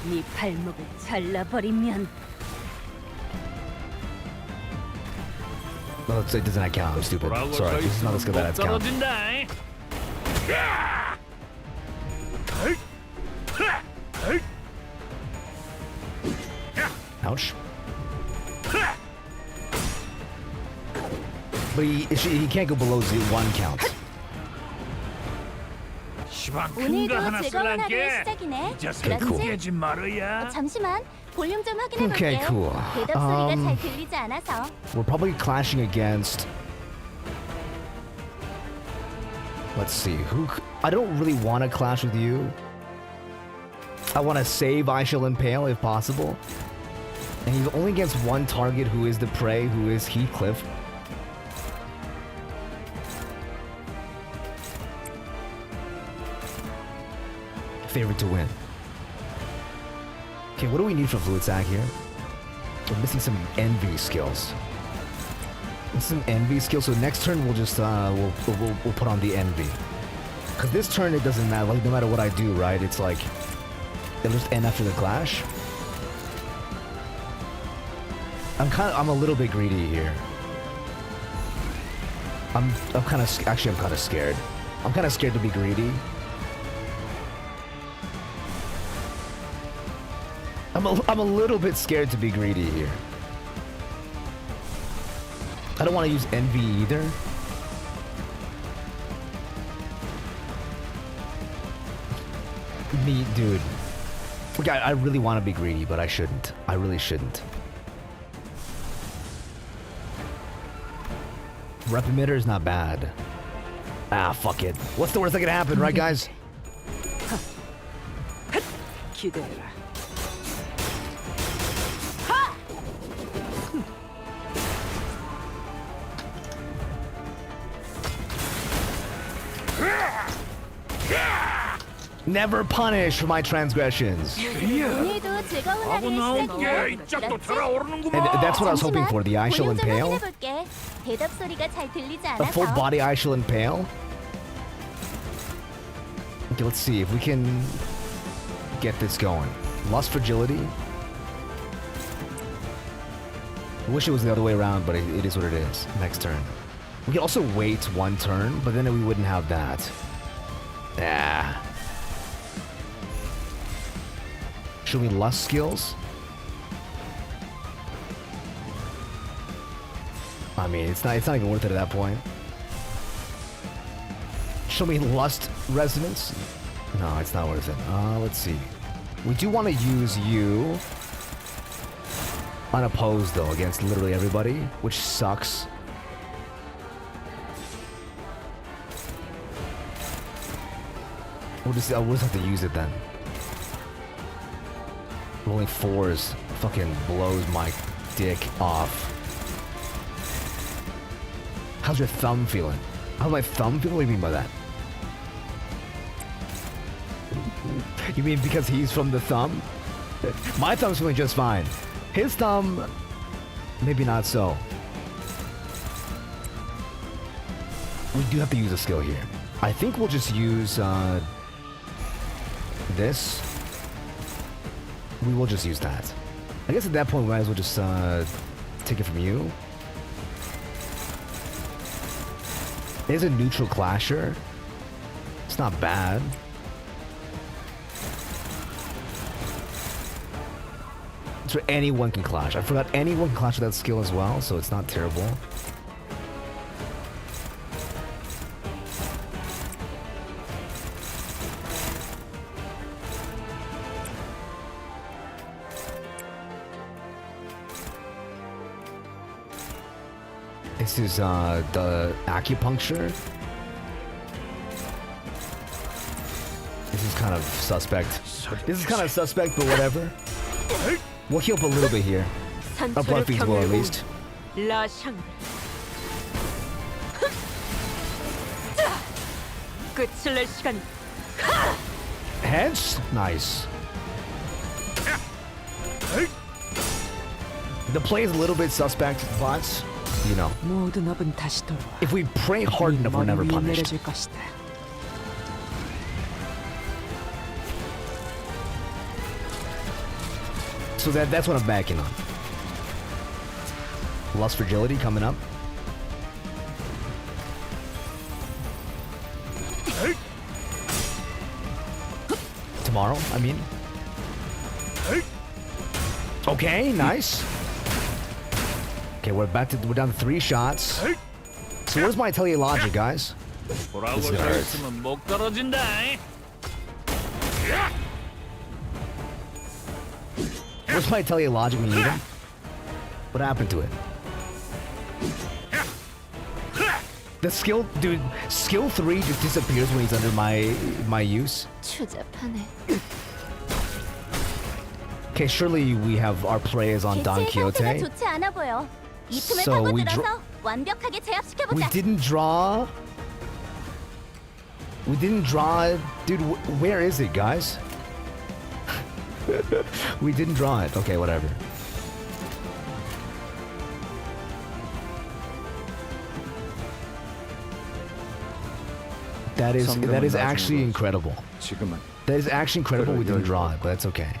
네 발목을 잘라버리면. No, it doesn't count. I'm stupid. Sorry, this is not a skill that count. Ouch. But he can't go below 1 count. 오늘도 즐거운 하루의 시작이네. 그렇지? 잠시만 볼륨 좀 확인해 볼게. Okay, cool. 대답 소리가 잘 들리지 않아서. We're probably clashing against. Let's see who. I don't really want to clash with you. I want to save I Shall Impale if possible. And he's only against 1 target, who is the prey, who is Heathcliff. Favorite to win. Okay, what do we need for Fluid Sac here? We're missing some envy skills. Some envy skills. So next turn we'll just we'll put on the envy. Because this turn, it doesn't matter. Like, no matter what I do, right? It's like, it'll just end after the clash. I'm a little bit greedy here. I'm kind of scared. I'm kind of scared to be greedy. I'm a little bit scared to be greedy here. I don't want to use envy either. Me, dude. Okay, I really want to be greedy, but I shouldn't. I really shouldn't. Rep emitter is not bad. Ah, fuck it. What's the worst that could happen, right, guys? 기대해라. Never punish for my transgressions. 오늘도 즐거운 하루의 시작이야. And that's what I was hoping for. The eye shall impale. 대답 소리가 잘 들리지 A full 않아서. body eye shall impale. Okay, let's see if we can get this going. Lust fragility. I wish it was the other way around, but it is what it is. Next turn. We can also wait one turn, but then we wouldn't have that. Ah. Should we lust skills? I mean, it's not even worth it at that point. Show me lust resonance? No, it's not worth it. Let's see. We do want to use you unopposed though against literally everybody, which sucks. We'll just have to use it then. Rolling 4s fucking blows my dick off. How's your thumb feeling? How's my thumb feeling? What do you mean by that? You mean because he's from the thumb? My thumb's feeling just fine. His thumb, maybe not so. We do have to use a skill here. I think we'll just use this. We will just use that. I guess at that point we might as well just take it from you. There's a neutral clasher. It's not bad. So anyone can clash. I forgot anyone can clash with that skill as well, so it's not terrible. This is the acupuncture. This is kind of suspect. This is kind of suspect, but whatever. We'll heal up a little bit here. Our blood feeds will at least. Heads? Nice. The play is a little bit suspect, but you know, if we pray hard enough, we're never punished. So that's what I'm backing on. Lust fragility coming up. Tomorrow, I mean. Okay, nice. Okay, we're down to 3 shots. So where's my teleologic, guys? This is gonna hurt. Where's my teleologic when you need him? What happened to it? The skill, dude, skill 3 just disappears when he's under my use. Okay, surely we have our players on Don Quixote. So we didn't draw. We didn't draw, dude. Where is it, guys? We didn't draw it. Okay, whatever. That is actually incredible. 지금은 That is actually incredible we didn't draw it, but that's okay.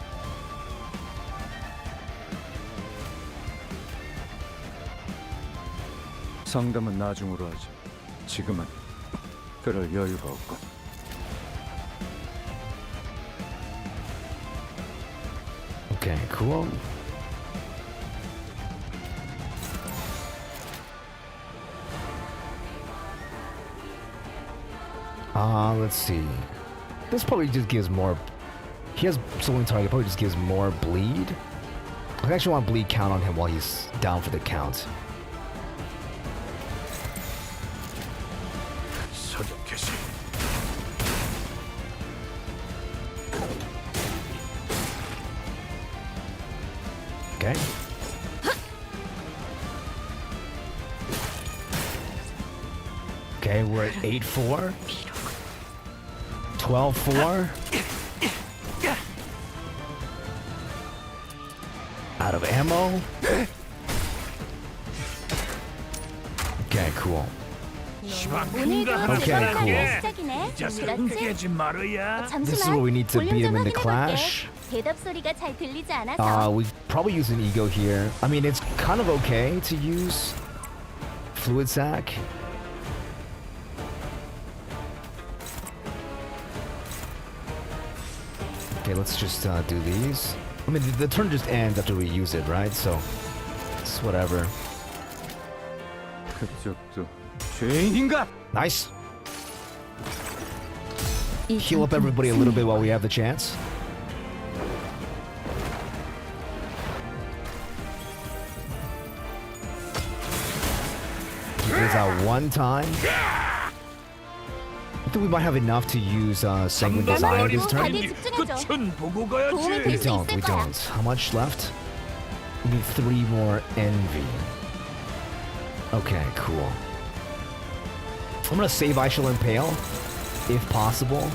상담은 나중으로 하지. 지금은 그럴 여유가 없군. Okay, cool. Let's see. This probably just gives more. He has someone target. Probably just gives more bleed. I actually want bleed count on him while he's down for the count. 서적 개시. Okay. Okay, we're at 8-4. 12-4. Out of ammo. Okay, cool. Okay, cool. 이제 흥개지 말어야. This is where we need to beat him in the clash. 대답 소리가 잘 들리지 않아서. We probably use an ego here. I mean, it's kind of okay to use fluid sac. Okay, let's just do these. I mean, the turn just ends after we use it, right? So, it's whatever. 그쪽도 죄인인가? Nice. Heal up everybody a little bit while we have the chance. Keep this out one time. I think we might have enough to use Sanguine Desire this turn. We don't. How much left? We need 3 more Envy. Okay, cool. I'm gonna save I Shall Impale, if possible.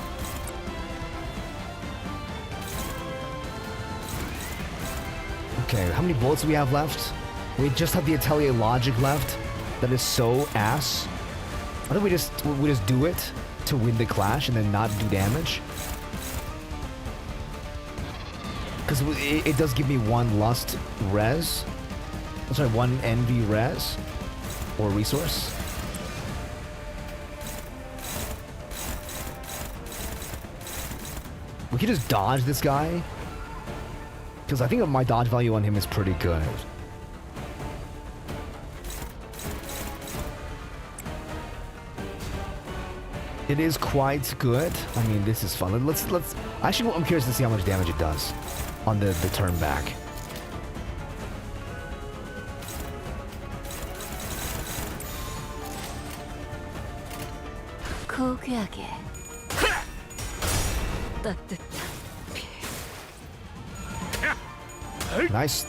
Okay, how many bullets do we have left? We just have the Atelier Logic left. That is so ass. I think we just do it to win the clash and then not do damage. Because it does give me 1 Lust res. I'm sorry, 1 Envy res. Or resource. We can just dodge this guy. Because I think my dodge value on him is pretty good. It is quite good. I mean, this is fun. Let's actually, I'm curious to see how much damage it does on the turn back. 고귀하게 따뜻한 Nice.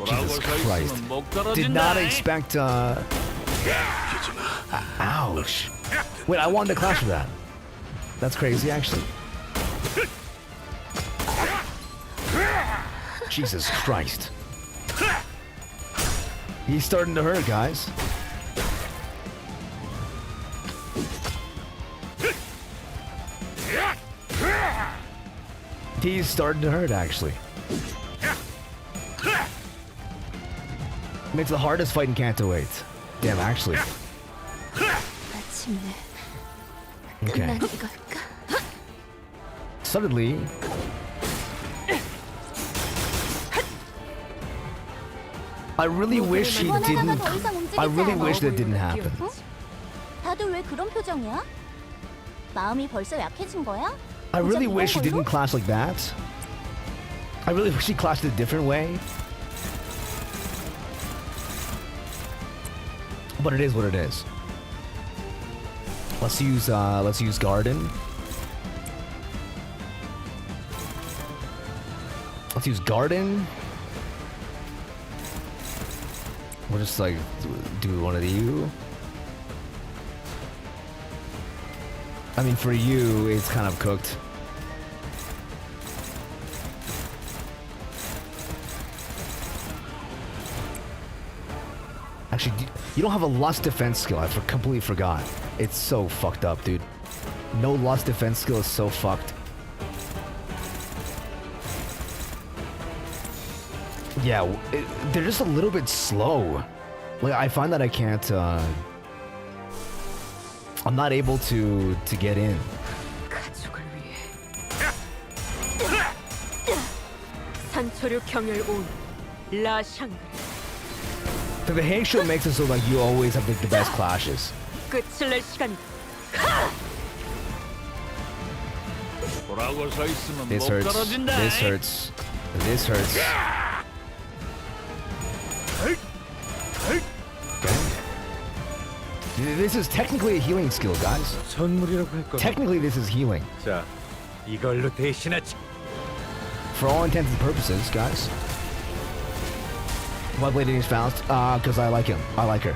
Jesus Christ. Did not expect, ouch. Wait, I won the clash for that. That's crazy, actually. Jesus Christ. He's starting to hurt, guys. He's starting to hurt, actually. Makes the hardest fight in Canto 8. Damn, actually. Okay. Suddenly... I really wish he didn't... I really wish that didn't happen. 다들 왜 그런 표정이야? 마음이 벌써 약해진 거야? I really wish he didn't clash like that. I really wish he clashed a different way. But it is what it is. Let's use Garden. Let's use Garden. We'll just like do one of you. I mean, for you, it's kind of cooked. You don't have a lust defense skill. I completely forgot. It's so fucked up, dude. No lust defense skill is so fucked. Yeah, they're just a little bit slow. Like, I find that I can't, I'm not able to get in. 산초류 경혈 온 라샹. So the hate show makes it so like you always have like the best clashes. 끝을 낼 시간이다. 보라고 서 있으면 This 못 hurts. 떨어진다. This hurts. This hurts. This is technically a healing skill, guys. 선물이라고 할 거. Technically, this is healing. 자, 이걸로 대신하지. For all intents and purposes, guys. Why Lady is Faust? Because I like him. I like her.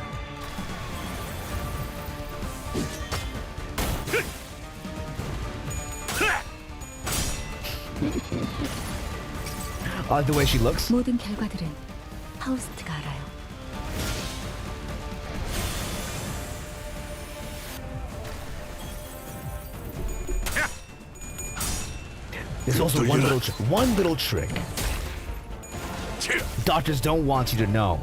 The way she looks. 모든 결과들은 파우스트가 알아요. There's also one little trick. Doctors don't want you to know.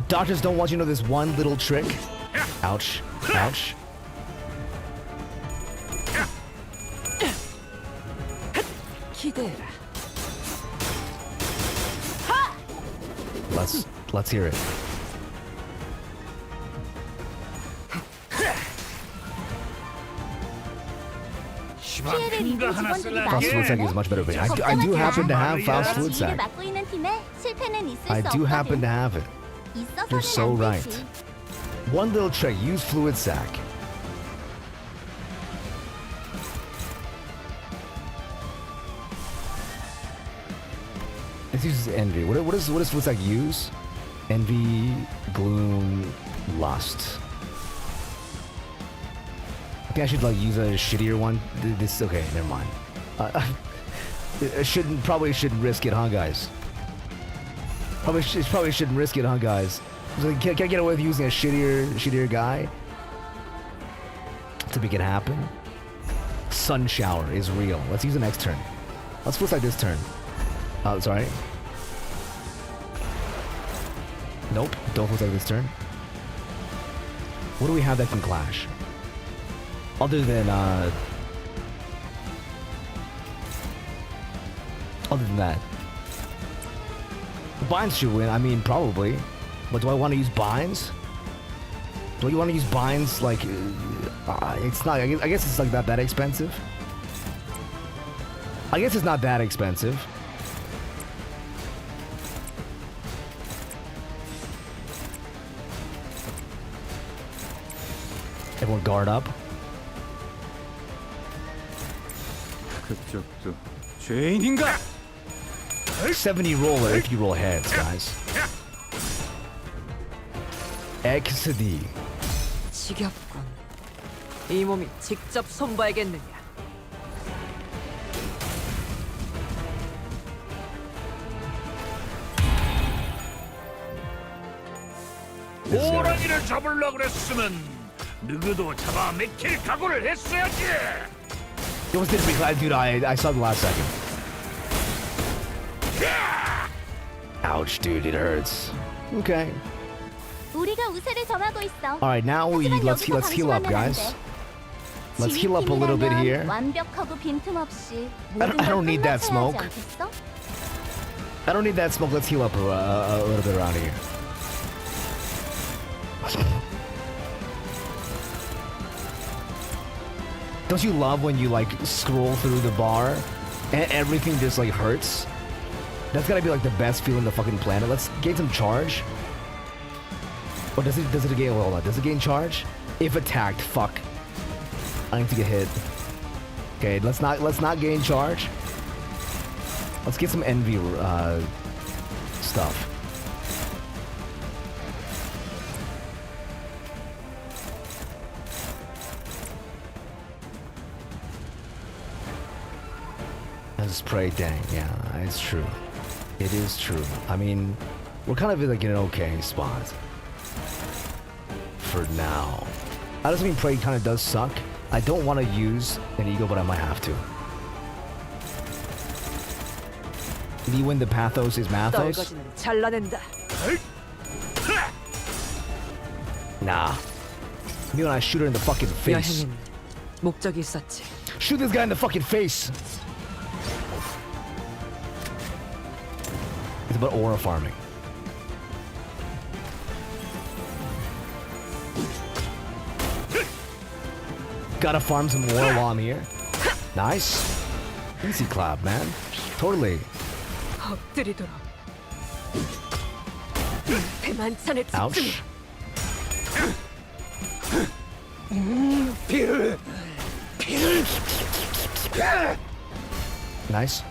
Doctors don't want you to know this one little trick. Ouch. Ouch. 기대해라. Let's hear it. 피해를 입은 직원들이 Faust Fluid Sac is much better, but I do happen to have Faust Fluid 지휘를 Sac. 맡고 있는 팀에 실패는 있을 I 수 do happen to 없거든. have it. You're so 있어서는 안 right. 되지. One little trick, use Fluid Sac. This uses Envy. What does Fluid Sac use? Envy, Gloom, Lust. I think I should like use a shittier one. This okay? Never mind. Probably shouldn't risk it, huh, guys? Probably shouldn't risk it, huh, guys? So can I get away with using a shittier guy to make it happen? Sun shower is real. Let's use the next turn. Let's flip like this turn. Sorry. Nope. Don't flip like this turn. What do we have that can clash? Other than that, binds should win. I mean, probably. But do I want to use binds? Do you want to use binds? Like, it's not. I guess it's like not that expensive. I guess it's not that expensive. Everyone guard up. 그쪽도 죄인인가? 70 roller if you roll heads, guys. XD. 지겹군. 이 몸이 직접 손봐야겠느냐. 호랑이를 잡으려고 그랬으면 누구도 잡아 맥힐 각오를 했어야지. It was didn't be glad, dude. I saw the last second. Ouch, dude. It hurts. Okay. 우리가 우세를 점하고 있어. All right, now let's heal up, guys. Let's heal up a little bit here. 완벽하고 빈틈없이 I don't need that smoke. I don't need that smoke. Let's heal up a little bit around here. Don't you love when you like scroll through the bar and everything just like hurts? That's gotta be like the best feeling on the fucking planet. Let's gain some charge. Or does it gain? Hold on. Does it gain charge? If attacked, fuck. I need to get hit. Okay, let's not gain charge. Let's get some envy stuff. Let's pray, dang. Yeah, it's true. It is true. I mean, we're kind of like in an okay spot. For now. That doesn't mean pray kind of does suck. I don't want to use an ego, but I might have to. Did you win the pathos is mathos? 떨거지는 잘라낸다. Nah. Me when I shoot her in the fucking face. 여행은 목적이 있었지. Shoot this guy in the fucking face. It's about aura farming. Gotta farm some aura while I'm here. Nice. Easy clap, man. Totally. 엎드리도록. 대만찬에 집중. Ouch. Nice.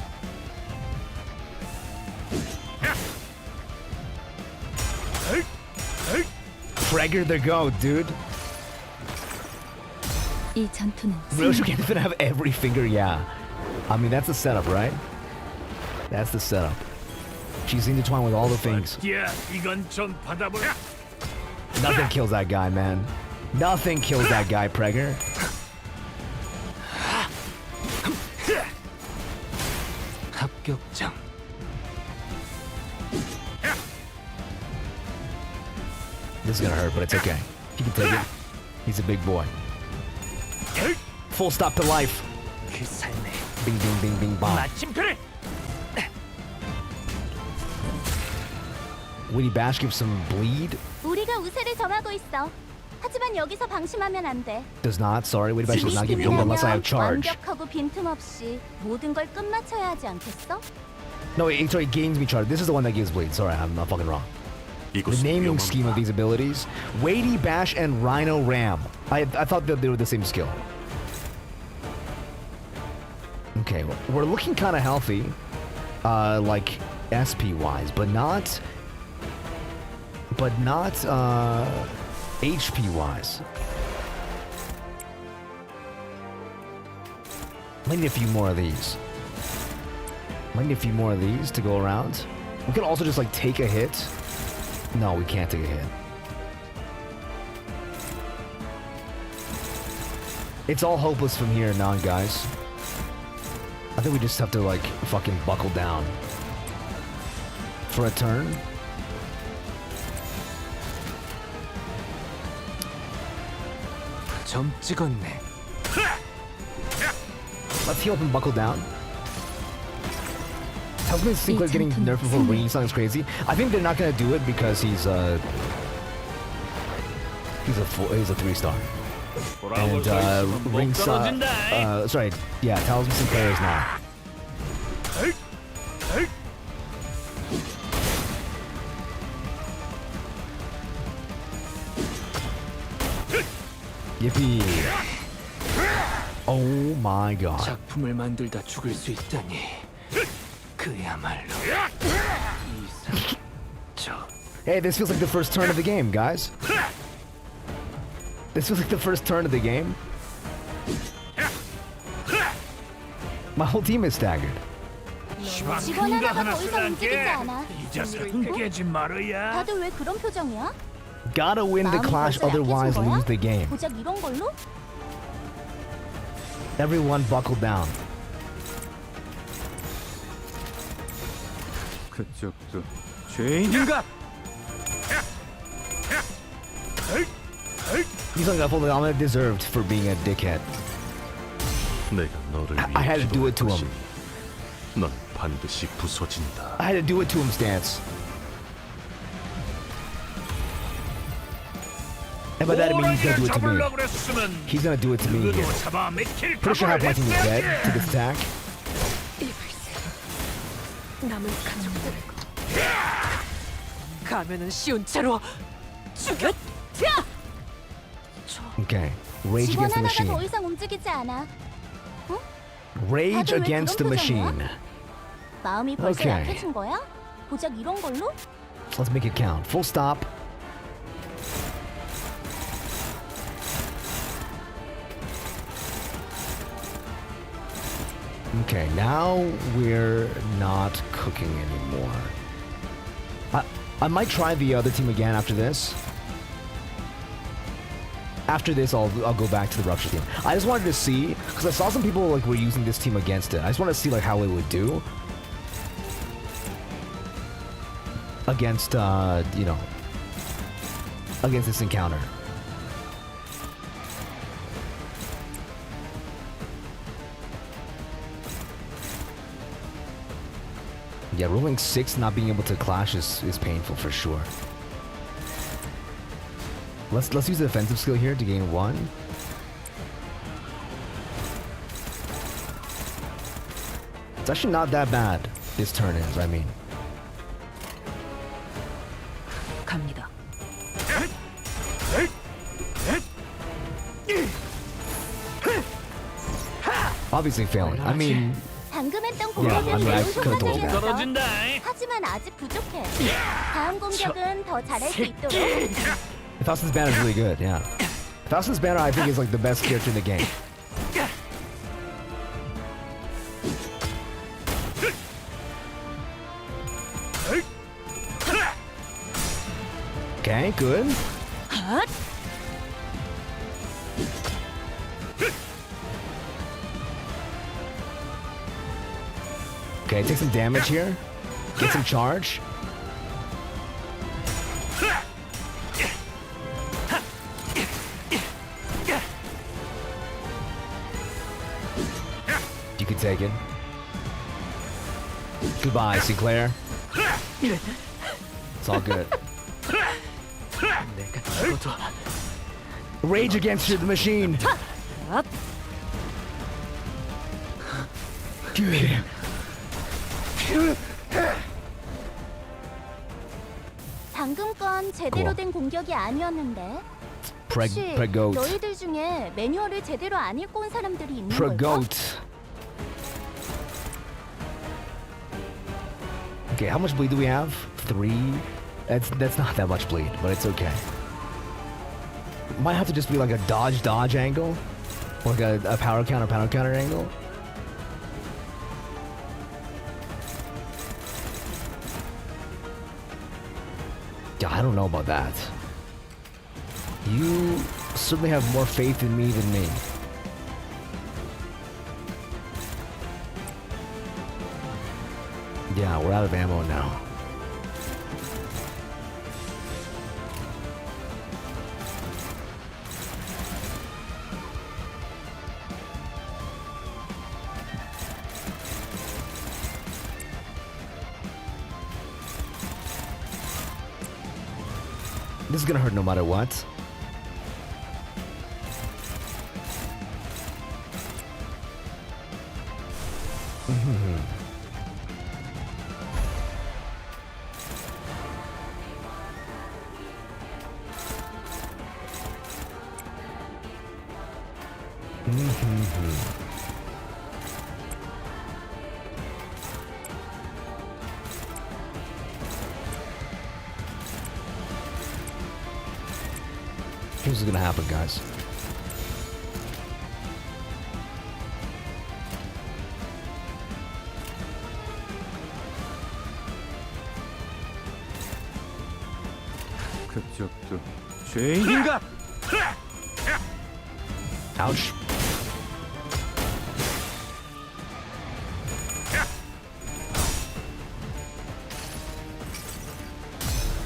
Fragger the go, dude. 이 전투는 Roshi can't even have every finger, yeah. I mean, that's the setup, right? That's the setup. She's intertwined with all the things. 야, 이건 좀 받아보라. Nothing kills that guy, man. Nothing kills that guy, Pregger. 합격장. This is gonna hurt, but it's okay. He can take it. He's a big boy. Full stop to life. 그 삶의 Bing, bing, bing, bing, bong. 마침표를. Would he bash give some bleed? 우리가 우세를 점하고 있어. 하지만 여기서 방심하면 안 돼. Does not. Sorry, Woody bash does not give you unless I have charge. 완벽하고 빈틈없이 모든 걸 끝마쳐야 하지 않겠어? No, wait, sorry, gains me charge. This is the one that gives bleed. Sorry, I'm not fucking wrong. The naming scheme of these abilities. Weighty Bash and Rhino Ram. I thought that they were the same skill. Okay, we're looking kind of healthy. Like SP-wise, but not HP-wise. Might need a few more of these. Might need a few more of these to go around. We could also just like take a hit. No, we can't take a hit. It's all hopeless from here now, guys. I think we just have to like fucking buckle down. For a turn. 점 찍었네. Let's heal up and buckle down. Talisman Sinclair getting nerfed before Ring Song is crazy. I think they're not gonna do it because he's a 3-star. And Ring Song, sorry, yeah, Talisman Sinclair is not. Yippee! Oh my god. 작품을 만들다 죽을 수 있다니. 그야말로 Hey, this feels like the first turn of the game, guys. This feels like the first turn of the game. My whole team is staggered. 직원 하나가 더 이상 움직이지 않아. 이자석은 깨지 말아야. 다들 왜 그런 표정이야? Gotta win the clash, otherwise lose the game. 고작 이런 걸로? Everyone buckle down. 그쪽도 죄인인가? He's unlawful element deserved for being a dickhead. 내가 너를 I had to do it to him. 넌 반드시 부서진다. I had to do it to him, Stance. And by that I mean he's gonna do it to me. He's gonna do it to me here. Pretty sure Half-Lighting is dead to this attack. 남은 가족들 가면은 쉬운 채로 죽여. Okay, rage 직원 against the 하나가 machine. 더 이상 움직이지 않아. Rage 다들 왜 against the 그런 machine. 마음이 벌써 Okay. 약해진 거야? 고작 이런 걸로? Let's make it count. Full stop. Okay, now we're not cooking anymore. I might try the other team again after this. After this, I'll go back to the Rupture team. I just wanted to see, because I saw some people like were using this team against it. I just want to see like how it would do against you know, against this encounter. Yeah, rolling 6 not being able to clash is painful for sure. Let's use the defensive skill here to gain 1. It's actually not that bad. This turn is, I mean. 갑니다. Obviously failing. I mean, 방금 했던 yeah, I 공격은 mean, I 매우 could have told you that. 효과적이었어. 하지만 아직 부족해. 다음 공격은 더 잘할 수 있도록. Faustin's banner is really good, yeah. Faustin's banner, I think, is like the best character in the game. Okay, good. Okay, take some damage here. Get some charge. You can take it. Goodbye, Sinclair. It's all good. Rage against the machine. 방금 건 제대로 된 공격이 아니었는데. 혹시 Pregoat. 너희들 중에 매뉴얼을 제대로 안 읽고 온 사람들이 있는 걸까? Pregoat. Okay, how much bleed do we have? 3. That's not that much bleed, but it's okay. Might have to just be like a dodge angle, like a power counter angle. Yeah, I don't know about that. You certainly have more faith in me than me. Yeah, we're out of ammo now. This is gonna hurt no matter what. Here's what's gonna happen, guys. 그쪽도 죄인인가? Ouch.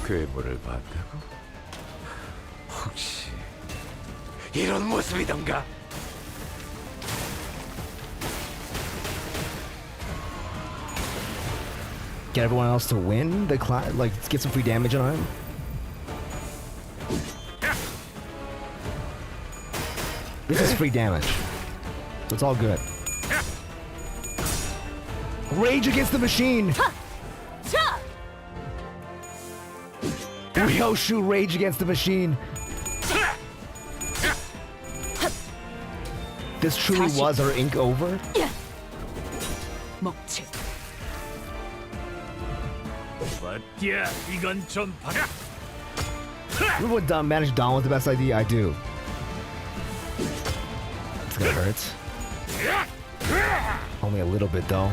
괴물을 봤다고? 혹시 이런 모습이던가? Get everyone else to win the class, like get some free damage on him. This is free damage, so it's all good. Rage against the machine. Ryoshu, rage against the machine. This truly was our ink over. 먹지. 맞야, 이건 좀 봐라. Remember when Don managed Dawn was the best idea? I do. It's gonna hurt. Only a little bit though.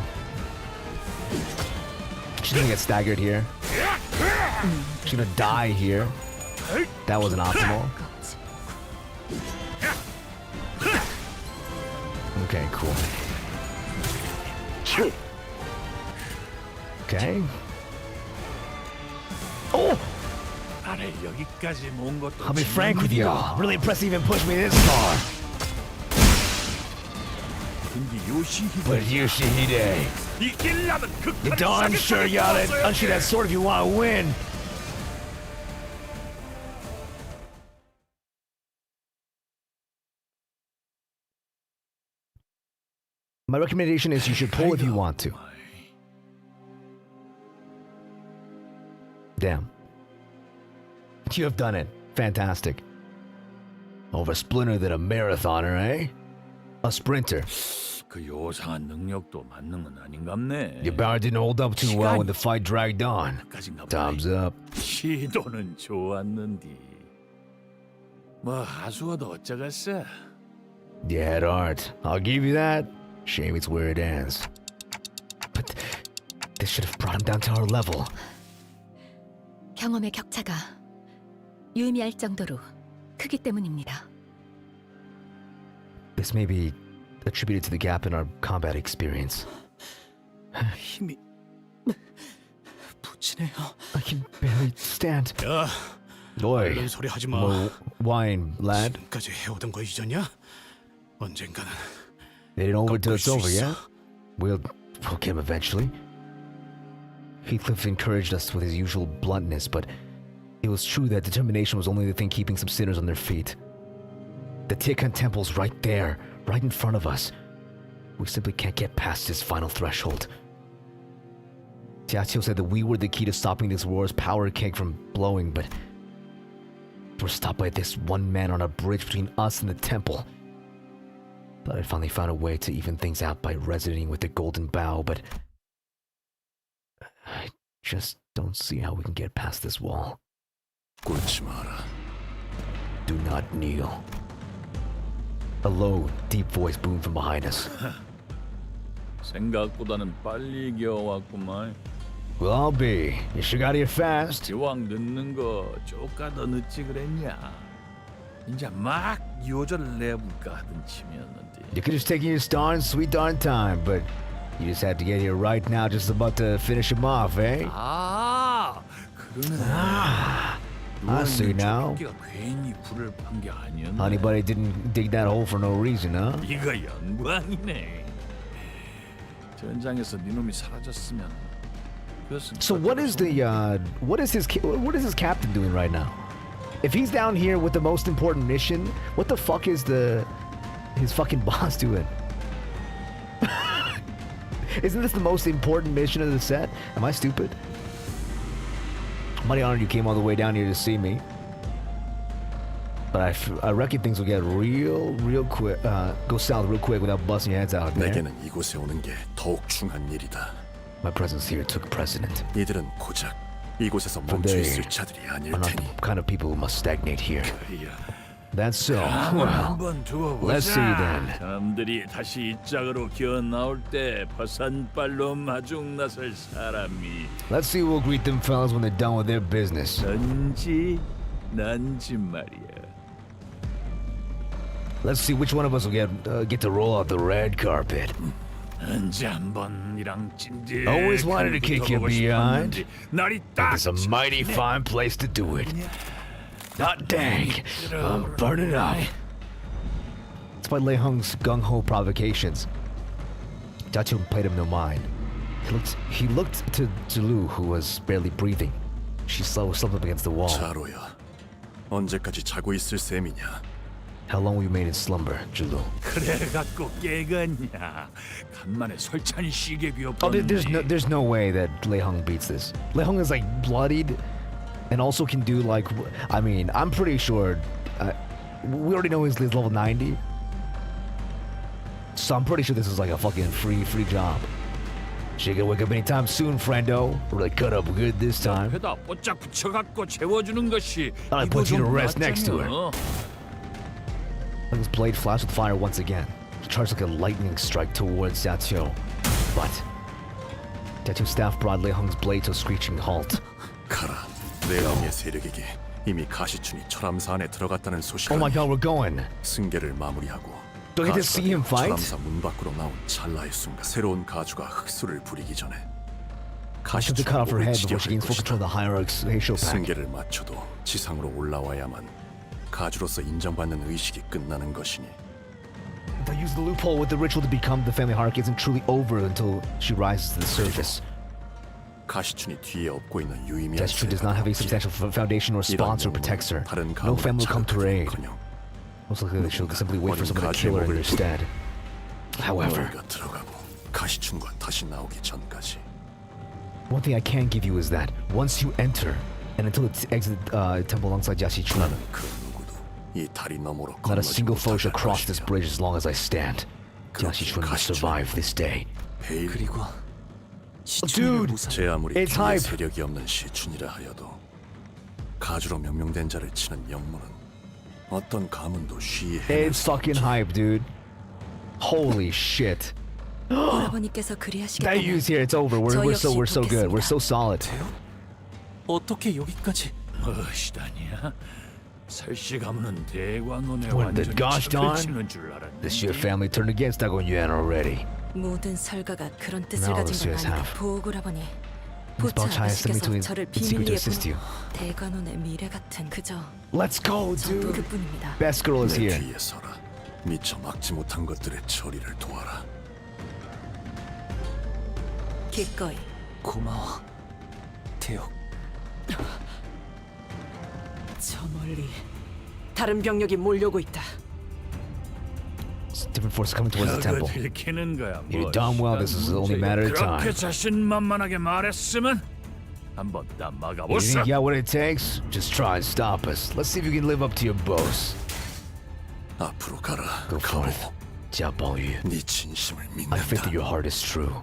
She's gonna get staggered here. She's gonna die here. That wasn't optimal. Okay, cool. Okay. Oh! I'll be frank with you. Really impressed you even pushed me this far. But Yoshihide, you're darn sure you ought to unsheath that sword if you want to win. My recommendation is you should pull if you want to. Damn. You have done it. Fantastic. Over Splinter than a marathoner, eh? A sprinter. 그 요상한 능력도 만능은 아닌갑네. Your power didn't hold up too well when the fight dragged on. Time's up. 시도는 좋았는디. 뭐 하수어도 어쩌겠어? You had art. I'll give you that. Shame it's where it ends. But this should have brought him down to our level. 경험의 격차가 유의미할 정도로 크기 때문입니다. This may be attributed to the gap in our combat experience. 힘이 붙이네요. I can barely stand. 야, Oi, 이런 소리 하지 마. more wine, lad. 지금까지 해오던 거 잊었냐? 언젠가는 They didn't over till it's over, yeah? We'll get him eventually. Heathcliff encouraged us with his usual bluntness, but it was true that determination was only the thing keeping some sinners on their feet. The Tikkun Temple's right there, right in front of us. We simply can't get past his final threshold. Jiachio said that we were the key to stopping this war's power keg from blowing, but we're stopped by this one man on a bridge between us and the temple. But I finally found a way to even things out by resonating with the Golden Bow, but I just don't see how we can get past this wall. Do not kneel. A low, deep voice boomed from behind us. 생각보다는 빨리 기어왔구만. Well, I'll be. You sure got here fast. 기왕 늦는 거 조금 더 늦지 그랬냐? 이제 막 요절을 내볼까 하던 치면은데. You could just take your darn sweet darn time, but you just had to get here right now, just about to finish him off, eh? 아, 그러네. I see now. 괜히 불을 판 게 아니었네. Anybody didn't dig that hole for no reason, huh? 이거 영광이네. 전장에서 네 놈이 사라졌으면. So what is his captain doing right now? If he's down here with the most important mission, what the fuck is his fucking boss doing? Isn't this the most important mission of the set? Am I stupid? Mighty honored you came all the way down here to see me. But I reckon things will get real quick, go south real quick without busting your heads out, man. 내게는 이곳에 오는 게 더욱 중한 일이다. My presence here took precedent. 이들은 고작 이곳에서 멈춰 있을 자들이 아닐 Are not 테니. the kind of people who must stagnate here. That's so. 한번 두어보자. Let's see then. 사람들이 다시 이 짝으로 기어 나올 때 버선발로 마중 나설 사람이. Let's see who will greet them fellas when they're done with their business. 난지 말이야. Let's see which one of us will get to roll out the red carpet. 언제 한번 이랑 찐득. Always wanted to kick your behind. 날이 딱. It's a mighty fine place to do it. Not dang. Burn it up. Despite Lei Hung's gung-ho provocations, Jiachio paid him no mind. He looked to Zulu, who was barely breathing. She slumped up against the wall. 자로야, 언제까지 자고 있을 셈이냐? How long will you remain in slumber, Zulu? 그래 갖고 깨겠냐? 간만에 설찬이 시계 비었네. Oh, there's no way that Lei Hung beats this. Lei Hung is like bloodied, and also can do like, I mean, I'm pretty sure, we already know he's level 90, so I'm pretty sure this is like a fucking free job. She ain't gonna wake up anytime soon, friendo. Really cut up good this time. 옆에다 뽀짝 붙여갖고 재워주는 것이. Thought I'd put you to rest next to her. 낫잖아. Let his blade flash with fire once again. He charged like a lightning strike towards Xiaqiu, but Xiaqiu staff broadly hung his blade to a screeching halt. 가라. 내왕의 세력에게 이미 가시춘이 철암사 안에 들어갔다는 소식을. Oh my god, we're going. 승계를 마무리하고. Don't get to see him fight? 철암사 문 밖으로 나온 찰나의 순간 새로운 가주가 흑수를 부리기 전에 Have to cut off her head before she gains full control of the hierarch's facial pack. 승계를 맞춰도 지상으로 올라와야만 가주로서 인정받는 의식이 끝나는 것이니. They'll use the loophole with the ritual to become the family hierarchy isn't truly over until she rises to the surface. 가시춘이 뒤에 업고 있는 유의미한 Destry does not have a substantial foundation or sponsor who protects her. No family will come to her aid. Most likely she'll simply wait for someone to kill her in their stead. However, 들어가고 가시춘과 다시 나오기 전까지. one thing I can give you is that once you enter, and until it exits temple alongside Yashichun, not a single foe shall cross this bridge as long as I stand. Yashichun will survive this day. 그리고 Dude, 제 아무리 it's hype. 세력이 없는 시춘이라 하여도 가주로 명명된 자를 치는 영문은 어떤 가문도 쉬이 해낼 It's fucking hype, dude. Holy shit. 오라버니께서 That 그리하시겠다면 use here, it's over. We're so good. We're so solid. 어떻게 여기까지? 시다니야. 설씨 가문은 대관원에 When the 완전히 gosh 척을 darn, 치는 줄 알았는데. the Xue family turned against Dagon Yuan already. 모든 설가가 그런 뜻을 Now 가진 the 건 Xues 아니고 have. 보고라버니 Miss 보차 Balchai has sent me to 아버지께서 저를 in secret to 비밀리에 assist you. 본 대관원의 미래 같은 그저 Let's go, dude. 정도일 뿐입니다. Best girl is 내 here. 뒤에 서라. 미처 막지 못한 것들의 처리를 도와라. 기꺼이. 고마워, 태욱. 저 멀리 다른 병력이 몰려오고 있다. Different forces coming towards the temple. 들키는 거야. You done well. This is only a matter of time. 그렇게 자신만만하게 말했으면 한번 딱 You 막아보자. think you got what it takes? Just try and stop us. Let's see if you can live up to your boast. 앞으로 가라. Go forth, Jia Baoyu. 네 진심을 I think 믿는다. that your heart is true.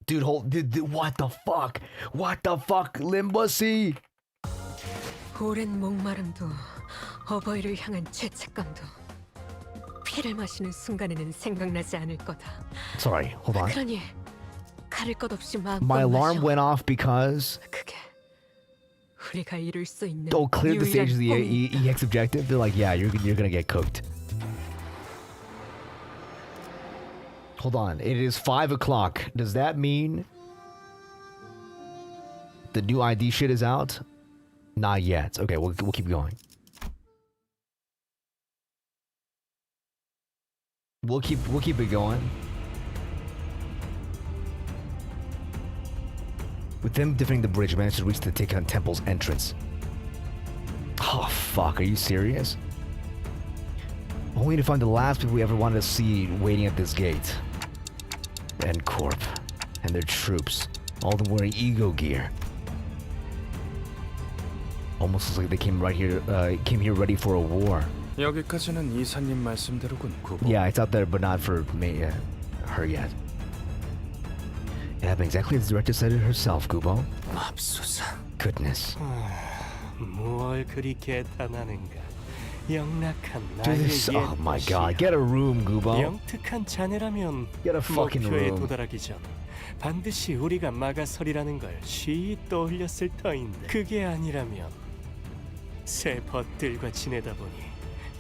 Dude, what the fuck? What the fuck, Limbusy? 오랜 목마름도 어버이를 향한 죄책감도 피를 마시는 순간에는 생각나지 않을 거다. Sorry, hold on. 그러니 가릴 것 없이 마음껏 My alarm 마셔. went off because 그게 우리가 이룰 수 있는 cleared the stage of the 유일한 EX objective. They're like, yeah, you're gonna get cooked. Hold on, it is 5 o'clock. Does that mean the new ID shit is out? Not yet. Okay, we'll keep going. We'll keep it going. With them defending the bridge, managed to reach the Tekan Temple's entrance. Oh fuck, are you serious? Only to find the last people we ever wanted to see waiting at this gate. N Corp and their troops, all of them wearing ego gear. Almost looks like they came here ready for a war. 여기까지는 이사님 말씀대로군, 구보. Yeah, it's out there, but not for me, her yet. It happened exactly as the director said it herself, Kubo. 맙소사. Goodness. 뭘 그리 개탄하는가? 영락한 Do 나의 this. Oh my 옛것이야. god, get a room, Kubo. 영특한 자네라면 Get a fucking 목표에 room. 도달하기 전 반드시 우리가 막아서리라는 걸 쉬이 떠올렸을 터인데 그게 아니라면 새 벗들과 지내다 보니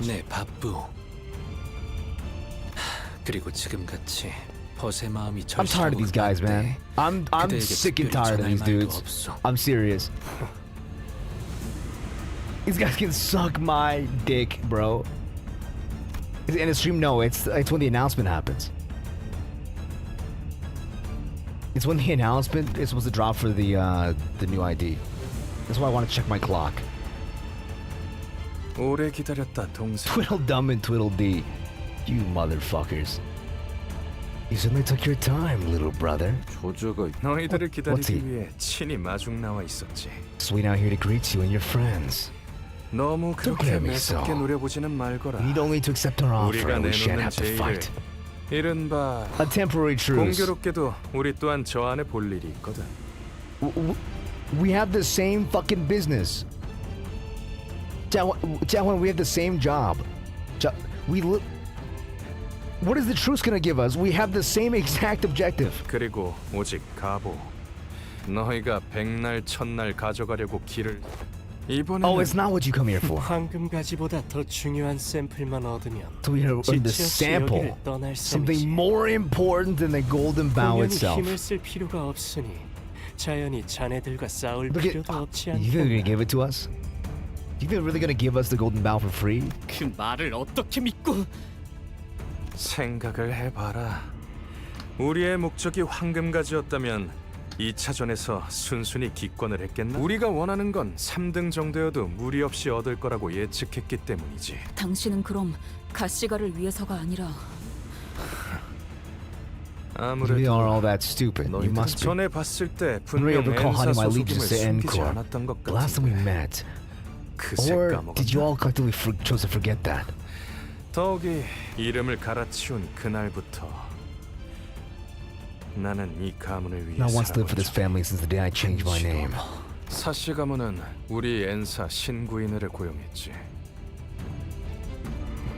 네, 바쁘. 그리고 지금같이 벗의 마음이 I'm tired of these guys, man. I'm sick and tired of these dudes. I'm serious. These guys can suck my dick, bro. In a stream, no, it's when the announcement happens. It's when the announcement is supposed to drop for the new ID. That's why I want to check my clock. 오래 기다렸다, 동생. Twiddledum and Tweedledee. You motherfuckers. You certainly took your time, little brother. 조조가 너희들을 What's he? 기다리기 위해 친히 마중 나와 있었지. Sweet out here to greet you and your friends. 너무 Don't 그렇게 get me so. 매섭게 노려보지는 말거라. You need only to accept our offer 우리가 and we shan't 내놓는 have to 제의를 fight. 이른바 A temporary truce. 공교롭게도 우리 또한 저 안에 볼 일이 있거든. We have the same fucking business. Jiahwan, we have the same job. What is the truce gonna give us? We have the same exact objective. 그리고 오직 가보. 너희가 백날 천날 가져가려고 길을 이번에는 Oh, it's not what you come here for. 황금가지보다 더 중요한 샘플만 얻으면 So we are in the 지체 없이 sample. 여기를 떠날 Something 셈이지. more important than the golden bow 공연히 itself. 힘을 쓸 필요가 없으니 자연히 자네들과 싸울 Look at, 필요도 없지 you think they're gonna 않겠나. give it to us? You think they're really gonna give us the golden bow for free? 그 말을 어떻게 믿고? 생각을 해봐라. 우리의 목적이 황금가지였다면 2차전에서 순순히 기권을 했겠나? 우리가 원하는 건 3등 정도여도 무리 없이 얻을 거라고 예측했기 때문이지. 당신은 그럼 가시가를 위해서가 아니라 We are all that stupid. You must be. 전에 봤을 때 When we 분명 ever call 엔사 honey my 소속임을 allegiance to 숨기지 Encore. 않았던 것 The last time we 같은데 met. 그새 Or 까먹었나? did you all collectively chose to forget that? 더욱이 이름을 갈아치운 그날부터 나는 이 가문을 위해 Not once lived for 살아왔죠. this family since the day I changed my name. 사씨 가문은 우리 엔사 신구인을 고용했지.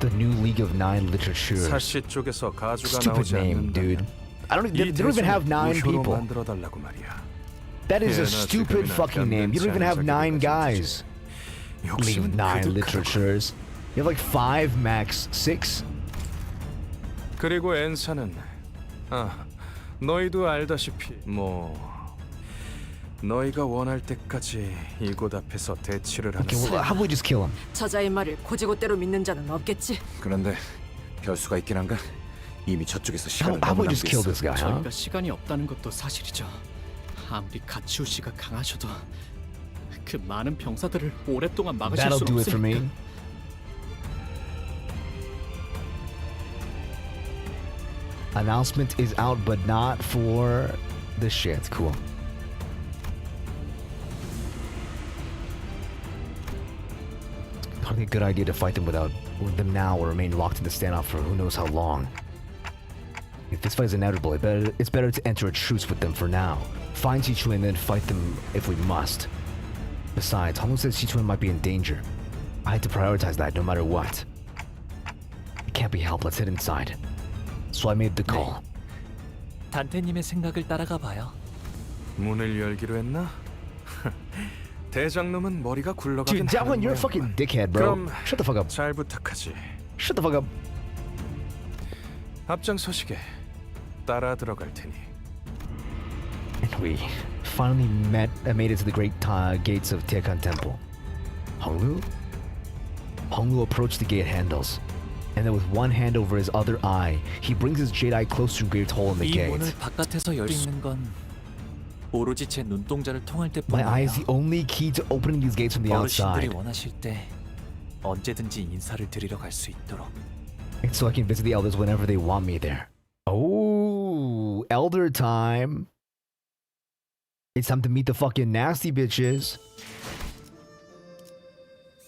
The new League of Nine literature. 사씨 쪽에서 가주가 Stupid 나오지 name, dude. 않는다면 They don't even have 9 people. 만들어 달라고 말이야. That is a 예나 stupid 지금이나 fucking name. You don't even have 9 guys. League of 욕심은 9 그득하다고. literatures. You have like 5 max, 6. 그리고 엔사는 너희도 알다시피 너희가 원할 때까지 이곳 앞에서 대치를 하는. Okay, well, how about we just kill him? 저자의 말을 고지고대로 믿는 자는 없겠지. 그런데 별수가 있긴 한가? 이미 저쪽에서 How 시간을 about 너무 we just kill this guy, huh? 저희가 시간이 없다는 것도 사실이죠. 아무리 가치우 씨가 강하셔도 그 많은 병사들을 오랫동안 막으실 That'll 수 do it for 없으니까. me. Announcement is out, but not for the shit. Cool. Hardly a good idea to fight them with them now or remain locked in the standoff for who knows how long. If this fight is inevitable, it's better to enter a truce with them for now. Find Sichuan and then fight them if we must. Besides, Hong says Sichuan might be in danger. I had to prioritize that no matter what. It can't be helped. Let's head inside. So I made the call. 단테님의 생각을 따라가 봐요. 문을 열기로 했나? 대장놈은 머리가 굴러가긴 Dude, that one, 하는 you're a 모양이야. fucking dickhead, bro. 그럼 Shut the fuck up. 잘 부탁하지. Shut the fuck up. 앞장서시게 따라 들어갈 테니. And we finally made it to the great gates of Tiekan Temple. Honglu? Honglu approached the gate handles, and then with one hand over his other eye, he brings his jade eye close to a great hole in the 이 gate. 문을 바깥에서 열 수 있는 건 오로지 제 눈동자를 통할 My eye is 때뿐이에요. the only key to opening these gates from the 어르신들이 outside. 원하실 때 언제든지 인사를 드리러 갈 수 있도록. And so I can visit the elders whenever they want me there. Oh, elder time. It's time to meet the fucking nasty bitches.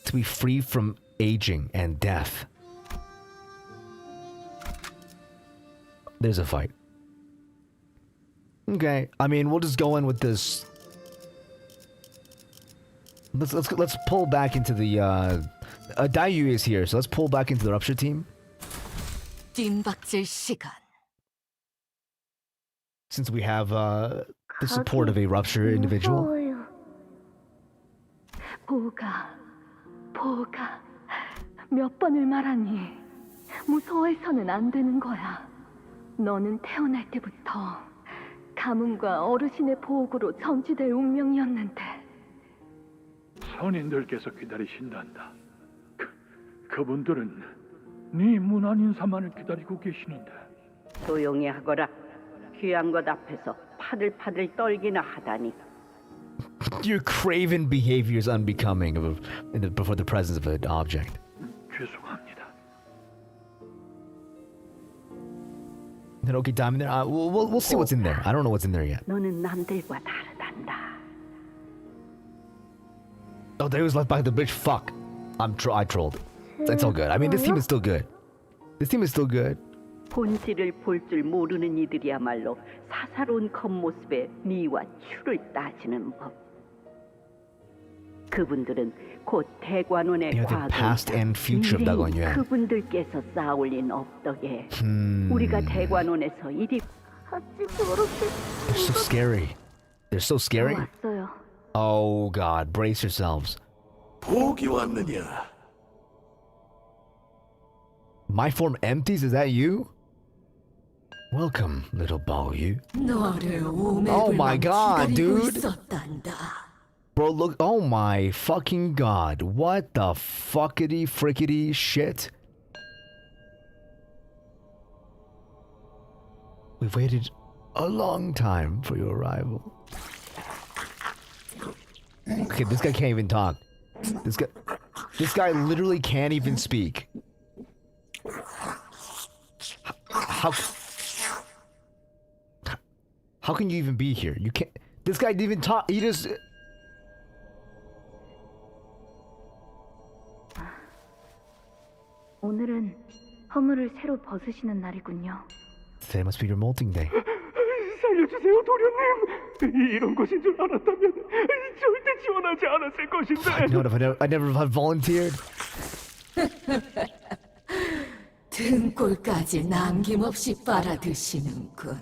To be free from aging and death. There's a fight. Okay, I mean, we'll just go in with this. Let's pull back into the Dayu is here, so let's pull back into the rupture team. 뜀박질 시간. Since we have the support of a rupture individual. 보가 몇 번을 말하니 무서워해서는 안 되는 거야. 너는 태어날 때부터 가문과 어르신의 보호구로 점치될 운명이었는데. 선인들께서 기다리신단다. 그분들은 네 무난 인사만을 기다리고 계시는데. 조용히 하거라. 귀한 것 앞에서 파들파들 떨기나 하다니. Your craven behavior is unbecoming before the presence of an object. 죄송합니다. Then okay, time in there. We'll see what's in there. I don't know what's in there yet. 너는 남들과 다르단다. Oh, they was left by the bitch. Fuck. I trolled. It's all good. I mean, this team is still good. This team is still good. 본질을 볼 줄 모르는 이들이야말로 사사로운 겉모습에 미와 추를 따지는 법. 그분들은 곧 대관원의 They are the past and future of 미래인 다관유엔. 그분들께서 쌓아올 린 업덕에 우리가 대관원에서 이리 They're so scary. They're so scary. 왔어요. Oh God, brace yourselves. 복이 왔느냐? My form empties. Is that you? Welcome, little Baoyu. Oh my God, dude. Bro, look. Oh my fucking God. What the fuckity frickety shit? We've waited a long time for your arrival. Okay, this guy can't even talk. This guy literally can't even speak. How can you even be here? You can't. This guy didn't even talk. He just. 오늘은 허물을 새로 벗으시는 날이군요. Today must be your molting day. 살려주세요, 도련님. 이런 것인 줄 알았다면 절대 지원하지 않았을 것인데. You know what? I never have volunteered. 등골까지 남김없이 빨아드시는군.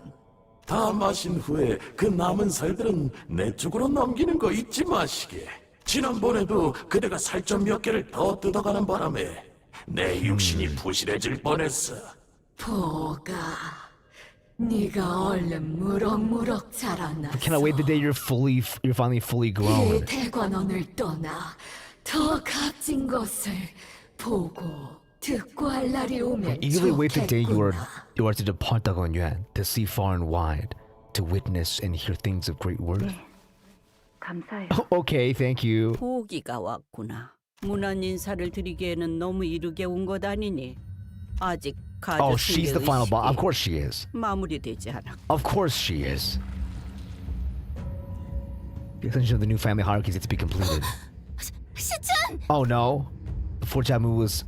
다 마신 후에 그 남은 살들은 내 쪽으로 넘기는 거 잊지 마시게. 지난번에도 그대가 살점 몇 개를 더 뜯어가는 바람에 내 육신이 부실해질 뻔했어. 보가, 네가 얼른 무럭무럭 자라나서 I cannot wait the day you're finally fully grown. 이 대관원을 떠나 더 값진 것을 보고 듣고 할 날이 오면 Eagerly wait the day 좋겠구나. you are to depart 다관유엔, to see far and wide, to witness and hear things of great worth. 감사해요. Okay, thank you. 호기가 왔구나. 문안 인사를 드리기에는 너무 이르게 온 것 아니니 아직 Oh, she's the final boss. Of course she is. 마무리되지 않아. Of course she is. The extension of the new family hierarchy is yet to be completed. 시춘! Oh no. Before Jamu was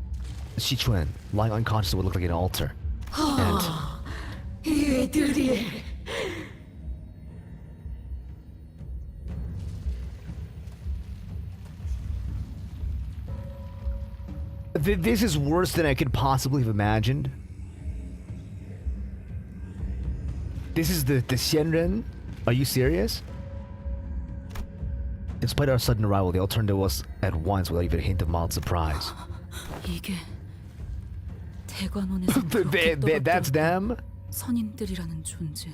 Sichuan, lying unconscious would look like an altar. And 이들이 this is worse than I could possibly have imagined. This is the Xianren? Are you serious? Despite our sudden arrival, they all turned to us at once without even a hint of mild surprise. 이게 대관원에서 That's them? 선인들이라는 존재.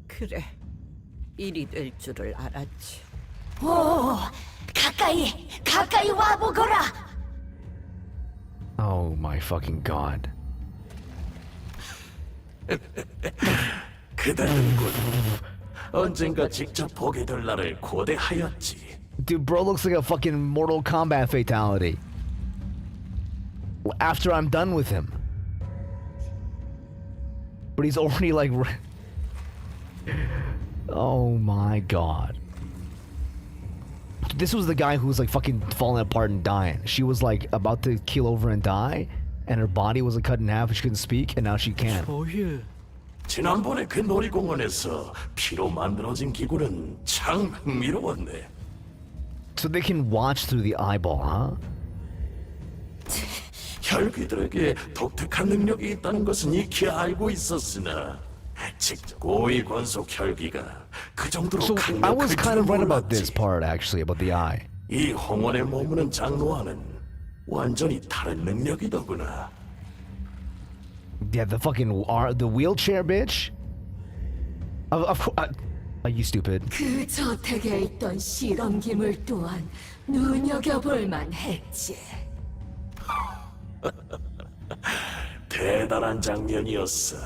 그래, 일이 될 줄을 알았지. 오, 가까이 와보거라. Oh my fucking God. 그대는군 언젠가 직접 보게 될 날을 고대하였지. Dude, bro looks like a fucking Mortal Kombat fatality. After I'm done with him. But he's already like... Oh my God. This was the guy who was like fucking falling apart and dying. She was like about to keel over and die, and her body was like cut in half and she couldn't speak, and now she can. 지난번에 그 놀이공원에서 피로 만들어진 기구는 참 흥미로웠네. So they can watch through the eyeball, huh? 혈귀들에게 독특한 능력이 있다는 것은 익히 알고 있었으나 즉 고위 권속 혈귀가 그 정도로 So I was 강력할 kind 줄은 of right about this 몰랐지. part actually, about the eye. 이 홍원에 머무는 장로와는 완전히 다른 능력이더구나. Yeah, the fucking the wheelchair bitch. Of course. Are you stupid? 그 저택에 있던 실험 기물 또한 눈여겨볼만 했지. 대단한 장면이었어.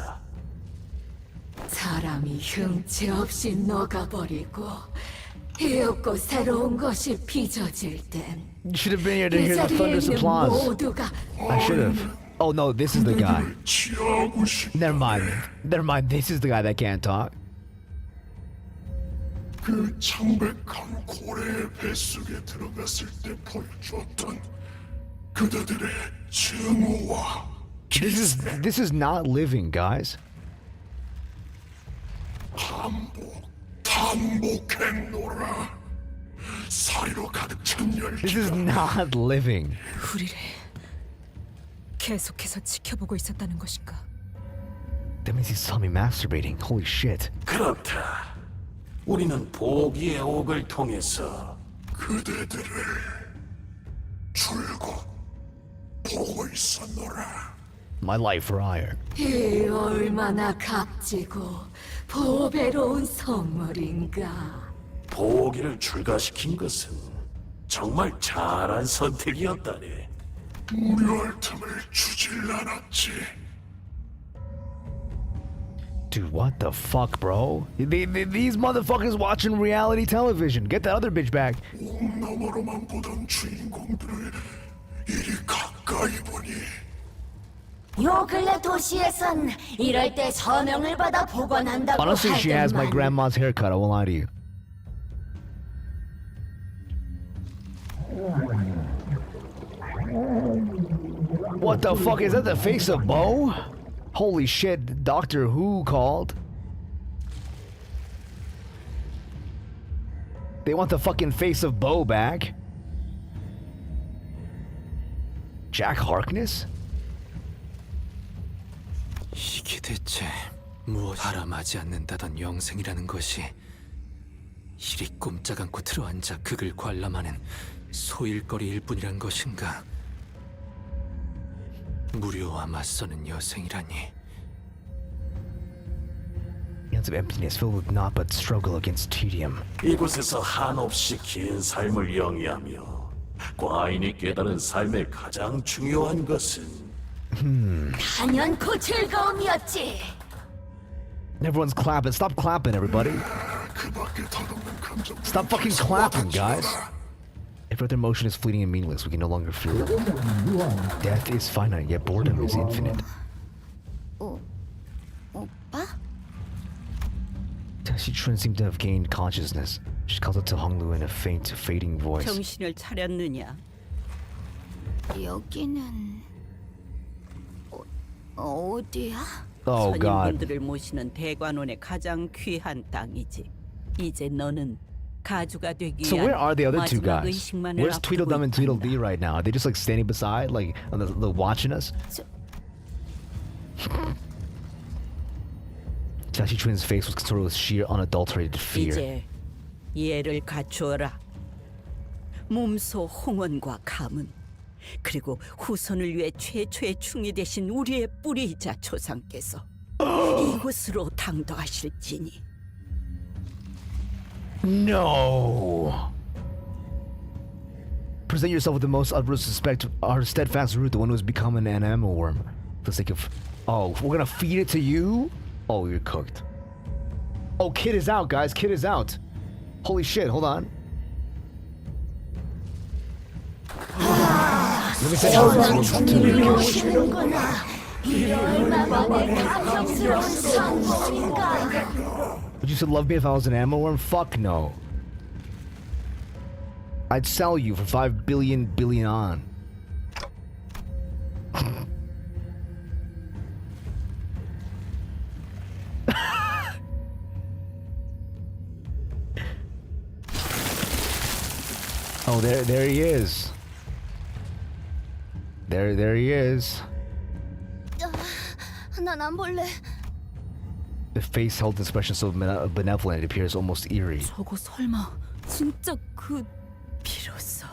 사람이 흠체 없이 녹아버리고 이윽고 새로운 것이 빚어질 땐 You should have been here to 이 hear the 자리에 thunderous 있는 applause. 모두가 I should have. Oh no, this is the guy. Never mind. Never mind. This is the guy that can't talk. 그 창백한 고래의 뱃속에 들어갔을 때 보여주었던 그대들의 증오와 This is not living, guys. 반복했노라. 사리로 가득 찬 This is 열기가 not living. 우리를 계속해서 지켜보고 있었다는 것인가? That means he saw me masturbating. Holy shit. 그렇다. 우리는 보기의 옥을 통해서 그대들을 줄곧 보고 있었노라. My life friar. 이 얼마나 값지고 보배로운 선물인가. 보기를 출가시킨 것은 정말 잘한 선택이었다네. 무료할 틈을 주질 않았지. Dude, what the fuck, bro? These motherfuckers watching reality television. Get that other bitch back. 옥 너머로만 보던 주인공들을 이리 가까이 보니 요 근래 도시에선 이럴 때 서명을 받아 보관한다고 Honestly, she has my 하더만. grandma's haircut. I won't lie to you. What the fuck? Is that the face of Bo? Holy shit, Doctor Who called. They want the fucking face of Bo back. Jack Harkness? 이게 대체 무엇 바람하지 않는다던 영생이라는 것이 이리 꼼짝 않고 들어앉아 극을 관람하는 소일거리일 뿐이란 것인가? 무료와 맞서는 여생이라니. Hands of emptiness filled with naught but struggle against tedium. 이곳에서 한없이 긴 삶을 영위하며 과인이 깨달은 삶의 가장 중요한 것은 단연코 즐거움이었지. Everyone's clapping. Stop clapping, everybody. 그밖에 덧없는 감정. Stop fucking clapping, guys. Every other emotion is fleeting and meaningless. We can no longer feel it. Death is finite, yet boredom is infinite. 오빠? She shouldn't seem to have gained consciousness. She calls out to Honglu in a faint, fading voice. 정신을 차렸느냐? 여기는 어디야? Oh God. 선임분들을 모시는 대관원의 가장 귀한 땅이지. 이제 너는 가주가 되기 So where are the other two 마지막 guys? 의식만을 Where's 앞두고 Tweedledum and 있단다. Tweedledee right now? Are they just like standing beside, like watching us? Tashi Twin's face was contorted with sheer, unadulterated fear. 이제 예를 갖추어라. 몸소 홍원과 가문, 그리고 후손을 위해 최초의 충이 되신 우리의 뿌리이자 조상께서 이곳으로 당도하실지니. No. Present yourself with the most utmost respect, our steadfast root, the one who has become an animal worm. For the sake of, oh, we're gonna feed it to you? Oh, you're cooked. Oh, Kid is out, guys. Kid is out. Holy shit! Hold on. Let me say Would you still love me if I was an ammo worm? Fuck no. I'd sell you for 5 billion on. Oh, there he is. There he is. 난 안 볼래. The face held an expression so benevolent it appears almost eerie. 저거 설마 진짜 그 비로소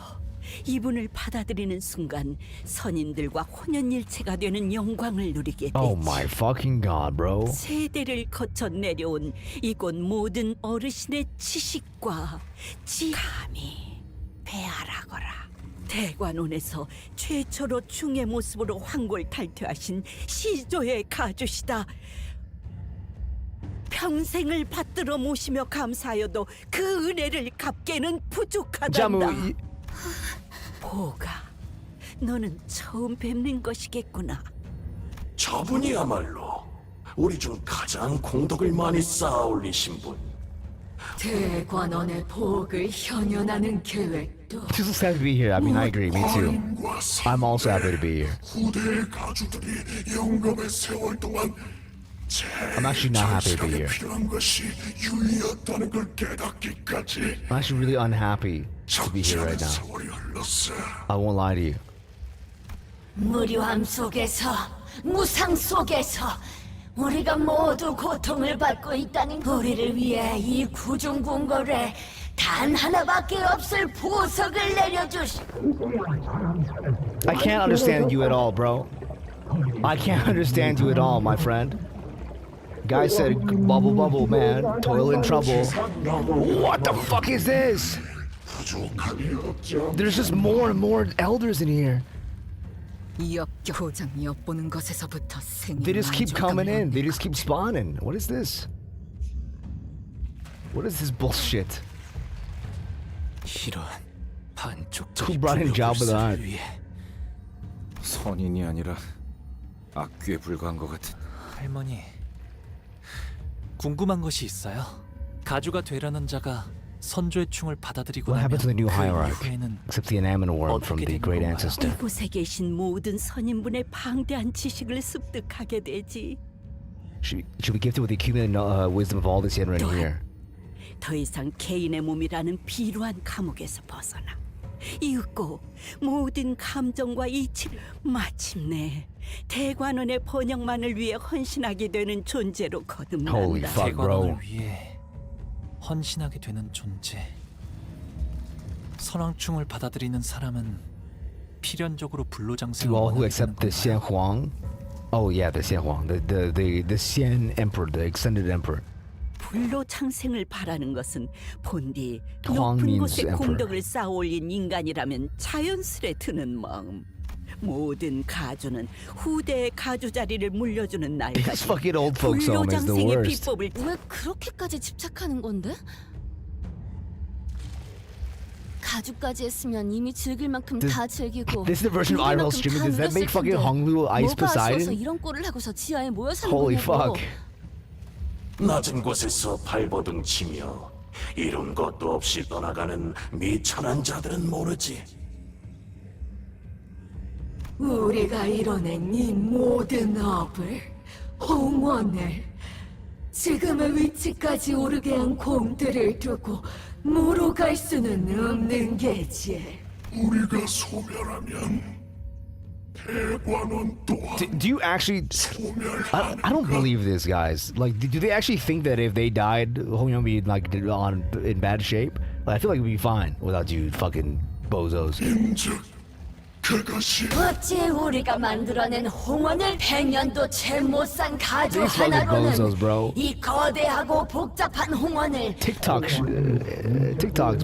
이분을 받아들이는 순간 선인들과 혼연일체가 되는 영광을 누리게 되지. Oh my fucking god, bro. 세대를 거쳐 내려온 이곳 모든 어르신의 지식과 감히 배알아거라. 대관원에서 최초로 중의 모습으로 황골 탈퇴하신 시조의 가주시다. 평생을 받들어 모시며 감사하여도 그 은혜를 갚게는 부족하단다. 보가, 너는 처음 뵙는 것이겠구나. 저분이야말로 우리 중 가장 공덕을 많이 쌓아 올리신 분. 대관원의 복을 현현하는 계획도 She's just happy to be here. I mean, I agree. Me too. I'm also happy to be here. 후대의 가주들이 영감의 세월 동안 I'm actually not happy to be here. 필요한 것이 유의였다는 걸 깨닫기까지 I'm actually really unhappy to be here right now. 세월이 흘렀어. I won't lie to you. 무료함 속에서, 무상 속에서 우리가 모두 고통을 받고 있다는 우리를 위해 이 구중궁궐에 단 하나밖에 없을 보석을 내려주시. I can't understand you at all, bro. I can't understand you at all, my friend. Guy said, bubble, bubble, man. Toil and trouble. What the fuck is this? There's just more and more elders in here. 고장 엿보는 것에서부터 They just keep coming in. They just keep spawning. What is this? What is this bullshit? 이런 Who brought in Jabba the Hutt? 선인이 아니라 악귀에 불과한 것 같은. 할머니, 궁금한 것이 있어요. 가주가 되려는 자가 선조의 충을 받아들이고 What happened to the new 그 hierarch? 이후에는 Except the enamel worm from the great ancestor. 이곳에 계신 모든 선인분의 방대한 지식을 습득하게 되지. Should be gifted with the accumulated wisdom of all this yet right here. 더 이상 개인의 몸이라는 비루한 감옥에서 벗어나 이윽고 모든 감정과 이치를 마침내 대관원의 번영만을 위해 헌신하게 되는 존재로 Holy 거듭난다. fuck, bro. 대관원을 위해 헌신하게 되는 존재. 선왕충을 받아들이는 사람은 필연적으로 불로장생을 To all who 원하게 되는 accept the 건가요? Xian Huang. Oh yeah, the Xian Huang, the Xian Emperor, the extended Emperor. 불로 창생을 바라는 것은 본디 Huang 높은 means 곳에 emperor. 공덕을 쌓아올린 인간이라면 자연스레 드는 마음. 모든 가주는 후대의 가주 자리를 물려주는 This 날까지 fucking old folks home is the 불로장생의 worst. 비법을 왜 그렇게까지 집착하는 건데? 가죽까지 했으면 이미 즐길 만큼 다 즐기고 This is the version of 누릴 IRL 만큼 streaming. 다 Does that make 누렸을 fucking 텐데 Honglu Ice 뭐가 아쉬워서 Poseidon? 이런 꼴을 하고서 지하에 모여 사는 Holy 거냐고. fuck. 낮은 곳에서 발버둥 치며 이룬 것도 없이 떠나가는 미천한 자들은 모르지. 우리가 이뤄낸 이 모든 업을, 홍원을, 지금의 위치까지 오르게 한 공들을 두고 무로 갈 수는 없는 게지. 우리가 소멸하면 대관원 또한 Do you actually? I don't believe this, guys. Like, do they actually think that if they died, Hongyong be like in bad shape? Like, I feel like we'd be fine without you fucking bozos. 어찌 우리가 만들어낸 홍원을 100년도 채 못 산 가주 These fucking bozos, 하나로는 bro. 이 거대하고 복잡한 홍원을 TikToks,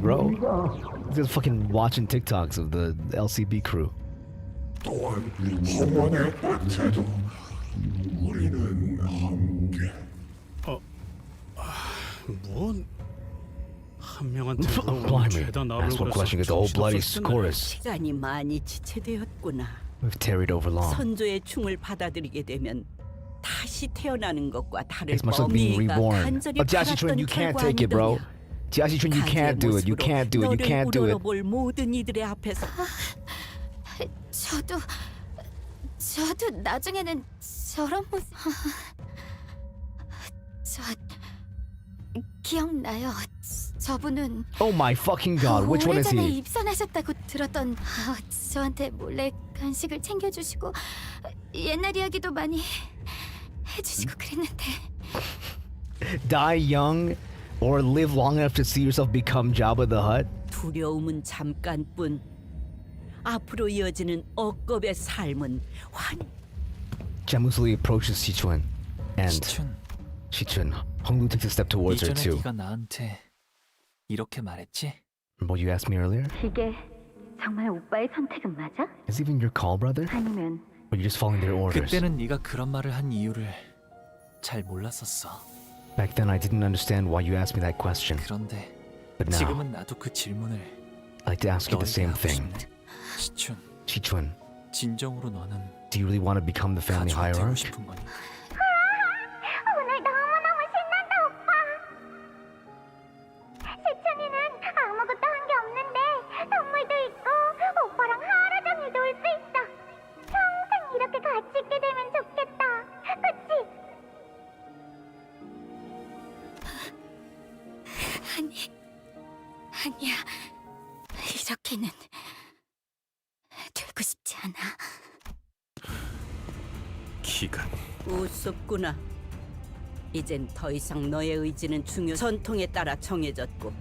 bro. Just fucking watching TikToks of the LCB crew. 또한 홍원의 끝에도 우리는 함께 뭔? 한 명한테 Blimey. Ask one question, get the whole bloody chorus. 시간이 많이 지체되었구나. We've tarried over long. 선조의 충을 받아들이게 되면 다시 태어나는 것과 다를 It's much like being 어미가 reborn. 간절히 But Jiaxichun, you can't take it, bro. Jiaxichun, you can't do it. You can't do it. You can't do it. 볼 모든 이들의 앞에서 저도 나중에는 저런 모습 기억나요. 저분은 Oh my fucking god, which one is 오래전에 he? 입선하셨다고 들었던 저한테 몰래 간식을 챙겨주시고 옛날 이야기도 많이 해주시고 그랬는데 Die young or live long enough to see yourself become Jabba the Hutt? 두려움은 잠깐뿐. 앞으로 이어지는 억겁의 삶은 Jamusli approaches Sichuan and Sichuan. Honglu takes a step towards her 이전에 too. 네가 나한테 이렇게 말했지? What you asked me earlier? 이게 정말 오빠의 선택은 맞아? Is even your call, brother? 아니면 Or you just following their orders? 그때는 네가 그런 말을 한 이유를 잘 몰랐었어. Back then, I didn't understand why you asked me that question. 그런데 But now, 지금은 나도 그 질문을 I'd like to ask you the same thing. 시춘, Sichuan, 진정으로 너는 do you really want to become the family 가족이 되고 hierarch? 싶은 거니? 오늘 너무너무 신난다, 오빠. 시춘이는 아무것도 한 게 없는데 선물도 있고 오빠랑 하루 종일 놀 수 있어. 평생 이렇게 같이 있게 되면 좋겠다. 그치? 아니야. 이렇게는 되고 싶지 않아. 기간. 우습구나. 이젠 더 이상 너의 의지는 중요 전통에 따라 정해졌고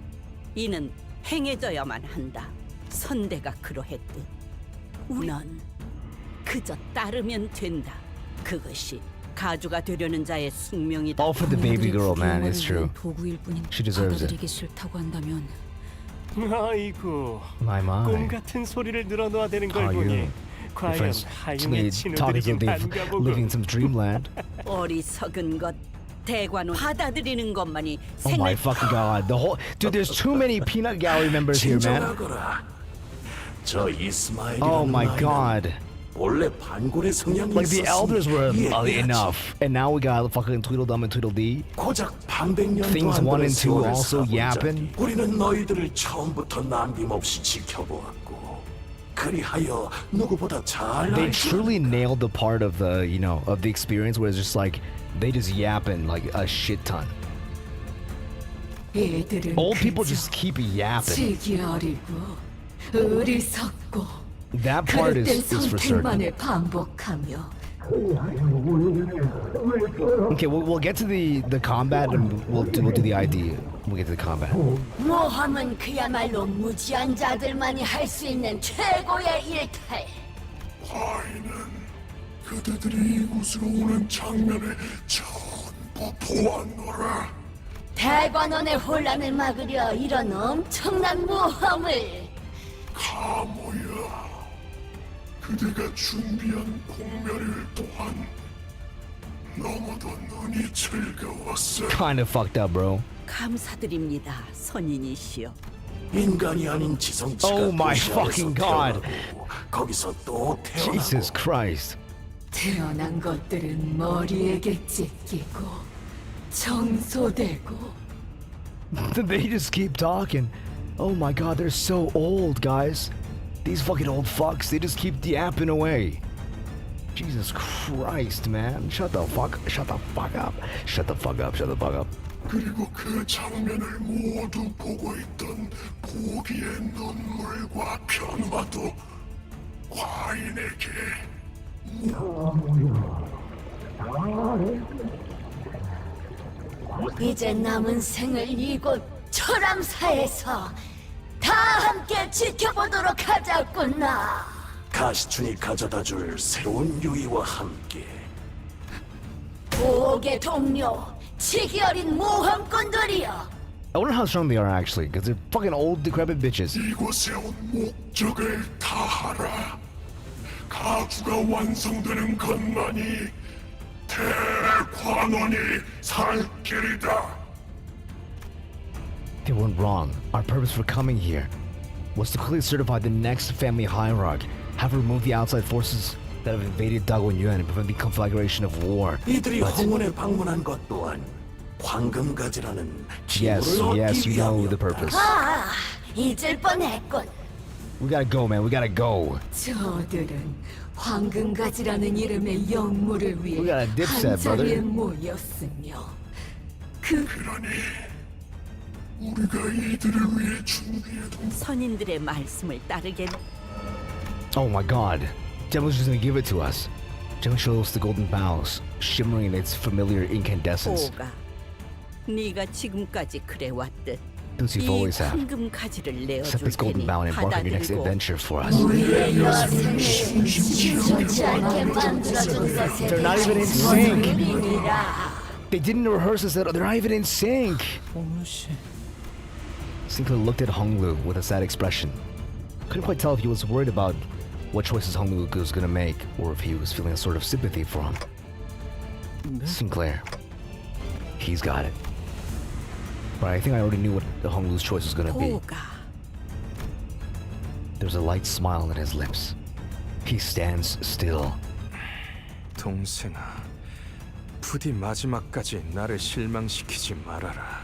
이는 행해져야만 한다. 선대가 그러했듯. 넌 그저 따르면 된다. 그것이 가주가 되려는 자의 숙명이다. All for the baby girl, man. It's true. 도구일 뿐인 She deserves it. 받아들이기 싫다고 한다면 아이고, My my. 꿈 같은 소리를 늘어놓아야 되는 걸 How are 보니 you? Your 과연 friends 하윤의 talking 친구들이 as if 반가보고. living in some dreamland. 어리석은 것. 대관원 받아들이는 것만이 Oh my fucking god. The whole dude, there's too many peanut gallery members here, man. 진정하거라. 저 이스마일이라는 Oh my 아이는 god. 원래 반골의 성향이 Like the elders were 이해해야지. enough, and now we got fucking Tweedledum and Tweedledee. 고작 반백년도 Things 안 1 되는 and 2 세월을 also 살아본 yapping. 자니 우리는 너희들을 처음부터 남김없이 지켜보았고 그리하여 누구보다 잘 They 알지. truly nailed the part of the, you know, of the experience where it's just like they just yapping like a shit ton. Old people just keep yapping. 지기 어리고 어리석고 That part 그릇된 is for certain. 선택만을 반복하며 Okay, we'll get to the combat and we'll do the ID. We'll get to the combat. 모함은 그야말로 무지한 자들만이 할 수 있는 최고의 일탈. 과인은 그대들이 이곳으로 오는 장면을 전부 보았노라. 대관원의 혼란을 막으려 이런 엄청난 모함을. 가모여, 그대가 준비한 공멸을 또한 너무도 눈이 즐거웠어. Kind of fucked up, bro. 감사드립니다, 선인이시여. 인간이 아닌 지성체가 Oh my 도시 fucking 안에서 god. 태어나고 거기서 또 태어나고 Jesus Christ. 태어난 것들은 머리에게 찢기고 청소되고. They just keep talking. Oh my god, they're so old, guys. These fucking old fucks, they just keep yapping away. Jesus Christ, man. Shut the fuck up. Shut the fuck up. Shut the fuck up. 그리고 그 장면을 모두 보고 있던 보기의 눈물과 변화도 과인에게 이제 남은 생을 이곳 철암사에서 다 함께 지켜보도록 하자꾸나. 가시춘이 가져다줄 새로운 유의와 함께 보옥의 동료, 치기 어린 모험꾼들이여. I wonder how strong they are actually, because they're fucking old, decrepit bitches. 이곳에 온 목적을 다하라. 가주가 완성되는 것만이 대관원이 살 길이다. They weren't wrong. Our purpose for coming here was to quickly certify the next family hierarch, have removed the outside forces that have invaded Dagon Yuan and prevent the conflagration of war. 이들이 But 홍원에 방문한 것 또한 황금가지라는 yes, 기물을 yes, 얻기 you know the 위함이었다. purpose. 아, 잊을 뻔했군. We gotta go, man. We gotta go. 저들은 황금가지라는 이름의 영물을 위해 We got a dipset, 한자리에 brother. 모였으며 그러니 우리가 이들을 위해 준비해둔 선인들의 말씀을 따르게. Oh my god. Devil's just gonna give it to us. Devil shows us the golden boughs, shimmering in its familiar incandescence. 오가, 네가 지금까지 그래왔듯 Those you've 이 always have. 황금 가지를 Set 내어줄 this golden 테니 bough and embark on your next 받아들이고 adventure for us. 우리의 여생을 좋지 않게 만들어준 것에 They're not even in 대해서 sync. 선물이라. They didn't rehearse this at all. They're not even in sync. Sinclair looked at Honglu with a sad expression. Couldn't quite tell if he was worried about what choices Honglu was gonna make, or if he was feeling a sort of sympathy for him. Sinclair. He's got it. But I think I already knew what the Honglu's choice was gonna be. 오가, There's a light smile on his lips. He stands still. 동생아, 부디 마지막까지 나를 실망시키지 말아라.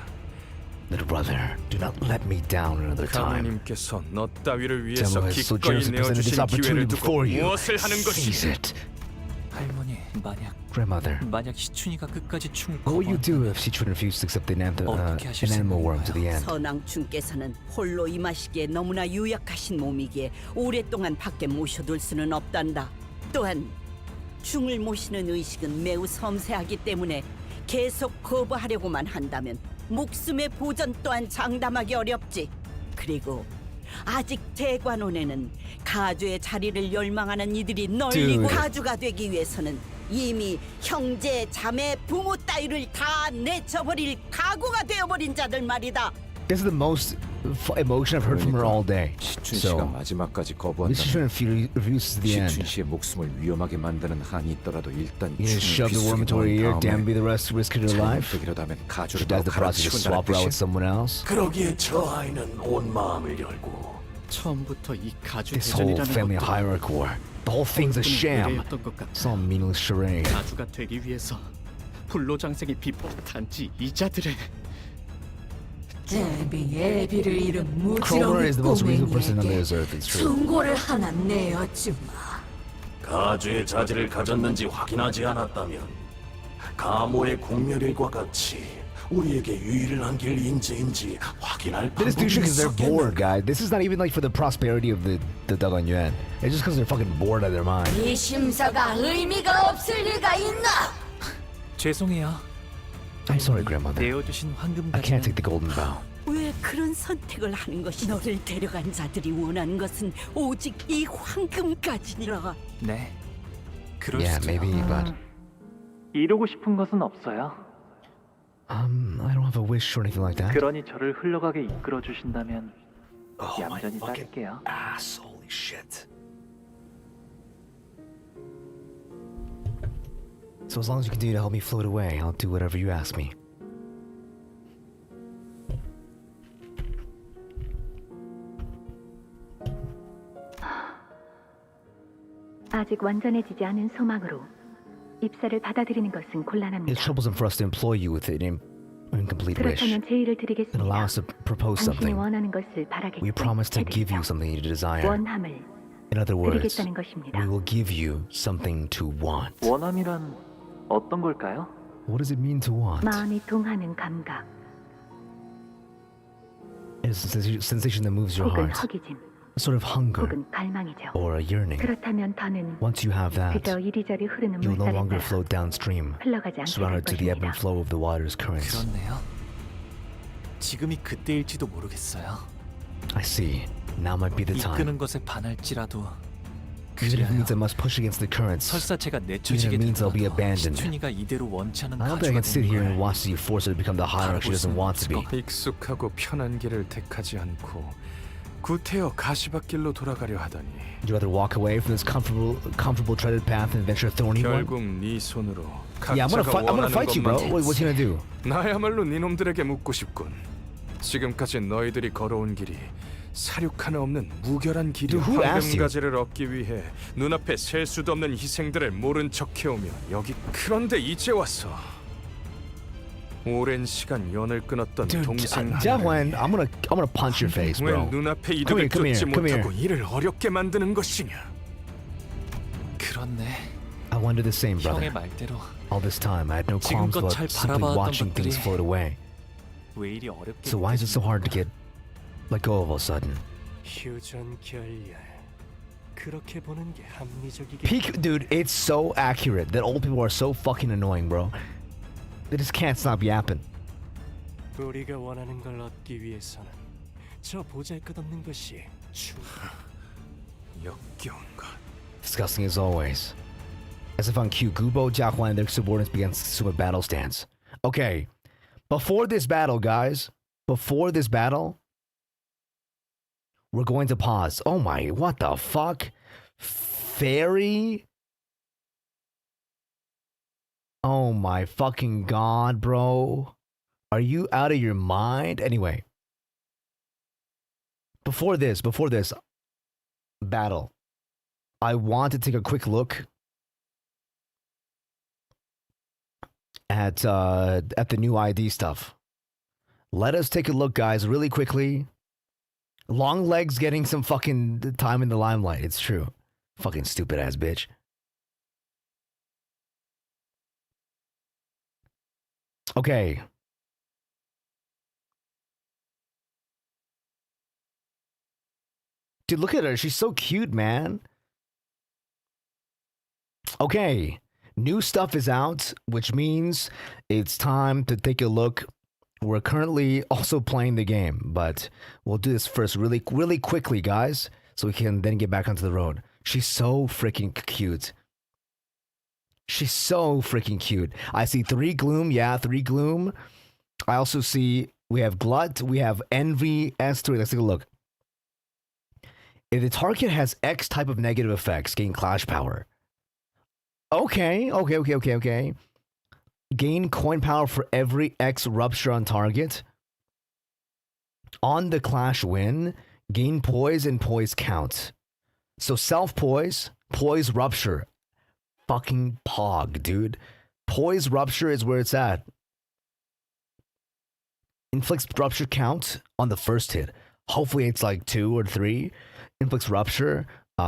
Little brother, do not let me down another time. 가모님께서 너 따위를 위해서 Devil has so 기꺼이 generously presented this 내어주신 기회를 opportunity 두고 before you. 무엇을 하는 Seize 것이냐? it. 할머니, Grandmother, 만약 시춘이가 끝까지 춤을 what would you do if she refused to accept an animal worm to the end? 선왕충께서는 홀로 임하시기에 너무나 유약하신 몸이기에 오랫동안 밖에 모셔둘 수는 없단다. 또한 충을 모시는 의식은 매우 섬세하기 때문에 계속 거부하려고만 한다면 목숨의 보전 또한 장담하기 어렵지. 그리고 아직 대관원에는 가주의 자리를 열망하는 이들이 널리고 가주가 되기 위해서는 이미 형제, 자매, 부모 따위를 다 내쳐버릴 각오가 되어버린 자들 말이다. This is the most emotion I've heard from her all day. 시춘 씨가 마지막까지 거부한다면 refuses the end. 시춘 씨의 목숨을 위험하게 만드는 한이 있더라도 일단 You just shove the worm into her ear, damn be the rest, risk her life. She dies the process to swap her out with someone else. 그러기에 저 아이는 온 마음을 열고 처음부터 이 가주 This whole 대전이라는 family 것도 hierarchy war. The whole thing's a sham. Some meaningless charade. 가주가 되기 위해서 불로장생이 비법 단지 이자들의 애비를 잃은 Cromer is the most 무지렁이 reasonable person on 꼬맹이에게 this earth, it's true. 충고를 하나 내어주마. 가주의 자질을 가졌는지 확인하지 않았다면 가모의 공멸일과 같이 우리에게 유의를 남길 인재인지 확인할 They just do 방법이 shit because they're bored, 있었겠는가? guy. This is not even like for the prosperity of the Dagon Yuan. It's just because they're fucking bored out of their mind. 이 심사가 의미가 없을 리가 있나? 죄송해요. I'm sorry, grandmother. 내어주신 황금 I can't take the golden vow. 왜 그런 선택을 하는 것이 너를 데려간 자들이 원하는 것은 오직 이 황금까지니라. 네. 그럴 Yeah, 수도요. maybe, but 이루고 싶은 것은 없어요. I don't have a wish or anything like that. 그러니 저를 흘러가게 이끌어 주신다면 얌전히 따를게요. Ass, holy shit. So as long as you continue to help me float away, I'll do whatever you ask me. 아직 완전해지지 않은 소망으로 입사를 받아들이는 것은 It's 곤란합니다. troublesome for us to employ you with an incomplete wish. 그렇다면 제의를 And 드리겠습니다. allow us to propose 당신이 something. 원하는 것을 바라겠죠. We promise to give you something you desire. 원함을 In other words, 드리겠다는 것입니다. we will give you something to want. 원함이란 어떤 걸까요? What does it mean to want? 마음이 동하는 감각 It's a sensation that moves your 혹은 heart. 허기짐 A sort of hunger 혹은 갈망이죠. or a yearning. 그렇다면 더는 Once you have that, 그저 이리저리 흐르는 you'll no 물살에 longer 따라 float downstream, 흘러가지 않게 될 surrounded to the ebb 것입니다. and flow of the water's currents. 그렇네요. 지금이 그때일지도 모르겠어요. I see. Now might be the time. 이끄는 것에 반할지라도 Even if it 그래요. means I must push against the currents, 설사 제가 even if 내쳐지게 it means I'll be 되더라도 abandoned. 시춘이가 이대로 원치 않은 I don't think I 가주가 can sit 되는 here and 걸 watch you force her to become the hierarch she doesn't want to be. 익숙하고 편한 길을 택하지 않고 구태여 가시밭길로 돌아가려 하다니 Would you rather walk away from this comfortable treaded path and venture a thorny one? 결국 네 손으로 Yeah, I'm 각자가 gonna 원하는 fight you, bro. 것만 What's he gonna do? 나야말로 네 놈들에게 묻고 싶군. 지금까지 너희들이 걸어온 길이 사륙 하나 없는 무결한 길이 Dude, who asked you? 황금가지를 얻기 위해 눈앞에 셀 수도 없는 희생들을 모른 척해오며 여기 그런데 이제 와서 오랜 시간 연을 끊었던 Dude, 동생 Jiahuan, I'm gonna punch your face, 왜 bro. 눈앞에 Come 이득을 here, come here, 쫓지 come here. 못하고 이를 어렵게 만드는 것이냐? 그렇네. I wonder the same, 형의 brother. 말대로 All this time, I had no qualms 지금껏 about 잘 simply 바라봐왔던 watching things 것들이 float away. 왜 이리 어렵게 So why is it so hard to get let go all of a sudden? 휴전 결렬. 그렇게 보는 게 합리적이게. Peak, dude, it's so accurate that old people are so fucking annoying, bro. They just can't stop yapping. 우리가 원하는 걸 얻기 위해서는 저 보잘것없는 것이 역겨운 것. Disgusting as always. As if on cue, Gubo, Jiahuan, and their subordinates began to assume a battle stance. Okay, before this battle, guys, before this battle, we're going to pause. Oh my, what the fuck? Fairy? Oh my fucking god, bro. Are you out of your mind? Anyway, before this battle, I want to take a quick look at the new ID stuff. Let us take a look, guys, really quickly. Long legs getting some fucking time in the limelight. It's true. Fucking stupid ass bitch. Okay. Dude, look at her. She's so cute, man. Okay. New stuff is out, which means it's time to take a look. We're currently also playing the game, but we'll do this first really quickly, guys, so we can then get back onto the road. She's so freaking cute. She's so freaking cute. I see 3 Gloom. Yeah, 3 Gloom. I also see we have Glut. We have Envy, S3. Let's take a look. If the target has X type of negative effects, gain Clash Power. Okay. Gain coin power for every X rupture on target. On the Clash win, gain poise and poise count. So self-poise, poise rupture. Fucking pog, dude. Poise rupture is where it's at. Inflicts rupture count on the first hit. Hopefully it's like 2 or 3. Inflicts rupture.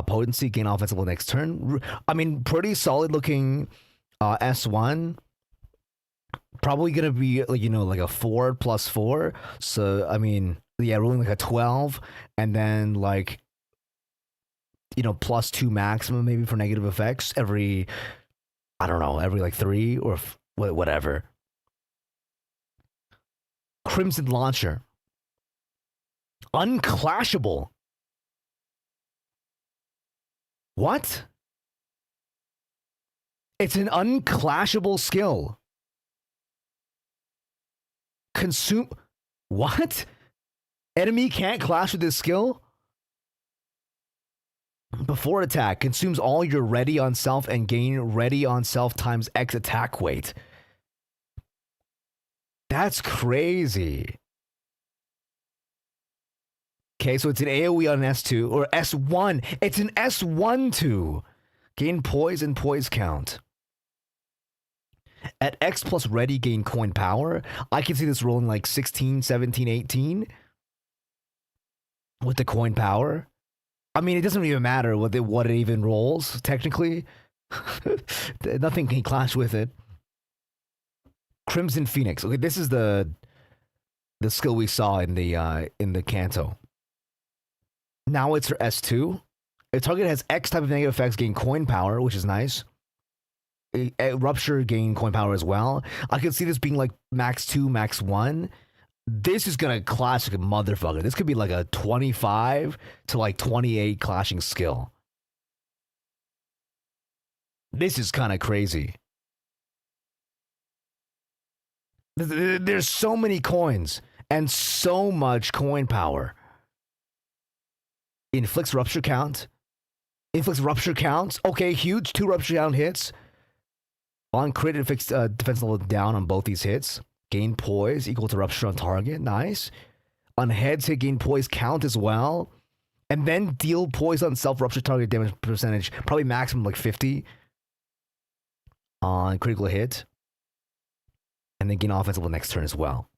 Potency, gain offensive next turn. I mean, pretty solid looking S1. Probably gonna be like, you know, like a 4 plus 4. So I mean, yeah, rolling like a 12, and then like, you know, plus 2 maximum maybe for negative effects every, I don't know, every like 3 or whatever. Crimson Launcher. Unclashable. What? It's an unclashable skill. Consume. What? Enemy can't clash with this skill? Before attack, consumes all your ready on self and gain ready on self times X attack weight. That's crazy. Okay, so it's an AoE on S2 or S1. It's an S1 too. Gain poise and poise count. At X plus ready, gain coin power. I can see this rolling like 16, 17, 18 with the coin power. I mean, it doesn't even matter what it even rolls, technically. Nothing can clash with it. Crimson Phoenix. Okay, this is the skill we saw in the Canto. Now it's for S2. A target has X type of negative effects, gain coin power, which is nice. A rupture, gain coin power as well. I could see this being like max 2, max 1. This is gonna clash like a motherfucker. This could be like a 25 to like 28 clashing skill. This is kind of crazy. There's so many coins and so much coin power. Inflicts rupture count. Inflicts rupture counts. Okay, huge. 2 rupture count hits. On crit, it fixed defense level down on both these hits. Gain poise equal to rupture on target. Nice. On heads hit, gain poise count as well. And then deal poise on self-rupture target damage percentage. Probably maximum like 50. On critical hit. And then gain offensive next turn as well.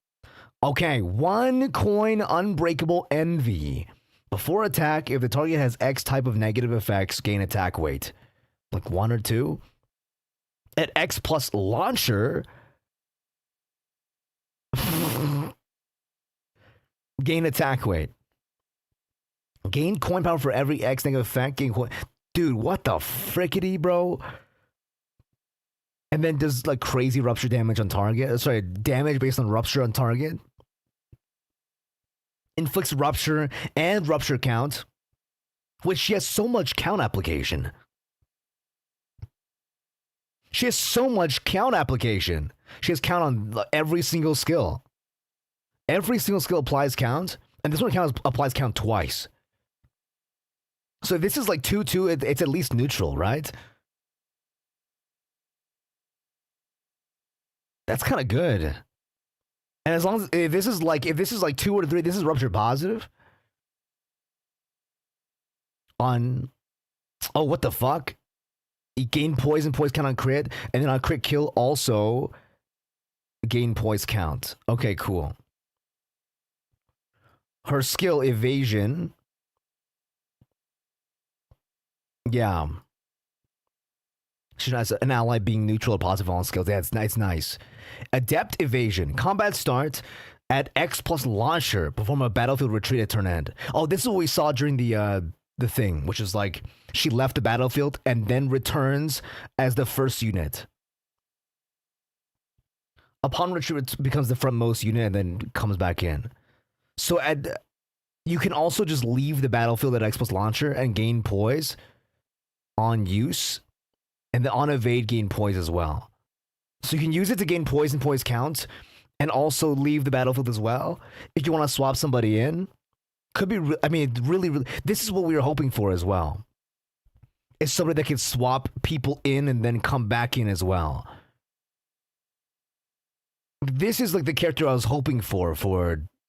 Okay, 1 coin unbreakable envy. Before attack, if the target has X type of negative effects, gain attack weight. Like 1 or 2. At X plus launcher, gain attack weight. Gain coin power for every X negative effect. Gain coin. Dude, what the frickety, bro? And then does like crazy rupture damage on target. Sorry, damage based on rupture on target. Inflicts rupture and rupture count, which she has so much count application. She has so much count application. She has count on every single skill. Every single skill applies count, and this one applies count twice. So if this is like 2-2, it's at least neutral, right? That's kind of good. And as long as if this is like 2 or 3, this is rupture positive. On what the fuck? You gain poise and poise count on crit, and then on crit kill also gain poise count. Okay, cool. Her skill evasion. Yeah. She has an ally being neutral or positive on skills. That's nice. Adept evasion. Combat starts at X plus launcher. Perform a battlefield retreat at turn end. Oh, this is what we saw during the thing, which is like she left the battlefield and then returns as the first unit. Upon retreat, it becomes the frontmost unit and then comes back in. So you can also just leave the battlefield at X plus launcher and gain poise on use. And the on evade gain poise as well. So you can use it to gain poise and poise count, and also leave the battlefield as well. If you want to swap somebody in, could be. Really, this is what we were hoping for as well. It's somebody that can swap people in and then come back in as well. This is like the character I was hoping for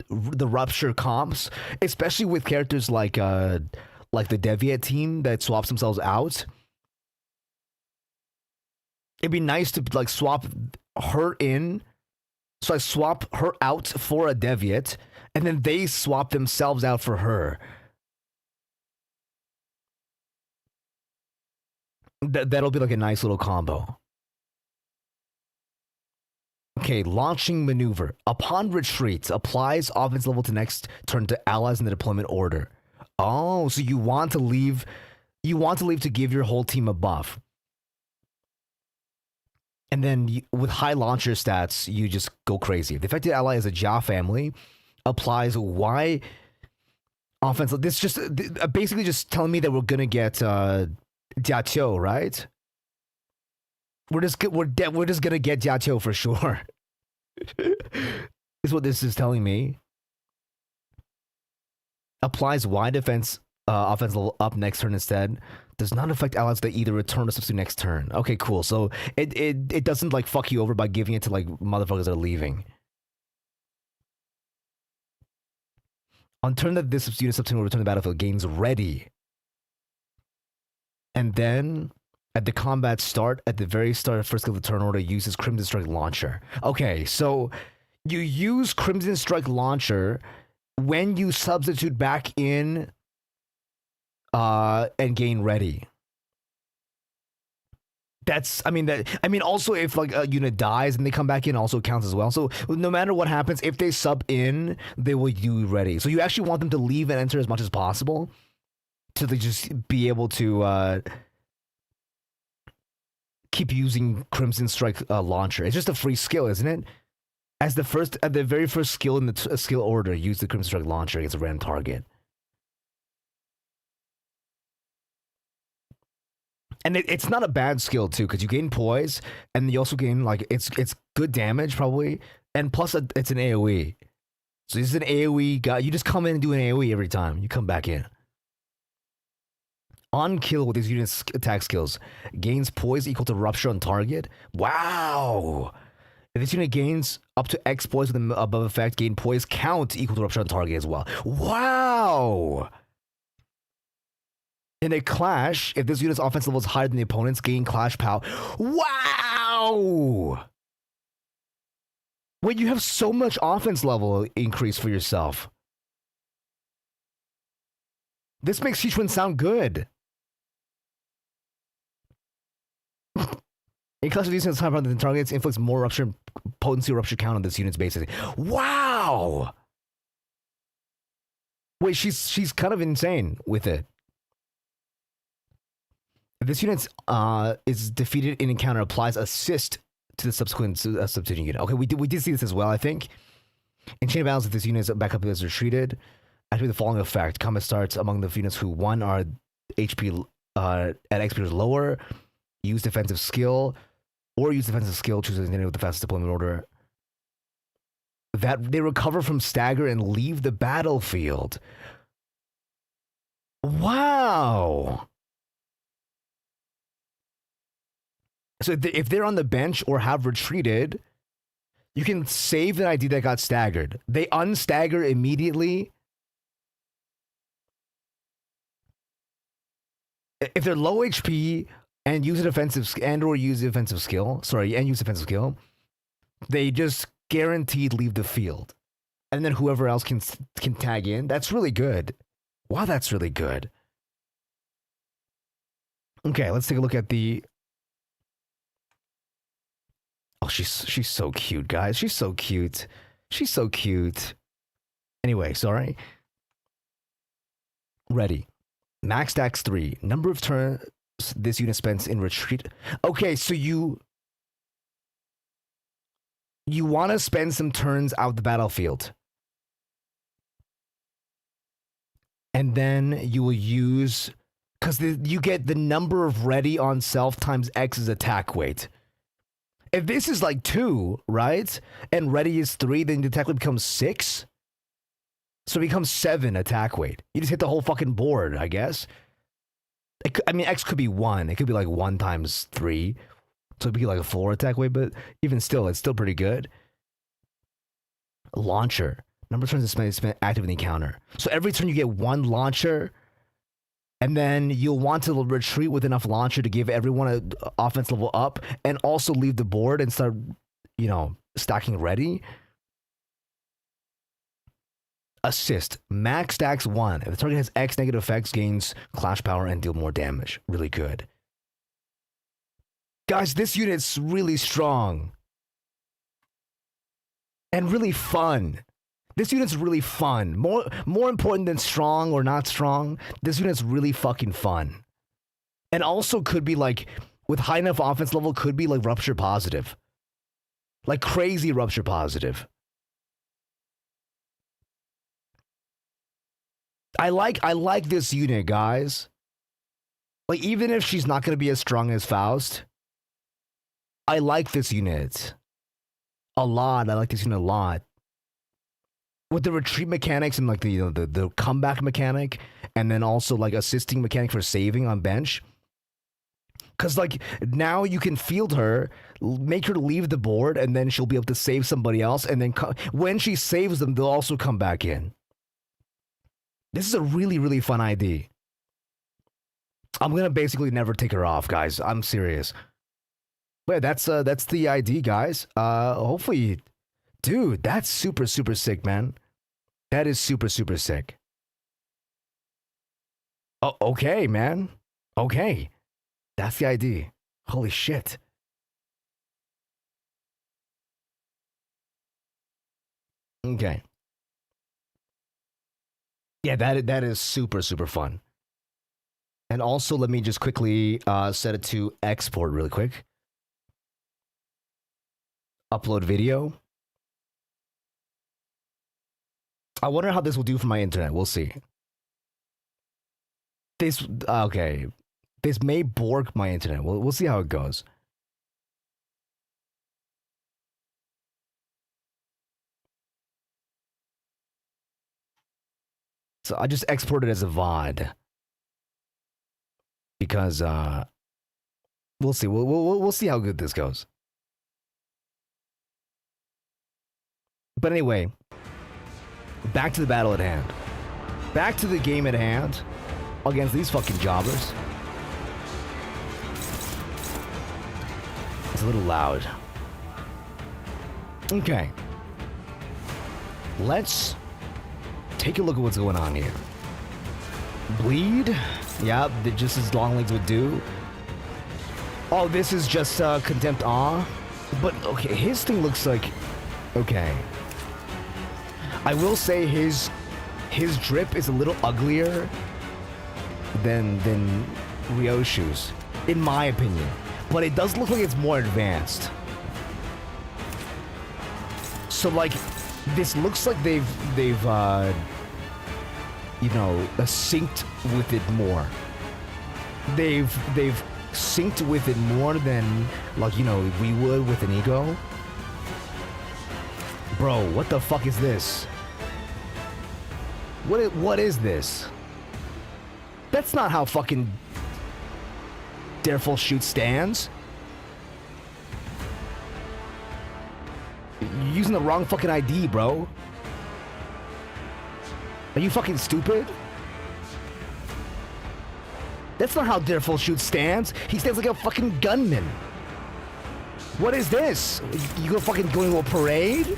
the Rupture comps, especially with characters like the Deviate team that swaps themselves out. It'd be nice to like swap her in. So I swap her out for a Deviate, and then they swap themselves out for her. That'll be like a nice little combo. Okay, launching maneuver. Upon retreat, applies offense level to next turn to allies in the deployment order. Oh, so you want to leave to give your whole team a buff. And then with high launcher stats, you just go crazy. If the affected ally is a Jia family, applies Y offense. This just basically just telling me that we're gonna get Jiaqiu, right? We're just gonna get Jiaqiu for sure. Is what this is telling me. Applies Y defense offense level up next turn instead. Does not affect allies that either return or substitute next turn. Okay, cool. So it doesn't like fuck you over by giving it to like motherfuckers that are leaving. On turn that this unit substitute will return to the battlefield, gains ready. And then at the combat start, at the very start of first skill of the turn order, uses Crimson Strike Launcher. Okay, so you use Crimson Strike Launcher when you substitute back in and gain ready. Also if like a unit dies and they come back in also counts as well. So no matter what happens, if they sub in, they will do ready. So you actually want them to leave and enter as much as possible to just be able to keep using Crimson Strike Launcher. It's just a free skill, isn't it? At the very first skill in the skill order, use the Crimson Strike Launcher against a random target. And it's not a bad skill too, because you gain poise, and you also gain like it's good damage probably, and plus it's an AOE. So this is an AOE guy. You just come in and do an AOE every time you come back in. On kill with these unit's attack skills, gains poise equal to rupture on target. Wow! If this unit gains up to X poise with an above effect, gain poise count equal to rupture on target as well. Wow! In a clash, if this unit's offense level is higher than the opponent's, gain clash power. Wow! Wait, you have so much offense level increase for yourself. This makes Sichuan sound good. In clash of these units, higher than the targets, inflicts more rupture potency or rupture count on this unit's basis. Wow! Wait, she's kind of insane with it. If this unit is defeated in encounter, applies assist to the subsequent substituting unit. Okay, we did see this as well, I think. In Chain of Battles, if this unit is backup is retreated, activate the following effect. Combat starts among the units who, one, are HP at XP or lower, use defensive skill, or use defensive skill, choose an unit with the fastest deployment order. That they recover from stagger and leave the battlefield. Wow! So if they're on the bench or have retreated, you can save an ID that got staggered. They unstagger immediately. If they're low HP and use a defensive skill, they just guaranteed leave the field. And then whoever else can tag in. That's really good. Wow, that's really good. Okay, let's take a look at the Oh, she's so cute, guys. She's so cute. She's so cute. Anyway, sorry. Ready. Max stacks 3. Number of turns this unit spends in retreat. Okay, so you want to spend some turns out the battlefield. And then you will use, because you get the number of ready on self times X's attack weight. If this is like 2, right? And ready is 3, then the attack weight becomes 6. So it becomes 7 attack weight. You just hit the whole fucking board, I guess. I mean, X could be 1. It could be like 1 times 3. So it'd be like a 4 attack weight, but even still, it's still pretty good. Launcher. Number of turns is spent active in the encounter. So every turn you get 1 launcher, and then you'll want to retreat with enough launcher to give everyone an offense level up, and also leave the board and start, you know, stacking ready. Assist. Max stacks 1. If the target has X negative effects, gains clash power and deal more damage. Really good. Guys, this unit's really strong. And really fun. This unit's really fun. More important than strong or not strong. This unit's really fucking fun. And also could be like, with high enough offense level, could be like rupture positive. Like crazy rupture positive. I like this unit, guys. Like, even if she's not gonna be as strong as Faust, I like this unit a lot. I like this unit a lot. With the retreat mechanics and like the comeback mechanic, and then also like assisting mechanic for saving on bench. Cause like now you can field her, make her leave the board, and then she'll be able to save somebody else, and then when she saves them, they'll also come back in. This is a really, really fun ID. I'm gonna basically never take her off, guys. I'm serious. Wait, that's the ID, guys. Hopefully, dude, that's super, super sick, man. That is super, super sick. Oh, okay, man. Okay, that's the ID. Holy shit. Okay. Yeah, that is super, super fun. And also, let me just quickly set it to export really quick. Upload video. I wonder how this will do for my internet. We'll see. This, okay. This may bork my internet. We'll see how it goes. So I just exported it as a VOD. Because, we'll see. We'll see how good this goes. But anyway, back to the battle at hand. Back to the game at hand against these fucking jobbers. It's a little loud. Okay. Let's take a look at what's going on here. Bleed. Yeah, just as long legs would do. Oh, this is just Contempt Awe. But, okay, his thing looks like... Okay. I will say his drip is a little uglier than Ryoshu's, in my opinion. But it does look like it's more advanced. So like, this looks like they've you know, synced with it more. They've synced with it more than, like, you know, we would with an ego. Bro, what the fuck is this? What is this? That's not how fucking Dareful Shoot stands. You're using the wrong fucking ID, bro. Are you fucking stupid? That's not how Dareful Shoot stands. He stands like a fucking gunman. What is this? You go fucking going to a parade?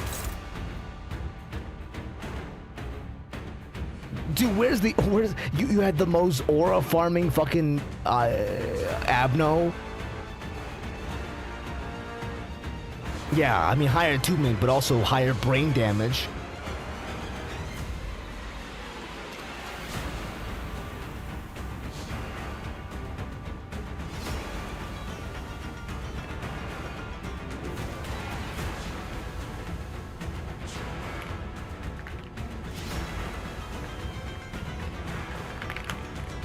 Dude, where's you had the most aura farming fucking Abno? Yeah, I mean higher attunement, but also higher brain damage.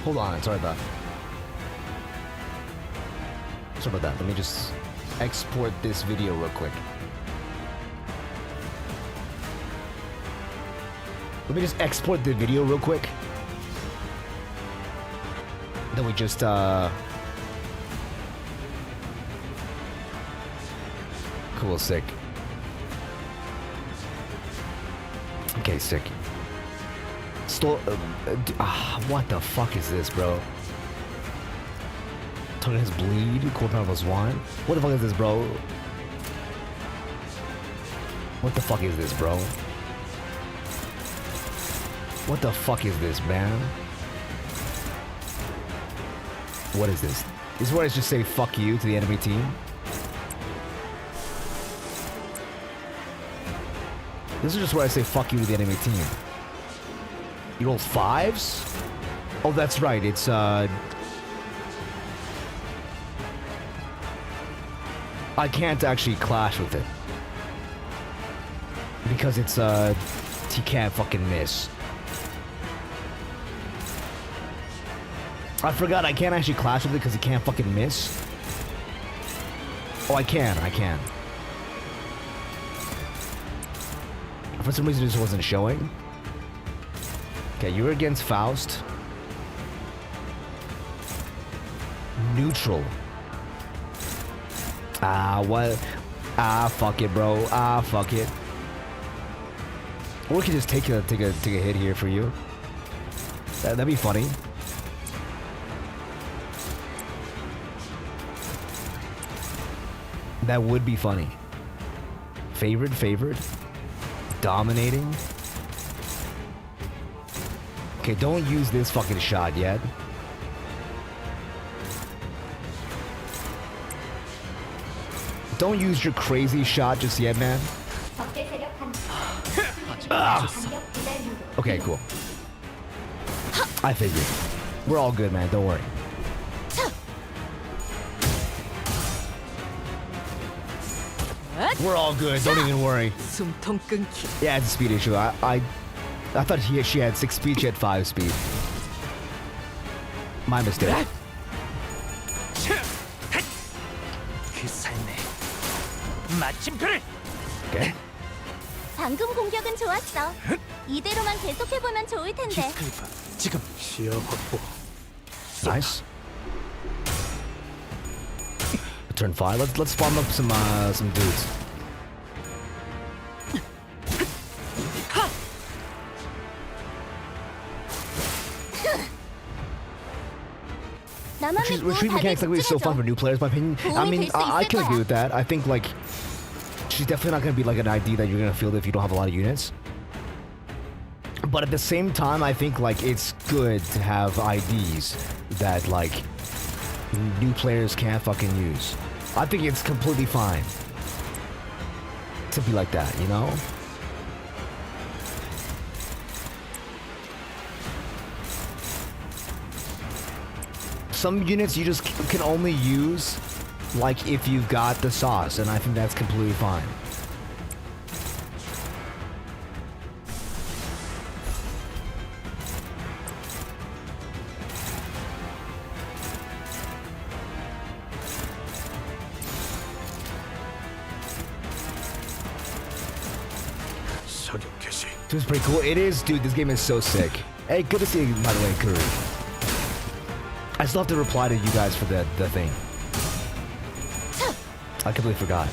Hold on, sorry about that. Let me just export this video real quick. Let me just export the video real quick. Then we just cool, sick. Okay, sick. What the fuck is this, bro? Tongue has bleed, cold power plus 1. What the fuck is this, bro? What the fuck is this, bro? What the fuck is this, man? What is this? This is where I just say fuck you to the enemy team? This is just where I say fuck you to the enemy team. You roll 5s? Oh, that's right, it's I can't actually clash with it. Because it's he can't fucking miss. I forgot I can't actually clash with it because he can't fucking miss. Oh, I can. For some reason, this wasn't showing. Okay, you're against Faust. Neutral. What? Fuck it, bro. Fuck it. Or we could just take a hit here for you. That'd be funny. That would be funny. Favored. Dominating. Okay, don't use this fucking shot yet. Don't use your crazy shot just yet, man. Okay, cool. I figured. We're all good, man. Don't worry. We're all good. Don't even worry. Yeah, it's a speed issue. I thought she had 6 speed. She had 5 speed. My mistake. Okay. 방금 공격은 좋았어. 이대로만 계속해보면 좋을 텐데. 지금 시야 확보. Nice. Turn 5. Let's farm up some dudes. Retreat mechanics like is so fun for new players, in my opinion. I mean, I can agree with that. I think like she's definitely not gonna be like an ID that you're gonna field if you don't have a lot of units. But at the same time, I think like it's good to have IDs that like new players can't fucking use. I think it's completely fine to be like that, you know? Some units you just can only use like if you've got the sauce, and I think that's completely fine. This is pretty cool. It is, dude. This game is so sick. Hey, good to see you, by the way, Curry. I still have to reply to you guys for the thing. I completely forgot.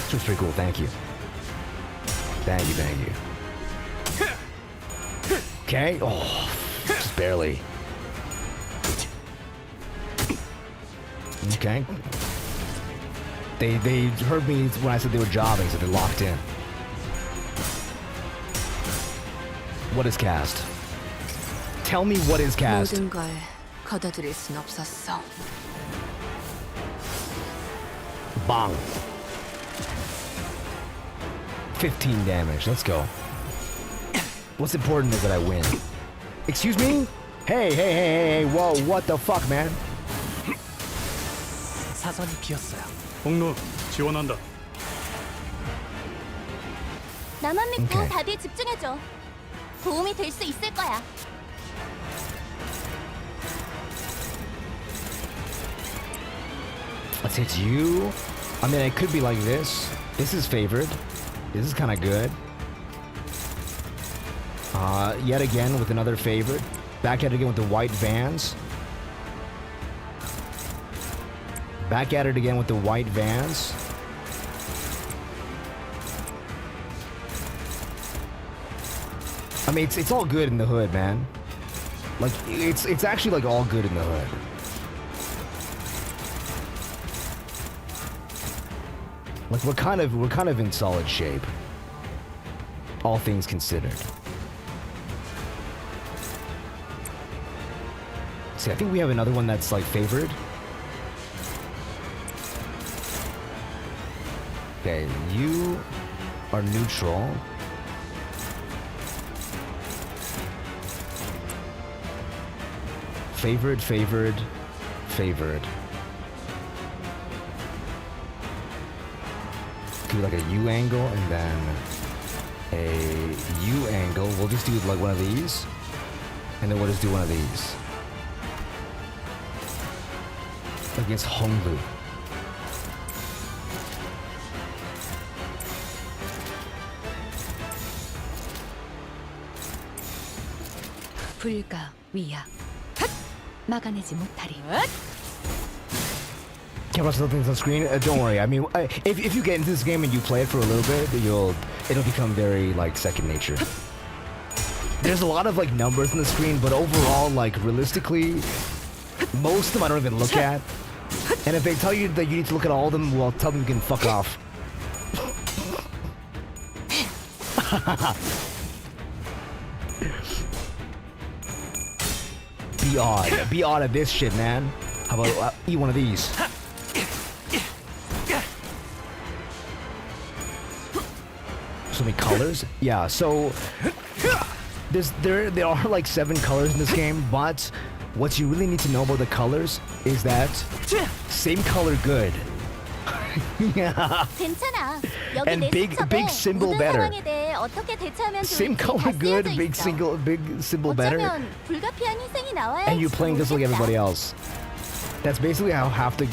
This was pretty cool. Thank you. Thank you. Okay. Oh, just barely. Okay. They heard me when I said they were jobbing, so they're locked in. What is cast? Tell me what is cast. 모든 걸 거둬들일 순 없었어. Bang. 15 damage. Let's go. What's important is that I win. Excuse me? Hey, whoa, what the fuck, man? 사선이 비었어요. 홍루 지원한다. 나만 믿고 오케이. 답에 집중해줘. 도움이 될 수 있을 거야. Let's hit you. I mean, it could be like this. This is favored. This is kind of good. Yet again with another favorite. Back at it again with the white Vans. Back at it again with the white Vans. I mean, it's all good in the hood, man. Like, it's actually like all good in the hood. Like we're kind of in solid shape. All things considered. See, I think we have another one that's like favored. Okay, you are neutral. Favored. Do like a U angle and then a U angle. We'll just do like one of these, and then we'll just do one of these against Honglu. 불가 위야. 막아내지 못하리. Can't watch other things on screen. Don't worry. I mean, if you get into this game and you play it for a little bit, it'll become very like second nature. There's a lot of like numbers on the screen, but overall, like realistically, most of them I don't even look at. And if they tell you that you need to look at all of them, well, tell them you can fuck off. Be odd at this shit, man. How about eat one of these? So many colors? Yeah, so there are like 7 colors in this game, but what you really need to know about the colors is that same color good. Yeah. 괜찮아. 여기 And 내 big symbol 모든 better. 상황에 대해 어떻게 대처하면 Same 좋을지 color 다 good, 쓰여져 big 있어. symbol better. 어쩌면 불가피한 희생이 나와야 And you 할지도 playing just like 모르겠다. everybody else. That's basically how half the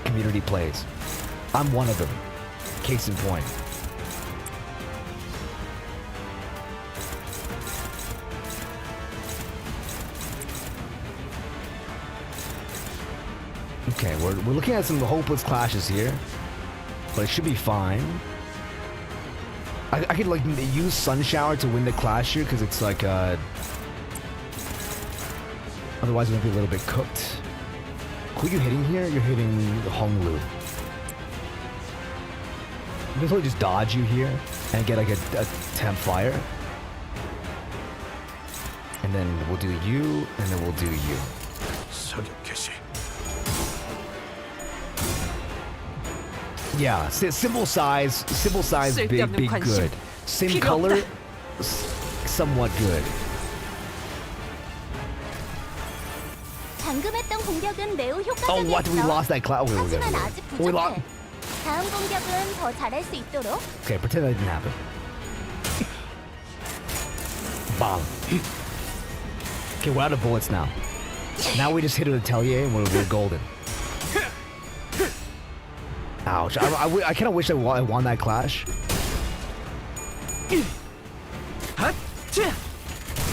community plays. I'm one of them. Case in point. Okay, we're looking at some hopeless clashes here, but it should be fine. I could like use Sun Shower to win the clash here because it's like otherwise we're gonna be a little bit cooked. Who are you hitting here? You're hitting Honglu. You can totally just dodge you here and get like a temp fire. And then we'll do you, and then we'll do you. Yeah, symbol size, big good. Same color, somewhat good. 방금 했던 공격은 매우 Oh, what? We 효과적이었어. lost that class. 하지만 아직 We lost. 부족해. 다음 공격은 더 잘할 수 있도록. Okay, pretend that didn't happen. Bang. Okay, we're out of bullets now. Now we just hit an atelier and we're golden. Ouch. I kind of wish I won that clash.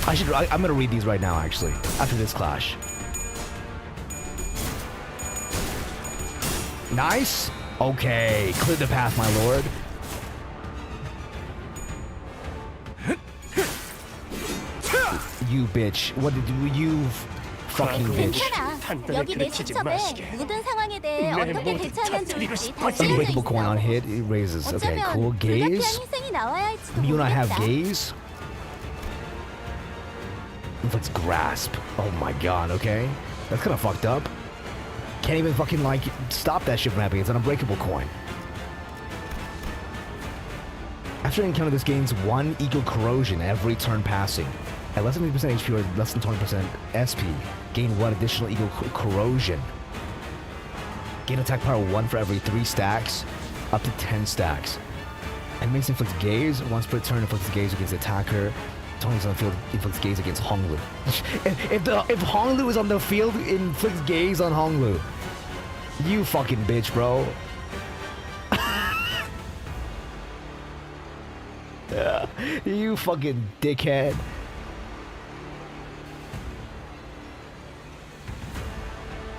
I'm gonna read these right now, actually, after this clash. Nice. Okay, clear the path, my lord. You bitch. What did you fucking bitch? 괜찮아. 여기 내 수첩에 모든 상황에 대해 어떻게 대처하면 좋을지 다 쓰여져 Unbreakable 있어. coin on hit. It raises. Okay, cool. 어쩌면 Gaze. 불가피한 희생이 나와야 할지도 You and I have 모르겠다. gaze. Let's grasp. Oh my god. Okay, that's kind of fucked up. Can't even fucking like stop that shit from happening. It's an unbreakable coin. After an encounter, this gains 1 eagle corrosion every turn passing. At less than 50% HP or less than 20% SP, gain 1 additional eagle corrosion. Gain attack power 1 for every 3 stacks, up to 10 stacks. Enemies inflicts gaze. Once per turn, inflicts gaze against the attacker. Tony's on the field, inflicts gaze against Honglu. if Honglu is on the field, inflicts gaze on Honglu. You fucking bitch, bro. Yeah, you fucking dickhead.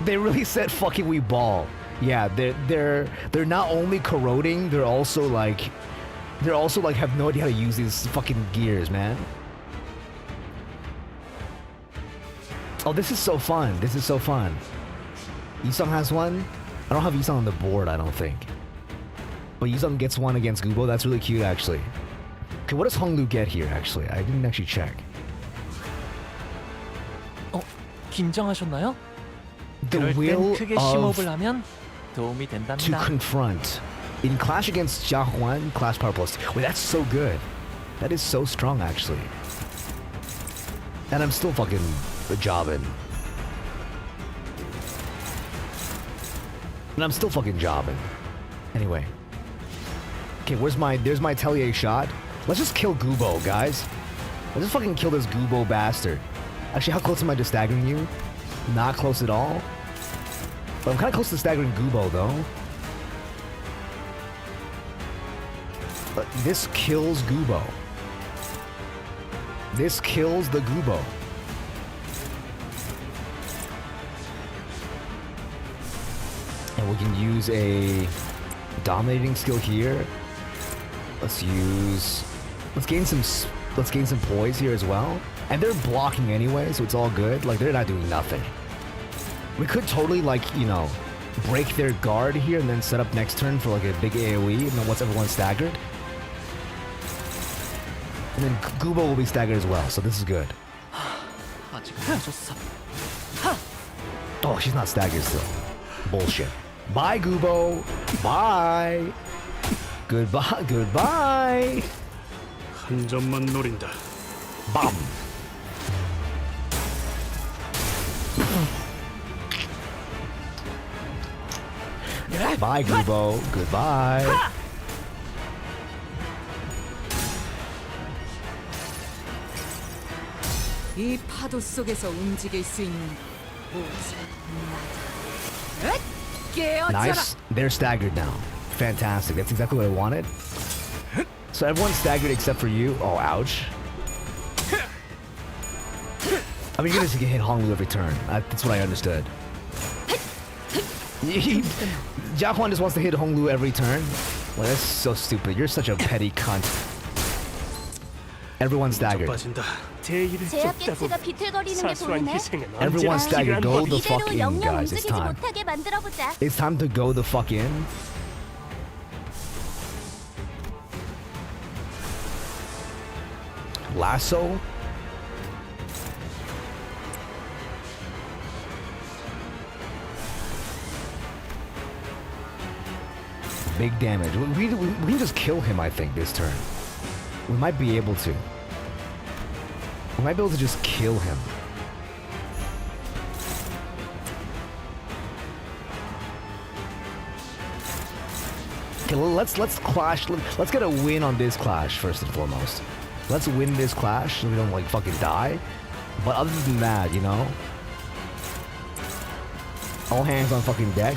They really said fucking we ball. Yeah, they're not only corroding, they're also like have no idea how to use these fucking gears, man. Oh, this is so fun. This is so fun. Yisung has one. I don't have Yisung on the board, I don't think. But Yisung gets one against Gubo. That's really cute, actually. Okay, what does Honglu get here, actually? I didn't actually check. 긴장하셨나요? The 그럴 땐 will 크게 of 심호흡을 하면 도움이 to 된답니다. confront. In clash against Jia Huan, clash power plus. Wait, that's so good. That is so strong, actually. And I'm still fucking jobbing. And I'm still fucking jobbing. Anyway. Okay, there's my Tellier shot. Let's just kill Gubo, guys. Let's just fucking kill this Gubo bastard. Actually, how close am I to staggering you? Not close at all. But I'm kind of close to staggering Gubo, though. But this kills Gubo. This kills the Gubo. And we can use a dominating skill here. Let's gain some poise here as well. And they're blocking anyway, so it's all good. Like, they're not doing nothing. We could totally, like, you know, break their guard here and then set up next turn for like a big AoE, and then once everyone's staggered. And then Gubo will be staggered as well, so this is good. Oh, she's not staggered still. Bullshit. Bye, Gubo. Bye. Goodbye. Goodbye. 한 점만 노린다. Bam. Bye, Gubo. Goodbye. 이 파도 속에서 움직일 수 있는 모든 나다. 깨어져라. Nice. They're staggered now. Fantastic. That's exactly what I wanted. So everyone's staggered except for you. Oh, ouch. I mean, you're gonna hit Honglu every turn. That's what I understood. Jia Huan just wants to hit Honglu every turn. Well, that's so stupid. You're such a petty cunt. Everyone's staggered. 제약계치가 비틀거리는 게 보이네. Everyone's staggered. Go the fuck in, guys. It's time. It's time to go the fuck in. Lasso. Big damage. We can just kill him, I think, this turn. We might be able to. We might be able to just kill him. Okay, let's clash. Let's get a win on this clash first and foremost. Let's win this clash so we don't like fucking die. But other than that, you know, all hands on fucking deck.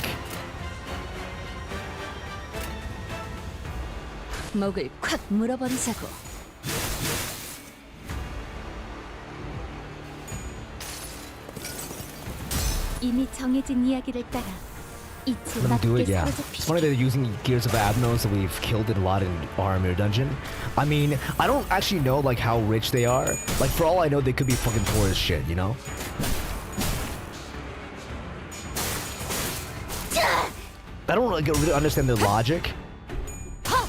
목을 콱 물어버리자고. 이미 정해진 이야기를 따라 Let them do it, yeah. It's funny that they're using Gears of Abno, so we've killed it a lot in our Mirror Dungeon. I mean, I don't actually know like how rich they are. Like, for all I know, they could be fucking poor as shit, you know? I don't really understand the logic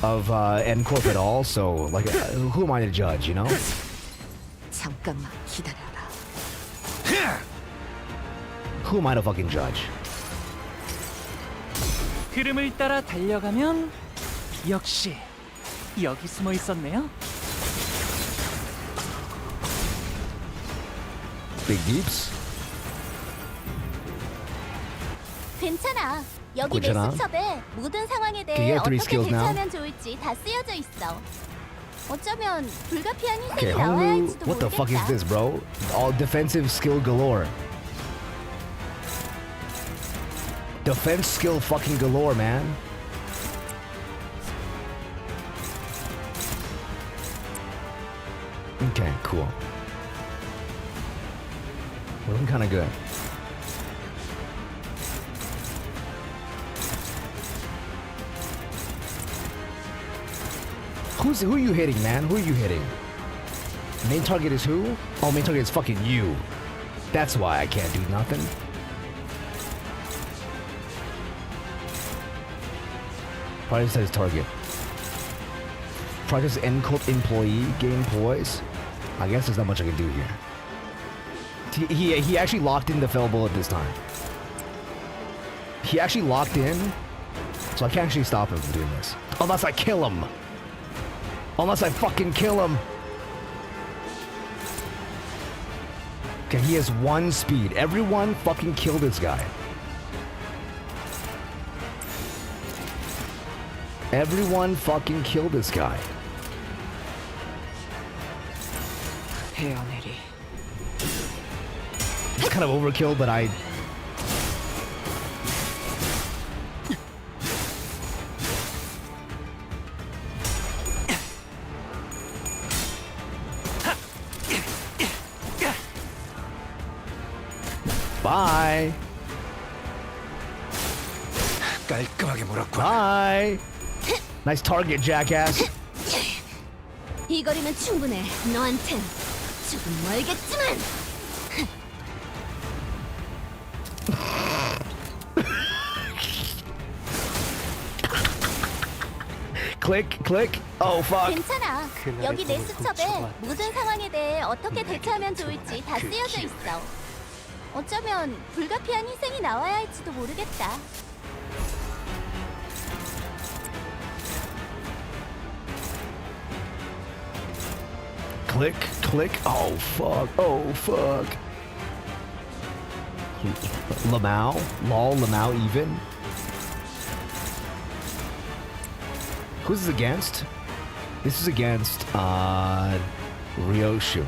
of N-Corp at all, so like, who am I to judge, you know? 잠깐만 기다려라. Who am I to fucking judge? 흐름을 따라 달려가면 역시 여기 숨어 있었네요. Big deeps. 괜찮아. 여기 내 괜찮아? 수첩에 모든 상황에 Okay, 대해 you have three 어떻게 skills now. 대처하면 좋을지 다 쓰여져 있어. 어쩌면 불가피한 Okay, 희생이 나와야 Honglu, 할지도 what the fuck is 모르겠다. this, bro? All defensive skill galore. Defense skill fucking galore, man. Okay, cool. We're looking kind of good. Who are you hitting, man? Who are you hitting? Main target is who? Oh, main target is fucking you. That's why I can't do nothing. Prioritize target. Prioritize end cult employee gain poise. I guess there's not much I can do here. He actually locked in the fell bullet this time. He actually locked in, so I can't actually stop him from doing this. Unless I kill him. Unless I fucking kill him. Okay, he has 1 speed. Everyone fucking kill this guy. Everyone fucking kill this guy. 헤어내리. It's kind of overkill, but I... Bye. 깔끔하게 몰았고. Bye. Nice target, jackass. 이 거리면 충분해. 너한텐 조금 멀겠지만. Click, click. Oh fuck. 괜찮아. 여기 내 수첩에 모든 상황에 대해 어떻게 대처하면 좋을지 다 쓰여져 있어. 어쩌면 불가피한 희생이 나와야 할지도 모르겠다. Click, click. Oh fuck. Oh fuck. Lamau? Lol, Lamau even? Who's this against? This is against Ryoshu.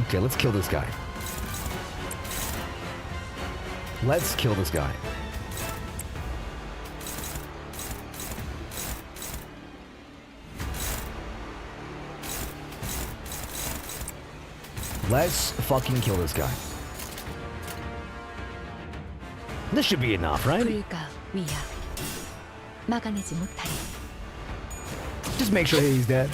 Okay, let's kill this guy. Let's kill this guy. Let's fucking kill this guy. This should be enough, right? 불가 위약 막아내지 못하리. Just make sure he's dead.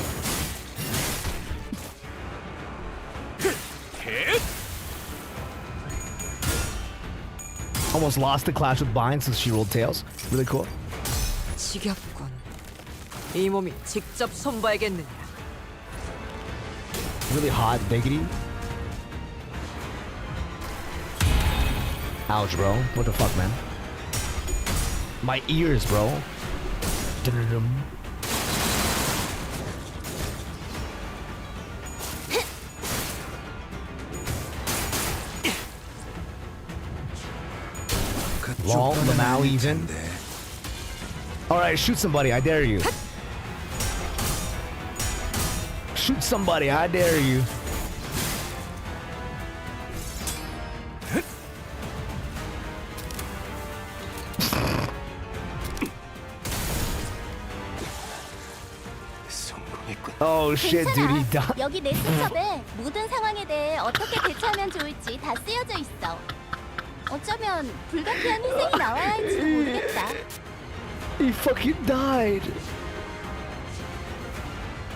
Almost lost the clash with Bind since she rolled tails. Really cool. 지겹군. 이 몸이 직접 손봐야겠느냐. Really hot diggity. Ouch, bro. What the fuck, man? My ears, bro. Dun-dun-dum. Lol, Lamau even. Alright, shoot somebody, I dare you. Shoot somebody, I dare you. Oh shit, dude, he died. 여기 내 수첩에 모든 상황에 대해 어떻게 대처하면 좋을지 다 쓰여져 있어. 어쩌면 불가피한 희생이 나와야 할지도 모르겠다. He fucking died.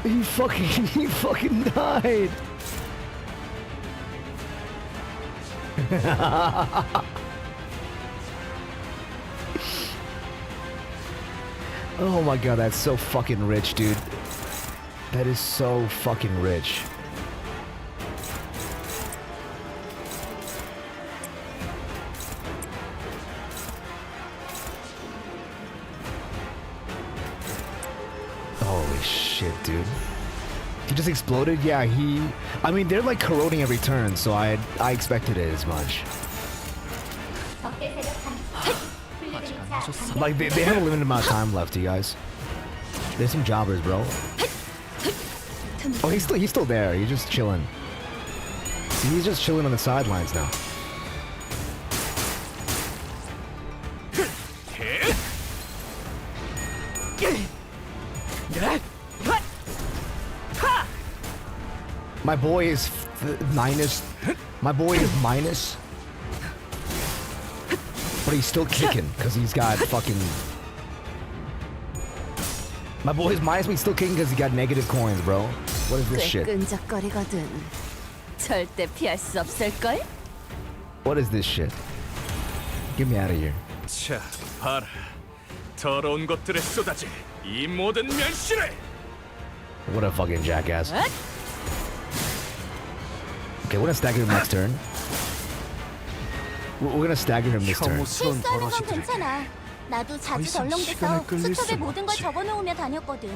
He fucking died. Oh my god, that's so fucking rich, dude. That is so fucking rich. dude. He just exploded. Yeah, he. I mean, they're like corroding every turn, so I expected it as much. Like they have a limited amount of time left, you guys. There's some jobbers, bro. Oh, he's still there. He's just chilling. See, he's just chilling on the sidelines now. My boy is minus. My boy is minus. But he's still kicking because he's got fucking. My boy is minus, but he's still kicking because he got negative coins, bro. What is this shit? 끈적거리거든. 절대 피할 수 없을 걸. What is this shit? Get me out of here. 자, 봐라. 더러운 것들에 쏟아질 이 모든 멸시를. What a fucking jackass. Okay, we're gonna stagger him next turn. We're gonna stagger him this turn. 실수하는 건 괜찮아. 나도 자주 덜렁대서 수첩에 모든 걸 적어놓으며 다녔거든.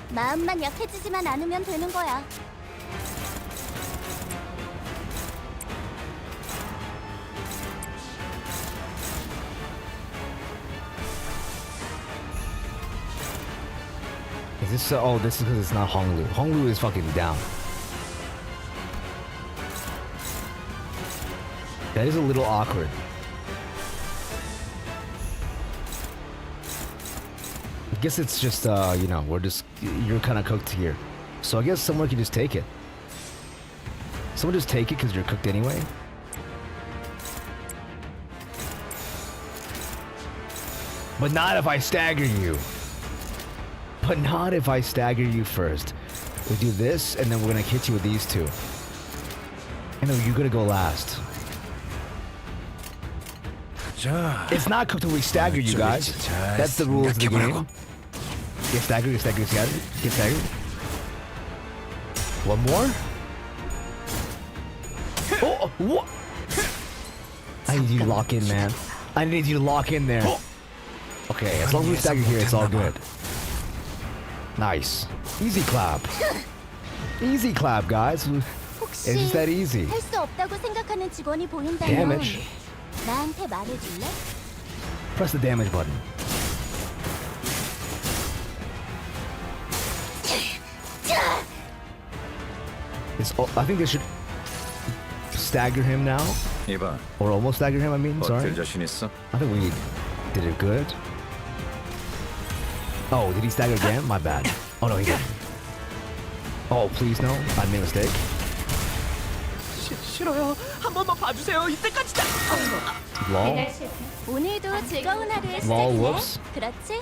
마음만 약해지지만 않으면 되는 거야. Is this oh, this is because it's not Honglu. Honglu is fucking down. That is a little awkward. I guess it's just, you know, you're kind of cooked here. So I guess someone can just take it. Someone just take it because you're cooked anyway. But not if I stagger you. But not if I stagger you first. We do this, and then we're gonna hit you with these two. I know you're gonna go last. It's not cooked till we stagger you guys. That's the rules of the game. Get staggered, get staggered, get staggered. One more? Oh, what? I need you to lock in, man. I need you to lock in there. Okay, as long as we stagger here, it's all good. Nice. Easy clap. Easy clap, guys. It's just that easy. 할 수 없다고 생각하는 직원이 보인다면 Damage. 나한테 말해줄래? Press the damage button. I think they should stagger him now. 이봐. Or almost stagger him, I mean. Sorry. 버틸 자신 있어? I think we did it good. Oh, did he stagger again? My bad. Oh no, he didn't. Oh, please no. I made a mistake. 싫어요. 한 번만 봐주세요. 이때까지다. Lol. 오늘도 즐거운 하루의 Lol, 시작이네. whoops. 그렇지?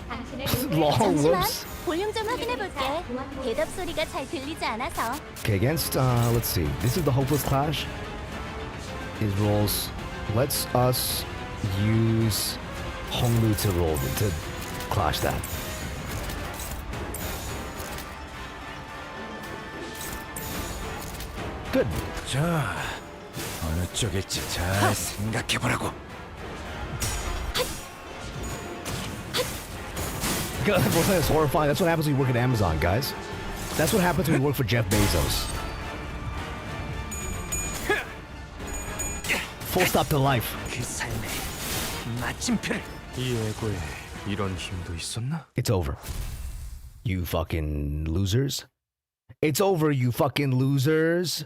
Lol, 잠시만. whoops. 볼륨 좀 확인해 볼게. 대답 소리가 잘 들리지 않아서. Okay, against, let's see. This is the Hopeless Clash. His rolls lets us use Honglu to roll, to clash that. Good. 자, 어느 쪽일지 잘 생각해보라고. God, it's horrifying. That's what happens when you work at Amazon, guys. That's what happens when you work for Jeff Bezos. Full stop to life. 그 삶의 마침표를. 이 에고에 이런 힘도 있었나? It's over. You fucking losers. It's over, you fucking losers.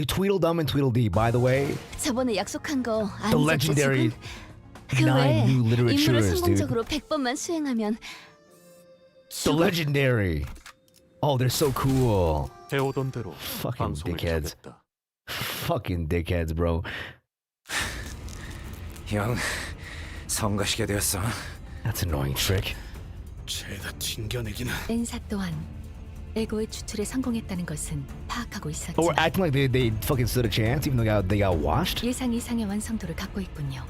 Tweedledum and Tweedledee, by the way. 저번에 약속한 거 The 안 legendary 그 9 외에 new 임무를 literatures, dude. 성공적으로 100번만 수행하면 The legendary. Oh, they're so cool. 해오던 대로 Fucking 방송을 dickheads. 켜겠다. Fucking dickheads, bro. 형, 성가시게 되었어. That's an annoying trick. 죄다 튕겨내기는. 엔사 또한 에고의 추출에 성공했다는 것은 파악하고 있었지만 But we're acting like they fucking stood a chance, even though they got washed. 예상 이상의 완성도를 갖고 있군요.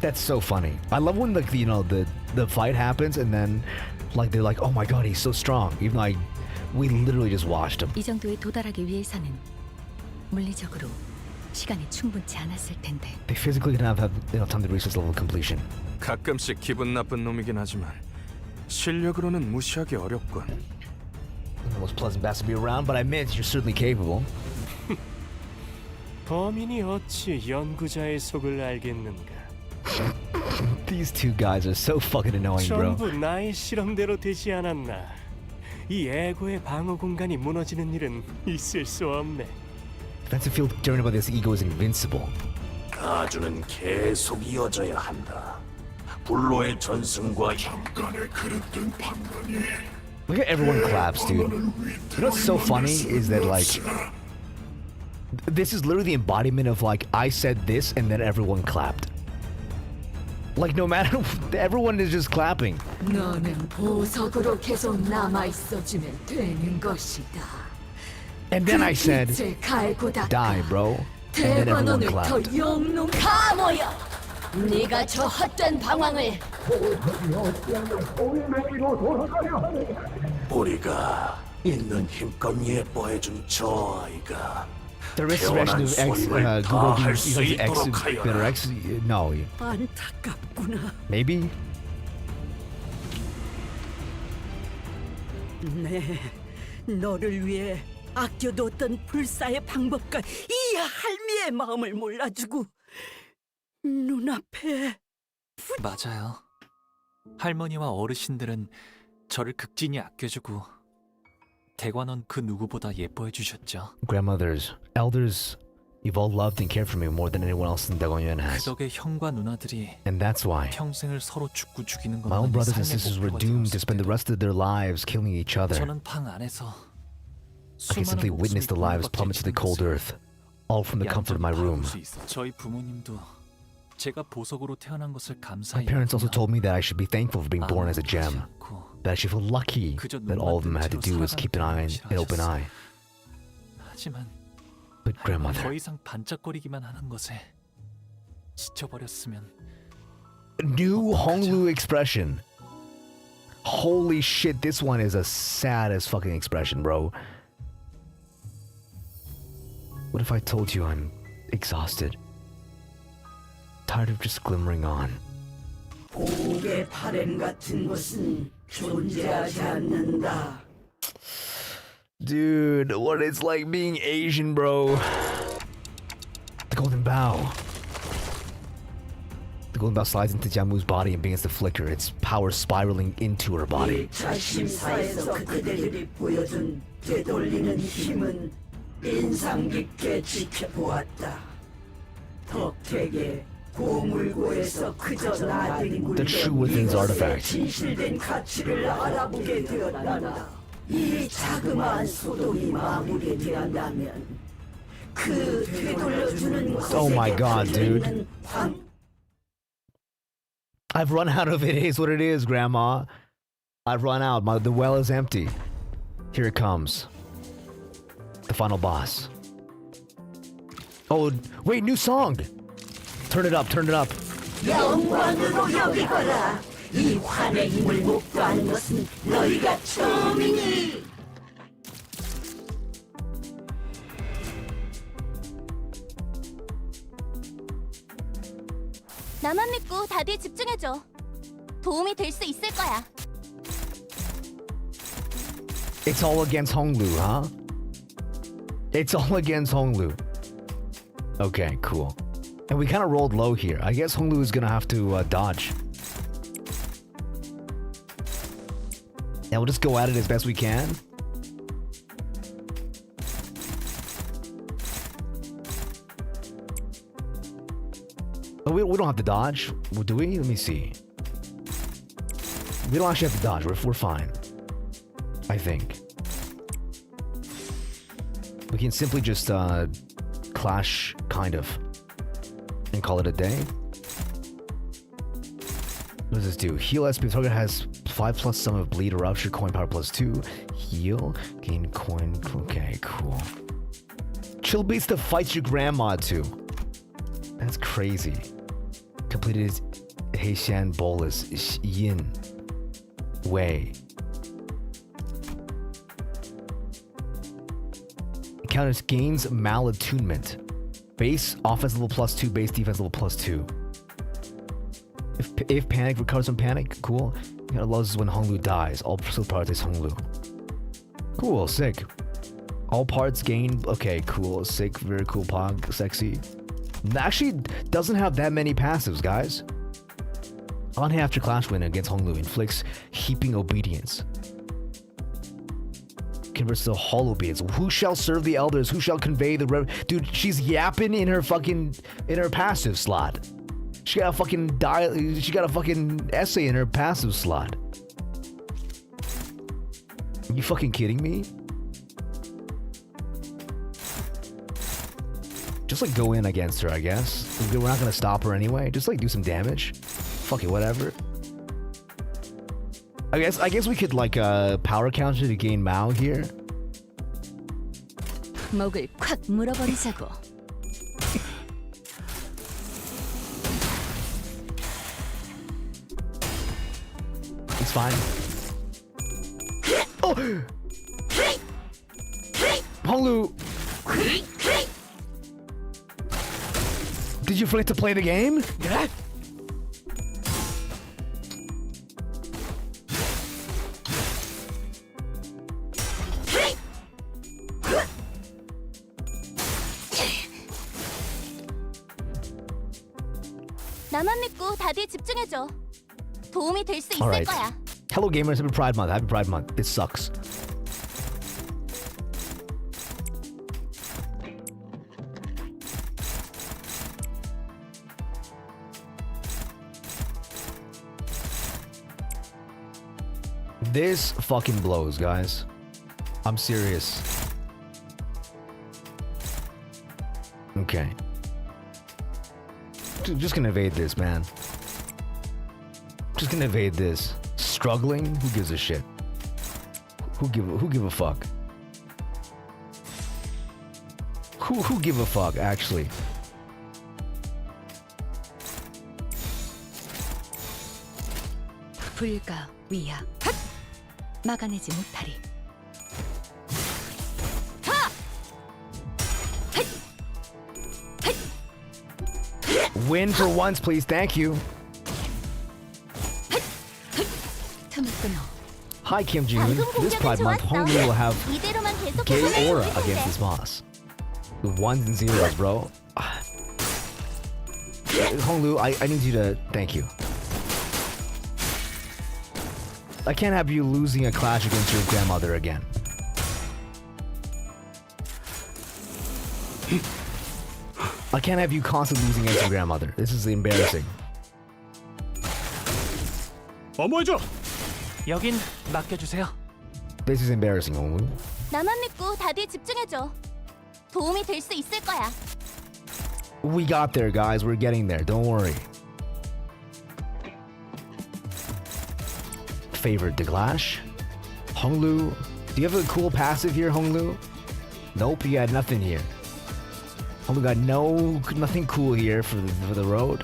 That's so funny. I love when like the fight happens and then like they're like, oh my god, he's so strong, even though we literally just washed him. 이 정도에 도달하기 위해서는 물리적으로 시간이 충분치 않았을 텐데. They physically didn't have time to reach this level of completion. 가끔씩 기분 나쁜 놈이긴 하지만 실력으로는 무시하기 어렵군. most pleasant bastard to be around, but I admit you're certainly capable. 범인이 어찌 연구자의 속을 알겠는가? These two guys are so fucking annoying, bro. 전부 나의 실험대로 되지 않았나? 이 에고의 방어 공간이 무너지는 일은 있을 수 없네. Defensive field generated by this ego is invincible. 가주는 계속 이어져야 한다. 불로의 전승과 잠깐의 그릇된 판단이. Look at everyone claps, dude. You know what's so funny is that like this is literally the embodiment of like I said this and then everyone clapped. Like no matter everyone is just clapping. 너는 보석으로 계속 남아 있어주면 되는 것이다. And then I said, die, bro. And then everyone clapped. 네가 저 헛된 방황을 우리가 있는 힘껏 예뻐해준 저 아이가 The restoration of X, Google using X, better X, no. 안타깝구나. Maybe? 네, 너를 위해 아껴뒀던 불사의 방법과 이 할미의 마음을 몰라주고 눈앞에 맞아요. 할머니와 어르신들은 저를 극진히 아껴주고 대관원 그 누구보다 예뻐해 주셨죠. Grandmothers, elders, you've all loved and cared for me more than anyone else in Dagongyuan 그 has. 덕에 형과 누나들이 And that's why 평생을 서로 죽고 죽이는 my own 것만이 brothers and 삶의 sisters were 목표가 doomed to 되었을 spend the rest of their lives killing each other. 저는 방 안에서 I can simply witness the lives plummet to the cold earth, all from the comfort of my room. 저희 부모님도 제가 보석으로 태어난 것을 My 감사히 parents also told me that I should be thankful for being born as a gem, that I should feel lucky that all of them had to do was keep an open eye. 하지만 But grandmother, 더 이상 반짝거리기만 하는 것에 지쳐버렸으면. new Honglu expression. Holy shit, this one is a sad as fucking expression, bro. What if I told you I'm exhausted? Tired of just glimmering on. 복의 바램 같은 것은 존재하지 않는다. Dude, what it's like being Asian, bro. The golden bow. The golden bow slides into Jamu's body and begins to flicker, its power spiraling into her body. 자심사에서 그대들이 보여준 되돌리는 힘은 인상 깊게 지켜보았다. 덕택에 고물고에서 그저 나뒹굴던 The true within's 이것의 artifact. 진실된 가치를 알아보게 되었다. 이 자그마한 소동이 마무리되었다면 그 되돌려주는 Oh my god, dude. I've run out of it. It is what it is, Grandma. I've run out. The well is empty. Here it comes. The final boss. Oh, wait, new song. Turn it up, turn it up. 영광으로 여기거라. 이 환의 힘을 목도하는 것은 너희가 처음이니. 나만 믿고 다들 집중해줘. 도움이 될 수 있을 거야. It's all against Honglu, huh? It's all against Honglu. Okay, cool. And we kind of rolled low here. I guess Honglu is gonna have to dodge. Yeah, we'll just go at it as best we can. Oh, we don't have to dodge, do we? Let me see. We don't actually have to dodge. We're fine. I think. We can simply just clash, kind of, and call it a day. What does this do? Heal SP. Target has 5+ sum of bleed or rupture. Coin power +2. Heal. Gain coin. Okay, cool. Chill beats the fights your grandma too. That's crazy. Completed his Heishan Bolus. Yin. Wei. Counters gains malattunement. Base offense level +2, base defense level +2. If panic recovers from panic, cool. It loses when Honglu dies. All still prioritize Honglu. Cool, sick. All parts gain. Okay, cool, sick, very cool, pog, sexy. Actually, doesn't have that many passives, guys. On after clash win against Honglu inflicts heaping obedience. Converts to hollow beings. Who shall serve the elders? Who shall convey the dude? She's yapping in her passive slot. She got a fucking she got a fucking essay in her passive slot. Are you fucking kidding me? Just like go in against her, I guess. We're not gonna stop her anyway. Just like do some damage. Fuck it, whatever. I guess we could like power counter to gain Mao here. 목을 콱 물어버리자고. It's fine. Oh! Honglu! Did you forget to play the game? Yeah. 나만 믿고 다들 집중해줘. 도움이 될 수 있을 Alright. 거야. Hello gamers, happy Pride Month, happy Pride Month. This sucks. This fucking blows, guys. I'm serious. Okay. Just gonna evade this, man. Just gonna evade this. Struggling? Who gives a shit? Who give a fuck? Who give a fuck, actually? 불가 위야. 막아내지 못하리. Win for once, please. Thank you. Hi, Kim Jun. This Pride Month, Honglu will have gay aura against this boss. The ones and zeros, bro. Honglu, I need you to thank you. I can't have you losing a clash against your grandmother again. I can't have you constantly losing against your grandmother. This is embarrassing. 어머해줘. 여긴 맡겨주세요. This is embarrassing, Honglu. 나만 믿고 다들 집중해줘. 도움이 될 수 있을 거야. We got there, guys. We're getting there. Don't worry. Favored the clash. Honglu, do you have a cool passive here, Honglu? Nope, you got nothing here. Honglu got nothing cool here for the road.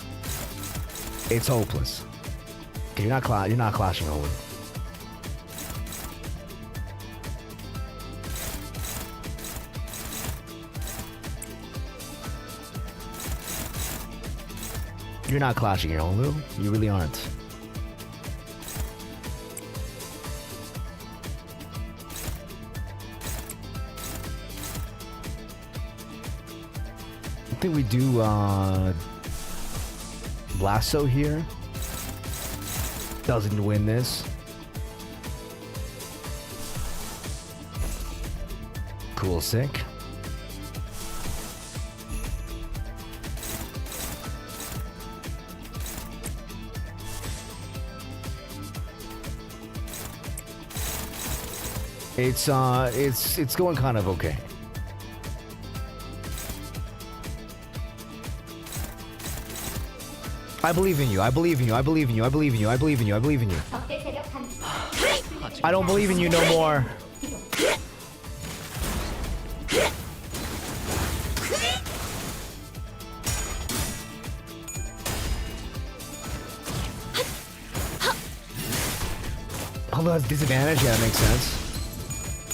It's hopeless. You're not clashing, Honglu. You're not clashing here, Honglu. You really aren't. I think we do Lasso here. Doesn't win this. Cool, sick. It's going kind of okay. I believe in you. I believe in you. I believe in you. I believe in you. I believe in you. I believe in you. I don't believe in you no more. Although has disadvantage, yeah, that makes sense.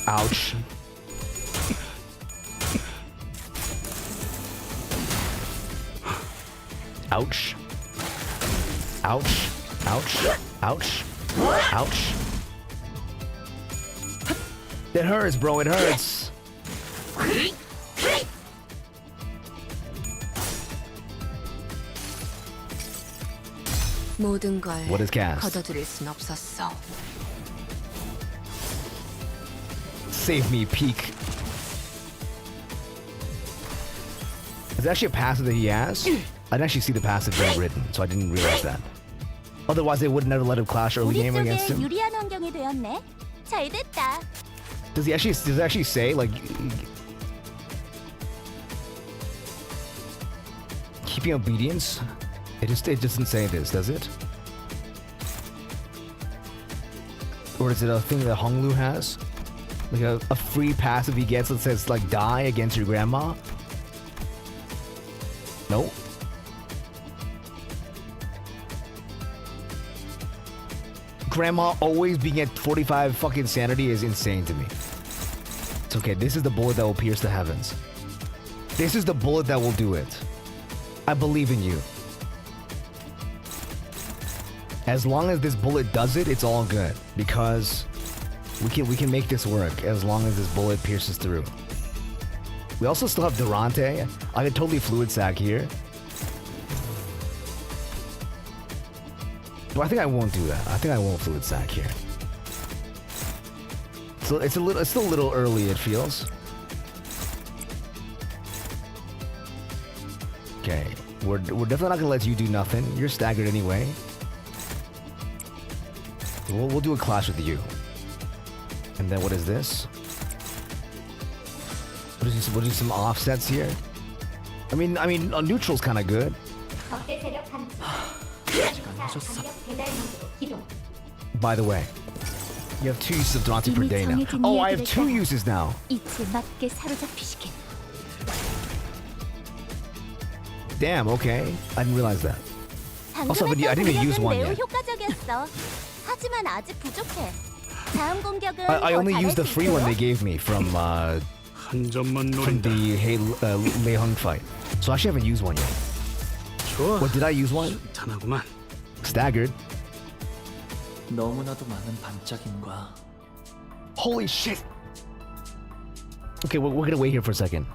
Ouch. Ouch. Ouch. Ouch. Ouch. Ouch. It hurts, bro. It hurts. 모든 걸 What is cast? 걷어들일 순 없었어. Save me, peak. Is it actually a passive that he has? I didn't actually see the passive being written, so I didn't realize that. Otherwise, they would never let him clash early game against him. 유리한 환경이 되었네. 잘 됐다. Does it actually say like keeping obedience? It doesn't say this, does it? Or is it a thing that Honglu has? Like a free passive he gets that says like die against your grandma? No. Grandma always being at 45 fucking sanity is insane to me. It's okay, this is the bullet that will pierce the heavens. This is the bullet that will do it. I believe in you. As long as this bullet does it, it's all good. Because we can make this work as long as this bullet pierces through. We also still have Durante. I could totally fluid sack here. But I think I won't do that. I think I won't fluid sack here. So it's still a little early, it feels. Okay, we're definitely not gonna let you do nothing. You're staggered anyway. We'll do a clash with you. And then what is this? We'll do some offsets here. I mean, a neutral's kind of good. By the way, you have 2 uses of Durante per day now. Oh, I have 2 uses now. Damn, okay. I didn't realize that. Also, but I didn't even use one yet. 하지만 아직 부족해. 다음 공격은 I only used the free one they gave me from the Lei Hung fight. So I actually haven't used one yet. What, did I use one? Staggered. 너무나도 많은 반짝임과 Holy shit. Okay, we're gonna wait here for a second.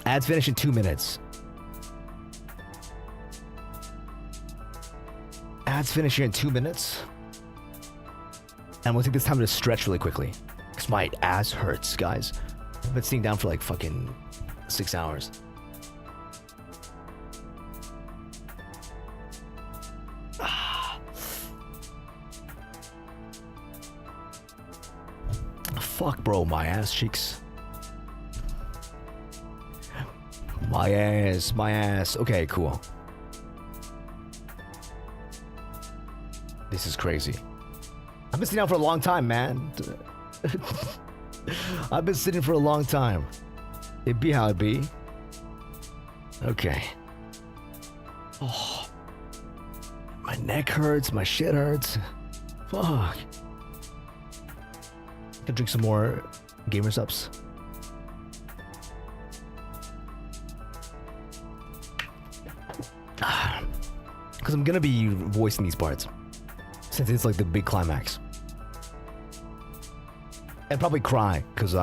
Ads finish in 2 minutes. Ads finish here in 2 minutes. And we'll take this time to stretch really quickly. Because my ass hurts, guys. I've been sitting down for like fucking 6 hours. Fuck, bro, my ass cheeks. My ass. Okay, cool. This is crazy. I've been sitting down for a long time, man. I've been sitting for a long time. It be how it be. Okay. Oh. My neck hurts, my shit hurts. Fuck. Can drink some more GamerSupps. Because I'm gonna be voicing these parts. Since it's like the big climax. I'd probably cry, because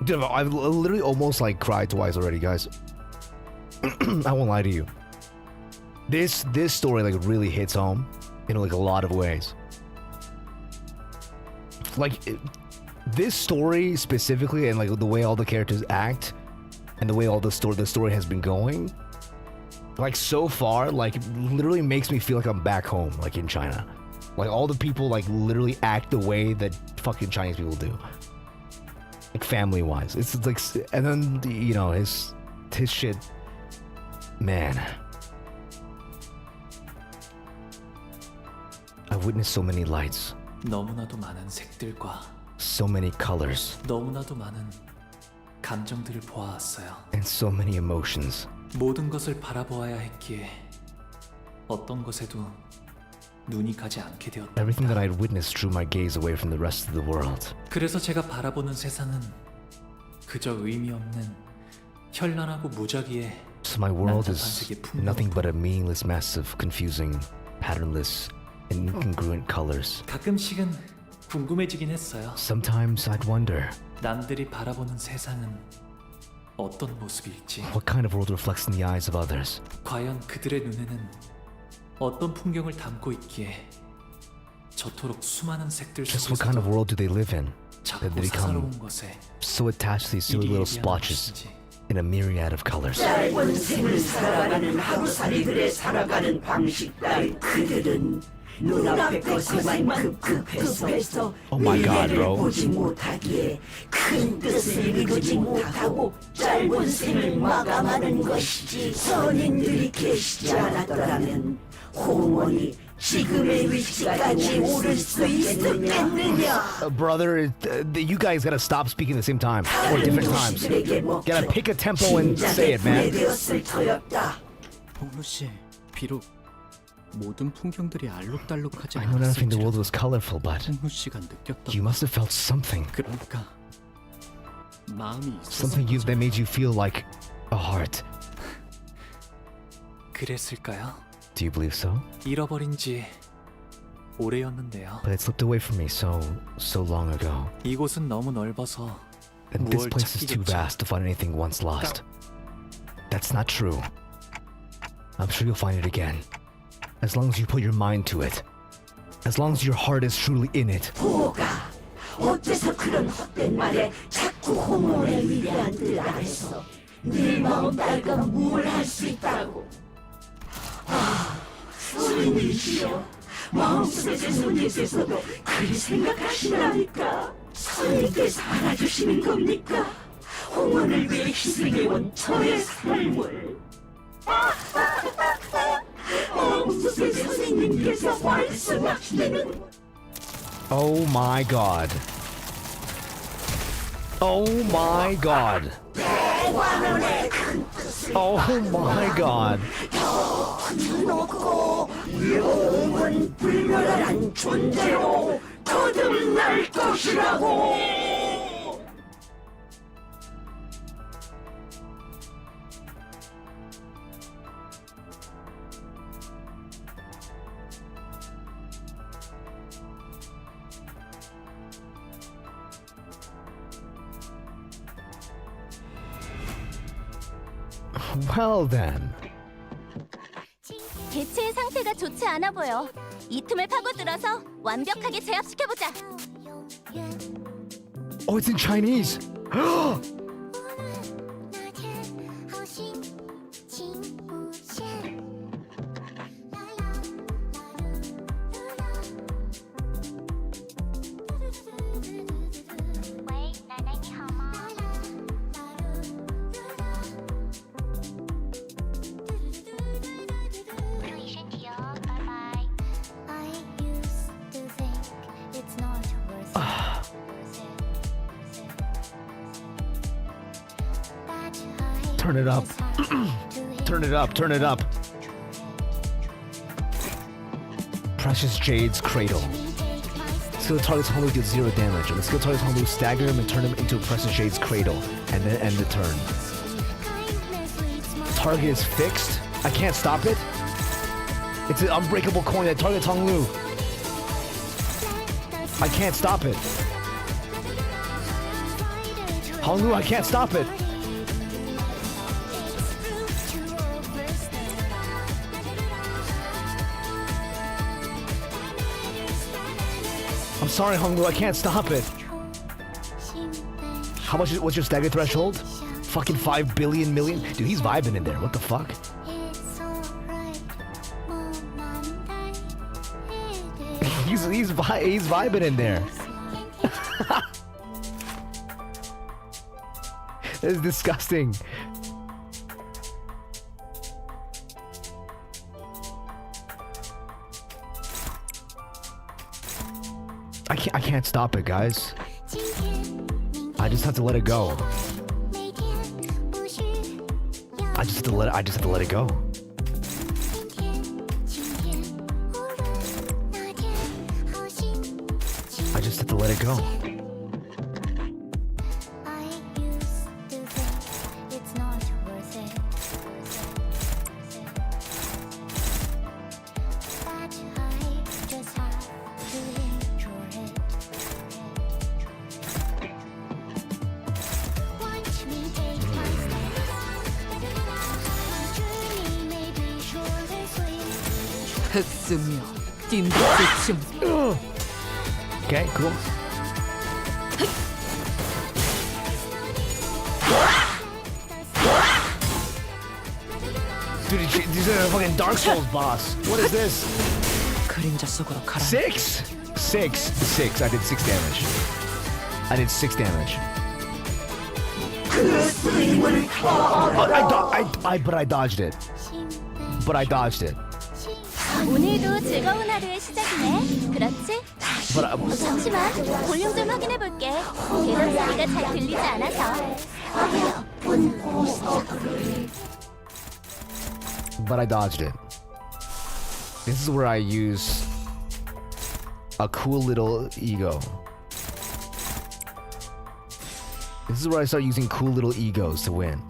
dude, I've literally almost like cried twice already, guys. I won't lie to you. This story like really hits home in like a lot of ways. Like this story specifically, and like the way all the characters act, and the way all the story has been going, like so far, like literally makes me feel like I'm back home, like in China. Like all the people like literally act the way that fucking Chinese people do, like family wise. It's like, and then you know his shit, man. I've witnessed so many lights. 너무나도 많은 색들과 so many colors. 너무나도 많은 감정들을 보아왔어요. And so many emotions. 모든 것을 바라보아야 했기에 어떤 것에도 눈이 가지 않게 되었다. Everything that I'd witnessed drew my gaze away from the rest of the world. 그래서 제가 바라보는 세상은 그저 의미 없는 현란하고 무작위의 So my world is nothing but a meaningless mess of confusing, patternless, and incongruent colors. 가끔씩은 궁금해지긴 했어요. Sometimes I'd wonder 남들이 바라보는 세상은 어떤 모습일지. what kind of world reflects in the eyes of others. 과연 그들의 눈에는 어떤 풍경을 담고 있기에 저토록 수많은 색들 Just what kind of 속에서도 world do they live in that 작고 they become 사사로운 것에 so attached to these silly little splotches in a myriad of colors? 짧은 생을 살아가는 하루살이들의 살아가는 방식 따위 그들은 눈앞의 것에만 급급해서 Oh my God, 미래를 bro. 보지 못하기에 큰 뜻을 이루지 못하고 짧은 생을 마감하는 것이지. 선인들이 계시지 않았더라면 홍원이 지금의 위치까지 오를 수 있었겠느냐? Brother, you guys gotta stop speaking at the same time or different times. Gotta pick a tempo and say it, man. 홍루 씨, 비록 모든 풍경들이 알록달록하지 I know nothing. The 않았을지라도 world was colorful, but 홍루 씨가 느꼈던 you must have felt something. 그러니까 마음이 Something that made you feel like a heart. 그랬을까요? Do you believe so? 잃어버린 지 오래였는데요. But it slipped away from me so long ago. 이곳은 너무 넓어서 And this 무얼 place is too 찾기겠죠. vast to find anything once lost. That's not true. I'm sure you'll find it again. As long as you put your mind to it. As long as your heart is truly in it. 뭐가 어째서 그런 헛된 말에 자꾸 홍원의 위대한 뜻 아래서 네 마음 따위가 뭘 할 수 있다고. 선인이시여, 마음속에 손님께서도 그리 생각하시나니까. 선인께서 알아주시는 겁니까? 홍원을 위해 희생해온 저의 삶을. 마음속에 선생님께서 말씀하시는. Oh my god. Oh my god. Oh my god. 놓고 영원 불멸한 존재로 거듭날 것이라고. Well then. 개체의 상태가 좋지 않아 보여. 이 틈을 파고들어서 완벽하게 제압시켜보자. Oh, it's in Chinese. Turn it up. Turn it up. Turn it up. Precious Jade's Cradle. Skill targets Honglu deals 0 damage. When the skill targets Honglu, stagger him and turn him into a Precious Jade's Cradle, and then end the turn. Target is fixed. I can't stop it. It's an unbreakable coin that targets Honglu. I can't stop it. Honglu, I can't stop it. I'm sorry, Honglu, I can't stop it. How much what's your stagger threshold? Fucking 5 billion million? Dude, he's vibing in there. What the fuck? he's vibing in there. This is disgusting. I can't stop it, guys. I just have to let it go. I just have to let it go. I just have to let it go. 흑수묘 뒷박질 중. Okay, cool. Dude, these are a fucking Dark Souls boss. What is this? 그림자 속으로 가라. 6? 6. I did 6 damage. I did 6 damage. But I dodged it. But I dodged it. 오늘도 즐거운 하루의 시작이네. 그렇지? 잠시만, 볼륨 좀 확인해 볼게. 계단 소리가 잘 들리지 않아서. But I dodged it. This is where I use a cool little ego. This is where I start using cool little egos to win.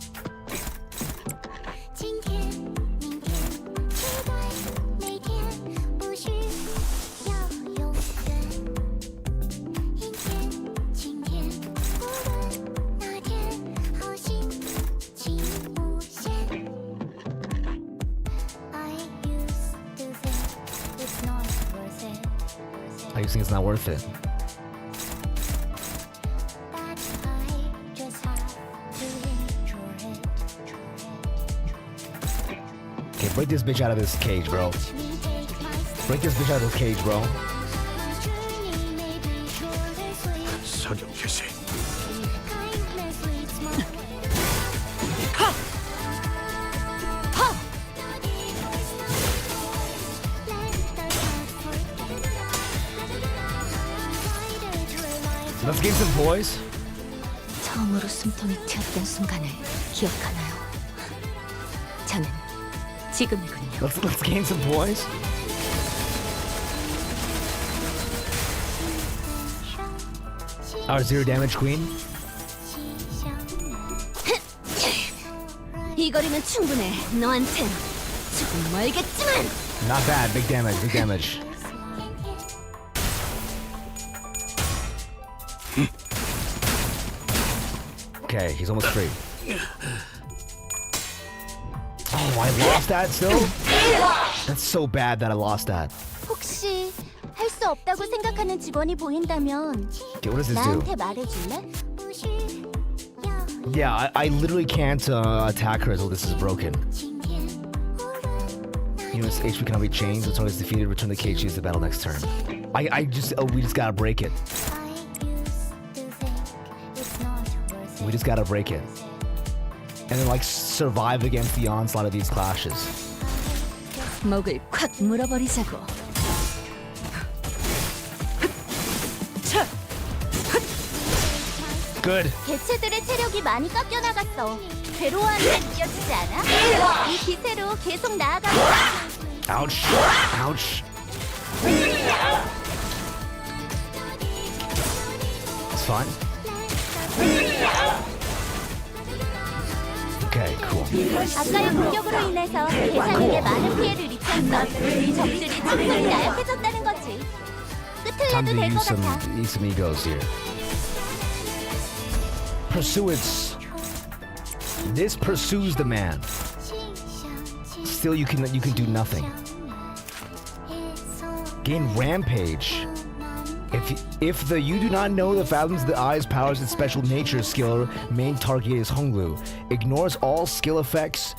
I just think it's not worth it. Okay, break this bitch out of this cage, bro. Break this bitch out of this cage, bro. 사격 개시. Let's get some boys. 처음으로 숨통이 튀었던 순간을 기억하나요? 저는 지금이군요. Let's gain some points. Our 0 damage queen. 이 거리면 충분해. 너한텐 조금 멀겠지만. Not bad. Big damage. Big damage. Okay, he's almost free. Oh, I lost that still? That's so bad that I lost that. 혹시 할 수 없다고 생각하는 직원이 보인다면 Okay, what does this do? 나한테 말해줄래? Yeah, I literally can't attack her until this is broken. Unit's HP cannot be changed until it's defeated. Return the cage to use the battle next turn. We just gotta break it. We just gotta break it. And then like survive against the onslaught of these clashes. 목을 콱 물어버리자고. Good. 개체들의 체력이 많이 깎여 나갔어. 괴로워하는 게 느껴지지 않아? 이 기세로 계속 나아가고. Ouch. Ouch. It's fine. Okay, cool. 아까의 공격으로 인해서 대상에게 많은 피해를 입혔어. 적들이 충분히 나약해졌다는 거지. 끝을 Time 내도 to 될 것 use 같아. some egos here. Pursuance. This pursues the man. Still, you can do nothing. Gain rampage. If the you do not know the fathoms of the eye's powers its special nature skill main target is Honglu, ignores all skill effects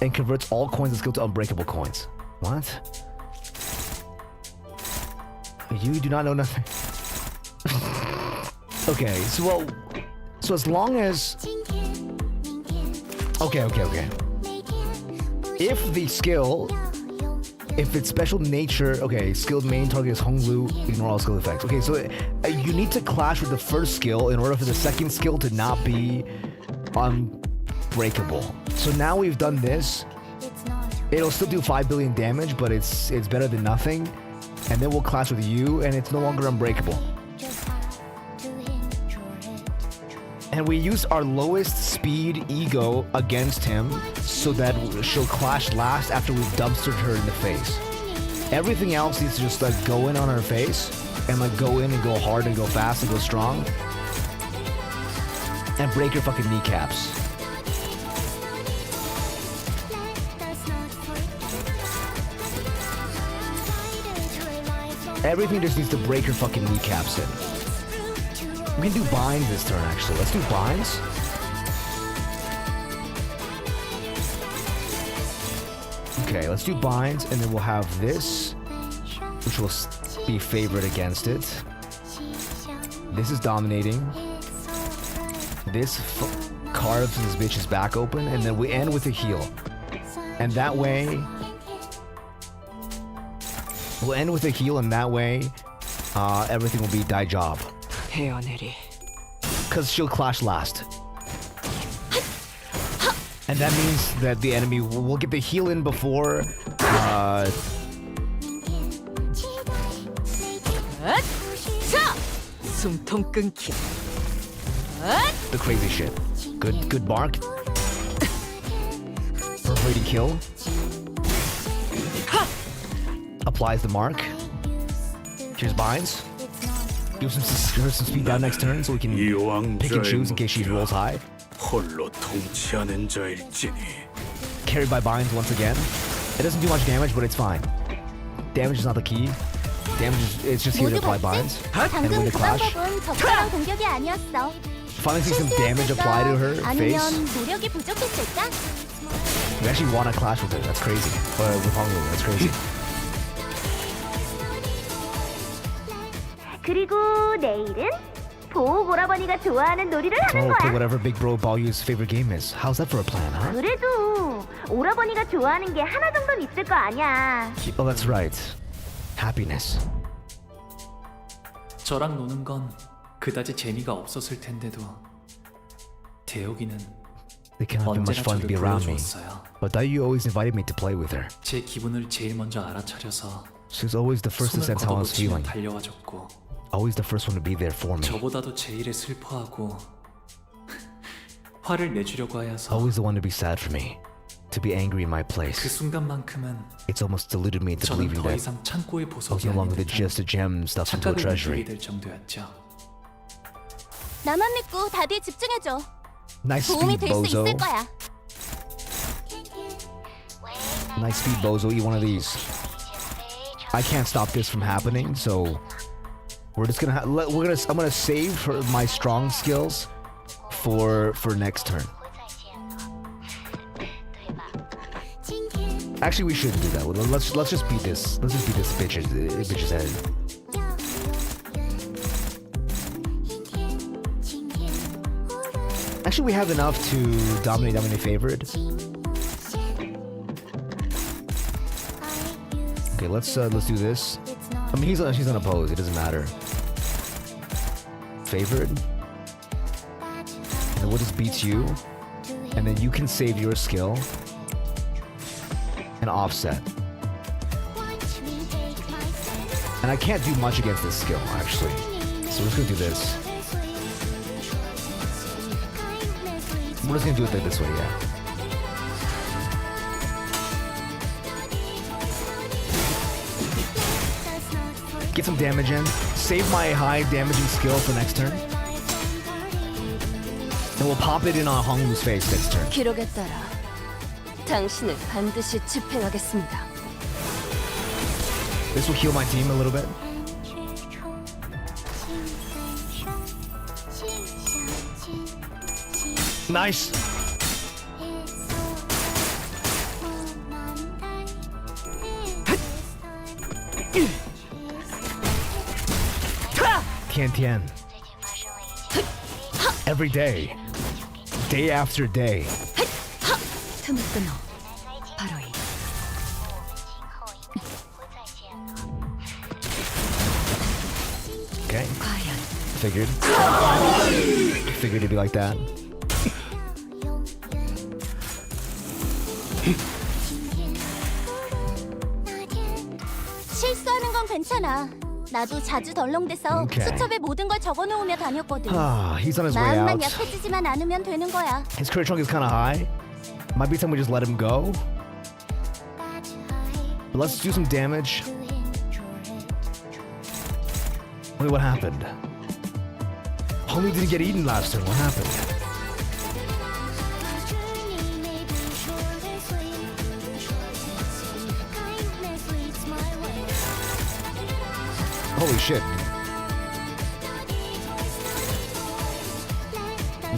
and converts all coins of skill to unbreakable coins. What? You do not know nothing. Okay, so as long as okay. If the skill, if its special nature, okay, skilled main target is Honglu, ignore all skill effects. Okay, so you need to clash with the first skill in order for the second skill to not be unbreakable. So now we've done this. It'll still do 5 billion damage, but it's better than nothing. And then we'll clash with you, and it's no longer unbreakable. And we use our lowest speed ego against him so that she'll clash last after we've dumpstered her in the face. Everything else needs to just like go in on her face and like go in and go hard and go fast and go strong and break her fucking kneecaps. Everything just needs to break her fucking kneecaps in. We can do binds this turn, actually. Let's do binds. Okay, let's do binds, and then we'll have this, which will be favored against it. This is dominating. This carves this bitch's back open, and then we end with a heal. And that way, we'll end with a heal, and that way, everything will be die job. Because she'll clash last. And that means that the enemy will get the heal in before, the crazy shit. Good mark. Perforating kill. Applies the mark. Here's binds. Give some speed down next turn so we can pick and choose in case she rolls high. Carried by binds once again. It doesn't do much damage, but it's fine. Damage is not the key. Damage is it's just here to apply binds. And win the clash. Finally see some damage apply to her face. We actually won a clash with her. That's crazy. With Honglu, that's crazy. 그리고 내일은 보호 오라버니가 좋아하는 놀이를 하는 Play 거야. whatever Big Bro Baoyu's favorite game is. How's that for a plan, huh? 그래도 오라버니가 좋아하는 게 하나 정도는 있을 거 아니야. Oh, that's right. Happiness. 저랑 노는 건 그다지 재미가 없었을 텐데도 대혁이는 It cannot be much 언제나 fun to be 저를 around me. 불러주었어요. But that you always invited me to play with her. 제 기분을 제일 먼저 알아차려서 She's always the first to 손을 sense how I was 걷어붙이며 feeling. 달려와줬고 Always the first one to be there for me. 저보다도 제 일에 슬퍼하고 화를 내주려고 하여서 Always the one to be sad for me. To be angry in my 그 place. 순간만큼은 It's almost deluded me into 저는 believing 더 that 이상 창고의 I was 보석이 no longer 아닌 just a gem stuffed into a 착각을 treasury. 느끼게 될 정도였죠. 나만 믿고 다들 집중해줘. Nice 도움이 speed, 될 수 bozo. 있을 거야. Nice speed, bozo. Eat one of these. I can't stop this from happening, so we're just gonna. I'm gonna save for my strong skills for next turn. Actually, we shouldn't do that. Let's just beat this. Let's just beat this bitch's head. Actually, we have enough to dominate favored. Okay, let's do this. I mean, he's unopposed. It doesn't matter. Favored. And then we'll just beat you, and then you can save your skill and offset. And I can't do much against this skill, actually. So we're just gonna do this. We're just gonna do it this way, yeah. Get some damage in. Save my high damaging skill for next turn. And we'll pop it in on Honglu's face next turn. 기록에 따라 당신을 반드시 집행하겠습니다. This will heal my team a little bit. Nice. Tian. Every day. Day after day. 틈을 끊어. 바로 이. Okay. 과연. Figured it'd be like that. 실수하는 건 괜찮아. 나도 자주 덜렁대서 Okay. 수첩에 모든 걸 적어놓으며 다녔거든. He's on his way 마음만 out. 약해지지만 않으면 되는 거야. His crit chunk is kind of high. Might be time we just let him go. But let's do some damage. Wait, what happened? Honglu didn't get eaten last turn. What happened? Holy shit.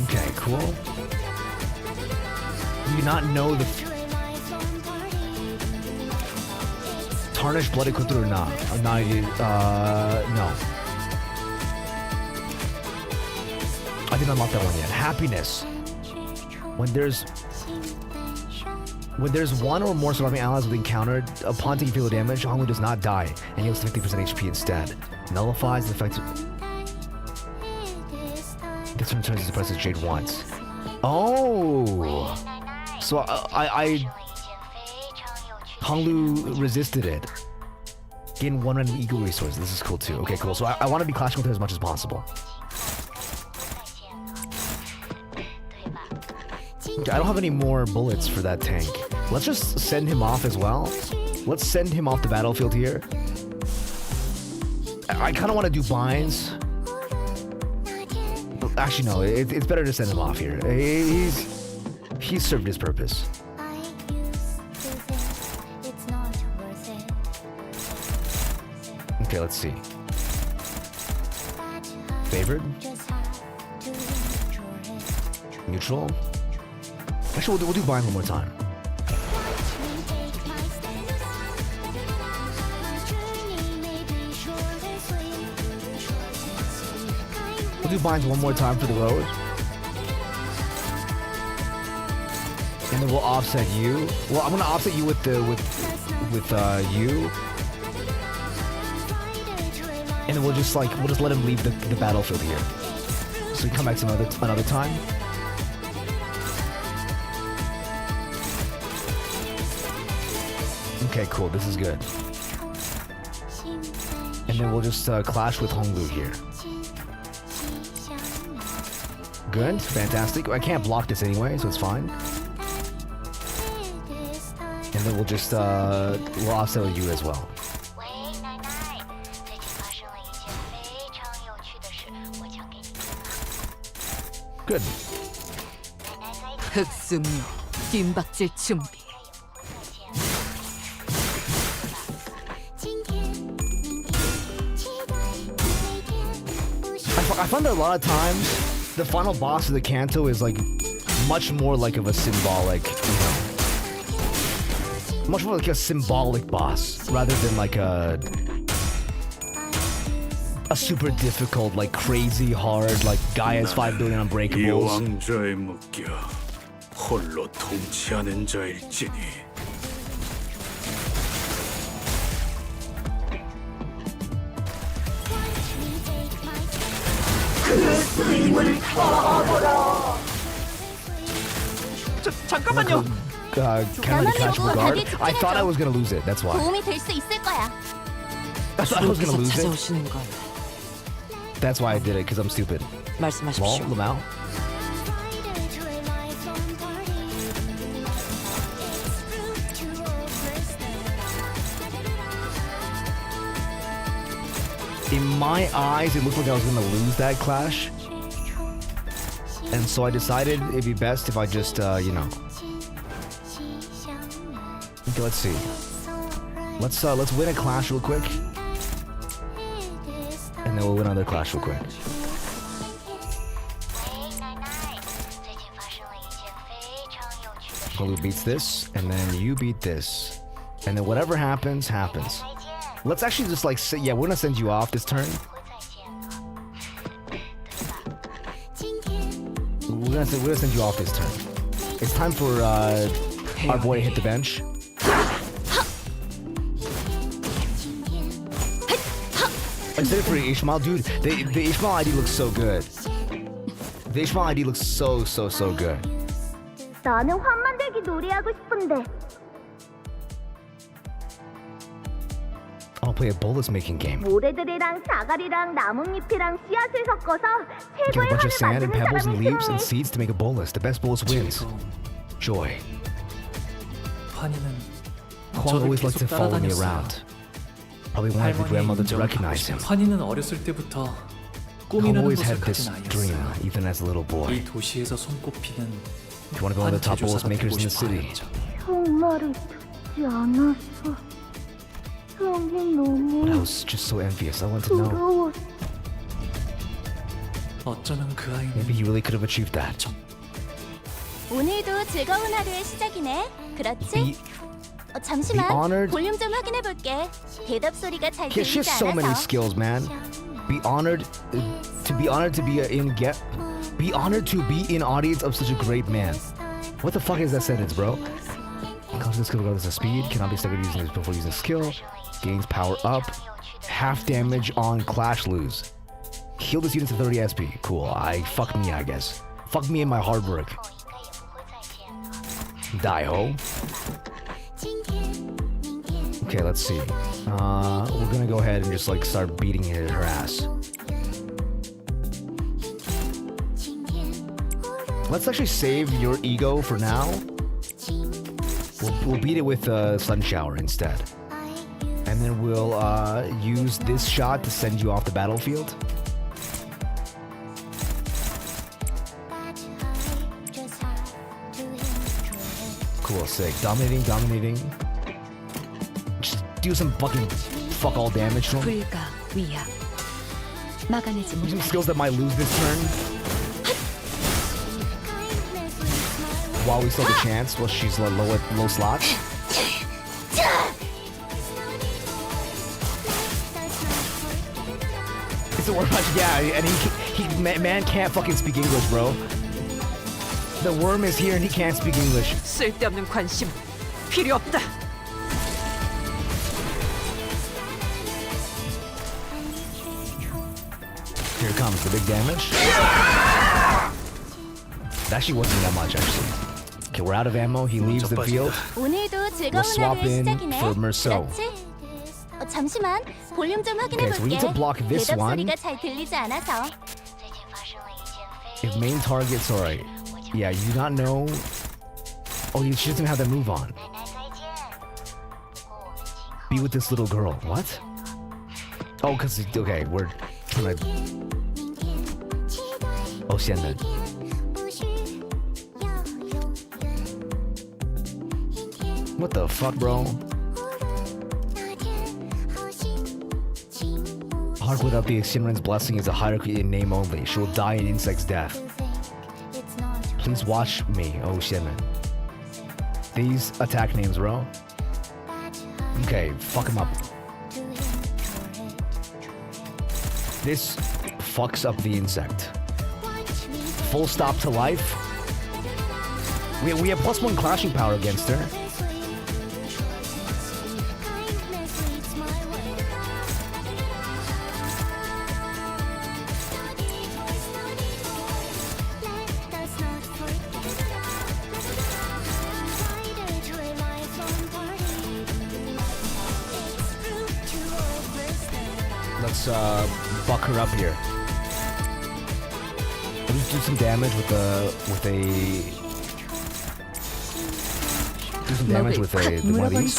Okay, cool. Do you not know the tarnished bloody kutur or not? No. I didn't unlock that one yet. Happiness. When there's one or more surviving allies with encountered, upon taking fatal damage, Honglu does not die and heals 50% HP instead. Nullifies the effect. This returns to suppress his Jade once. Oh! So Honglu resisted it. Gain 1 random eagle resource. This is cool too. Okay, cool. So I want to be clashing with her as much as possible. Okay, I don't have any more bullets for that tank. Let's just send him off as well. Let's send him off the battlefield here. I kind of want to do binds. Actually, no. It's better to send him off here. He's served his purpose. Okay, let's see. Favored? Neutral? Actually, we'll do bind one more time. We'll do binds one more time for the road. And then we'll offset you. Well, I'm gonna offset you with you. And then we'll just let him leave the battlefield here. So we come back to another time. Okay, cool. This is good. And then we'll just clash with Honglu here. Good. Fantastic. I can't block this anyway, so it's fine. And then we'll just we'll offset with you as well. Good. 흑승류 뒷박질 준비. I find that a lot of times the final boss of the Canto is like much more like of a symbolic, much more like a symbolic boss rather than like a super difficult, like crazy hard, like guy has 5 billion unbreakables. 왕좌에 묶여 홀로 통치하는 자일지니. 잠깐만요. Can I catch regard? I thought I was gonna lose it. That's why. 도움이 될 수 있을 거야. I thought I was gonna lose it. 찾아오시는 건 That's why I did it, because I'm stupid. 말씀하십시오. Lol, Lamau. In my eyes, it looked like I was gonna lose that clash. And so I decided it'd be best if I just, Okay, let's see. Let's win a clash real quick. And then we'll win another clash real quick. Honglu beats this, and then you beat this. And then whatever happens, happens. Let's actually just like say, yeah, we're gonna send you off this turn. We're gonna send you off this turn. It's time for our boy to hit the bench. Except for Ishmael, dude, the Ishmael ID looks so good. The Ishmael ID looks so good. 나는 환만들기 놀이하고 싶은데. I'll play a bolus making game. 모래들이랑 자갈이랑 나뭇잎이랑 씨앗을 섞어서 Get a 최고의 bunch of 환을 sand and 만드는 pebbles and 사람이 leaves and 필요해. seeds to make a bolus. The best bolus wins. Joy. 환희는 Huang always liked to follow me around. Probably wanted the grandmother to recognize him. 환희는 어렸을 때부터 Huang 꿈이라는 always 것을 had this 가진 dream, 아이였어요. even as a little boy. 이 도시에서 손꼽히는 You want to go to the top bolus 제조사가 makers 되고 in the 싶어 city. 하였죠. 형 말을 듣지 않았어. But I was just so envious. I want to know. 어쩌면 그 아이는 Maybe he really could have achieved that. 오늘도 즐거운 하루의 시작이네. 그렇지? Be 잠시만. honored. 볼륨 좀 확인해 볼게. 대답 소리가 잘 She has 들리지 so many 않아서. skills, man. Be honored to be in audience of such a great man. What the fuck is that sentence, bro? Constant skill regardless of speed, cannot be staggered using this before using skill. Gains power up. Half damage on clash lose. Heal this unit to 30 SP. Cool. Fuck me, I guess. Fuck me and my hard work. Die ho. Okay, let's see. We're gonna go ahead and just like start beating her ass. Let's actually save your ego for now. We'll beat it with Sun Shower instead. And then we'll use this shot to send you off the battlefield. Cool, sick. Dominating. Just do some fucking fuck all damage to him. 불가 위야. 막아내지 Use some 못하게. skills that might lose this turn. While we still have a chance, while she's low slots. It's a word punch, yeah, and man can't fucking speak English, bro. The worm is here and he can't speak English. 쓸데없는 관심 필요 없다. Here comes the big damage. It actually wasn't that much, actually. Okay, we're out of ammo. He leaves the field. 오늘도 We'll 즐거운 swap 하루의 in 시작이네. for Merceau. 그렇지? 잠시만. 볼륨 좀 확인해 Okay, so we need to 볼게. block this 대답 one. 소리가 잘 들리지 않아서. If main target's alright. Yeah, you do not know. Oh, she doesn't have that move on. Be with this little girl. What? Oh, because, okay, we're trying to. Oh, Xianren. What the fuck, bro? Heart without the Xianren's blessing is a hierarchy in name only. She will die an insect's death. Please watch me, oh Xianren. These attack names, bro. Okay, fuck him up. This fucks up the insect. Full stop to life. We have +1 clashing power against her. Let's buck her up here. Let's do some damage with a do some damage with one of these.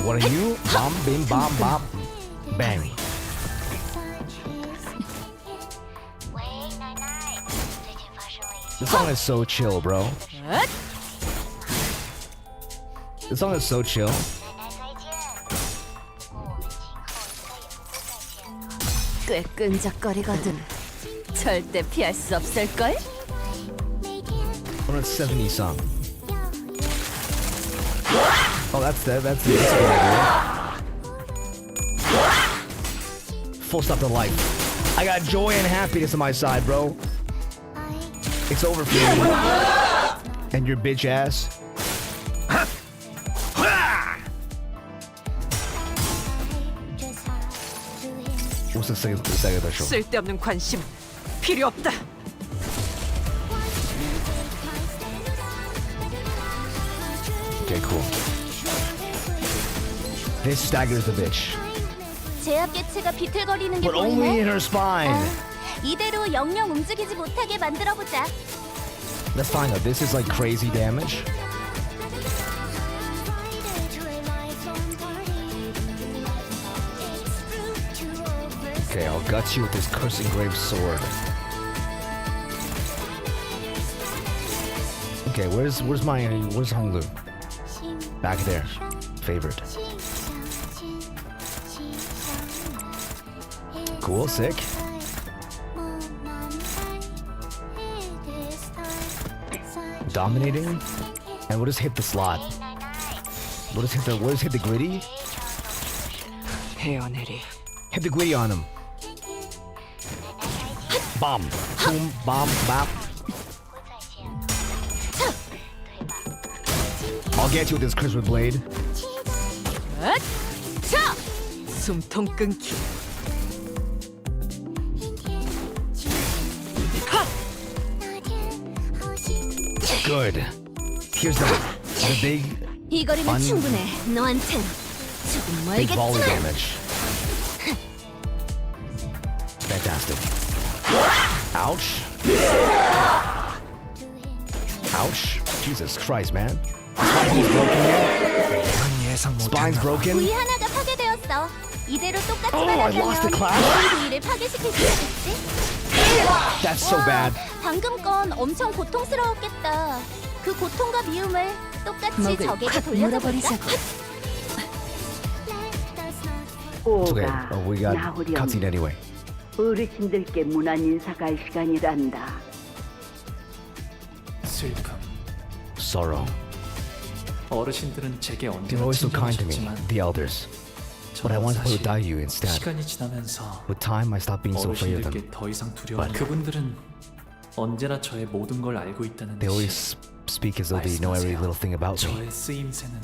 What are you? Bomb, bim, bomb, bop, bang. This song is so chill, bro. This song is so chill. 꽤 끈적거리거든. 절대 피할 수 없을걸? 170 song. Oh, that's a good idea. Full stop to life. I got joy and happiness on my side, bro. It's over for you. And your bitch ass. What's the second show? 쓸데없는 관심 필요 없다. Okay, cool. This staggers the bitch. 제압 개체가 비틀거리는 게 But only 보이네. in her spine. 이대로 영영 움직이지 못하게 만들어 보자. That's fine though. This is like crazy damage. Okay, I'll gut you with this curse engraved sword. Okay, where's Honglu? Back there. Favorite. Cool, sick. Dominating. And we'll just hit the slot. We'll just hit the gritty. Hit the gritty on him. Bomb. Boom, bomb, bop. I'll get you with this Christmas blade. 숨통 끊기. Good. Here's the big, 이 거리면 충분해. 너한텐 조금 big volley 멀겠지만. damage. Fantastic. Ouch. Ouch. Jesus Christ, man. Spine's broken yet? Spine's broken? 부위 하나가 파괴되었어. 이대로 똑같이 Oh, I lost the 말하자면 class. 모든 부위를 파괴시킬 수 있겠지? That's so bad. 방금 건 엄청 고통스러웠겠다. 그 고통과 미움을 똑같이 먹을 적에게 콱 돌려서 물어버리자고. It's okay. 오가 Oh, we got 나으렴. cutscene anyway. 어르신들께 문안 인사갈 시간이란다. 슬픔. Sorrow. 어르신들은 제게 They were 언제나 always so kind to me, 친절하셨지만 the elders. But I wanted to play with Dayu instead. 시간이 지나면서 With time, I stopped being so afraid of them. 어르신들께 더 이상 두려워. 그분들은 언제나 저의 모든 걸 알고 있다는 They 듯이 always speak as though they know every little thing about me. 저의 쓰임새는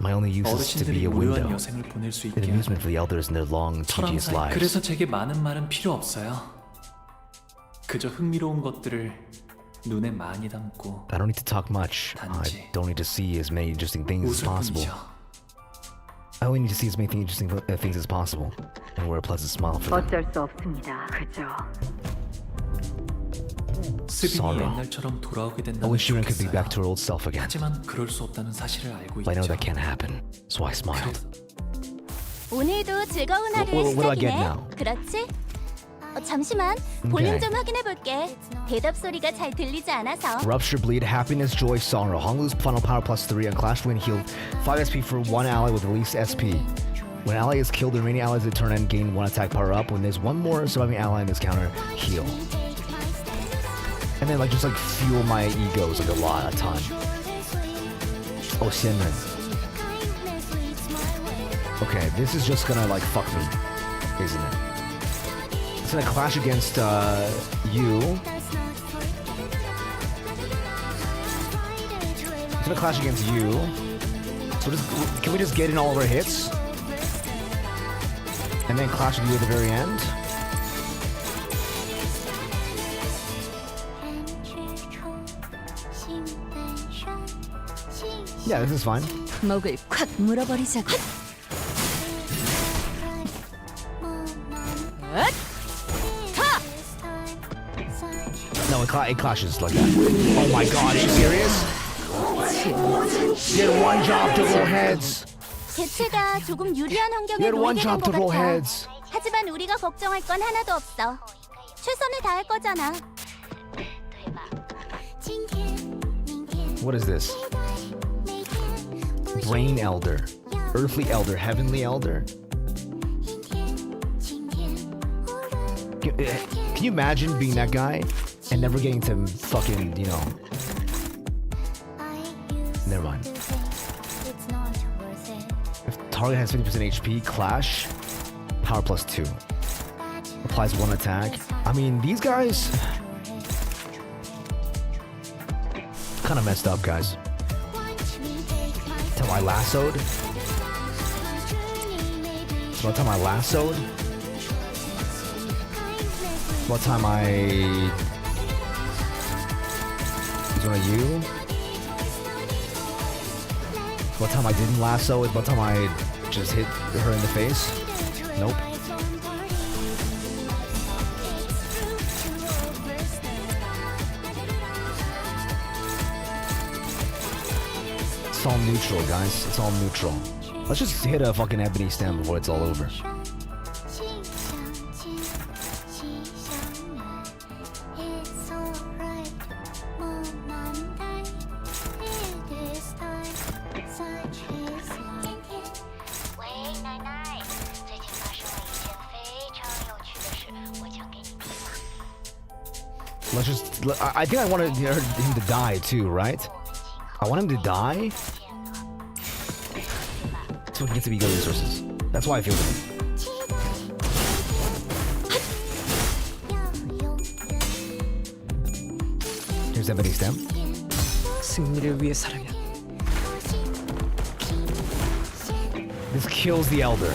My only use is to be 어르신들이 a 무료한 window, 여생을 보낼 수 an 있게 amusement for the elders in their long, tedious 철암사에 lives. 그래서 제게 많은 말은 필요 없어요. 그저 흥미로운 것들을 눈에 많이 담고 I don't need to talk much. I don't need to see as many interesting things as 웃을 possible. 뿐이죠. I only need to see as many interesting things as possible and wear a pleasant smile for them. 어쩔 수 없습니다. 그죠? 스빈이 Sorrow. 옛날처럼 돌아오게 I 된다면 wish Sharon could be 좋겠어요. back to her old self again. 하지만 그럴 수 없다는 사실을 알고 But I know 있죠. that can't happen, so I smiled. 오늘도 즐거운 하루의 What do I get 시작이네. now? 그렇지? 잠시만 볼륨 좀 확인해 볼게. 대답 소리가 잘 들리지 않아서. Rupture, Bleed, Happiness, Joy, Sorrow. Honglu's final power +3 on Clash Win healed 5 SP for one ally with released SP. When an ally is killed, the remaining allies at turn end gain 1 attack power up. When there's one more surviving ally in this counter, heal. And then just fuel my egos a lot, a ton. Oh, Shinran. Okay, this is just gonna fuck me, isn't it? It's gonna clash against you. It's gonna clash against you. So can we just get in all of our hits? And then clash with you at the very end? Yeah, this is fine. 목을 콱 물어버리자고. No, it clashes like that. Oh my god, are you serious? Get one job to roll heads. 개체가 조금 유리한 환경에 You had one 놓이게 된 job 것 to roll 같아. heads. 하지만 우리가 걱정할 건 하나도 없어. 최선을 다할 거잖아. What is this? Brain Elder. Earthly Elder. Heavenly Elder. Can you imagine being that guy and never getting to fucking, Never mind. If target has 50% HP, Clash, Power +2. Applies 1 attack. I mean, these guys... kind of messed up, guys. Till I lassoed. It's about time I lassoed. It's about time I use one of you. It's about time I didn't lasso. It's about time I just hit her in the face. Nope. It's all neutral, guys. It's all neutral. Let's just hit a fucking ebony stem before it's all over. Let's just. I think I wanted him to die too, right? I want him to die so we can get some ego resources. That's why I feel good. Here's Ebony Stem. 승리를 위해서라면. This kills the Elder.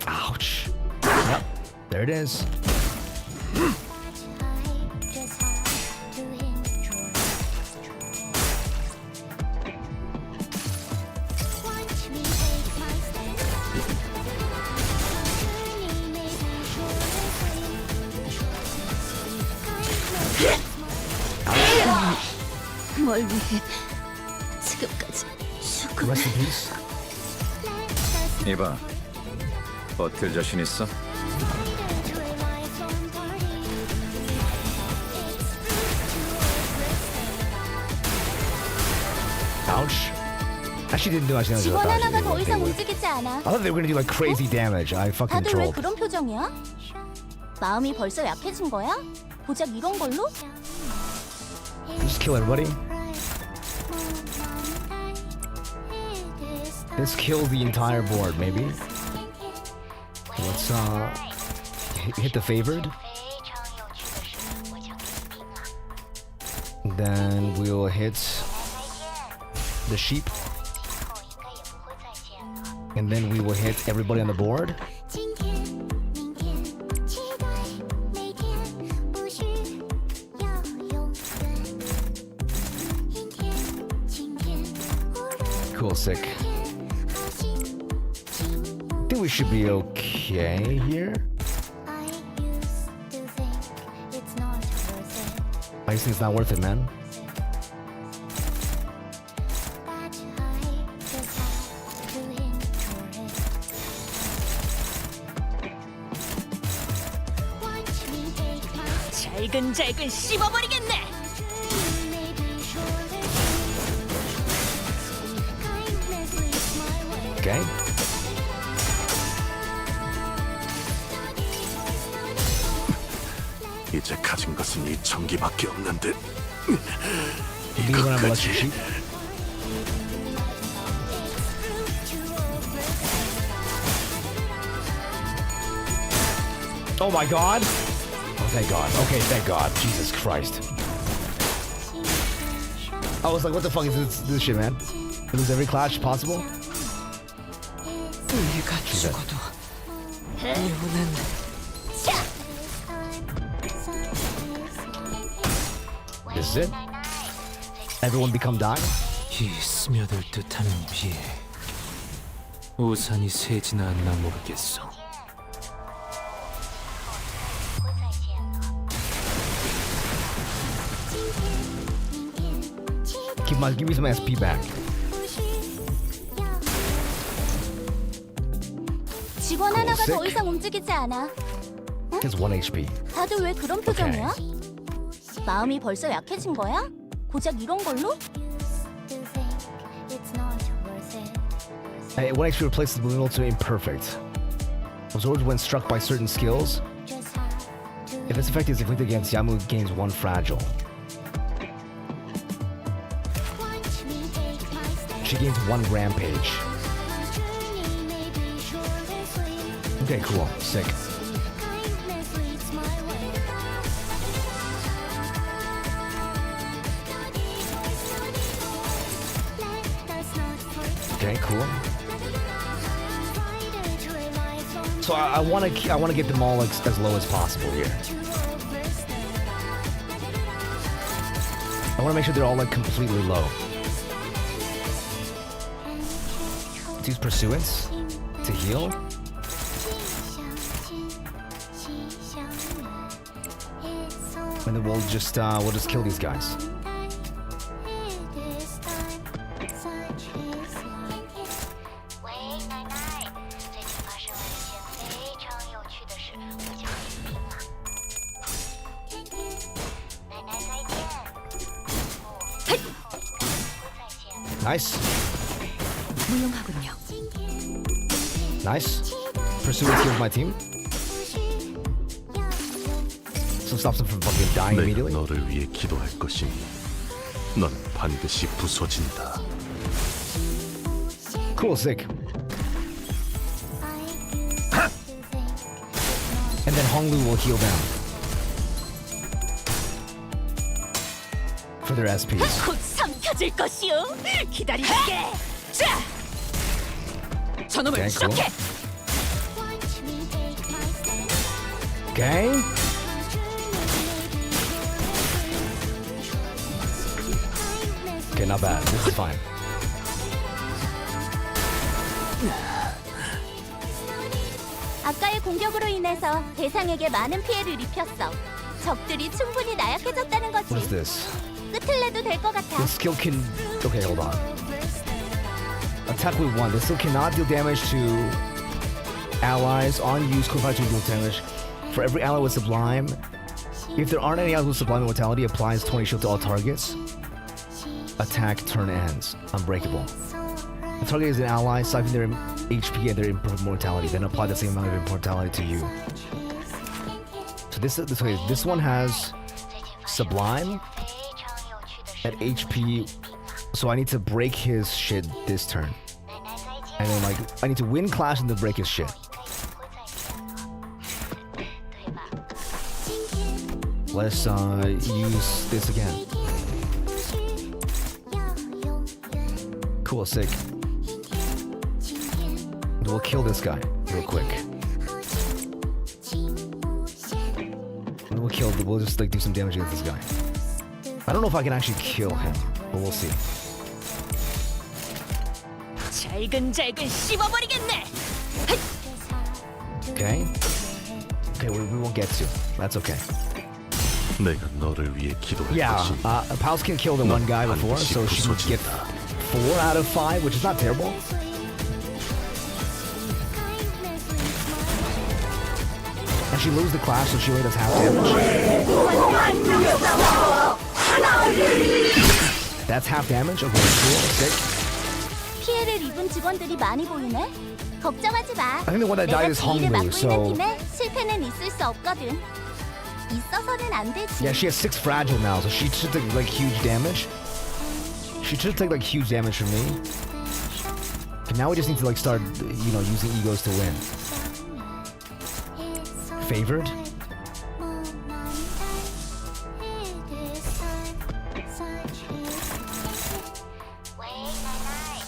Ouch. Yep, there it is. 뭘 위해 지금까지 죽음을. Rest in peace. 이봐, 버틸 자신 있어? Ouch. Actually didn't do much damage. 직원 하나가 더 이상 움직이지 않아. I thought they were gonna do like crazy damage. I fucking 다들 왜 trolled. 그런 표정이야? 마음이 벌써 약해진 거야? 고작 이런 걸로? Just kill everybody. Let's kill the entire board, maybe. Let's hit the favored. Then we'll hit the sheep. And then we will hit everybody on the board. Cool, sick. I think we should be okay here. I just think it's not worth it, man. 잘근잘근 씹어버리겠네. Okay. 이제 가진 것은 이 전기밖에 없는데 이거까지. Oh my god! Oh, thank god. Okay, thank god. Jesus Christ. I was like, what the fuck is this shit, man? Lose every clash possible? 내가 죽어도 이유는 This is it? Everyone become die? 이 스며들 듯하는 비에 우산이 새지나 않나 모르겠어. Give me some SP back. 직원 하나가 더 이상 움직이지 않아. Just 1 HP. 다들 왜 그런 표정이야? 마음이 벌써 약해진 거야? 고작 이런 걸로? 1 HP replaces the balloon to imperfect. Absorbs when struck by certain skills. If this effect is inflicted against Yamu, gains 1 fragile. She gains 1 rampage. Okay, cool. Sick. Okay, cool. So I want to get them all like, as low as possible here. I want to make sure they're all like completely low. Let's use Pursuance to heal. And then we'll just kill these guys. Nice. 훌륭하군요. Nice. Pursuance heals my team. So stops him from fucking dying 내가 immediately. 너를 위해 기도할 것이니 너는 반드시 부서진다. Cool, sick. And then Honglu will heal down for their SPs. 곧 삼켜질 것이오. 기다릴게. 자, 저놈을 Okay, cool. 추적해. Okay. Okay, not bad. This is fine. 아까의 공격으로 인해서 대상에게 많은 피해를 입혔어. 적들이 충분히 나약해졌다는 거지. What is this? 끝을 내도 될 것 같아. This skill can... Okay, hold on. Attack with 1. This skill cannot deal damage to allies. On use, confronts to deal damage. For every ally with Sublime, if there aren't any allies with Sublime Immortality, applies 20 shield to all targets. Attack turn ends. Unbreakable. The target is an ally, siphon their HP and their immortality, then apply the same amount of immortality to you. So this one has Sublime at HP, so I need to break his shit this turn. And then like, I need to win clash and then break his shit. Let's use this again. Cool, sick. We'll kill this guy real quick. We'll just like do some damage against this guy. I don't know if I can actually kill him, but we'll see. 잘근잘근 씹어버리겠네. Okay. Okay, we won't get to. That's okay. 내가 너를 위해 기도할 Yeah, 것이니 Pals can kill the one guy before, so she can get 4 out of 5, which is not terrible. And she loses the clash, so she only does half damage. That's half damage? Okay, cool, sick. 피해를 입은 직원들이 많이 보이네. 걱정하지 마. I think the one that died is 내가 지휘를 Honglu, 맡고 so... 있는 팀에 실패는 있을 수 없거든. 있어서는 안 되지. Yeah, she has 6 fragile now, so she should take like huge damage. She should take like huge damage from me. And now we just need to like start, you know, using egos to win. Favored?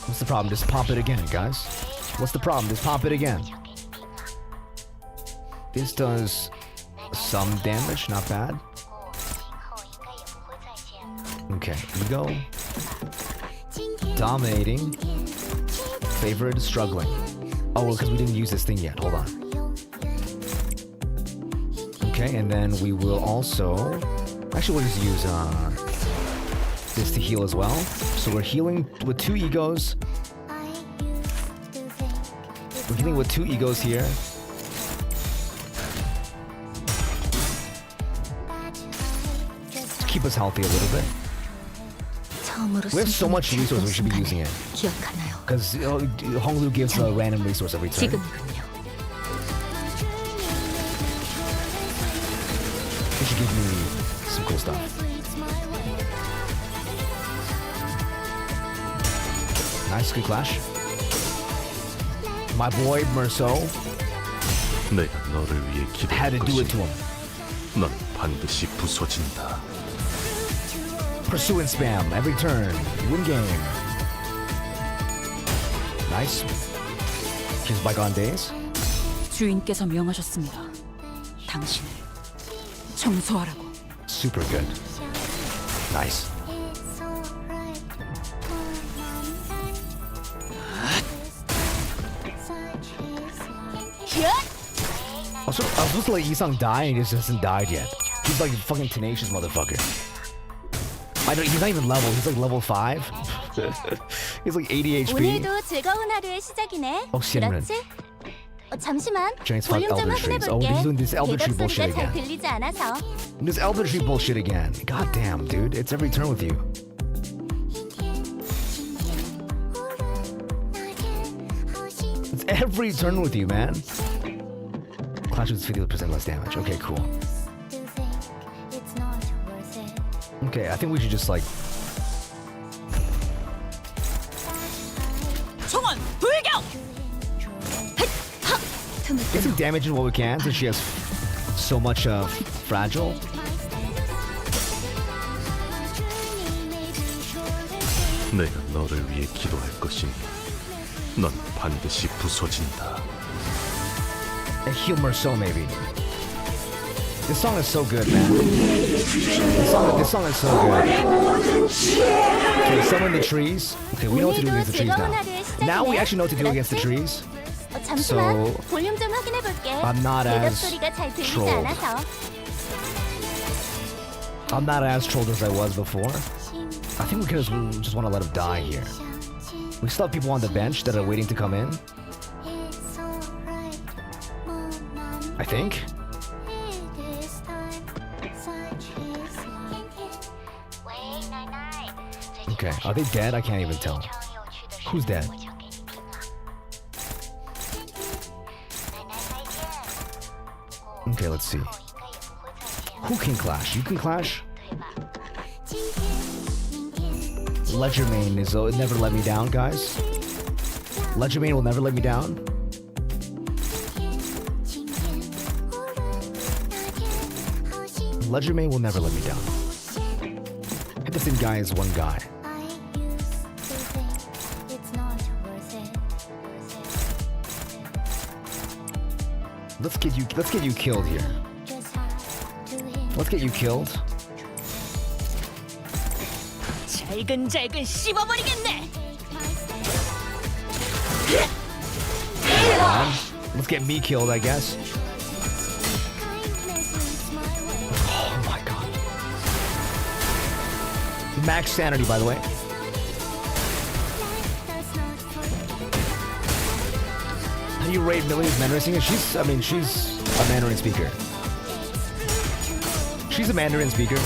What's the problem? Just pop it again, guys. What's the problem? Just pop it again. This does some damage, not bad. Okay, here we go. Dominating. Favored, struggling. Oh, because we didn't use this thing yet. Hold on. Okay, and then we will also... Actually, we'll just use this to heal as well. So we're healing with 2 egos. We're healing with 2 egos here. To keep us healthy a little bit. We have so much resource, we should be using it. Because Honglu gives a random resource every turn. It should give me some cool stuff. Nice, good clash. My boy Merceau 내가 너를 위해 had to 기도할 do it to 것이니 him. 넌 반드시 부서진다. Pursue and spam every turn. Win game. Nice. Here's bygone days. 주인께서 명하셨습니다. 당신을 청소하라고. Super good. Nice. I was supposed to let Isang die and he just hasn't died yet. He's like a fucking tenacious motherfucker. I don't, he's not even level. He's like level 5. He's like 80 HP. 오늘도 즐거운 하루의 시작이네. 그렇지? 잠시만. Giants 볼륨 fought 좀 Elder Trees. Oh, 확인해볼게. he's doing this Elder Tree 대각 bullshit 소리가 잘 again. 들리지 않아서. This Elder Tree bullshit again. God damn, dude. It's every turn with you. It's every turn with you, man. Clash with 50% less damage. Okay, cool. Okay, I think we should just like. 총원 불경. Get some damage in what we can since she has so much fragile. 내가 너를 위해 기도할 것이니 넌 반드시 부서진다. Heal Merceau, maybe. This song is so good, man. This song is so good. Okay, summon the trees. Okay, we know what to do against the trees now. Now we actually know what to do against the trees. 잠시만, 볼륨 좀 확인해 볼게. I'm not 대답 as 소리가 잘 들리지 trolled. 않아서. I'm not as trolled as I was before. I think we just want to let him die here. We still have people on the bench that are waiting to come in. I think. Okay, are they dead? I can't even tell. Who's dead? Okay, let's see. Who can clash? You can clash? Ledgermane is it never let me down, guys. Ledgermane will never let me down. Ledgermane will never let me down. Henderson guy is one guy. Let's get you killed here. Let's get you killed. 잘근잘근 씹어버리겠네. Let's get me killed, I guess. Oh my god. Max sanity, by the way. How do you rate Millie's Mandarin singer? She's a Mandarin speaker. She's a Mandarin speaker.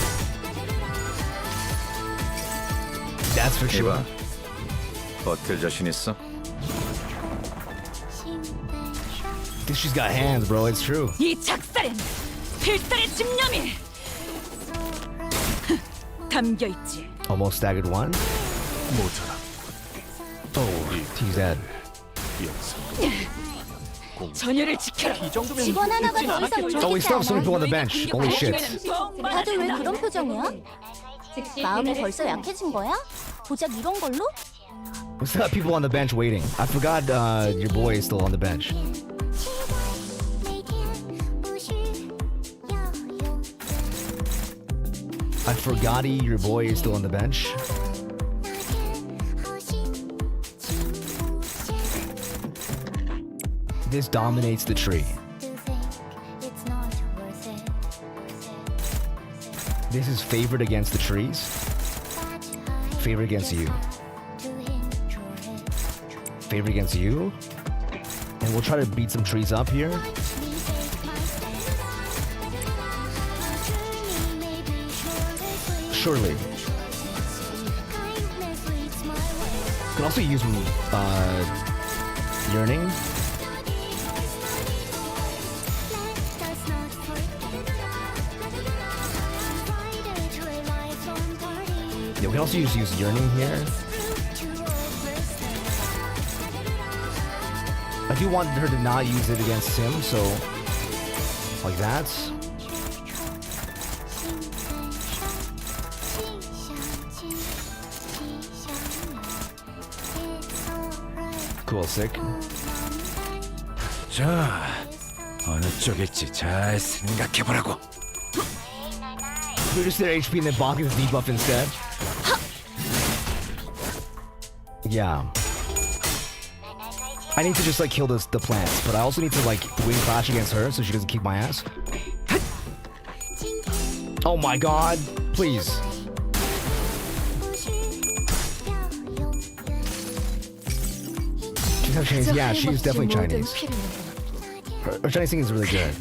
That's for sure. 버틸 자신 있어? I think she's got hands, bro. It's true. 이 작살엔 필살의 집념이 담겨 있지. Almost staggered one. 모자라. Oh, he's dead. 전열을 지켜라. 이 정도면 직원 하나가 더 이상 Oh, we still have some people on the bench. Holy shit. 다들 왜 그런 표정이야? 마음이 벌써 약해진 거야? 고작 이런 걸로? We still have people on the bench waiting. I forgot your boy is still on the bench. I forgot your boy is still on the bench. This dominates the tree. This is favored against the trees. Favored against you. Favored against you. And we'll try to beat some trees up here. Surely. Could also use yearning. Yeah, we can also use yearning here. I do want her to not use it against him, so like that. Cool, sick. 자, 어느 쪽일지 잘 생각해보라고. Reduce their HP and then block his debuff instead. Yeah. I need to just like kill the plants, but I also need to like wing clash against her so she doesn't kick my ass. Oh my god, please. She's half Chinese. Yeah, she's definitely Chinese. Her Chinese singing is really good.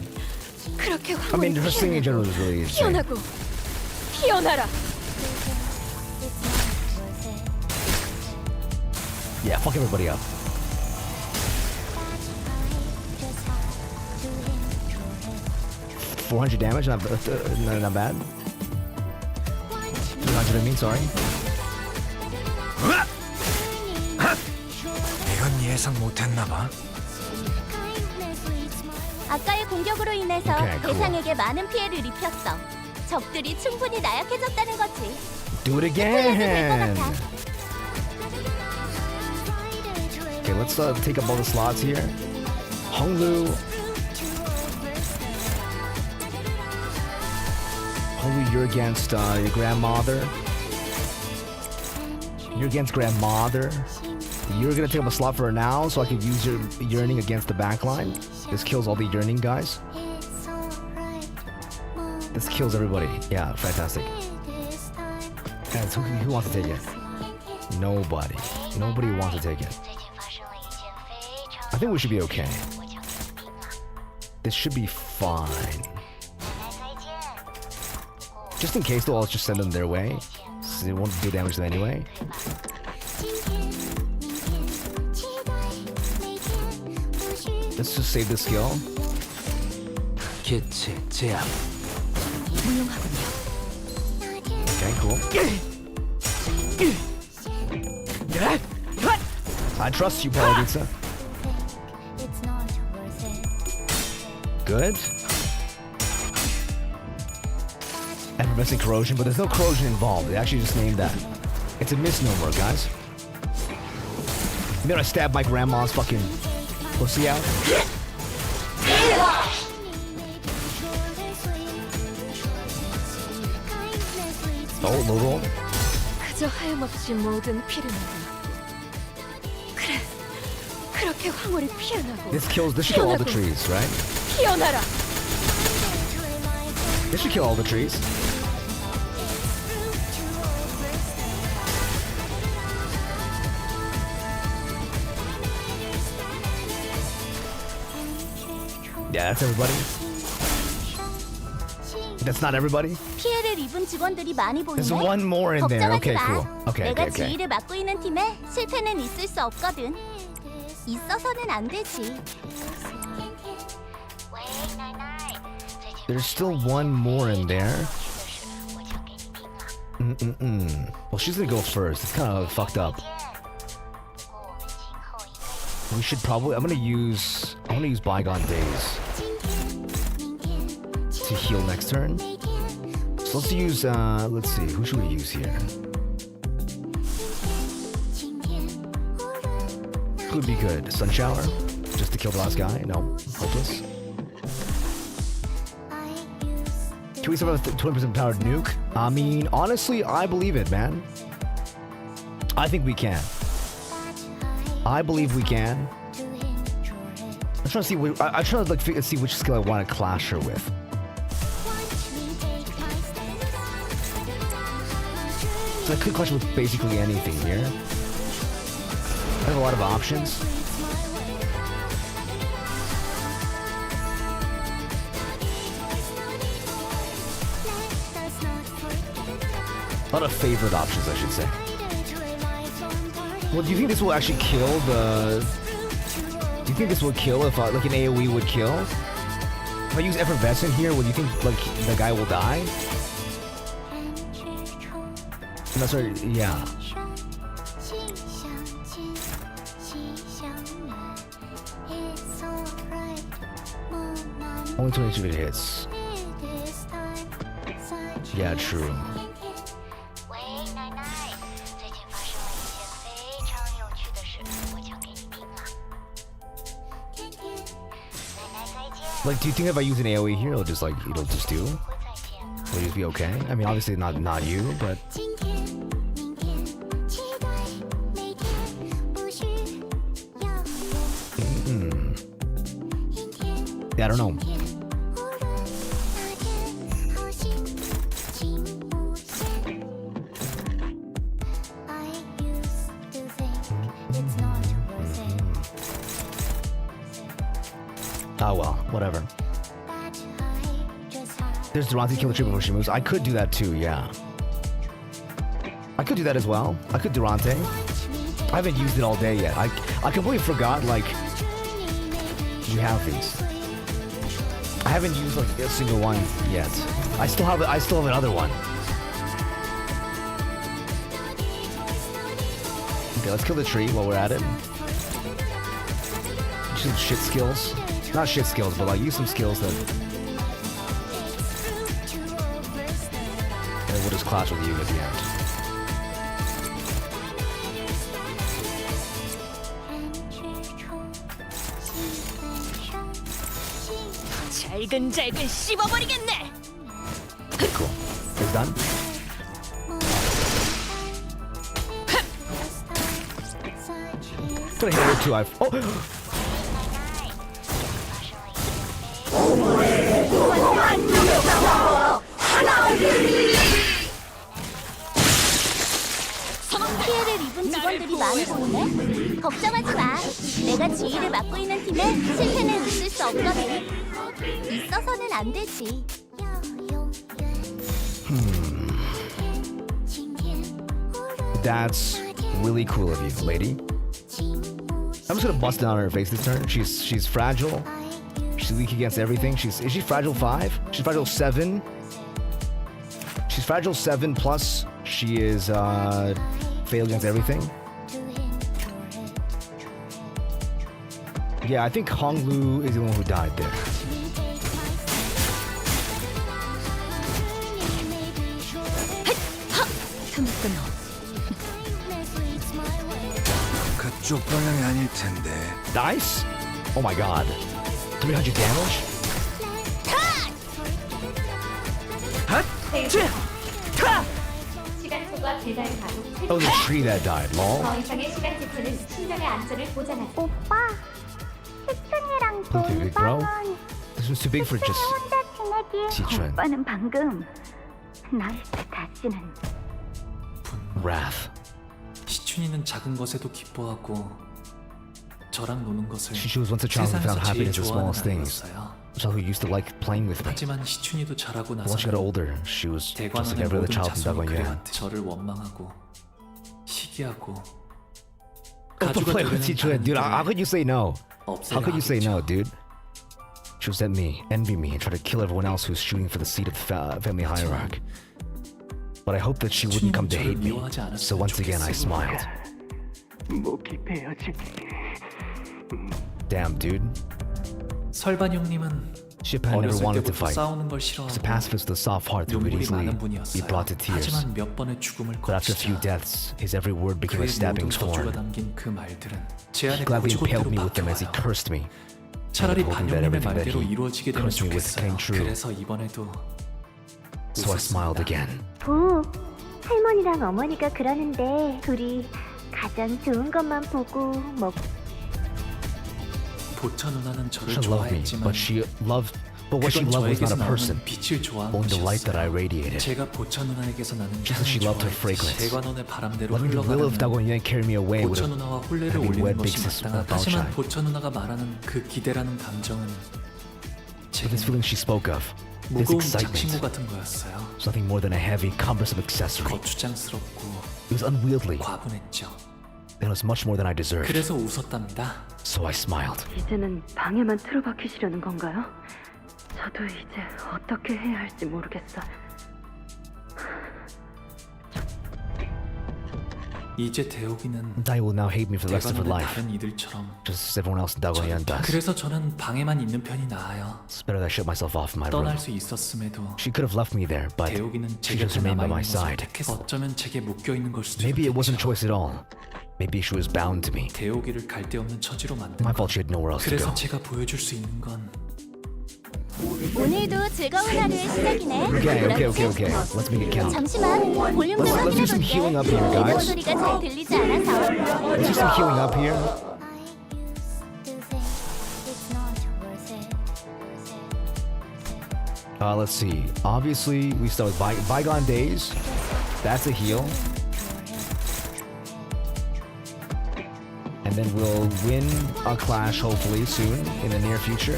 I mean, her singing in general is really insane. Yeah, fuck everybody up. $400 damage, not bad. I mean, sorry. 이건 예상 못했나 봐. 아까의 공격으로 인해서 Okay, cool. 대상에게 많은 피해를 입혔어. 적들이 충분히 나약해졌다는 거지. Do it again. Okay, let's take up all the slots here. Honglu. Honglu, you're against your grandmother. You're against grandmother. You're gonna take up a slot for her now, so I can use your yearning against the backline. This kills all the yearning guys. This kills everybody. Yeah, fantastic. Guys, who wants to take it? Nobody. Nobody wants to take it. I think we should be okay. This should be fine. Just in case though, I'll just send them their way. So it won't do damage to them anyway. Let's just save this skill. 개체 제압. Okay, cool. I trust you, Paladitsa. Good. And missing corrosion, but there's no corrosion involved. They actually just named that. It's a misnomer, guys. And then I stabbed my grandma's fucking pussy out. Oh, low roll. 그저 하염없이 모든 피를 내고. 그래, 그렇게 황홀히 피어나고. This should kill all the trees, right? 피어나라. This should kill all the trees. Yeah, that's everybody. That's not everybody. 피해를 입은 직원들이 많이 보이네. There's one more in there. 걱정하지 Okay, 마. cool. Okay, 내가 okay, okay. 지휘를 맡고 있는 팀에 실패는 있을 수 없거든. 있어서는 안 되지. There's still one more in there. Well, she's gonna go first. It's kind of fucked up. We should probably. I'm gonna use Bygone Days to heal next turn. So let's use. Let's see. Who should we use here? Who would be good? Sun Shower, just to kill the last guy. No, hopeless. Can we survive a 20% powered nuke? I mean, honestly, I believe it, man. I think we can. I believe we can. I'm trying to see. I'm trying to like see which skill I want to clash her with. So I could clash with basically anything here. I have a lot of options. A lot of favorite options, I should say. Well, do you think this will actually kill the... Do you think this will kill if, like, an AoE would kill? If I use Effervescent here, would you think, like, the guy will die? And that's right, yeah. Only 22 if it hits. Yeah, true. Like, do you think if I use an AoE here, it'll just do? Will it be okay? I mean, obviously not you, but... Yeah, I don't know. Oh well, whatever. There's Durante kill the tree before she moves. I could do that too, yeah. I could do that as well. I could Durante. I haven't used it all day yet. I completely forgot, like, we have these. I haven't used like a single one yet. I still have another one. Okay, let's kill the tree while we're at it. Use some shit skills. Not shit skills, but like use some skills that... And we'll just clash with you at the end. 잘근잘근 씹어버리겠네. Cool. It's done? Gonna hit her too. 피해를 입은 직원들이 많이 보이네. 걱정하지 마. 내가 지휘를 맡고 있는 팀에 실패는 있을 수 없거든. 있어서는 안 되지. That's really cool of you, lady. I'm just gonna bust down on her face this turn. She's fragile. She's weak against everything. Is she fragile 5? She's fragile 7. She's fragile 7 plus she is fail against everything. Yeah, I think Hong Lu is the one who died there. 그쪽 방향이 아닐 텐데. Nice. Oh my god. 300 damage? Oh, the tree that died, lol. 오빠, 시춘이랑 Too big, bro. This was too big for just 혼자 지내기. Sichuan. 오빠는 방금 나한테 다시는 wrath. 시춘이는 작은 것에도 기뻐하고 저랑 노는 것을 She was once a child who found 세상에서 제일 happiness in the 좋아하는 smallest things. 아이였어요. A child who used to like playing with me. 하지만 시춘이도 자라고 But once she got 나서 older, she was just like 대관원의 every other 모든 child from 자손이 Dagon. 그한테 저를 원망하고 시기하고 Don't 가주가 play with 되려는 Sichuan, dude. How 바람들을 could you say no? How could you say no, 없애려 dude? She was at me, envy me, and try to kill everyone else who's shooting for the seat of the family hierarchy. But I hoped that she wouldn't come to hate me. So once again, I smiled. Damn, dude. 설반 형님은 Shipan never 어렸을 wanted to 때부터 fight. 싸우는 걸 He's a 싫어하고 pacifist with a soft heart that would 눈물이 easily 많은 be 분이었어요. brought to tears. 하지만 몇 번의 죽음을 But after a few 거치자 deaths, his every word became a 그의 stabbing 모든 저주가 thorn. 담긴 그 말들은 제 He 안에 gladly impaled 고지고대로 me with them as he 박혀와요. cursed me. 차라리 And told me that 반영님의 everything that 말대로 he 이루어지게 되면 cursed me with 좋겠어요. came true. 그래서 이번에도 So I smiled again. 부, 할머니랑 어머니가 그러는데 둘이 가장 좋은 것만 보고 먹고 보차 누나는 저를 She loved me, 좋아했지만 but what she 그건 loved was not 저에게서 a person, 나오는 빛을 좋아하는 only the light that I 것이었어요. radiated. 제가 보차 누나에게서 나는 She said she loved her fragrance. 대관원의 바람대로 Letting the will of 흘러가는 Dagon Yang carry me away would 보차 have 누나와 혼례를 having 올리는 wed 것이 big sis 마땅한 about 하지만 Chai. 보차 누나가 말하는 그 기대라는 감정은 But this feeling she spoke of, this 무거운 장신구 excitement, 같은 거였어요. was nothing more than a heavy, cumbersome accessory. 거추장스럽고 It was unwieldy. 과분했죠. It was much more than I deserved. 그래서 웃었답니다. So I smiled. 이제는 방에만 틀어박히시려는 건가요? 저도 이제 어떻게 해야 할지 모르겠어요. 이제 대옥이는 Dai will now hate me for the rest of her 대관원의 life, 다른 이들처럼 just as everyone else in Dagon Yan does. 그래서 저는 방에만 있는 편이 나아요. It's better that I shut myself off in my room. 떠날 수 있었음에도 She could have left me there, but 대옥이는 제 she just 곁에 remained by my 남아있는 것을 side. 택했어. 어쩌면 제게 묶여 있는 걸 수도 Maybe it wasn't a 있겠죠. choice at all. Maybe she was bound to me. 대옥이를 갈데없는 처지로 만든 My 건 fault she had nowhere else to 그래서 go. 제가 보여줄 수 있는 건 오늘도 즐거운 하루의 시작이네. Okay. Let's make it count. 잠시만 볼륨 좀 Let's do some 확인해볼게. healing up here, 내부 guys. 소리가 잘 들리지 않아서. Let's do some healing up here. Let's see. Obviously, we start with Bygone Days. That's a heal. And then we'll win a clash hopefully soon in the near future.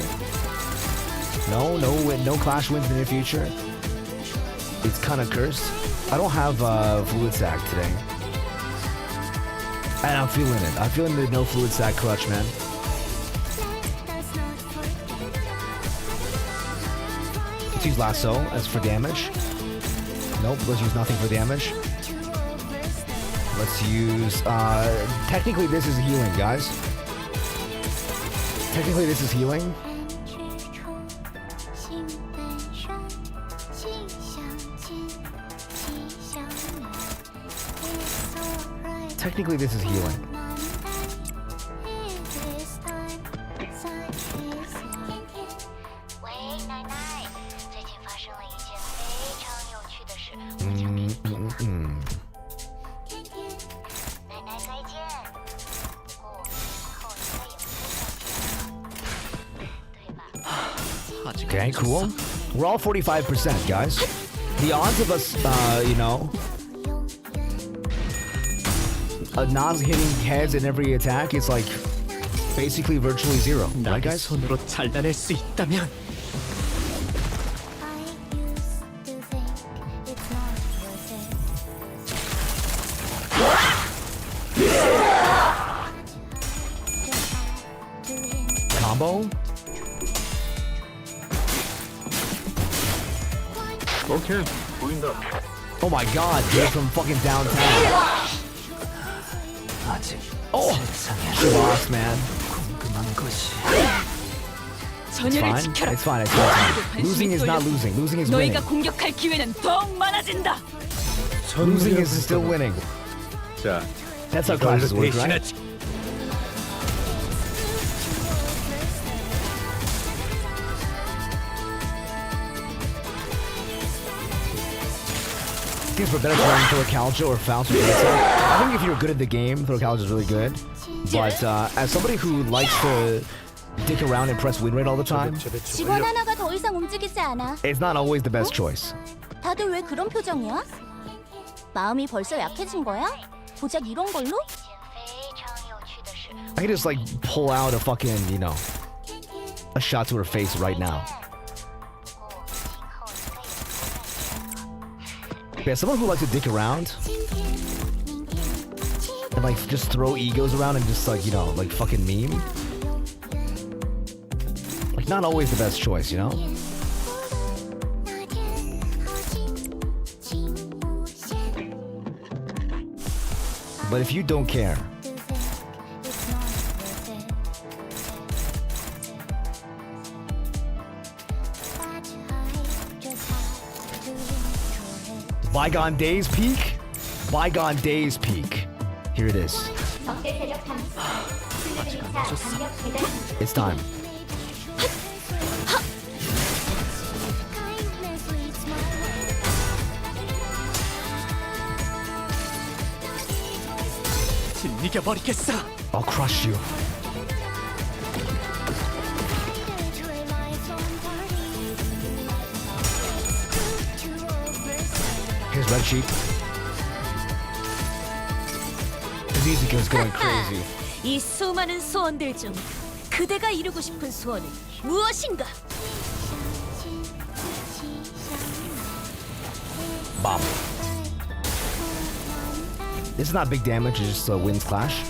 No clash wins in the near future. It's kind of cursed. I don't have fluid sack today. And I'm feeling it. I'm feeling the no fluid sack clutch, man. Let's use lasso as for damage. Nope, let's use nothing for damage. Let's use. Technically, this is healing, guys. Technically, this is healing. Technically, this is healing. Okay, cool. We're all 45%, guys. The odds of us, not hitting heads in every attack is like basically virtually zero, right, guys? 손으로 잘라낼 수 있다면 Combo. 오케이, 보인다. Oh my god, they're from fucking downtown. Oh, she lost, man. It's fine. It's fine. It's fine. Losing is not losing. Losing is winning. 너희가 공격할 기회는 더욱 많아진다. Losing is still winning. 자, That's how classes work, right? For better playing Thorocalgia or Faust or I think if you're good at the game, Thorocalgia is really good. But as somebody who likes to dick around and press win rate all the time, 직원 하나가 더 이상 움직이지 않아. it's not always the best choice. 다들 왜 그런 표정이야? 마음이 벌써 약해진 거야? 고작 이런 걸로? I could just like pull out a fucking, a shot to her face right now. Yeah, someone who likes to dick around and like just throw egos around and just like, like fucking meme. Like not always the best choice, But if you don't care, Bygone Days peak? Bygone Days peak. Here it is. It's time. 이겨버리겠어. I'll crush you. Here's Red Sheep. The music is going crazy. 이 수많은 소원들 중 그대가 이루고 싶은 소원은 무엇인가? Bomb. This is not big damage, it's just a winds clash,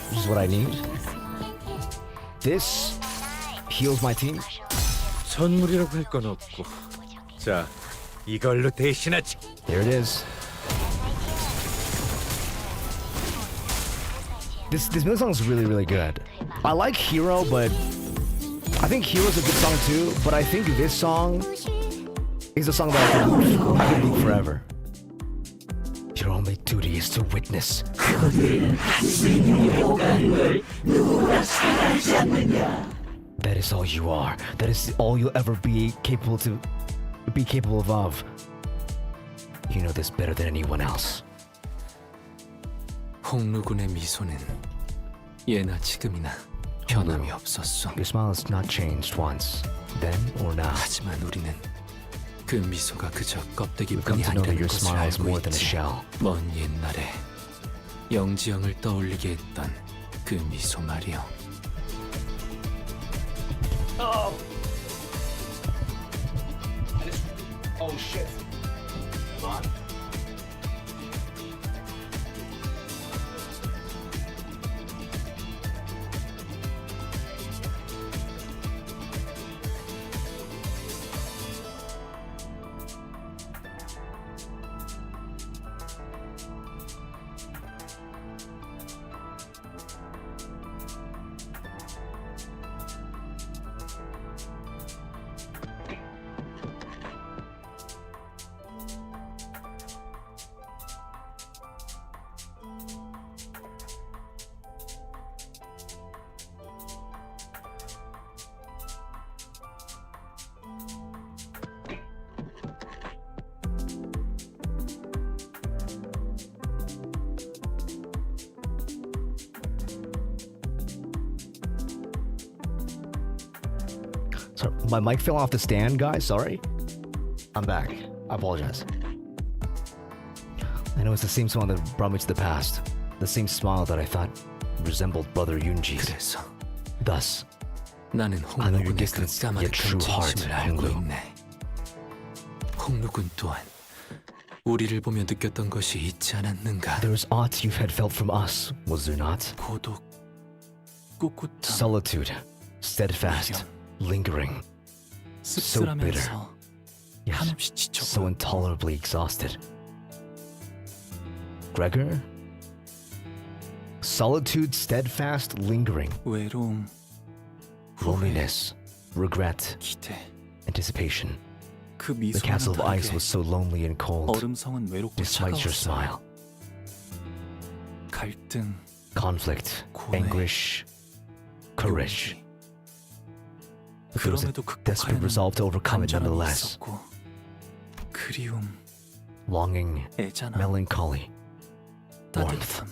which is what I need. This heals my team. 선물이라고 할 건 없고. 자, 이걸로 대신하지. There it is. This middle song is really, really good. I like Hero, but I think Hero's a good song too. But I think this song is a song that I can loop forever. Your only duty is to witness. That is all you are. That is all you'll ever be capable of. You know this better than anyone else. 홍루군의 미소는 예나 지금이나 변함이 없었어. Your smile has not changed once, then or now. 하지만 우리는 그 미소가 그저 껍데기뿐이 Come to know that 아니라는 your 것을 smile is 알고 more than a 있지. shell. 먼 옛날에 영지영을 떠올리게 했던 그 미소 말이요. Oh. Oh shit. Hold on. Sorry, my mic fell off the stand, guys. Sorry. I'm back. I apologize. I know it's the same smile that brought me to the past. The same smile that I thought resembled Brother Yunji's. Thus, 나는 I know your 홍루군의 그 distant yet true 까마득한 heart, 진심을 알고 Honglu. 있네. 홍루군 또한 우리를 보며 느꼈던 것이 있지 않았는가? There was aught you had felt from us, was there not? 고독, 꿋꿋함, Solitude, steadfast, lingering, so bitter, 씁쓸하면서 yes, 한없이 지쳐. so intolerably exhausted. Gregor? Solitude, steadfast, lingering, 외로움, loneliness, regret, 기대. anticipation. 그 The castle 미소와는 of ice 다르게 was so lonely and cold, 얼음성은 외롭고 despite your 차가웠어요. smile. 갈등, Conflict, 고뇌, anguish, courage. 용기. But there was a 그럼에도 desperate 극복하려는 resolve to overcome it 간절함이 nonetheless. 있었고, 그리움, Longing, 애잔함, melancholy, warmth. 따뜻함,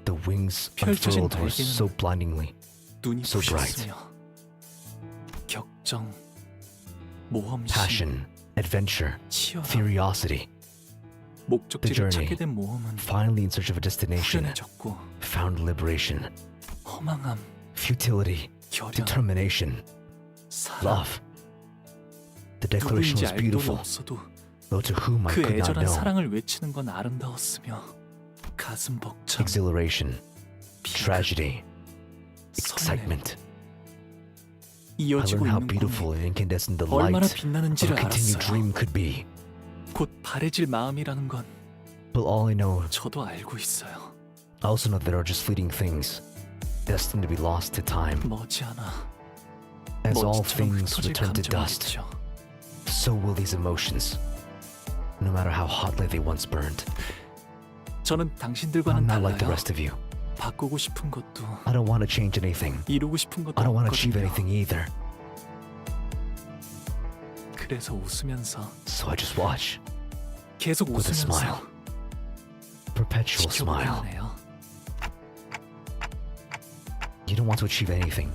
The wings 펼쳐진 unfurled were 날개는 so blindingly, 눈이 so bright. 부셨으며 격정, 모험심, Passion, adventure, 치열함, curiosity. The 목적지를 journey, 찾게 된 모험은 finally in search of a destination, 후련해졌고 found liberation, 허망함, futility, 결연, determination, 사랑. love. The declaration 누구인지 was 알 돈은 beautiful, 없어도 though to whom I 그 could not 애절한 know. 사랑을 외치는 건 아름다웠으며 가슴 벅참, Exhilaration, 비극, tragedy, 설렘. excitement. I 이어지고 learned how 있는 beautiful 꿈이 and incandescent the 얼마나 light of a 빛나는지를 continued 알았어요. dream could be. 곧 바래질 마음이라는 건 But all I know, 저도 알고 있어요. I also know there are just fleeting things, destined to be lost to time. 머지않아 As all 먼지처럼 things 흩어질 return to dust, 감정이겠죠. so will these emotions, no matter how hotly they once burned. 저는 I'm 당신들과는 not like the 달라요. rest of you. 바꾸고 싶은 것도 I don't want to change anything. 이루고 싶은 것도 I don't want to achieve 없거든요. anything either. 그래서 웃으면서 So I just watch, 계속 with a smile, 웃으면서 perpetual smile. 지켜보기만 해요. You don't want to achieve anything.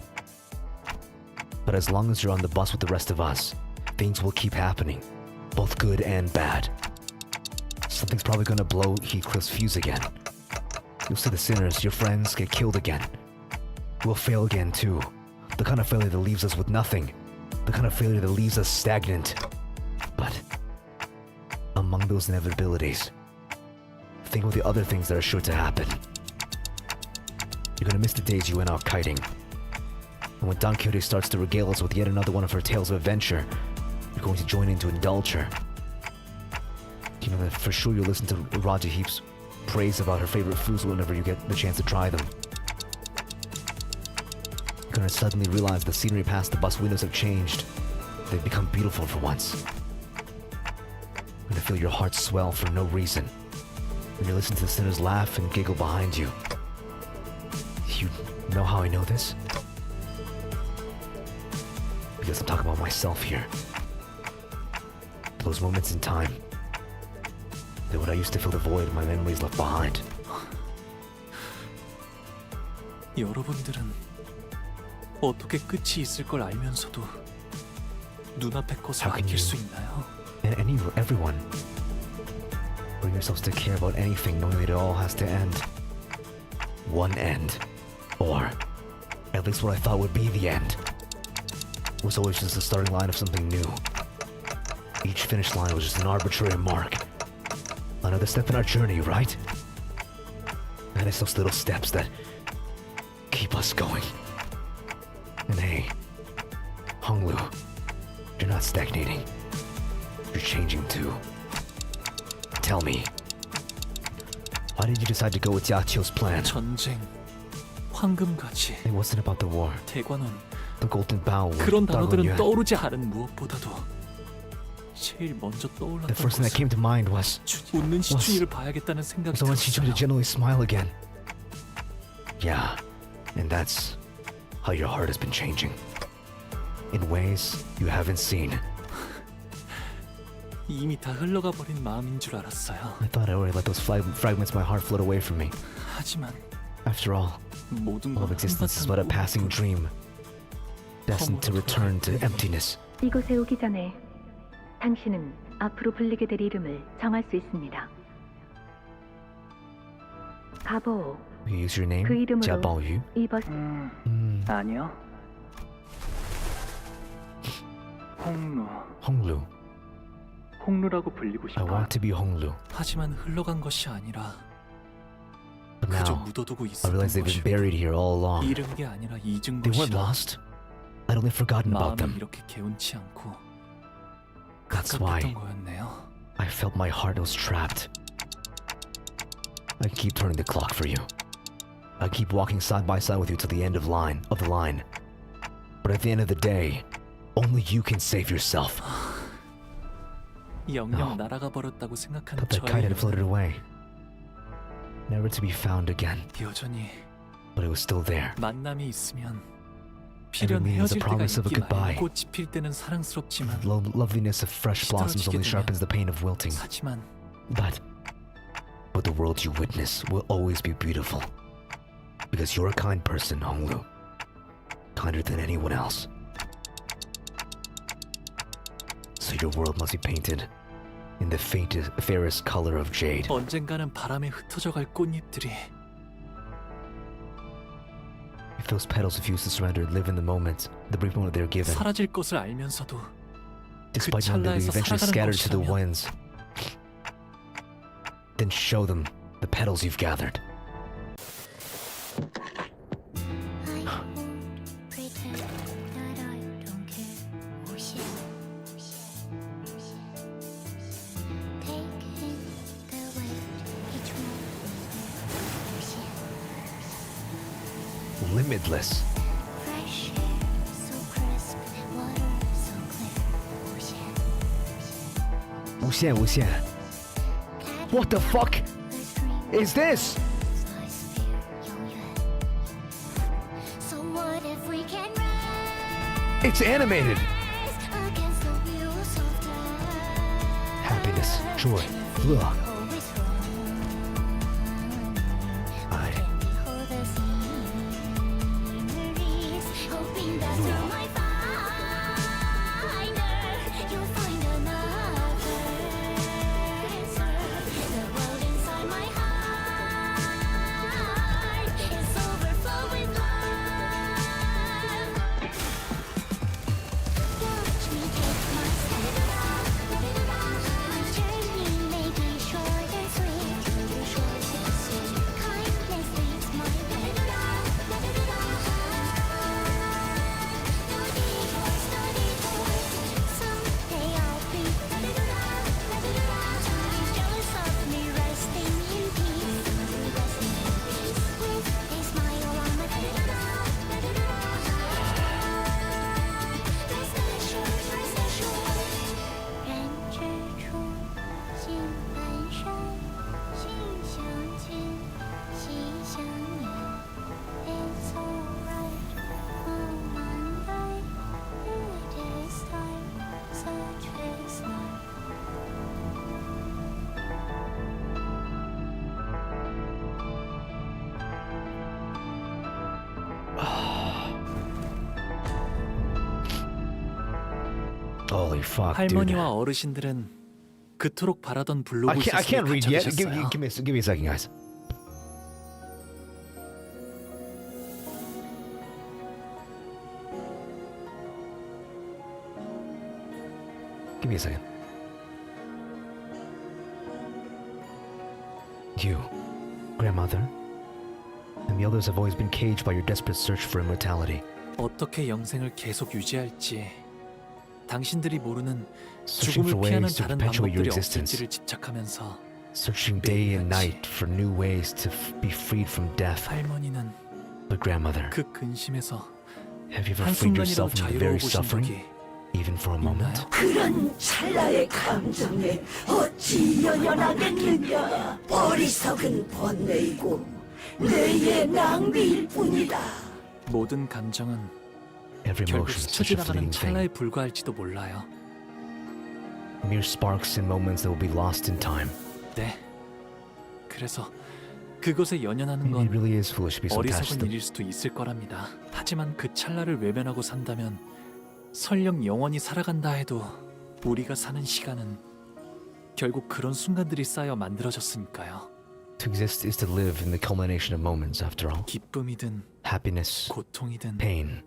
But as long as you're on the bus with the rest of us, things will keep happening, both good and bad. Something's probably gonna blow Heathcliff's fuse again. You'll see the sinners, your friends, get killed again. We'll fail again too. The kind of failure that leaves us with nothing. The kind of failure that leaves us stagnant. But among those inevitabilities, think of the other things that are sure to happen. You're gonna miss the days you went out kiting. And when Don Quixote starts to regale us with yet another one of her tales of adventure, you're going to join in to indulge her. You know that for sure you'll listen to Raja Heap's praise about her favorite foods whenever you get the chance to try them. You're gonna suddenly realize the scenery past the bus windows have changed. They've become beautiful for once. You're gonna feel your heart swell for no reason. When you listen to the sinners laugh and giggle behind you. You know how I know this? Because I'm talking about myself here. Those moments in time. They're what I used to fill the void my memories left behind. 여러분들은 어떻게 끝이 있을 걸 알면서도 눈앞의 것을 How can 아낄 you- 수 있나요? And everyone. Bring yourselves to care about anything knowing that it all has to end. One end. Or at least what I thought would be the end. Was always just the starting line of something new. Each finish line was just an arbitrary mark. Another step in our journey, right? And it's those little steps that keep us going. And hey, Honglu, you're not stagnating. You're changing too. Tell me, why did you decide to go with Yachiyo's plan? 전쟁, 황금가지, It wasn't about the war. 대관원 The golden bow. 그런 단어들은 Yuan. 떠오르지 않은 무엇보다도 제일 먼저 The 떠올랐던 first thing that 것은 came to mind was 웃는 시춘이를 봐야겠다는 생각이 someone teach him to 들었어요. generally smile again. Yeah, and that's how your heart has been changing. In ways you haven't seen. 이미 다 흘러가 버린 마음인 줄 알았어요. I thought I already let those fragments of my heart float away from me. 하지만 After all, 모든 all 건 of existence is but a 한바탕 passing 꿈뿐. dream. destined to return to emptiness. 이곳에 오기 전에 당신은 앞으로 불리게 될 이름을 정할 수 있습니다. 가보. You use your name, 그 이름으로 자바오유. 이번 아니요. 홍루. 홍루라고 불리고 I 싶어. want to be 홍루. 하지만 흘러간 것이 아니라 But 그저 now, 묻어두고 I 있었던 realize they've been buried here all along. 잃은 게 아니라 잊은 They weren't 것이다. lost. I'd only forgotten about 마음이 them. 이렇게 개운치 않고 That's why 가깝했던 거였네요. I felt my heart was trapped. I keep turning the clock for you. I keep walking side by side with you till the end of the line. But at the end of the day, only you can save yourself. 영영 날아가 버렸다고 생각하는 Thought that kite 저의 had floated away, never to be found again. 여전히 But it was still there. 만남이 있으면 Every 필연 meeting is a 헤어질 때가 promise of a goodbye. 있기만 꽃이 필 때는 사랑스럽지만 The loveliness of fresh blossoms only sharpens the pain of wilting. 하지만 But the world you witness will always be beautiful. Because you're a kind person, Honglu. Kinder than anyone else. So your world must be painted in the fairest color of jade. 언젠가는 바람에 흩어져 갈 꽃잎들이 If those petals refuse to surrender, live in the moment, the brief moment they're given. 사라질 것을 알면서도 Despite knowing they'll be 찰나에서 eventually 살아가는 scattered to the 것이라면 winds. Then show them the petals you've gathered. Limitless. 무限. What the fuck is this? It's animated. Happiness, joy, love. Holy fuck, dude. 할머니와 어르신들은 그토록 바라던 블로그 I 시스템에 can't read yet. 갇혀계셨어요. Give me a second, guys. Give me a second. You, grandmother, and the others have always been caged by your desperate search for immortality. 어떻게 영생을 계속 유지할지 당신들이 모르는 Searching 죽음을 for 피하는 ways to 다른 perpetuate your 방법들이 existence. 없을지를 집착하면서 Searching day and night for new ways to be freed from death. 할머니는 But grandmother, 그 근심에서 have you ever freed yourself from the very 자유로워 보신 suffering, 적이 even for a moment? 그런 찰나의 감정에 어찌 연연하겠느냐. 어리석은 번뇌이고 뇌의 낭비일 뿐이다. 모든 감정은 Every 결국 emotion is 스쳐 such a 지나가는 fleeting 찰나에 thing. 불과할지도 몰라요. Mere sparks and moments that will be lost in time. 네. 그래서 그것에 연연하는 It 건 really is foolish to be so attached 어리석은 to 일일 수도 있을 거랍니다. 하지만 그 찰나를 외면하고 산다면 설령 영원히 살아간다 해도 우리가 사는 시간은 결국 그런 순간들이 쌓여 만들어졌으니까요. To exist is to live in the culmination of moments, after all. 기쁨이든 Happiness, 고통이든 pain,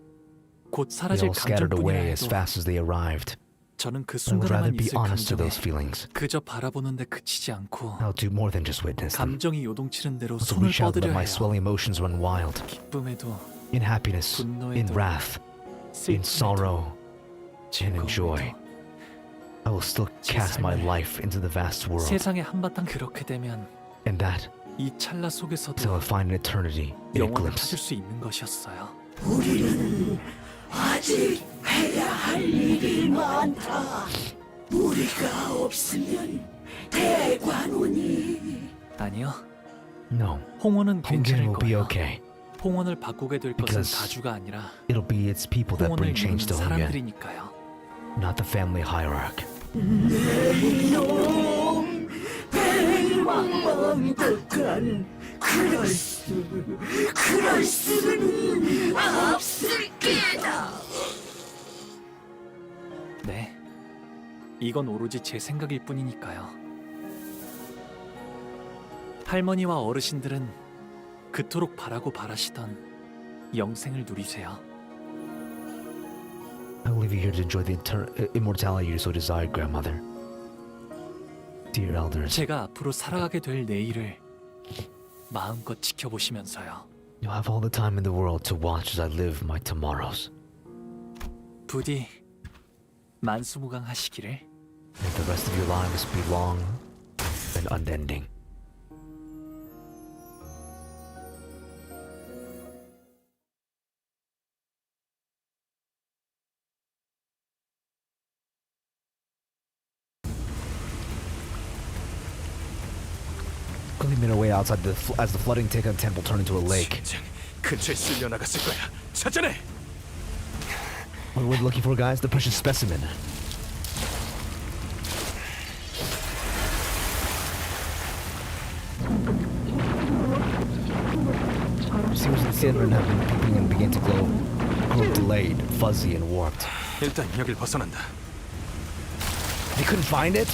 곧 they 사라질 all scattered 감정뿐이라 away as 해도 fast as they arrived. 저는 그 I would rather 순간에만 be 있을 honest to 감정에 those feelings. 그저 바라보는데 그치지 않고 I'll do more than just witness them. 감정이 요동치는 대로 To 손을 reach out and let 뻗으려 my 해요. swelling emotions run wild. 기쁨에도 In happiness, in 분노에도 wrath, in 슬픔에도 sorrow, and in joy. 즐거움에도 I will still 제 cast my 삶을 life into the vast world. 세상에 한바탕 그렇게 되면 And that 이 찰나 속에서도 till I find an eternity in a 영원을 glimpse. 찾을 수 있는 것이었어요. 우리는 아직 해야 할 일이 많다. 우리가 없으면 대관원이 아니요. No, 홍원은 Hongin 괜찮을 will be 거예요. okay. 홍원을 바꾸게 될 것은 Because 가주가 아니라 It'll be its people that 홍원을 bring change to 이루는 Hongin, 사람들이니까요. not the family hierarch. 이놈 배왕왕 극한 그럴 수는 없을 게다. 네. 이건 오로지 제 생각일 뿐이니까요. 할머니와 어르신들은 그토록 바라고 바라시던 영생을 누리세요. I will leave you here to enjoy the immortality you so desired, grandmother. Dear elders, 제가 앞으로 살아가게 될 내일을 마음껏 지켜보시면서요. you'll have all the time in the world to watch as I live my tomorrows. 부디 만수무강하시기를. May the rest of your lives be long and unending. Quickly made our way outside as the flooding Tekken temple turned into a lake. 근처에 쓸려 나갔을 거야. 찾아내. What we're looking for, guys? The precious specimen. Seems the Sandman have been peeping and began to grow delayed, fuzzy, and warped. 일단 여길 벗어난다. They couldn't find it?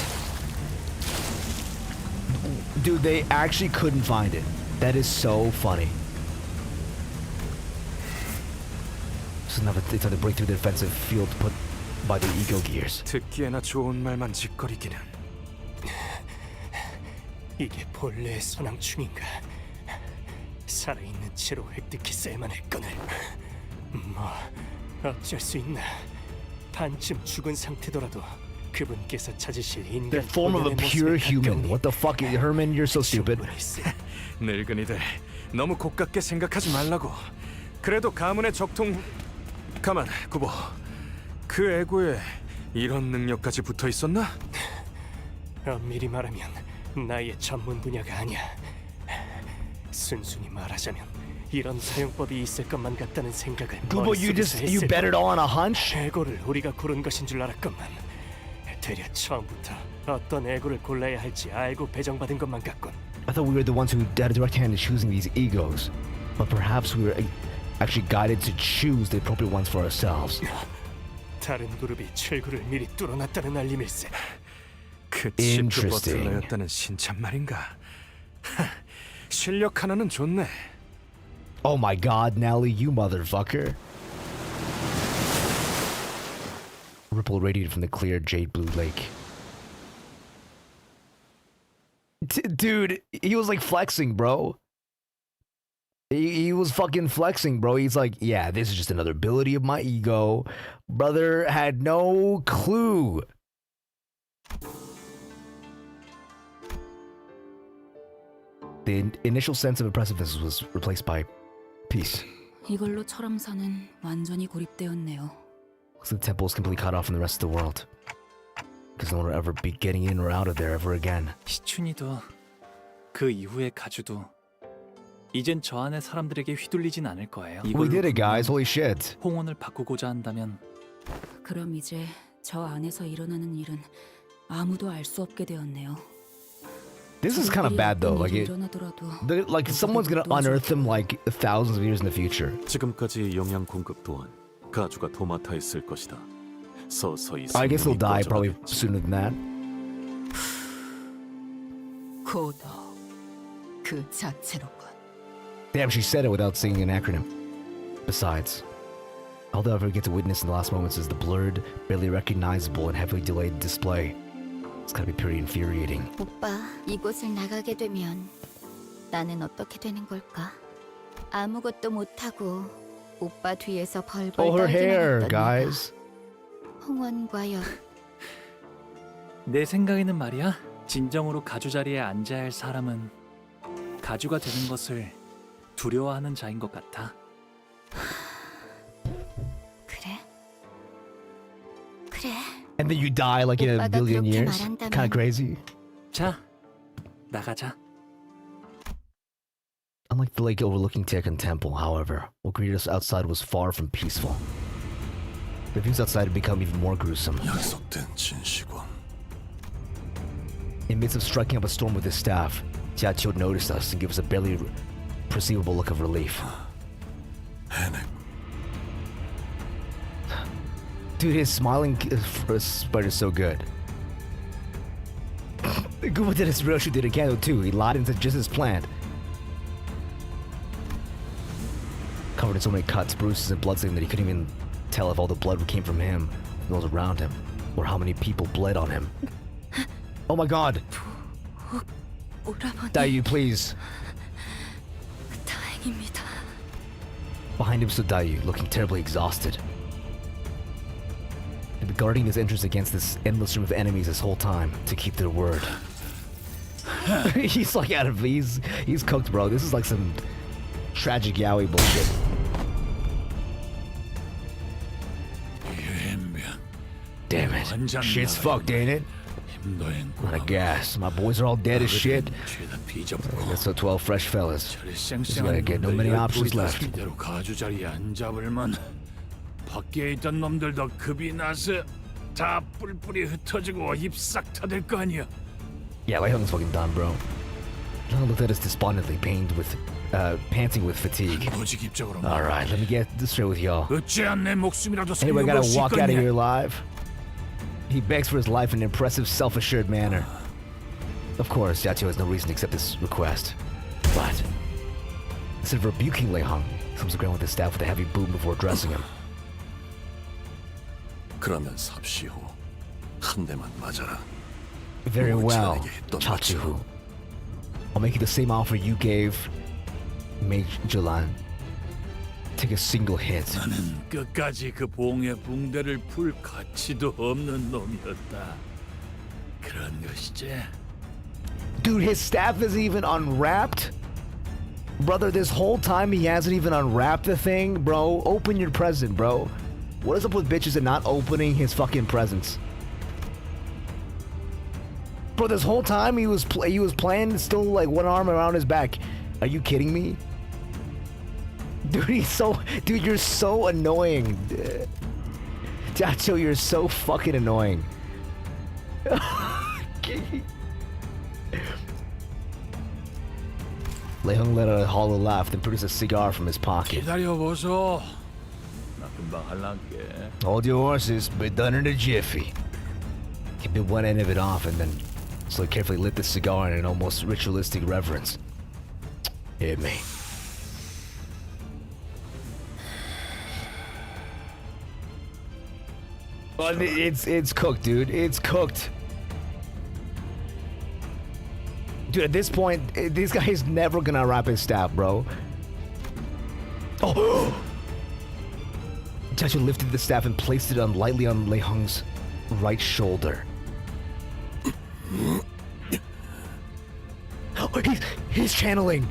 Dude, they actually couldn't find it. That is so funny. So now they tried to break through the defensive field put by the ego gears. 듣기에나 좋은 말만 짓거리기는. 이게 본래의 선왕충인가? 살아있는 채로 획득했어야만 했거늘. 뭐 어쩔 수 있나? 반쯤 죽은 상태더라도 그분께서 찾으실 인간. The form of a pure human. What the fuck, Herman? You're so stupid. 늙은이들 너무 고깝게 생각하지 말라고. 그래도 가문의 적통. 가만, 구보. 그 애고에 이런 능력까지 붙어 있었나? 엄밀히 말하면 나의 전문 분야가 아니야. 순순히 말하자면 이런 사용법이 있을 것만 같다는 생각을 Gubo, you bet it all on a hunch? 애고를 우리가 고른 것인 줄 알았건만 되려 처음부터 어떤 애고를 골라야 할지 알고 배정받은 것만 같군. I thought we were the ones who had a direct hand in choosing these egos, but perhaps we were actually guided to choose the appropriate ones for ourselves. 다른 그룹이 출구를 미리 뚫어놨다는 알림일세. 그 칩도 버틀러였다는 신참말인가? 실력 하나는 좋네. Oh my God, Nelly, you motherfucker! Ripple radiated from the clear jade blue lake. Dude, he was like flexing, bro. He was fucking flexing, bro. He's like, yeah, this is just another ability of my ego. Brother had no clue. The initial sense of oppressiveness was replaced by peace. 이걸로 철암사는 완전히 고립되었네요. So the temple is completely cut off from the rest of the world. Because no one will ever be getting in or out of there ever again. 시춘이도 그 이후의 가주도 이젠 저 안의 사람들에게 휘둘리진 않을 거예요. We did it, guys. Holy shit. 홍원을 바꾸고자 한다면 그럼 이제 저 안에서 일어나는 일은 아무도 알 수 없게 되었네요. This is kind of bad though. Like like someone's gonna unearth them like thousands of years in the future. 지금까지 영양 공급 또한 가주가 도맡아 있을 것이다. 서서히 I guess they'll die 꺼져가겠지. probably sooner than that. 고도 그 자체로군. Damn, she said it without saying an acronym. Besides, all they'll ever get to witness in the last moments is the blurred, barely recognizable, and heavily delayed display. It's gotta be pretty infuriating. 오빠, 이곳을 나가게 되면 나는 어떻게 되는 걸까? 아무것도 못하고 오빠 뒤에서 벌벌 Oh, her hair, 떨기만 했던 guys. 홍원과 여 내 생각에는 말이야. 진정으로 가주 자리에 앉아야 할 사람은 가주가 되는 것을 두려워하는 자인 것 같아. 그래? 그래. And then you die like in a 오빠가 billion 그렇게 years. 말한다면- Kind of crazy. 자, 나가자. Unlike the lake overlooking Tekken Temple, however, what greeted us outside was far from peaceful. The views outside had become even more gruesome. 약속된 진시권. In the midst of striking up a storm with his staff, Jiachio noticed us and gave us a barely perceivable look of relief. Dude, his smiling spider is so good. Good did his Roshu did a Canto too. He lied into just as planned. Covered in so many cuts, bruises, and bloodstains that he couldn't even tell if all the blood came from him, from those around him, or how many people bled on him. Oh my god! 오라버니. Dayu, please. 다행입니다. Behind him stood Dayu, looking terribly exhausted. He'd been guarding his entrance against this endless stream of enemies this whole time to keep their word. He's like out of he's cooked, bro. This is like some tragic yaoi bullshit. Damn it. Shit's fucked, ain't it? Not a gas. My boys are all dead as shit. That's so 12 fresh fellas. Just gotta get no many options left. 이대로 가주 자리에 안 잡을만 밖에 있던 놈들도 급이 나서 다 뿔뿔이 흩어지고 입싹 타들 거 아니야. Yeah, Lei Hung's fucking done, bro. Hung looked at us despondently, panting with fatigue. Alright, let me get this straight with y'all. 어찌한 내 목숨이라도 Anyway, I gotta walk out of here 거냐? alive. He begs for his life in an impressive, self-assured manner. Of course, Jiachio has no reason to accept this request. But instead of rebuking Lei Hung, he comes to the ground with his staff with a heavy boom before addressing him. 그러면 삽시 후 한 대만 맞아라. Very well, Chachihu. I'll make you the same offer you gave Mage Jolan. Take a single hit. 나는 끝까지 그 봉의 붕대를 풀 가치도 없는 놈이었다. 그런 것이지. Dude, his staff isn't even unwrapped? Brother, this whole time he hasn't even unwrapped the thing? Bro, open your present, bro. What is up with bitches and not opening his fucking presents? Bro, this whole time he was playing still like one arm around his back. Are you kidding me? Dude, you're so annoying. Jiachio, you're so fucking annoying. Lei Hung let out a hollow laugh, then produced a cigar from his pocket. 기다려보소. 나 금방 할란게. Hold your horses, but done in a jiffy. He bit one end of it off and then slowly carefully lit the cigar in an almost ritualistic reverence. Hit me. But it's cooked, dude. It's cooked. Dude, at this point, this guy is never gonna wrap his staff, bro. Oh! Jiachio lifted the staff and placed it lightly on Lei Hung's right shoulder. Oh, he's channeling.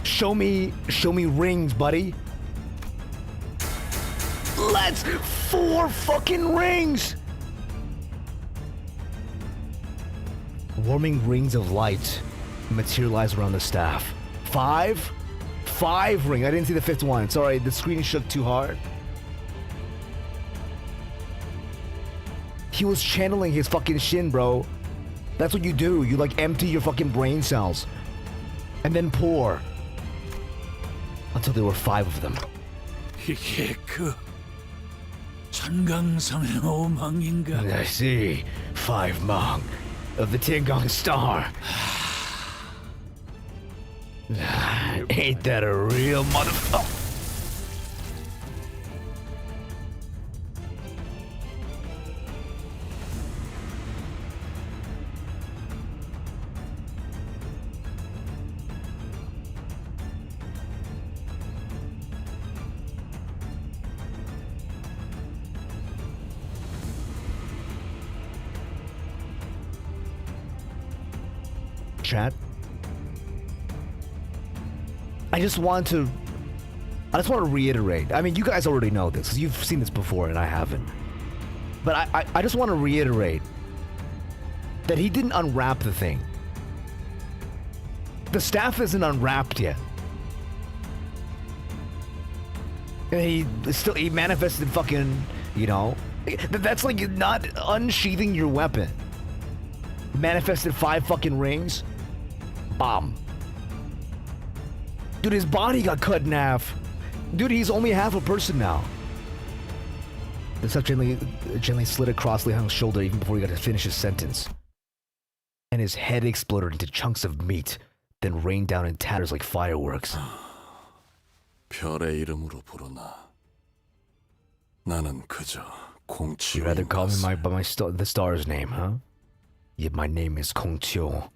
Show me rings, buddy. Let's 4 fucking rings. Warming rings of light materialize around the staff. 5 rings. I didn't see the 5th one. Sorry, the screen shook too hard. He was channeling his fucking shin, bro. That's what you do. You like empty your fucking brain cells. And then pour. Until there were 5 of them. 이게 그 천강성의 오망인가? I see. 5 Mong of the Tiangong Star. Ain't that a real motherfucker? Chat. I just want to reiterate. I mean, you guys already know this, 'cause you've seen this before and I haven't. But I just want to reiterate that he didn't unwrap the thing. The staff isn't unwrapped yet. And he manifested fucking, you know, that's like not unsheathing your weapon. Manifested 5 fucking rings. Bomb. Dude, his body got cut in half. Dude, he's only half a person now. The stuff gently slid across Li Hong's shoulder even before he got to finish his sentence. And his head exploded into chunks of meat, then rained down in tatters like fireworks. 별의 이름으로 부르나. 나는 그저 You'd rather call me by the star's name, huh? Yet my name is Kongqiu.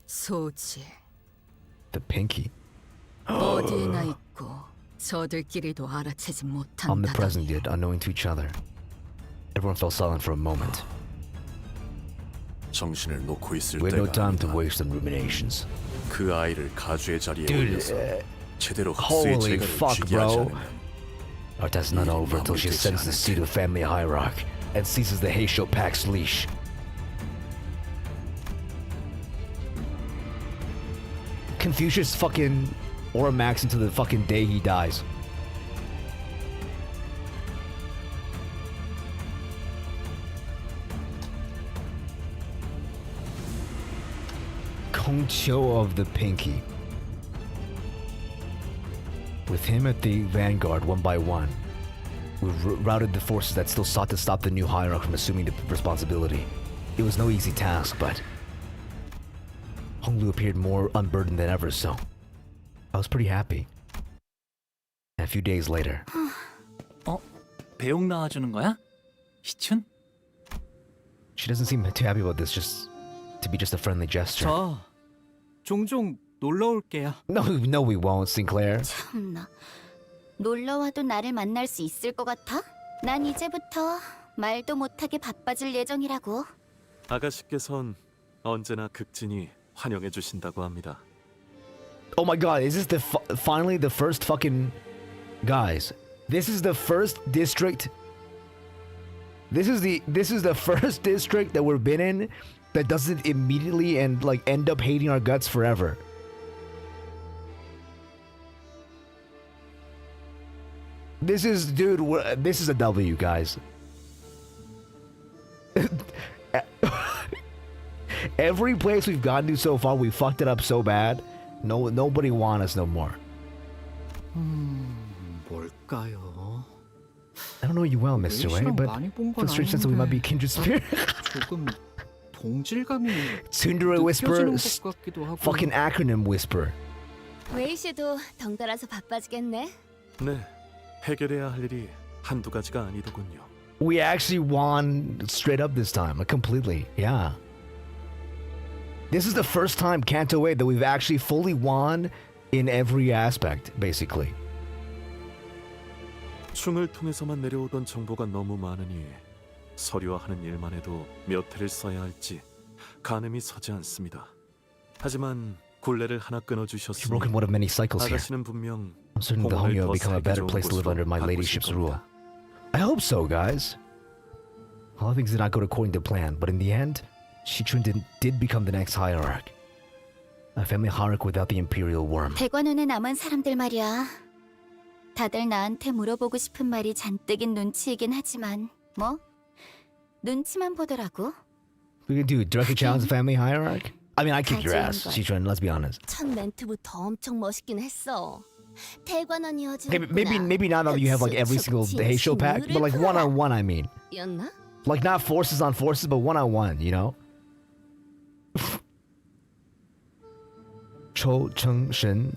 소지. The pinky. 어디에나 있고 저들끼리도 알아채지 못한다. Omnipresent yet unknowing to each other. Everyone fell silent for a moment. 정신을 놓고 있을 We had no 때가 time to 아니다. waste on ruminations. 그 아이를 가주의 자리에 Dude, 올려서 제대로 흑수의 holy 재갈을 fuck, 쥐게 하지 bro. 않으면 Our task is not over until she ascends the seat of the family hierarch and seizes the Heisho Pack's leash. Confucius fucking Aura Max into the fucking day he dies. Kongqiu of the Pinky. With him at the vanguard, one by one, we routed the forces that still sought to stop the new hierarch from assuming the responsibility. It was no easy task, but Honglu appeared more unburdened than ever, so I was pretty happy. And a few days later, 배웅 나와주는 거야? 희춘? she doesn't seem too happy about this, just to be just a friendly gesture. 저 종종 놀러 올게요. No, we won't, Sinclair. 참나. 놀러와도 나를 만날 수 있을 것 같아? 난 이제부터 말도 못하게 바빠질 예정이라고. 아가씨께선 언제나 극진히 환영해 주신다고 합니다. Oh my god, is this finally the first fucking... Guys, this is the first district... This is the first district that we've been in that doesn't immediately and like end up hating our guts forever. This is, dude, this is a W, guys. Every place we've gone to so far, we fucked it up so bad. Nobody want us no more. 뭘까요? I don't know you well, Mr. Wei, but for the strange sense that we might be kindred spirit. 조금 동질감이 Tsundere whisper, 느껴지는 것 같기도 하고. fucking acronym whisper. 웨이 씨도 덩달아서 바빠지겠네. 네, 해결해야 할 일이 한두 가지가 아니더군요. We actually won straight up this time, completely. Yeah. This is the first time, Canto Wei, that we've actually fully won in every aspect, basically. 충을 통해서만 내려오던 정보가 너무 많으니 서류화하는 일만 해도 몇 해를 써야 할지 가늠이 서지 않습니다. 하지만 굴레를 하나 끊어주셨으니 You've broken one of many cycles here. 아가씨는 분명 I'm certain the 홍원을 Hongyo 더 will become a 살기 better 좋은 place to live 곳으로 under my 바꾸실 ladyship's 겁니다. rule. I hope so, guys. A lot of things did not go according to plan, but in the end, Shichun did become the next hierarch. A family hierarch without the imperial worm. 대관원에 남은 사람들 말이야. 다들 나한테 물어보고 싶은 말이 잔뜩인 눈치이긴 하지만 뭐 눈치만 보더라고. We can do directly challenge the family hierarchy. I mean, I kick your ass, Sichuan. Let's be honest. 첫 멘트부터 엄청 멋있긴 했어. 대관원 이어지는 Okay, maybe not that you have like every single Heisho pack, but like one-on-one. I mean, 였나? like not forces on forces, but one-on-one. You know. Chou Cheng Shen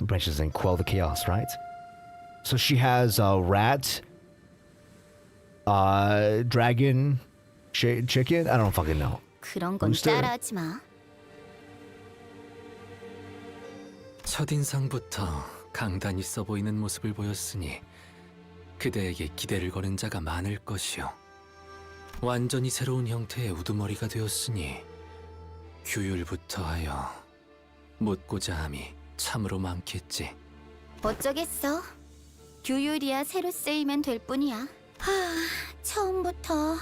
branches and quell the chaos, right? So she has a rat, dragon, chicken. I don't fucking know. 그런 건 따라하지 마. 첫인상부터 강단 있어 보이는 모습을 보였으니 그대에게 기대를 거는 자가 많을 것이요. 완전히 새로운 형태의 우두머리가 되었으니 규율부터 하여 묻고자 함이 참으로 많겠지. 어쩌겠어. 규율이야 새로 쓰이면 될 뿐이야. 처음부터.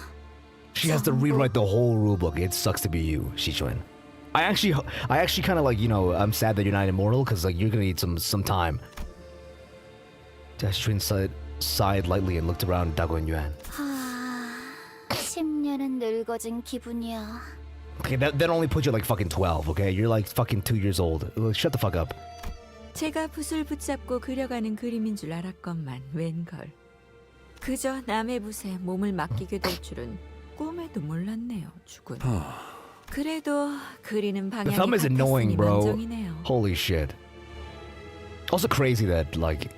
She has to rewrite the whole rulebook. It sucks to be you, Sichuan. I actually kind of like, you know, I'm sad that you're not immortal because like you're gonna need some time. Sichuan sighed lightly and looked around Dago and Yuan. 10년은 늙어진 기분이야. Okay, that only puts you like fucking 12. Okay, you're like fucking 2 years old. Shut the fuck up. 제가 붓을 붙잡고 그려가는 그림인 줄 알았건만 웬걸. 그저 남의 붓에 몸을 맡기게 될 줄은 꿈에도 몰랐네요, 죽은. 그래도 그리는 The thumb is 방향이 annoying, 같았으니 bro. 만정이네요. Holy shit. Also crazy that like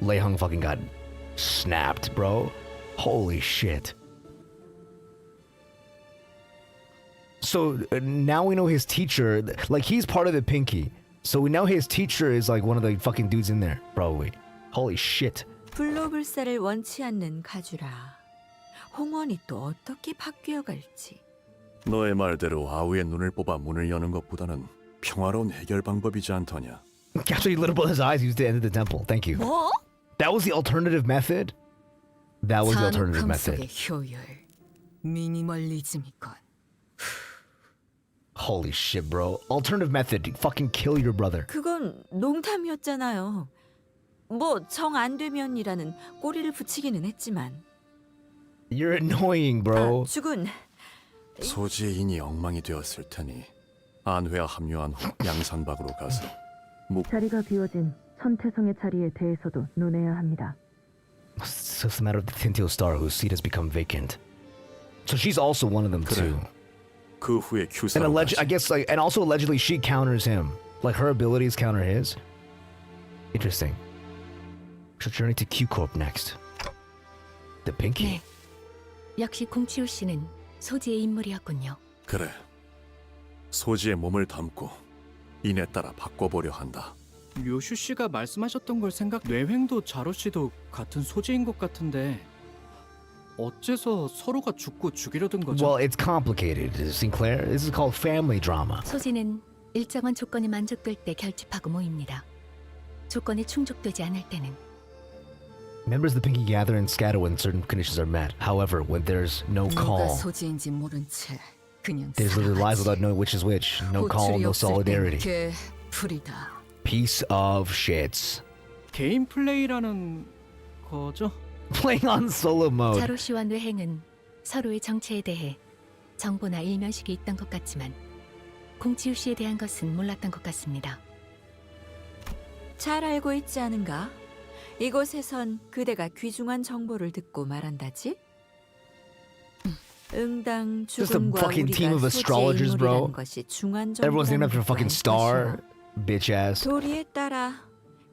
Lei Hung fucking got snapped, bro. Holy shit. So now we know his teacher, like he's part of the Pinky. So we know his teacher is like one of the fucking dudes in there, probably. Holy shit. 불로불사를 원치 않는 가주라. 홍원이 또 어떻게 바뀌어 갈지. 너의 말대로 아우의 눈을 뽑아 문을 여는 것보다는 평화로운 해결 방법이지 않더냐. Actually, lit up his eyes. He was the end of the temple. Thank you. 뭐? That was the alternative method. That was the alternative method. 효율, 미니멀리즘이건. Holy shit, bro. Alternative method. Fucking kill your brother. 그건 농담이었잖아요. 뭐 정 안 되면이라는 꼬리를 붙이기는 했지만. You're annoying, bro. 죽은. 소지의 인이 엉망이 되었을 테니 안회와 합류한 후 양산박으로 가서 자리가 비워진 천태성의 자리에 대해서도 논해야 합니다. It's just a matter of the Tintio Star whose seat has become vacant. So she's also one of them too. 그 후에 And 규사로 I guess like, and also allegedly she counters him. Like her abilities counter his. Interesting. She'll journey to Q Corp next. The Pinky. 역시 공치우 씨는 소지의 인물이었군요. 그래. 소지의 몸을 담고 인에 따라 바꿔보려 한다. 료슈 씨가 말씀하셨던 걸 뇌횡도 자로 씨도 같은 소재인 것 같은데 어째서 서로가 죽고 죽이려던 거죠? Well, it's complicated, Sinclair. This is called family drama. 소지는 일정한 조건이 만족될 때 결집하고 모입니다. 조건이 충족되지 않을 때는 Members of the Pinky gather and scatter when certain conditions are met. However, when there's no 누가 call, 소지인지 모른 채 그냥 there's literally lies without knowing which is which. No call, no solidarity. 불이다. Piece of shits. 개인 플레이라는 거죠? Playing on solo mode. 자로 씨와 뇌행은 서로의 정체에 대해 정보나 일면식이 있던 것 같지만 공치우 씨에 대한 것은 몰랐던 것 같습니다. 잘 알고 있지 않은가? 이곳에선 그대가 귀중한 정보를 듣고 말한다지? 응당 Just a 죽음과 fucking team 우리가 of 소재의 astrologers, bro. 인물이라는 것이 중한 Everyone's named after a 정보라는 fucking 것도 star. 알것이오. Bitch ass. 도리에 따라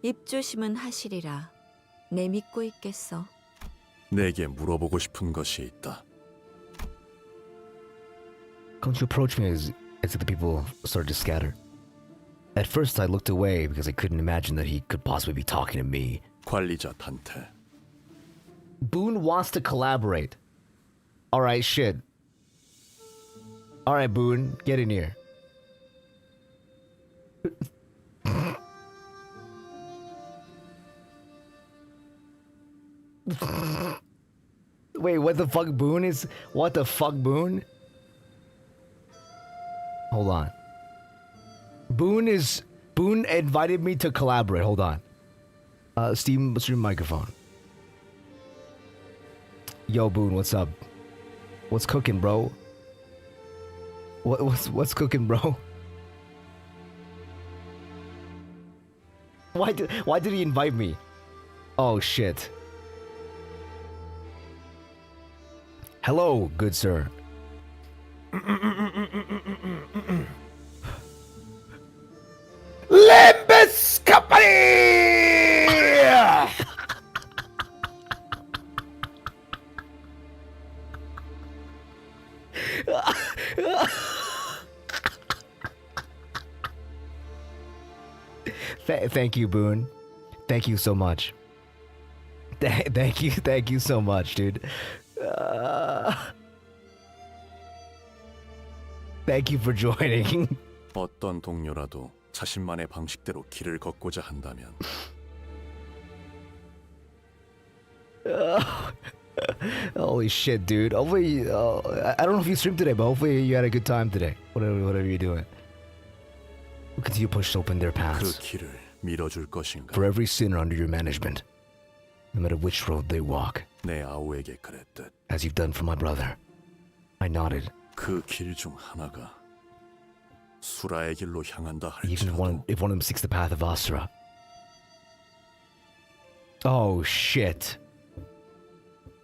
입조심은 하시리라. 내 믿고 있겠어. 내게 물어보고 싶은 것이 있다. Come to approach me as the people started to scatter. At first, I looked away because I couldn't imagine that he could possibly be talking to me. 관리자 단테. Boone wants to collaborate. All right, shit. All right, Boone, get in here. Wait, what the fuck, Boone is? What the fuck, Boone? Hold on. Boone invited me to collaborate. Hold on. Steam microphone. Yo, Boone, what's up? What's cooking, bro? What's cooking, bro? Why did he invite me? Oh shit. Hello, good sir. Limbus Company! Thank you, Boone. Thank you so much. Thank you so much, dude. Thank you for joining. 어떤 동료라도 자신만의 방식대로 길을 걷고자 한다면 Holy shit, dude. Hopefully, I don't know if you streamed today, but hopefully you had a good time today. Whatever you're doing. We'll continue to push open their 그 paths 길을 밀어줄 것인가? for every sinner under your management, no matter which road they walk, 내 아우에게 그랬듯 as you've done for my brother. I nodded. 그 길 중 하나가 수라의 길로 향한다 Even 할지라도 if one of them seeks the path of Asura. Oh shit.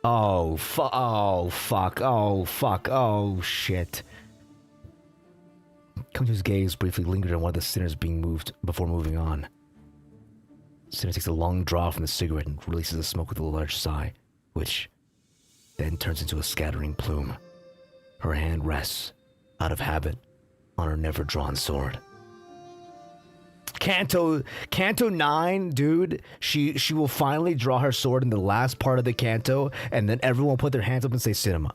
Oh fuck. Oh fuck. Oh fuck. Oh shit. Kanto's gaze briefly lingered on one of the sinners being moved before moving on. The sinner takes a long draw from the cigarette and releases the smoke with a large sigh, which then turns into a scattering plume. Her hand rests, out of habit, on her never-drawn sword. Canto 9, dude. She will finally draw her sword in the last part of the canto, and then everyone will put their hands up and say cinema.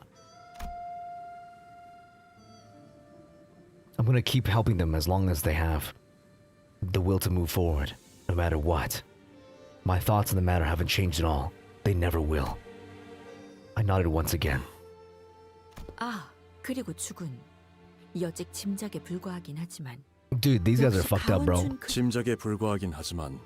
I'm gonna keep helping them as long as they have the will to move forward, no matter what. My thoughts on the matter haven't changed at all. They never will. I nodded once again. 아, 그리고 죽은 여직 짐작에 불과하긴 하지만 Dude, these guys are fucked up, bro. 짐작에 불과하긴 하지만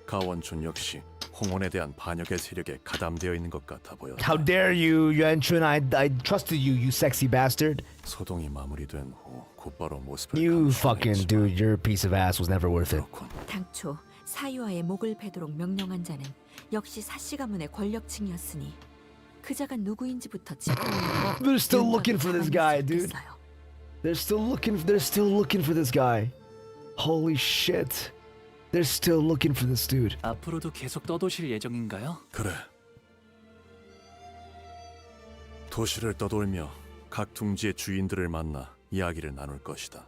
가원춘 역시 홍원에 대한 반역의 세력에 가담되어 있는 것 같아 보여. How dare you, Yuan-Chun? I trusted you, you sexy bastard. 소동이 마무리된 후 곧바로 모습을 You fucking dude, your piece of ass was never worth it. 당초 사유아의 목을 베도록 명령한 자는 역시 사씨 가문의 권력층이었으니 그자가 누구인지부터 They're still looking for this guy, dude. They're still looking for this guy. Holy shit. They're still looking for this dude. 앞으로도 계속 떠도실 예정인가요? 그래. 도시를 떠돌며 각 둥지의 주인들을 만나 이야기를 나눌 것이다.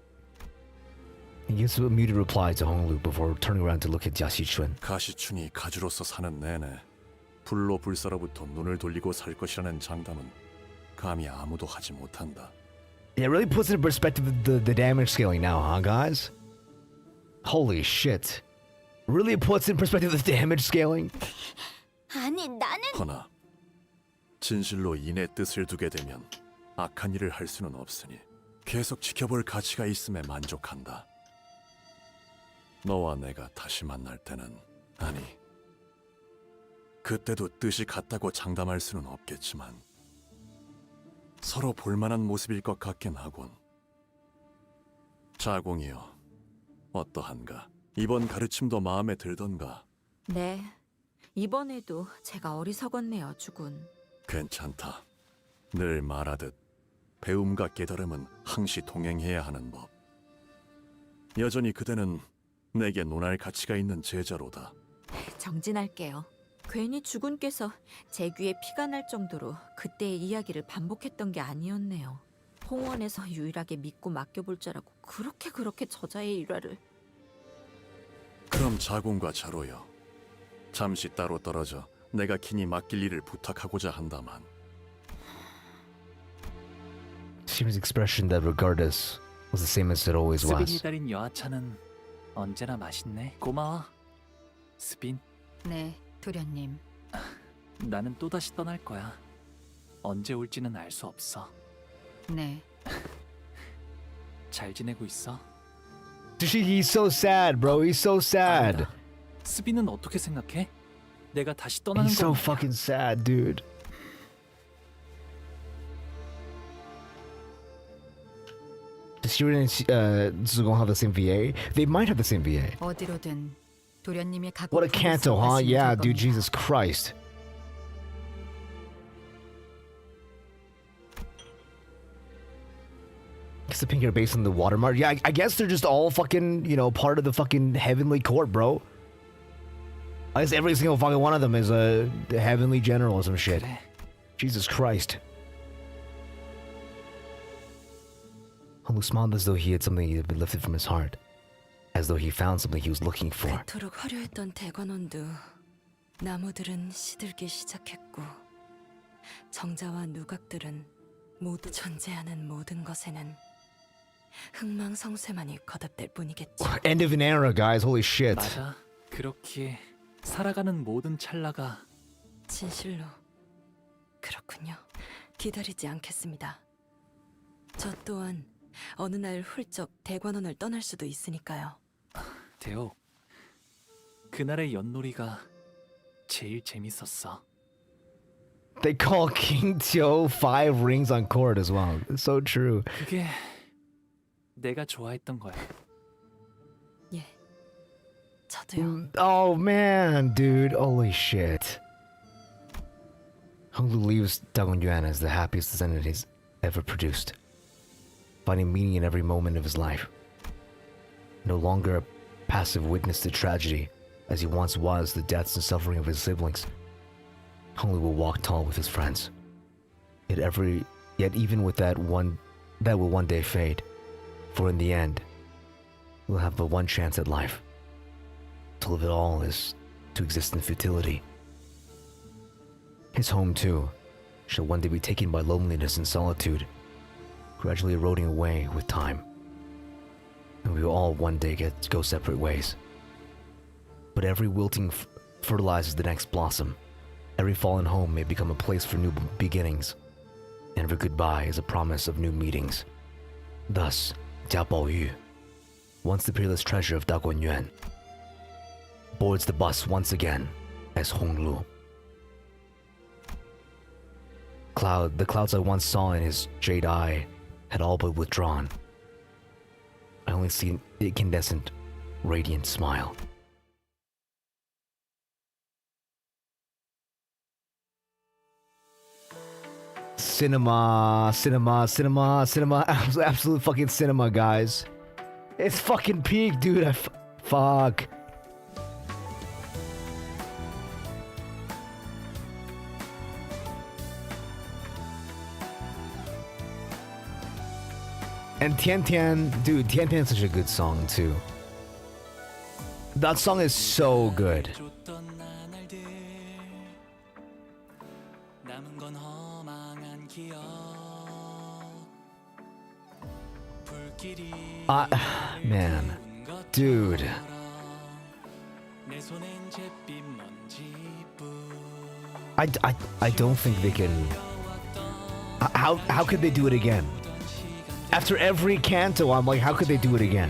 He gives a muted reply to Honglu before turning around to look at Jiaxichun. 가시춘이 가주로서 사는 내내 불로 불사로부터 눈을 돌리고 살 것이라는 장담은 감히 아무도 하지 못한다. Yeah, it really puts into perspective the damage scaling now, huh, guys? Holy shit. Really puts in perspective the damage scaling? 아니, 나는... 허나 진실로 인의 뜻을 두게 되면 악한 일을 할 수는 없으니 계속 지켜볼 가치가 있음에 만족한다. 너와 내가 다시 만날 때는 아니 그때도 뜻이 같다고 장담할 수는 없겠지만 서로 볼만한 모습일 것 같긴 하군. 자공이여, 어떠한가? 이번 가르침도 마음에 들던가? 네, 이번에도 제가 어리석었네요, 주군. 괜찮다. 늘 말하듯 배움과 깨달음은 항시 동행해야 하는 법. 여전히 그대는 내게 논할 가치가 있는 제자로다. 정진할게요. 괜히 주군께서 제 귀에 피가 날 정도로 그때의 이야기를 반복했던 게 아니었네요. 홍원에서 유일하게 믿고 맡겨볼 자라고 그렇게 저자의 일화를... 그럼 자공과 자로여, 잠시 따로 떨어져 내가 긴히 맡길 일을 부탁하고자 한다만. Seems expression that regardless was the same as it always 스빈이 was. 달인 여하차는 언제나 맛있네. 고마워, 스빈. 네, 도련님. 나는 또다시 떠날 거야. 언제 올지는 알 수 없어. 네. 잘 지내고 있어? He's so sad, bro. He's so sad. 스빈은 어떻게 생각해? 내가 다시 떠나는 He's so 건 fucking sad, dude. Siren and Zugong have the same VA? They might have the same VA. 어디로든 도련님이 가고 What a Canto, huh? Yeah, dude, Jesus Christ. It's the pink hair based on the watermark. Yeah, I guess they're just all fucking, you know, part of the fucking heavenly court, bro. I guess every single fucking one of them is a heavenly general or some shit. Jesus Christ. Honglu smiled as though he had something that had been lifted from his heart. As though he found something he was looking for. 그토록 화려했던 대관원도 나무들은 시들기 시작했고 정자와 누각들은 모두 존재하는 모든 것에는 흥망성쇠만이 거듭될 뿐이겠죠. End of an era, guys. Holy shit. 맞아. 그렇게 살아가는 모든 찰나가 진실로 그렇군요. 기다리지 않겠습니다. 저 또한 어느 날 훌쩍 대관원을 떠날 수도 있으니까요. 대호. 그날의 윷놀이가 제일 재밌었어. They call King Tio 5 rings on court as well. It's so true. 그게 내가 좋아했던 거야. 예. 저도요. Oh man, dude. Holy shit. Honglu leaves Dagon Yuan as the happiest descendant he's ever produced, finding meaning in every moment of his life. No longer a passive witness to tragedy, as he once was the deaths and suffering of his siblings. Honglu will walk tall with his friends. Yet even with that will one day fade, for in the end, we'll have but one chance at life. To live it all is to exist in futility. His home, too, shall one day be taken by loneliness and solitude, gradually eroding away with time. And we will all one day go separate ways. But every wilting fertilizes the next blossom. Every fallen home may become a place for new beginnings. And every goodbye is a promise of new meetings. Thus, Jia Baoyu, once the peerless treasure of Dagon Yuan, boards the bus once again as Honglu. The clouds I once saw in his jade eye had all but withdrawn. I only see an incandescent, radiant smile. Cinema, absolute fucking cinema, guys. It's fucking peak, dude. Fuck. And Tian Tian, dude, Tian Tian is such a good song too. That song is so good. Man, dude. I don't think they can. How could they do it again? After every canto, I'm like, how could they do it again?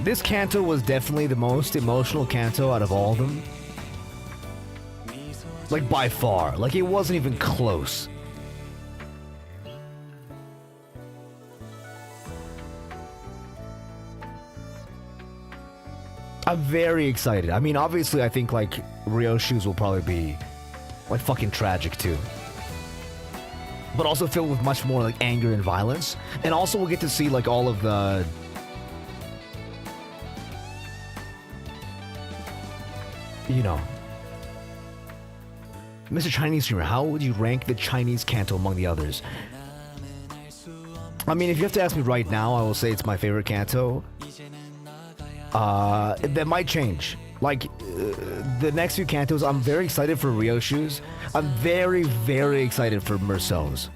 This canto was definitely the most emotional canto out of all of them. Like, by far. Like, it wasn't even close. I'm very excited. I mean, obviously, I think, like, Ryoshu's will probably be, like, fucking tragic, too. But also filled with much more, like, anger and violence. And also we'll get to see, like, all of the... You know. Mr. Chinese Streamer, how would you rank the Chinese canto among the others? I mean, if you have to ask me right now, I will say it's my favorite canto. That might change. Like, the next few cantos, I'm very excited for Ryoshu's. I'm very, very excited for Merceau's.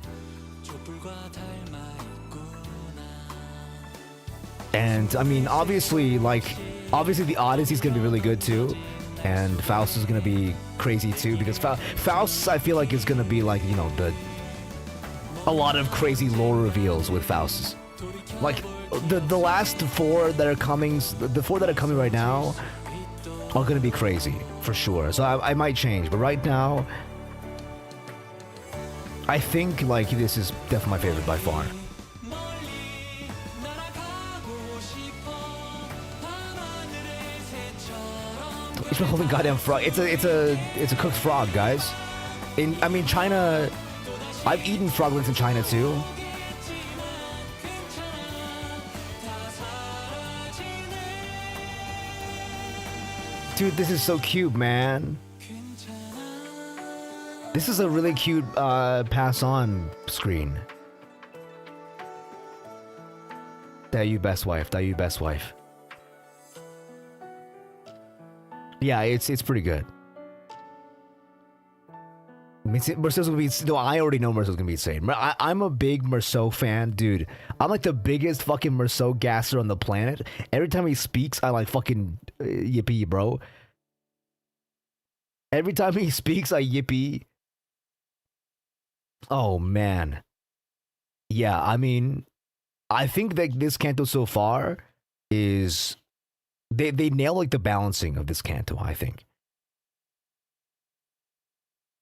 And, I mean, obviously, the Odyssey's gonna be really good, too. And Faust is gonna be crazy, too, because Faust, I feel like, is gonna be, like, you know, a lot of crazy lore reveals with Faust. Like, the last four that are coming, the four that are coming right now are gonna be crazy, for sure. So I might change, but right now, I think like this is definitely my favorite by far. It's been holding goddamn frog. It's a cooked frog, guys. I mean China. I've eaten frog legs in China too. Dude, this is so cute, man. This is a really cute pass on screen. That you best wife. That you best wife. Yeah, it's pretty good. Merceau's gonna be. No, I already know Merceau's gonna be insane. I'm a big Merceau fan, dude. I'm like the biggest fucking Merceau gasser on the planet. Every time he speaks, I like fucking yippee, bro. Every time he speaks, I yippee. Oh man. Yeah, I mean, I think that this Canto so far is they nail like the balancing of this Canto, I think.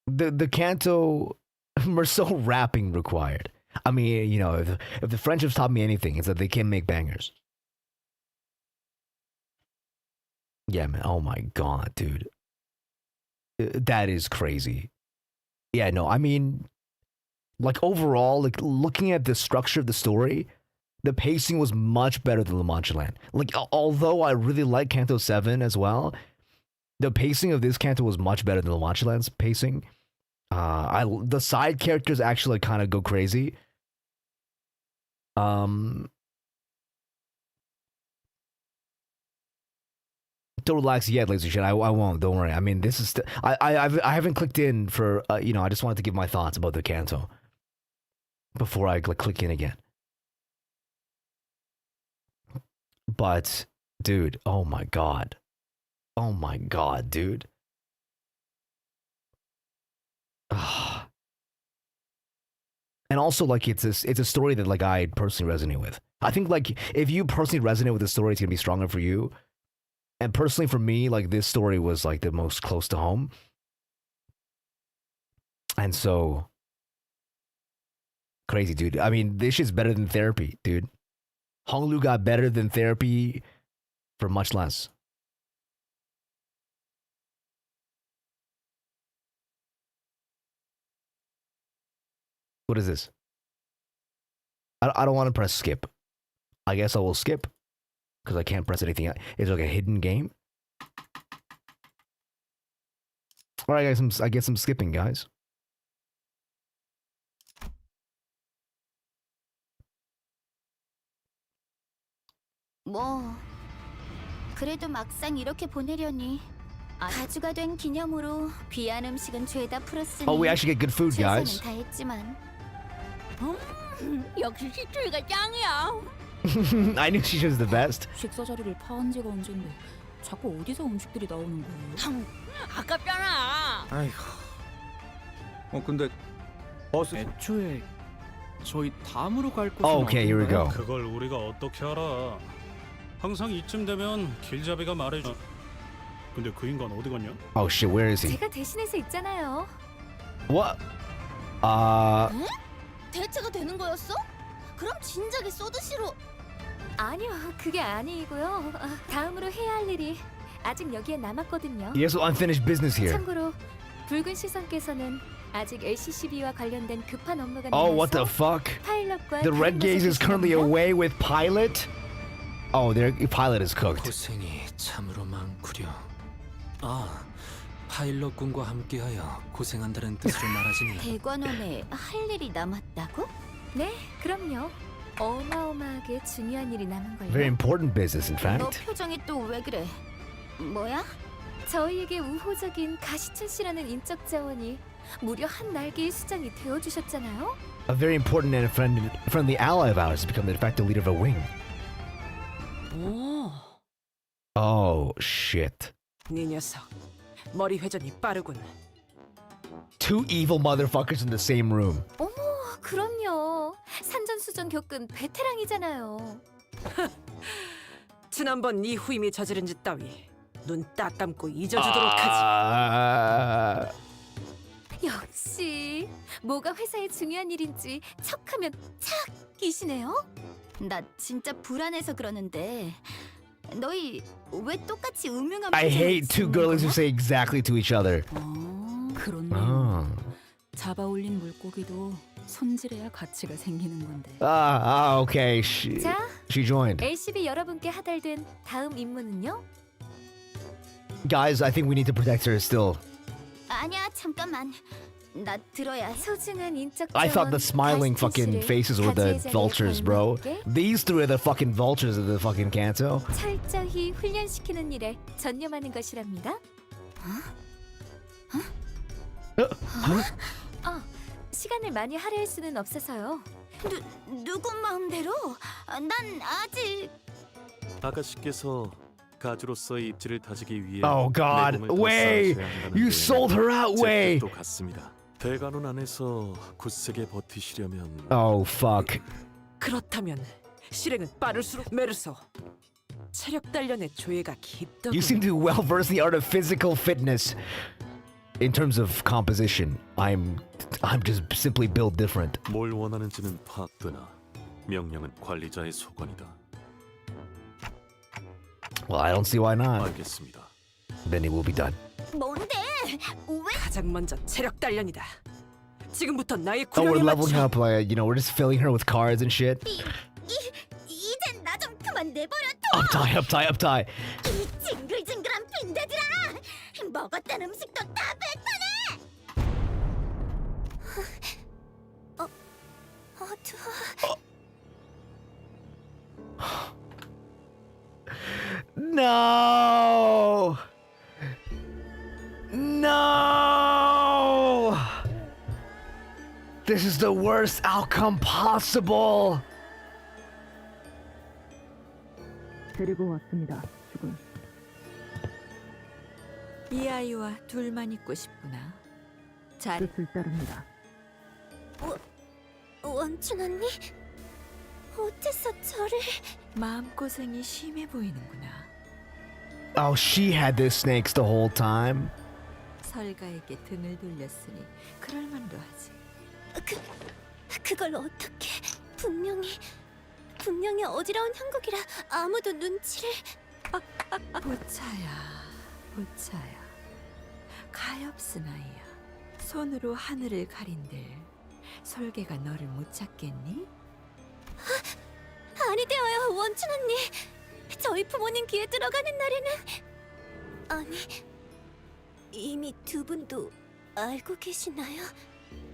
The Canto Merceau rapping required. I mean, you know, if the French have taught me anything, it's that they can make bangers. Yeah, man. Oh my god, dude. That is crazy. Yeah, no, I mean, like overall, like looking at the structure of the story, the pacing was much better than La Mancha Land. Like, although I really like Canto 7 as well, the pacing of this Canto was much better than La Mancha Land's pacing. The side characters actually kind of go crazy. Don't relax yet, lazy shit. I won't. Don't worry. I mean, this is I haven't clicked in for you know. I just wanted to give my thoughts about the Canto before I click in again. But dude, oh my god, dude. And also, like, it's a story that like I personally resonate with. I think like if you personally resonate with the story, it's gonna be stronger for you. And personally, for me, like this story was like the most close to home. And so crazy, dude. I mean, this shit's better than therapy, dude. Honglu got better than therapy for much less. What is this? I don't want to press skip. I guess I will skip because I can't press anything. It's like a hidden game. All right, guys. I guess I'm skipping, guys. 뭐 그래도 막상 이렇게 보내려니 가주가 된 기념으로 귀한 음식은 죄다 풀었으니 Oh, we actually get good food, guys. 최선은 다했지만 역시 시추이가 짱이야. I knew she was the best. 식사 자리를 파한 지가 언젠데 자꾸 어디서 음식들이 나오는 거예요? 아깝잖아. 아이고. 근데 애초에 저희 다음으로 갈 곳은 Okay, here we go. 그걸 우리가 어떻게 알아? 항상 이쯤 되면 길잡이가 말해줘. 근데 그 인간 어디 갔냐? Oh shit, where is he? 제가 대신해서 있잖아요. What? 응? 대체가 되는 거였어? 그럼 진작에 쏘드시로. 아니요, 그게 아니고요. 다음으로 해야 할 일이 아직 여기에 남았거든요. He has unfinished business here. 참고로 붉은 시선께서는 아직 LCCB와 관련된 급한 업무가 Oh, what the fuck? 파일럿과 The Red Gaze is currently away with Pilot. Oh, their Pilot is cooked. 고생이 참으로 많구려. 아, 파일럿 군과 함께하여 고생한다는 뜻으로 말하지니. 대관원에 할 일이 남았다고? 네, 그럼요. 어마어마하게 중요한 일이 남은 걸요. Very important business, in 너 fact. 표정이 또 왜 그래? 뭐야? 저희에게 우호적인 가시춘 씨라는 인적 자원이 무려 한 날개의 수장이 되어주셨잖아요. A very important and friendly ally of ours has become the de facto leader of a wing. 오, Oh shit. 네 녀석 머리 회전이 빠르군. Two evil motherfuckers in the same room. 어머, 그럼요. 산전수전 겪은 베테랑이잖아요. 지난번 네 후임이 저지른 짓 따위 눈 딱 감고 잊어주도록 하지. 역시 뭐가 회사에 중요한 일인지 척하면 착이시네요. 나 진짜 불안해서 그러는데 너희 왜 똑같이 음흉한 I hate two 짓는 girls who 거야? say exactly to each other. 그렇네. 아, 잡아올린 물고기도 손질해야 가치가 생기는 건데. okay. 자, She joined. LCB 여러분께 하달된 다음 임무는요? Guys, I think we need to protect her still. 아니야, 잠깐만. 나 들어야 해. 소중한 인적 I thought the smiling fucking faces were the vultures, bro. These three are the fucking vultures of the fucking Canto. 철저히 훈련시키는 일에 전념하는 것이랍니다. 시간을 많이 할애할 수는 없어서요. 누구 마음대로? 난 아직 아가씨께서 가주로서의 입지를 다지기 위해 Oh God, 내 몸을 더 Wei, 쌓아줘야 한다는 you 데 sold her out, 제 Wei. 뜻도 같습니다. 대관원 안에서 굳세게 버티시려면 Oh fuck. 그렇다면 실행은 빠를수록 메르소. 체력 단련의 조예가 깊더군. You seem to be well versed in the art of physical fitness. In terms of composition, I'm just simply built different. 뭘 원하는지는 파악되나 명령은 관리자의 소관이다. Well, I don't see why not. 알겠습니다. Then it will be done. 뭔데? 왜? 가장 먼저 체력 단련이다. 지금부터 나의 Oh, we're 구령에 leveling 맞춰. up, like, we're just filling her with cards and shit. 이젠 나 좀 그만 내버려 Uptie. 이 징글징글한 빈대들아! 먹었던 음식도 다 뱉어내! 어두워. No! No! This is the worst outcome possible. 데리고 왔습니다. 죽은. 이 아이와 둘만 있고 싶구나. 잘 뜻을 따릅니다. 원춘 언니? 어째서 저를... 마음고생이 심해 보이는구나. Oh, she had the snakes the whole time. 설가에게 등을 돌렸으니 그럴 만도 하지. 그걸 어떻게... 분명히 어지러운 형국이라 아무도 눈치를... 보차야. 가엾은 아이야. 손으로 하늘을 가린들 설계가 너를 못 찾겠니? 아니 되어요, 원춘 언니. 저희 부모님 귀에 들어가는 날에는... 아니... 이미 두 분도 알고 계시나요?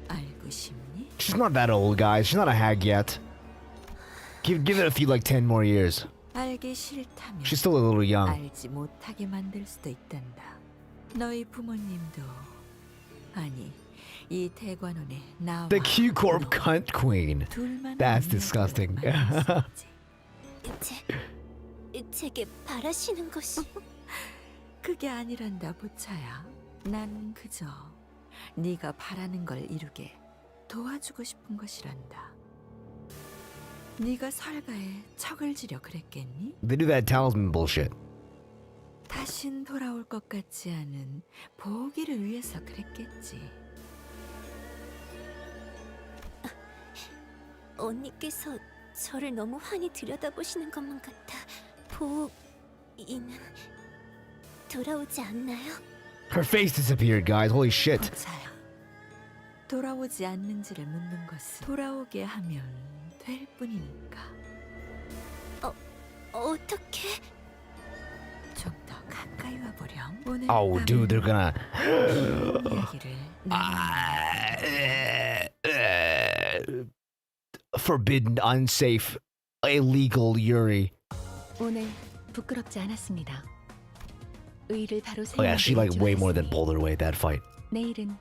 알고 싶니? She's not that old, guys. She's not a hag yet. Give it a few, like 10 more years. 알기 싫다면 She's still a little young. 알지 못하게 만들 수도 있단다. 너희 부모님도 아니 이 대관원에 나와 The Q-Corp cunt queen. 둘만 That's disgusting. 제게 바라시는 것이... 그게 아니란다 보차야. 난 그저 네가 바라는 걸 이루게 도와주고 싶은 것이란다. 네가 설가에 척을 지려 그랬겠니? They do that talisman bullshit. 다신 돌아올 것 같지 않은 보기를 위해서 그랬겠지. 언니께서 저를 너무 환히 들여다보시는 것만 같아 보이는... 돌아오지 않나요? Her face disappeared, guys. Holy shit. 보차야. 돌아오지 않는지를 묻는 것은 돌아오게 하면 될 뿐이니까. 어떻게... 좀 더 가까이 와보렴. 오늘 Oh, dude, they're gonna. 이야기를 Forbidden, unsafe, illegal Yuri. 오늘 부끄럽지 않았습니다. 의를 바로 Oh yeah, she like way more than pulled her way that fight. 내일은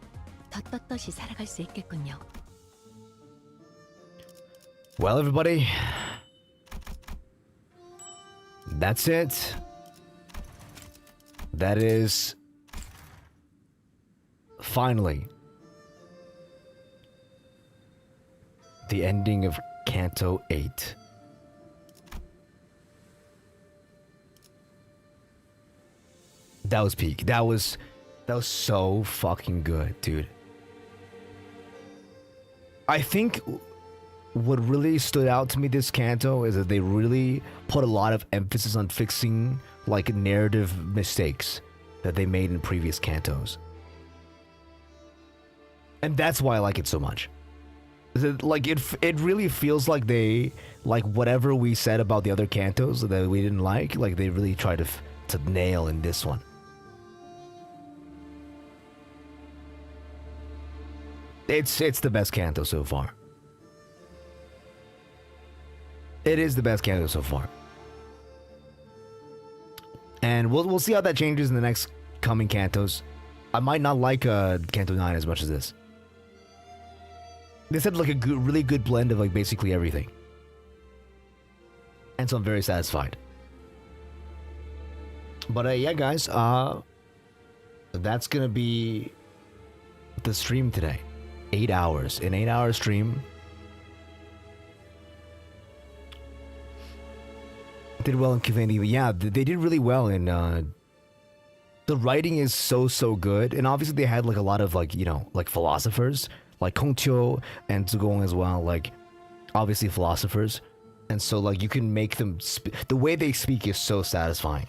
더 떳떳이 살아갈 수 있겠군요. Well, everybody, that's it. That is finally the ending of Canto 8. That was peak. That was so fucking good, dude. I think what really stood out to me this Canto is that they really put a lot of emphasis on fixing like narrative mistakes that they made in previous Cantos. And that's why I like it so much. Like it really feels like they like whatever we said about the other Cantos that we didn't like they really tried to nail in this one. It's the best Canto so far. It is the best Canto so far. And we'll see how that changes in the next coming Cantos. I might not like Canto 9 as much as this. This had like a really good blend of like basically everything. And so I'm very satisfied. But yeah guys, that's gonna be the stream today. 8 hours. An 8-hour stream. Did well in Confrontation. Yeah, they did really well in the writing is so good, and obviously they had like a lot of like, you know, like philosophers like Kongqiu and Zugong as well, like obviously philosophers, and so like you can make them the way they speak is so satisfying,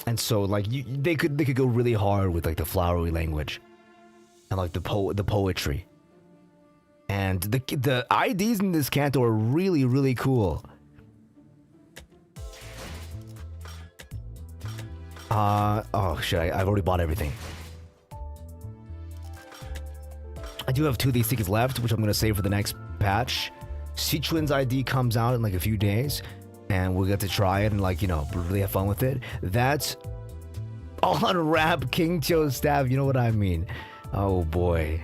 and so like they could go really hard with like the flowery language and like the poetry. And the IDs in this Canto are really cool. Oh shit, I've already bought everything. I do have 2 of these tickets left, which I'm gonna save for the next patch. Sichuan's ID comes out in like a few days, and we'll get to try it and like, you know, really have fun with it. That's on Rap King Cho's staff, you know what I mean? Oh boy.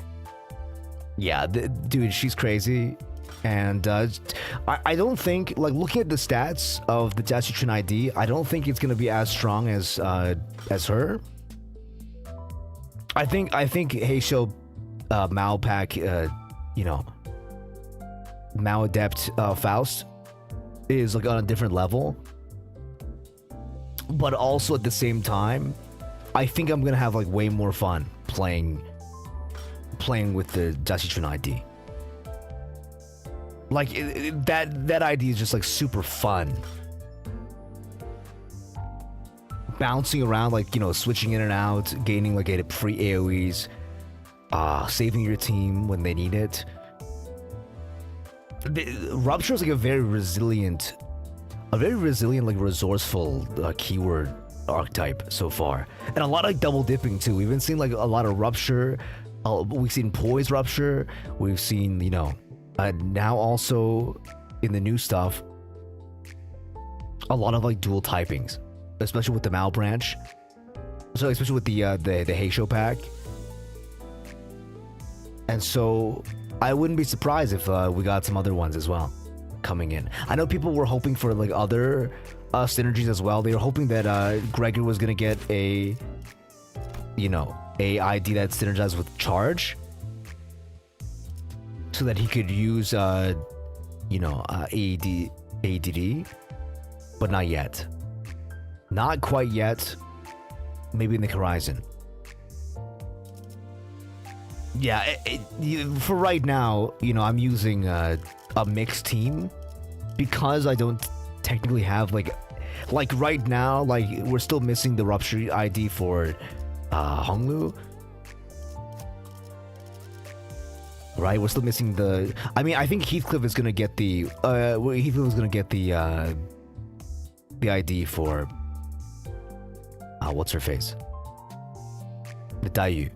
Yeah, dude, she's crazy. And I don't think, like, looking at the stats of the Jia Sichuan ID, I don't think it's gonna be as strong as her. I think Heisho Mao Pack, you know, Mao Adept Faust is like on a different level. But also at the same time, I think I'm gonna have like way more fun playing with the Jia Sichuan ID. Like that ID is just like super fun. Bouncing around, like, you know, switching in and out, gaining like free AoEs, saving your team when they need it. Rupture is like a very resilient, like resourceful keyword archetype so far, and a lot of like double dipping too. We've been seeing like a lot of Rupture. We've seen Poise Rupture. We've seen, you know, now also in the new stuff, a lot of like dual typings, especially with the Mao branch. So especially with the Heisho pack. And so I wouldn't be surprised if we got some other ones as well coming in. I know people were hoping for like other synergies as well. They were hoping that Gregor was gonna get a, you know, a ID that synergized with Charge, so that he could use you know, ADD, but not yet. Not quite yet. Maybe in the horizon. Yeah, for right now, you know, I'm using a mixed team because I don't technically have like right now, like we're still missing the Rupture ID for Honglu. Right, we're still missing the. I mean, I think Heathcliff is gonna get the. Heathcliff is gonna get the ID for. What's her face? The Daiyu.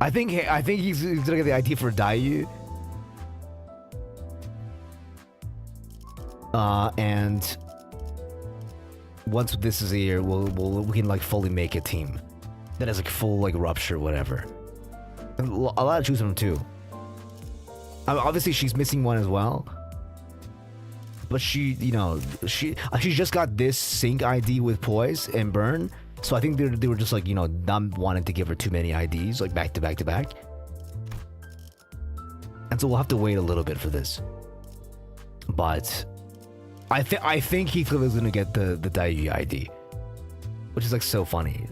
I think he's gonna get the ID for Daiyu. And once this is here, we can like fully make a team that has like full like Rupture, whatever. And a lot to choose from too. Obviously, she's missing one as well. But she, you know, she just got this sync ID with Poise and Burn. So I think they were just like, you know, not wanting to give her too many IDs, like back to back to back. And so we'll have to wait a little bit for this. But I think Heathcliff is gonna get the Daiyu ID, which is like so funny.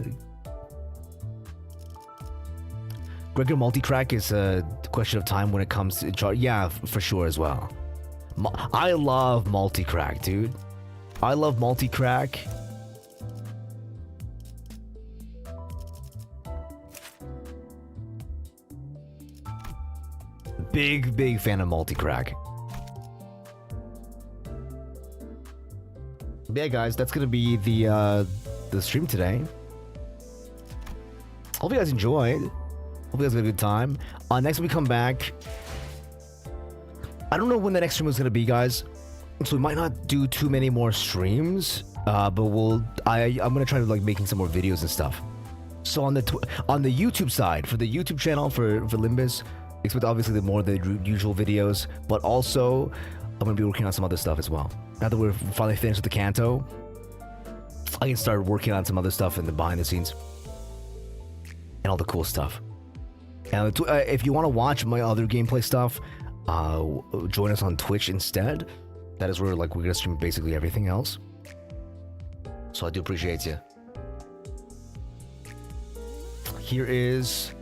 Regular multi-crack is a question of time when it comes to chart. Yeah, for sure as well. I love multi-crack, dude. I love multi-crack. Big fan of multi-crack. Yeah, guys, that's gonna be the stream today. Hope you guys enjoyed. Hope you guys had a good time. Next we come back. I don't know when the next stream is gonna be, guys, so we might not do too many more streams. But I'm gonna try to like making some more videos and stuff. So on the YouTube side, for the YouTube channel for Limbus, expect obviously more of the usual videos, but also I'm gonna be working on some other stuff as well. Now that we're finally finished with the Canto, I can start working on some other stuff in the behind the scenes and all the cool stuff. And if you want to watch my other gameplay stuff, join us on Twitch instead. That is where like we're gonna stream basically everything else. So I do appreciate you. Here is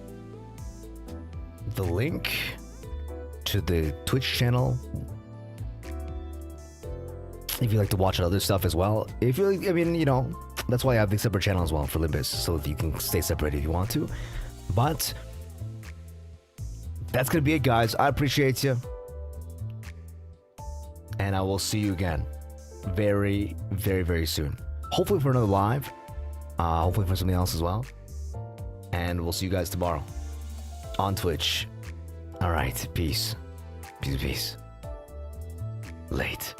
the link to the Twitch channel. If you like to watch other stuff as well. If you, I mean, you know, that's why I have the separate channel as well for Limbus, so you can stay separate if you want to. But that's gonna be it, guys. I appreciate you, and I will see you again very soon. Hopefully for another live. Hopefully for something else as well. And we'll see you guys tomorrow on Twitch. All right, peace. Peace. Late.